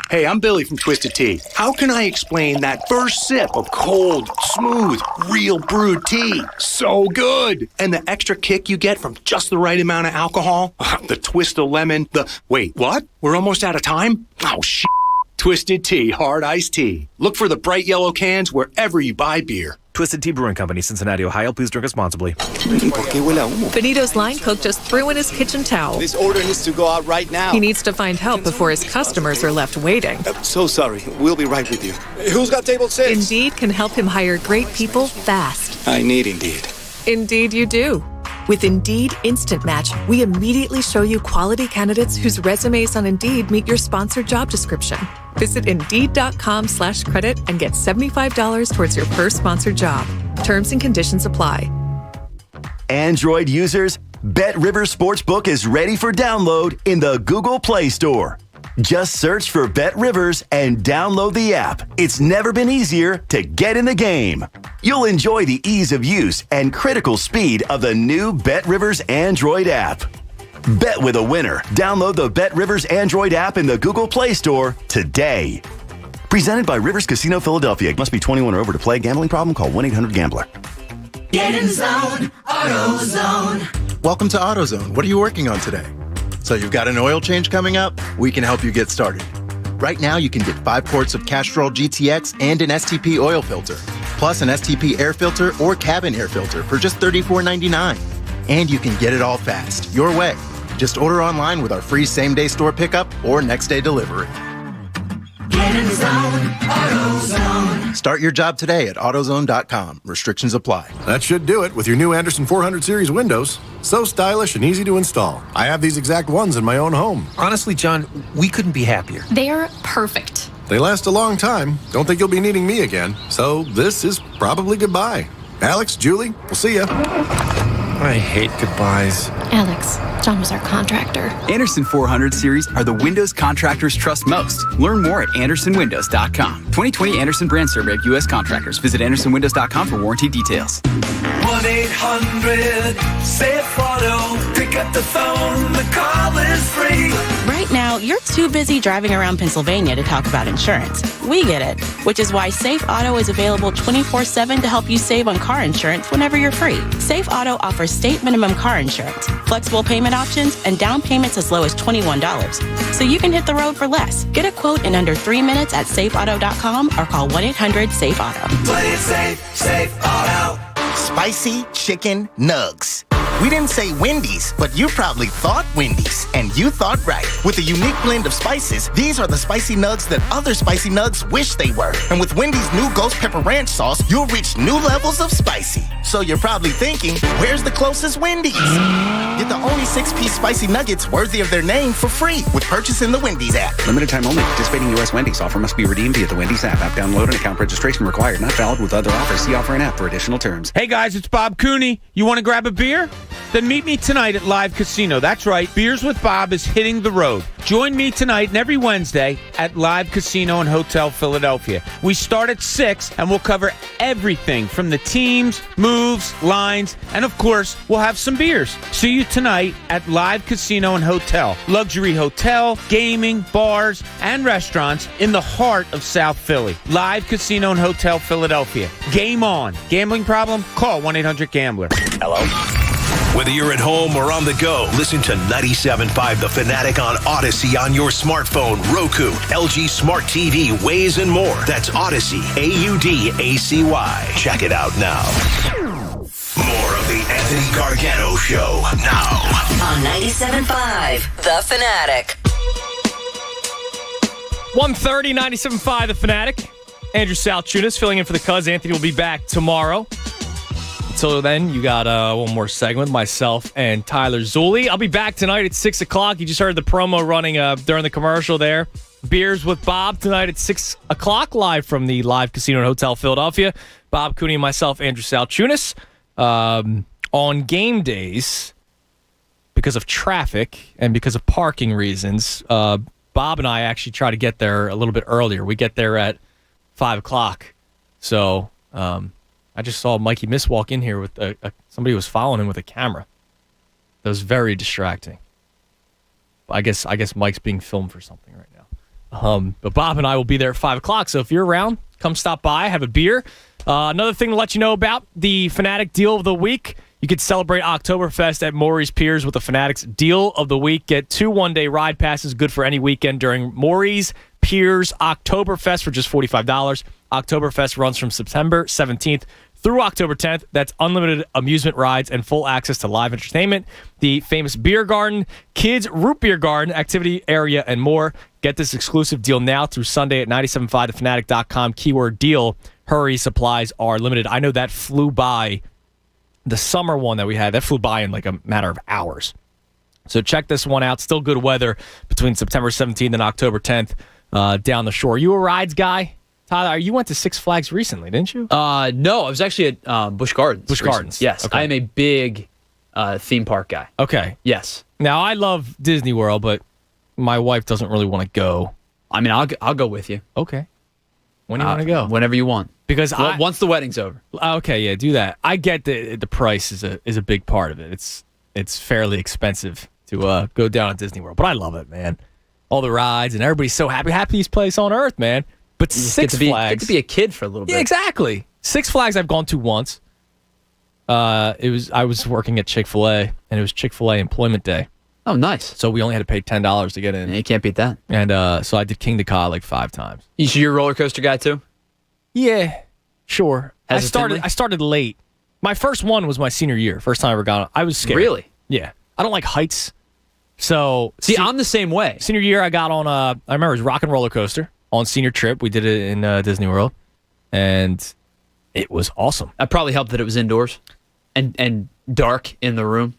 Hey, I'm Billy from Twisted Tea. How can I explain that first sip of cold, smooth, real brewed tea? So good. And the extra kick you get from just the right amount of alcohol? The twist of lemon, wait, what? We're almost out of time? Oh, shit. Twisted Tea Hard Iced Tea. Look for the bright yellow cans wherever you buy beer. Twisted Tea Brewing Company, Cincinnati, Ohio. Please drink responsibly. Benito's line cook just threw in his kitchen towel. This order needs to go out right now. He needs to find help before his customers are left waiting. So sorry. We'll be right with you. Who's got table 6? Indeed can help him hire great people fast. I need Indeed. Indeed you do. With Indeed Instant Match, we immediately show you quality candidates whose resumes on Indeed meet your sponsored job description. Visit Indeed.com/credit and get $75 towards your first sponsored job. Terms and conditions apply. Android users, BetRivers Sportsbook is ready for download in the Google Play Store. Just search for BetRivers and download the app. It's never been easier to get in the game. You'll enjoy the ease of use and critical speed of the new BetRivers Android app. Bet with a winner. Download the BetRivers Android app in the Google Play Store today. Presented by Rivers Casino Philadelphia. Must be 21 or over to play. Gambling problem? Call 1-800-GAMBLER. Get in zone, AutoZone. Welcome to AutoZone. What are you working on today? So you've got an oil change coming up? We can help you get started. Right now, you can get 5 quarts of Castrol GTX and an STP oil filter, plus an STP air filter or cabin air filter for just $34.99. And you can get it all fast, your way. Just order online with our free same-day store pickup or next-day delivery. Get in zone, AutoZone. Start your job today at AutoZone.com. Restrictions apply. That should do it with your new Anderson 400 series windows. So stylish and easy to install. I have these exact ones in my own home. Honestly, John, we couldn't be happier. They're perfect. They last a long time. Don't think you'll be needing me again. So this is probably goodbye. Alex, Julie, we'll see ya. I hate goodbyes. Alex, John was our contractor. Anderson 400 series are the windows contractors trust most. Learn more at andersonwindows.com. 2020 Anderson brand survey of U.S. contractors. Visit andersonwindows.com for warranty details. 1-800-SAFE-AUTO. Pick up the phone. The call is free. Right now, you're too busy driving around Pennsylvania to talk about insurance. We get it, which is why Safe Auto is available 24/7 to help you save on car insurance whenever you're free. Safe Auto offers state minimum car insurance, flexible payment options, and down payments as low as $21. So you can hit the road for less. Get a quote in under 3 minutes at safeauto.com or call 1-800-SAFE-AUTO. Play it safe, Safe Auto. Spicy chicken nugs. We didn't say Wendy's, but you probably thought Wendy's, and you thought right. With a unique blend of spices, these are the spicy nugs that other spicy nugs wish they were. And with Wendy's new Ghost Pepper Ranch sauce, you'll reach new levels of spicy. So you're probably thinking, where's the closest Wendy's? Get the only 6-piece spicy nuggets worthy of their name for free with purchase in the Wendy's app. Limited time only. Participating U.S. Wendy's offer must be redeemed via the Wendy's app. App download and account registration required. Not valid with other offers. See offer and app for additional terms. Hey guys, it's Bob Cooney. You want to grab a beer? Then meet me tonight at Live Casino. That's right, Beers with Bob is hitting the road. Join me tonight and every Wednesday at Live Casino and Hotel Philadelphia. We start at 6 and we'll cover everything from the teams, moves, lines, and of course, we'll have some beers. See you tonight at Live Casino and Hotel. Luxury hotel, gaming, bars, and restaurants in the heart of South Philly. Live Casino and Hotel Philadelphia. Game on. Gambling problem? Call 1-800-GAMBLER. Hello? Whether you're at home or on the go, listen to 97.5 The Fanatic on Odyssey on your smartphone, Roku, LG Smart TV, Waze, and more. That's Odyssey, AUDACY. Check it out now. More of the Anthony Gargano Show now. On 97.5 The Fanatic. 1:30, 97.5 The Fanatic. Andrew Salchunas filling in for the Cuz. Anthony will be back tomorrow. Until then, you got one more segment, myself and Tyler Zulli. I'll be back tonight at 6 o'clock. You just heard the promo running during the commercial there. Beers with Bob tonight at 6 o'clock, live from the Live Casino and Hotel Philadelphia. Bob Cooney and myself, Andrew Salchunas. On game days, because of traffic and because of parking reasons, Bob and I actually try to get there a little bit earlier. We get there at 5 o'clock. So I just saw Mikey Miss walk in here with somebody was following him with a camera. That was very distracting. I guess Mike's being filmed for something right now. But Bob and I will be there at 5 o'clock. So if you're around, come stop by, have a beer. Another thing to let you know about the Fanatic Deal of the Week. You could celebrate Oktoberfest at Maury's Piers with the Fanatics Deal of the Week. Get 2 one-day ride passes, good for any weekend during Maury's Piers Oktoberfest for just $45. Oktoberfest runs from September 17th through October 10th. That's unlimited amusement rides and full access to live entertainment, the famous beer garden, kids root beer garden, activity area, and more. Get this exclusive deal now through Sunday at 97.5thefanatic.com. Keyword deal. Hurry, supplies are limited. I know that flew by. The summer one that we had, that flew by in like a matter of hours. So check this one out. Still good weather between September 17th and October 10th down the shore. You a rides guy? Tyler, you went to Six Flags recently, didn't you? No, I was actually at Busch Gardens. Busch Gardens. Yes, okay. I am a big theme park guy. Okay. Yes. Now, I love Disney World, but my wife doesn't really want to go. I mean, I'll go with you. Okay. When do you want to go? Whenever you want. Because once the wedding's over. Okay, yeah, do that. I get the price is a big part of it. It's fairly expensive to go down to Disney World, but I love it, man. All the rides and everybody's so happy. Happiest place on earth, man. But Six Flags. Get to be a kid for a little bit. Yeah, exactly. Six Flags I've gone to once. I was working at Chick-fil-A, and it was Chick-fil-A Employment Day. Oh, nice. So we only had to pay $10 to get in. Yeah, you can't beat that. And so I did King to Ka like 5 times. You're a roller coaster guy too? Yeah, sure. I Hesitantly? started late. My first one was my senior year. First time I ever got on. I was scared. Really? Yeah. I don't like heights. So See, I'm the same way. Senior year, I got on I remember it was Rock and Roller Coaster on senior trip. We did it in Disney World, and it was awesome. That probably helped that it was indoors and dark in the room.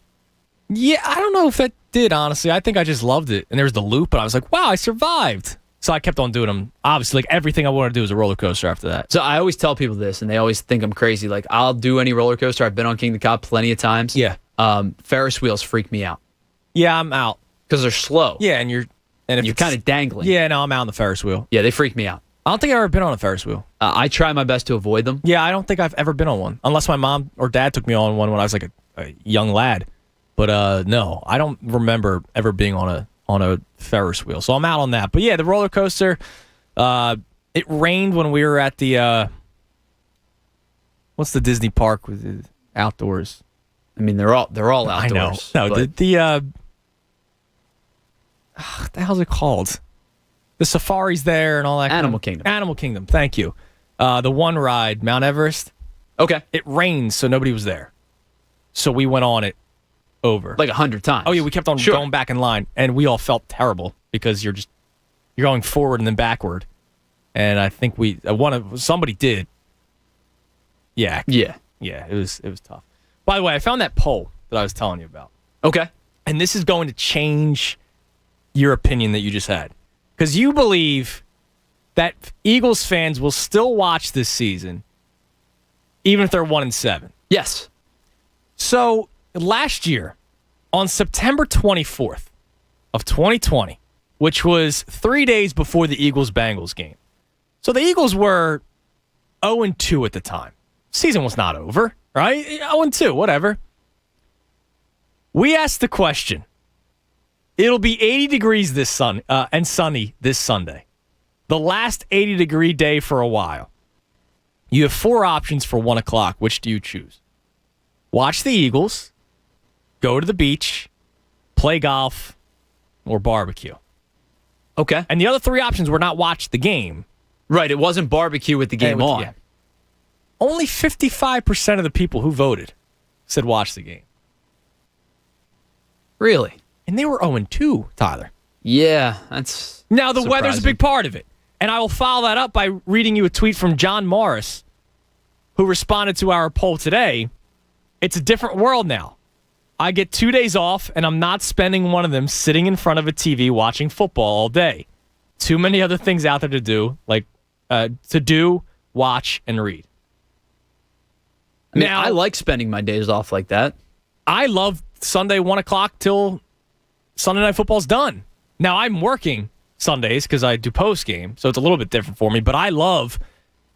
Yeah, I don't know if that did, honestly. I think I just loved it. And there was the loop, and I was like, wow, I survived. So I kept on doing them. Obviously, like everything I wanted to do was a roller coaster after that. So I always tell people this, and they always think I'm crazy. Like, I'll do any roller coaster. I've been on King to Ka plenty of times. Yeah. Ferris wheels freak me out. Yeah, I'm out. Because they're slow. Yeah, and you're kind of dangling. Yeah, no, I'm out on the Ferris wheel. Yeah, they freak me out. I don't think I've ever been on a Ferris wheel. I try my best to avoid them. Yeah, I don't think I've ever been on one. Unless my mom or dad took me on one when I was like a young lad. But no, I don't remember ever being on a Ferris wheel. So I'm out on that. But yeah, the roller coaster, it rained when we were at the, what's the Disney park with the outdoors? I mean, they're all outdoors. I know. No, what the hell's it called? The safari's there and all that. Animal Kingdom. Animal Kingdom. Thank you. The one ride, Mount Everest. Okay. It rained, so nobody was there. So we went on it over. Like 100 times. Oh, yeah, we kept on going back in line, and we all felt terrible because you're going forward and then backward. And I think somebody did. Yeah. Yeah. Yeah, it was tough. By the way, I found that poll that I was telling you about. Okay. And this is going to change your opinion that you just had. Because you believe that Eagles fans will still watch this season, even if they're 1-7. Yes. So last year, on September 24th of 2020, which was 3 days before the Eagles-Bengals game. So the Eagles were 0-2 at the time. Season was not over, right? 0-2, whatever. We asked the question. It'll be 80 degrees and sunny this Sunday. The last 80-degree day for a while. You have 4 options for 1 o'clock. Which do you choose? Watch the Eagles, go to the beach, play golf, or barbecue. Okay. And the other 3 options were not watch the game. Right, it wasn't barbecue with the game on. Yeah. Only 55% of the people who voted said watch the game. Really? And they were 0-2, Tyler. Yeah, that's Now, the surprising. weather's a big part of it. And I will follow that up by reading you a tweet from John Morris, who responded to our poll today. It's a different world now. I get 2 days off, and I'm not spending one of them sitting in front of a TV watching football all day. Too many other things out there to do, like watch, and read. I mean, I like spending my days off like that. I love Sunday 1 o'clock till Sunday Night Football's done. Now, I'm working Sundays because I do post game, so it's a little bit different for me, but I love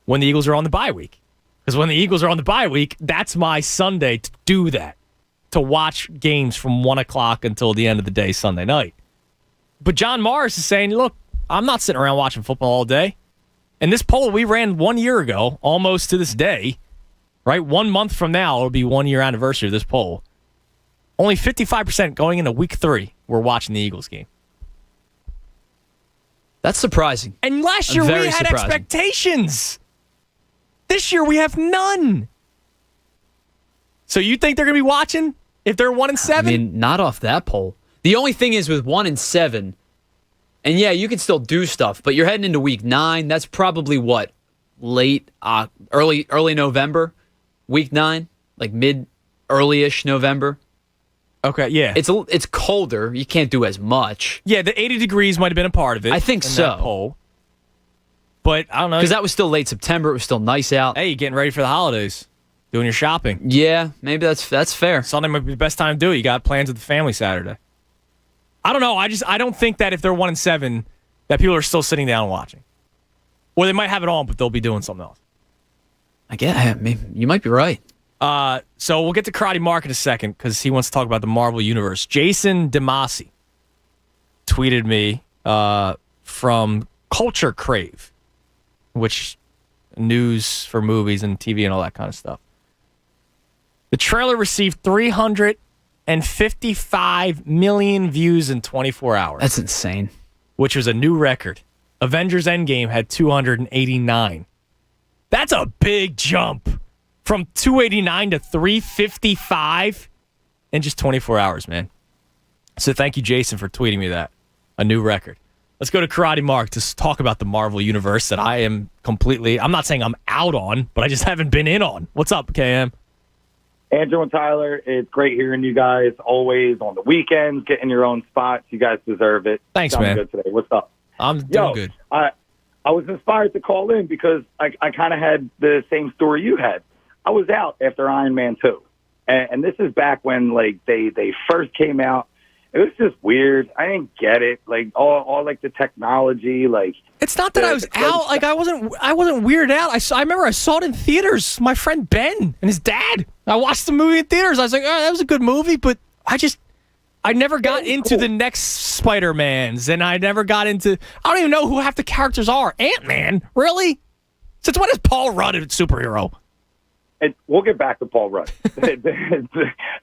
when the Eagles are on the bye week Because when the Eagles are on the bye week, that's my Sunday to do that, to watch games from 1 o'clock until the end of the day Sunday night. But John Morris is saying, look, I'm not sitting around watching football all day. And this poll we ran 1 year ago, almost to this day, right? 1 month from now, it'll be 1 year anniversary of this poll. Only 55% going into week 3 were watching the Eagles game. That's surprising. And last year we had expectations. This year we have none. So you think they're going to be watching if they're 1-7? I mean, not off that poll. The only thing is with 1-7, and yeah, you can still do stuff, but you're heading into week 9. That's probably what? Late, early November? Week 9? Like early-ish November? Okay, yeah. It's colder. You can't do as much. Yeah, the 80 degrees might have been a part of it. I think so. That poll. But I don't know. Because that was still late September. It was still nice out. Hey, you're getting ready for the holidays. Doing your shopping. Yeah, maybe that's fair. Sunday might be the best time to do it. You got plans with the family Saturday. I don't know. I don't think that if they're 1-7, that people are still sitting down and watching. Or they might have it on, but they'll be doing something else. I guess. You might be right. So we'll get to Karate Mark in a second because he wants to talk about the Marvel Universe. Jason DeMasi tweeted me from Culture Crave, which news for movies and TV and all that kind of stuff. The trailer received 355 million views in 24 hours. That's insane. Which was a new record. Avengers Endgame had 289. That's a big jump. From 289 to 355 in just 24 hours, man. So thank you, Jason, for tweeting me that. A new record. Let's go to Karate Mark to talk about the Marvel Universe that I am completely, I'm not saying I'm out on, but I just haven't been in on. What's up, KM? Andrew and Tyler, it's great hearing you guys always on the weekends, getting your own spots. You guys deserve it. Thanks, Sounding man. Good today. What's up? I'm doing good. I was inspired to call in because I kind of had the same story you had. I was out after Iron Man 2. And this is back when like they first came out. It was just weird. I didn't get it. Like all like the technology, like it's not that I was out. Like I wasn't weirded out. I remember I saw it in theaters. My friend Ben and his dad. I watched the movie in theaters. I was like, oh, that was a good movie, but I never got into the next Spider-Mans, and I never got into. I don't even know who half the characters are. Ant-Man, really? Since when is Paul Rudd a superhero? And we'll get back to Paul Rudd.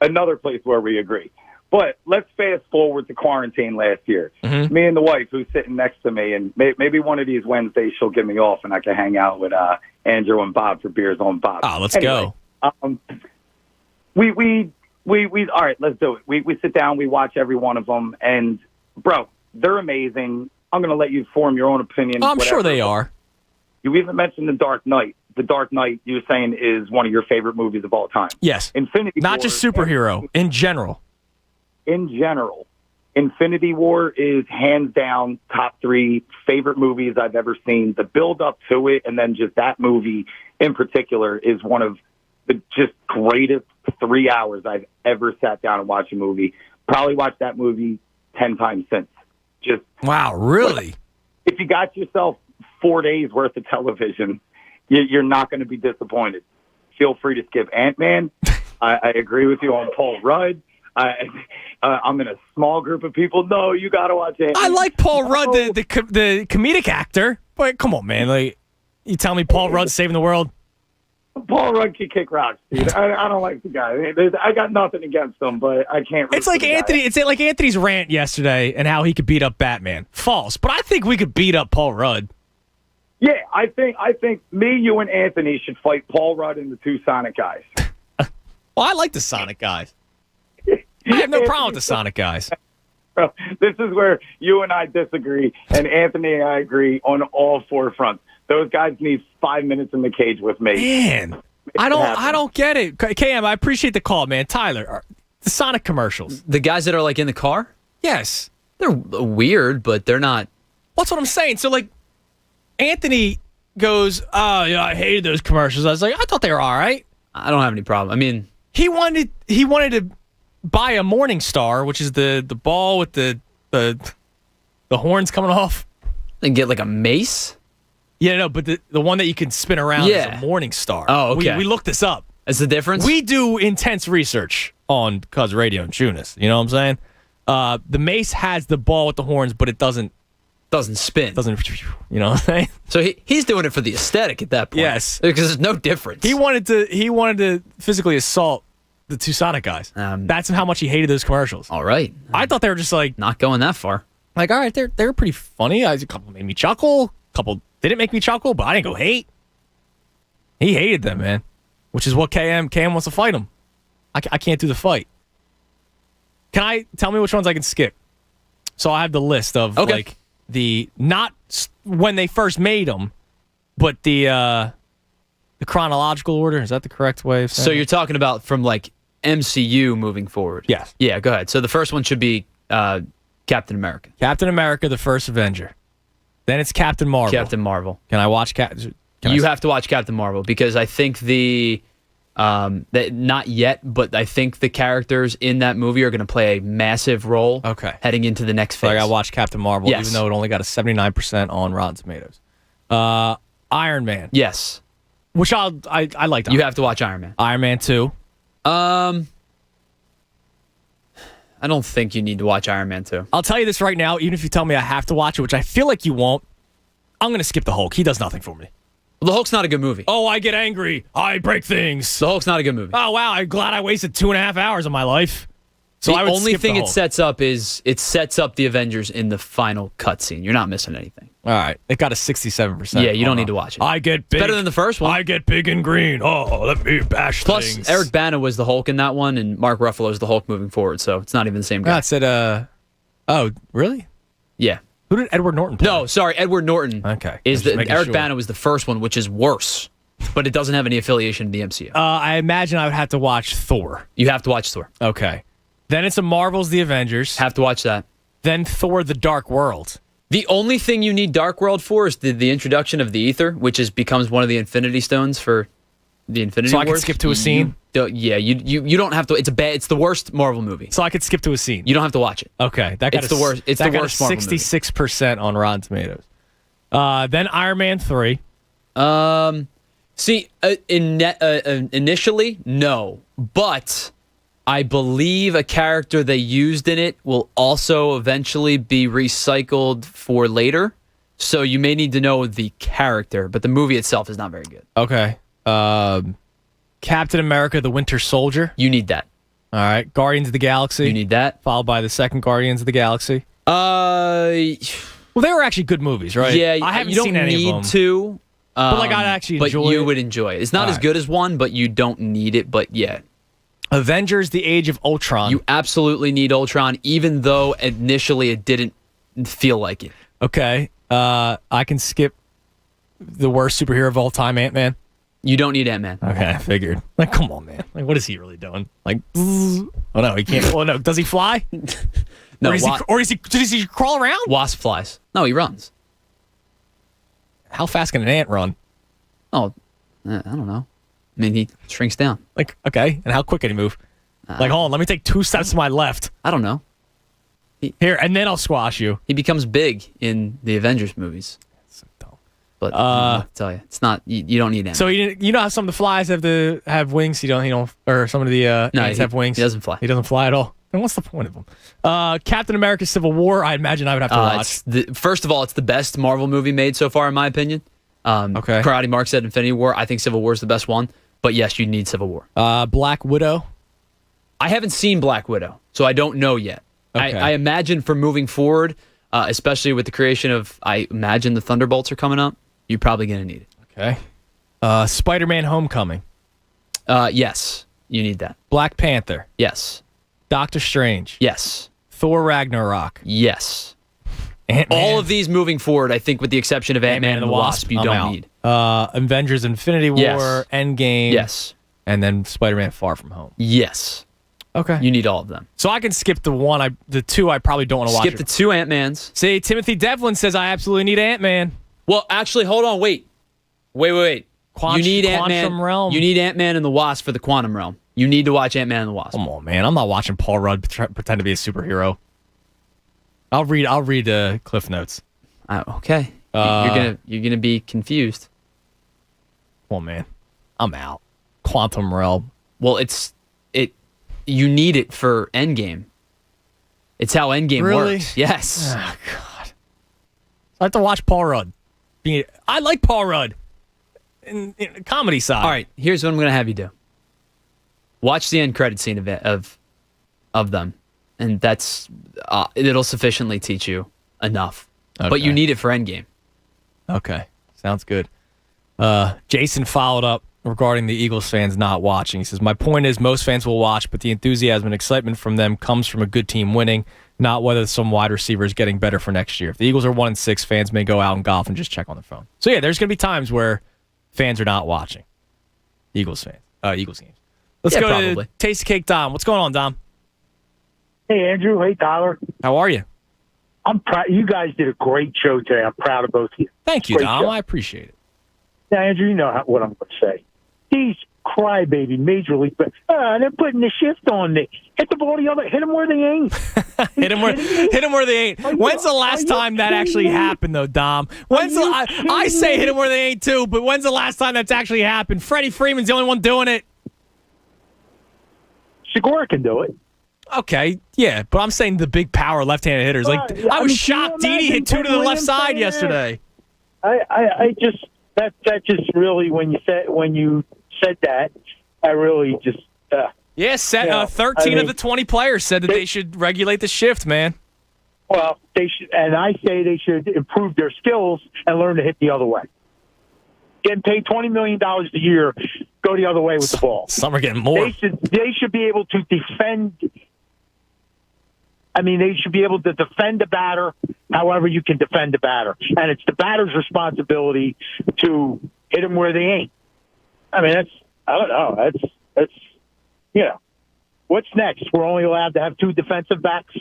Another place where we agree. But let's fast forward to quarantine last year. Mm-hmm. Me and the wife, who's sitting next to me, and maybe one of these Wednesdays she'll get me off, and I can hang out with Andrew and Bob for beers on Bob. Oh, let's go. We all right, let's do it. We sit down, we watch every one of them, and bro, they're amazing. I'm going to let you form your own opinion. I'm sure they are. You even mentioned The Dark Knight. The Dark Knight, you were saying, is one of your favorite movies of all time. Yes. Infinity Not War, just superhero, in general. In general, Infinity War is hands down top 3 favorite movies I've ever seen. The build up to it, and then just that movie in particular, is one of the just greatest 3 hours I've ever sat down and watched a movie. Probably watched that movie 10 times since. Just wow, really? If you got yourself 4 days worth of television, you're not going to be disappointed. Feel free to skip Ant-Man. I agree with you on Paul Rudd. I'm in a small group of people. No, you got to watch Ant-Man. I like Paul Rudd, the comedic actor. But come on, man. Like, you tell me Paul Rudd's saving the world? Paul Rudd can kick rocks, dude. I don't like the guy. I got nothing against him, but I can't. It's like Anthony. It's like Anthony's rant yesterday and how he could beat up Batman. False, but I think we could beat up Paul Rudd. Yeah, I think me, you, and Anthony should fight Paul Rudd and the 2 Sonic guys. Well, I like the Sonic guys. I have no problem with the Sonic guys. Bro, this is where you and I disagree, and Anthony and I agree on all 4 fronts. Those guys need 5 minutes in the cage with me. Man, I don't get it. KM, I appreciate the call, man. Tyler, the Sonic commercials. The guys that are like in the car? Yes. They're weird, but they're not. That's what I'm saying. So like, Anthony goes, "Oh, yeah, I hated those commercials." I was like, I thought they were all right. I don't have any problem. I mean, he wanted to buy a Morning Star, which is the ball with the horns coming off, and get like a mace. Yeah, no, but the one that you can spin around is a Morning Star. Oh, okay. We looked this up. That's the difference? We do intense research on Cuz Radio and Tunis. You know what I'm saying? The mace has the ball with the horns, but it doesn't spin. You know what I'm saying? So he's doing it for the aesthetic at that point. Yes. Because there's no difference. He wanted to physically assault the two Sonic guys. That's how much he hated those commercials. All right. I thought they were just like not going that far. Like, all right, they're pretty funny. A couple made me chuckle. A couple didn't make me chuckle, but I didn't go hate. He hated them, man. Which is what KM wants to fight him. I can't do the fight. Can I tell me which ones I can skip? So I have the list of like the not when they first made them, but the chronological order. Is that the correct way of saying So you're talking about from like MCU moving forward? Yes. Yeah, go ahead. So the first one should be Captain America. Captain America, the first Avenger. Then it's Captain Marvel. Captain Marvel. Can I watch You have to watch Captain Marvel because I think not yet, but I think the characters in that movie are going to play a massive role heading into the next phase. So I got to watch Captain Marvel, Yes. even though it only got a 79% on Rotten Tomatoes. Iron Man. Yes. Which I liked. You have to watch Iron Man. Iron Man 2. I don't think you need to watch Iron Man 2. I'll tell you this right now, even if you tell me I have to watch it, which I feel like you won't, I'm going to skip the Hulk. He does nothing for me. Well, the Hulk's not a good movie. Oh, I get angry. I break things. The Hulk's not a good movie. Oh, wow. I'm glad I wasted 2.5 hours of my life. So the I would only skip thing the it Hulk. sets up is it sets up the Avengers in the final cutscene. You're not missing anything. All right. It got a 67%. Yeah, you don't need to watch it. I get big. It's better than the first one. I get big and green. Oh, let me bash Plus, things. Eric Bana was the Hulk in that one, and Mark Ruffalo is the Hulk moving forward, so it's not even the same guy. Yeah, it said, oh, really? Yeah. Who did Edward Norton play? No, sorry, Edward Norton. Okay. Is I'm just the making Eric sure. Bana was the first one, which is worse, but it doesn't have any affiliation to the MCU. I imagine I would have to watch Thor. You have to watch Thor. Okay. Then it's a Marvel's The Avengers. Have to watch that. Then Thor: The Dark World. The only thing you need Dark World for is the introduction of the Ether, which becomes one of the Infinity Stones for the Infinity So Wars. I can skip to a scene? You don't have to. It's the worst Marvel movie. So I could skip to a scene. You don't have to watch it. Okay. That got It's the worst. It's the worst Marvel movie. 66% on Rotten Tomatoes. Then Iron Man 3. Initially, no, but I believe a character they used in it will also eventually be recycled for later. So you may need to know the character, but the movie itself is not very good. Okay. Captain America: The Winter Soldier. You need that. All right. Guardians of the Galaxy. You need that. Followed by the second Guardians of the Galaxy. Well, they were actually good movies, right? Yeah, I haven't you don't seen any need of them. to. But like I'd actually enjoy But you it. would enjoy it. It's not All as right. good as one, but you don't need it. But yeah. Avengers: The Age of Ultron. You absolutely need Ultron, even though initially it didn't feel like it. Okay. I can skip the worst superhero of all time, Ant-Man. You don't need Ant-Man. Okay, I figured. Like, come on, man. Like, what is he really doing? Like, oh no, he can't. Oh no, does he fly? No, or does he crawl around? Wasp flies. No, he runs. How fast can an ant run? Oh, I don't know. I mean, he shrinks down. Like, okay, and how quick can he move? Like, hold on, let me take 2 steps to my left. I don't know. Here, and then I'll squash you. He becomes big in the Avengers movies. So dumb. But I have to tell you, it's not. You don't need Ant-Man. So you know how some of the flies have wings. He don't. Or some of the ants have wings. He doesn't fly. He doesn't fly at all. Then what's the point of them? Captain America: Civil War. I imagine I would have to watch. First of all, it's the best Marvel movie made so far, in my opinion. Okay. Karate Mark said Infinity War. I think Civil War is the best one. But yes, you need Civil War. Black Widow. I haven't seen Black Widow, so I don't know yet. Okay. I imagine for moving forward, especially with the creation of, I imagine the Thunderbolts are coming up, you're probably going to need it. Okay. Spider-Man: Homecoming. Yes, you need that. Black Panther. Yes. Doctor Strange. Yes. Thor: Ragnarok. Yes. Ant-Man. All of these moving forward, I think with the exception of Ant-Man and the Wasp, you I'm don't out. need. Avengers: Infinity War. Yes. Endgame. Yes. And then Spider-Man: Far From Home. Yes. Okay. You need all of them. So I can skip the two I probably don't want to watch. Skip the 2 Ant-Mans. See, Timothy Devlin says I absolutely need Ant-Man. Well, actually, hold on, wait. You need Ant-Man. Quantum Realm. You need Ant-Man and the Wasp for the Quantum Realm. You need to watch Ant-Man and the Wasp. Come on, man. I'm not watching Paul Rudd pretend to be a superhero. I'll read Cliff Notes. Okay. You're gonna be confused. Well, man, I'm out. Quantum Realm. Well, you need it for Endgame. It's how Endgame works. Yes. Oh, God. I have to watch Paul Rudd. I like Paul Rudd in the comedy side. All right, here's what I'm going to have you do. Watch the end credit scene of them, and it'll sufficiently teach you enough. Okay. But you need it for Endgame. Okay, sounds good. Jason followed up regarding the Eagles fans not watching. He says, my point is most fans will watch, but the enthusiasm and excitement from them comes from a good team winning, not whether some wide receiver is getting better for next year. If the Eagles are 1-6, fans may go out and golf and just check on their phone. So, yeah, there's going to be times where fans are not watching Eagles games. Let's go probably. to Tasty Cake Dom. What's going on, Dom? Hey, Andrew. Hey, Tyler. How are you? I'm proud. You guys did a great show today. I'm proud of both of you. Thank you, Great Dom. show. I appreciate it. Now, Andrew, you know what I'm going to say. These crybaby major league, they're putting the shift on me. Hit the ball the other, hit them where they ain't. hit them where they ain't. When's the last time that actually happened, though, Dom? I say hit them where they ain't too, but when's the last time that's actually happened? Freddie Freeman's the only one doing it. Segura can do it. Okay, yeah, but I'm saying the big power left-handed hitters. I was shocked Didi hit 2 to the left side yesterday. I just that just really when you said that, I really just 13 of the 20 players said that they should regulate the shift, man. Well, they should, and I say they should improve their skills and learn to hit the other way. Getting paid $20 million a year, go the other way with the ball. Some are getting more. They should be able to defend. I mean, they should be able to defend the batter however you can defend the batter. And it's the batter's responsibility to hit them where they ain't. I mean, I don't know. That's what's next? We're only allowed to have 2 defensive backs?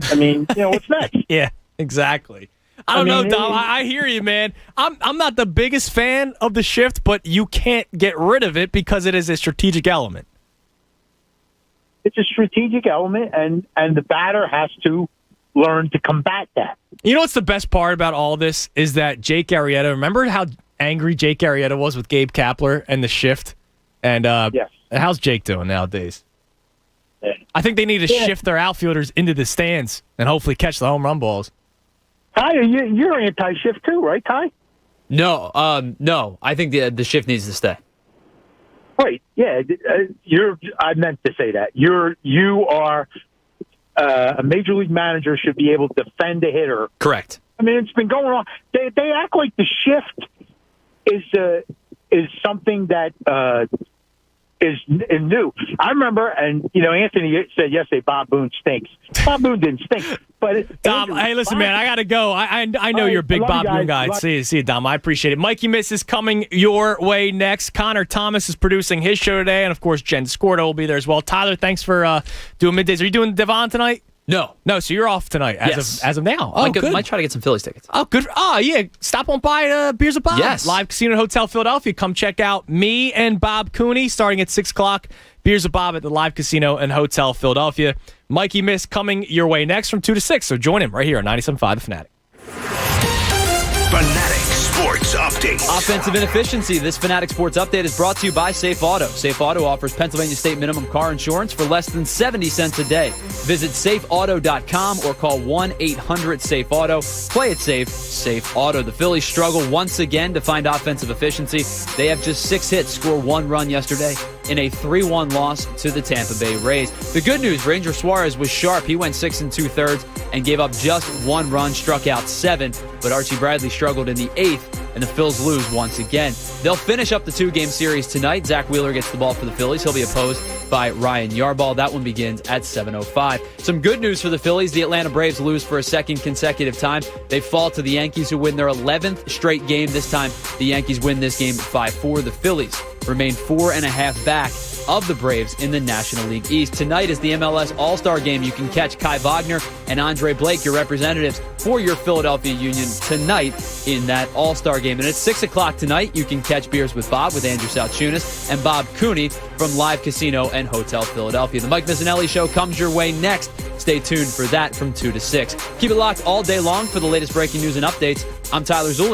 I mean, what's next? Yeah, exactly. I don't know, Dom. I hear you, man. I'm not the biggest fan of the shift, but you can't get rid of it because it is a strategic element. It's a strategic element, and the batter has to learn to combat that. You know what's the best part about all this is that Jake Arrieta, remember how angry Jake Arrieta was with Gabe Kapler and the shift? And yes. How's Jake doing nowadays? Yeah. I think they need to shift their outfielders into the stands and hopefully catch the home run balls. Ty, you're anti-shift too, right, Ty? No, no. I think the shift needs to stay. Right. Yeah. I meant to say that. You are a major league manager should be able to defend a hitter. Correct. I mean, it's been going on. They act like the shift is something that is new. I remember, and Anthony said yesterday, Bob Boone stinks. Bob Boone didn't stink, but Dom, hey, listen, man, I gotta go. I know you're a big Bob Boone guy. See you, Dom. I appreciate it. Mikey Miss is coming your way next. Connor Thomas is producing his show today, and of course, Jen Scordo will be there as well. Tyler, thanks for doing middays. Are you doing Devon tonight? No, so you're off tonight as of now. Oh, good. Might try to get some Phillies tickets. Oh, good. Oh, yeah. Stop on by Beers of Bob. Yes. Live Casino and Hotel Philadelphia. Come check out me and Bob Cooney starting at 6 o'clock. Beers of Bob at the Live Casino and Hotel Philadelphia. Mikey Miss coming your way next from 2 to 6. So join him right here on 97.5 The Fanatic. Fanatic Sports Update. Offensive inefficiency. This Fanatic Sports Update is brought to you by Safe Auto. Safe Auto offers Pennsylvania state minimum car insurance for less than 70 cents a day. Visit safeauto.com or call 1-800-SAFE-AUTO. Play it safe. Safe Auto. The Phillies struggle once again to find offensive efficiency. They have just 6 hits, score 1 run yesterday in a 3-1 loss to the Tampa Bay Rays. The good news, Ranger Suarez was sharp. He went 6 2/3 and gave up just 1 run, struck out 7, but Archie Bradley struggled in the 8th, and the Phils lose once again. They'll finish up the 2-game series tonight. Zach Wheeler gets the ball for the Phillies. He'll be opposed by Ryan Yarbrough. That one begins at 7:05. Some good news for the Phillies. The Atlanta Braves lose for a second consecutive time. They fall to the Yankees, who win their 11th straight game. This time, the Yankees win this game 5-4. The Phillies remain 4.5 back of the Braves in the National League East. Tonight is the MLS All-Star Game. You can catch Kai Wagner and Andre Blake, your representatives for your Philadelphia Union, tonight in that All-Star Game. And at 6 o'clock tonight, you can catch Beers with Bob with Andrew Salchunas and Bob Cooney from Live Casino and Hotel Philadelphia. The Mike Missanelli Show comes your way next. Stay tuned for that from 2 to 6. Keep it locked all day long for the latest breaking news and updates. I'm Tyler Zulian.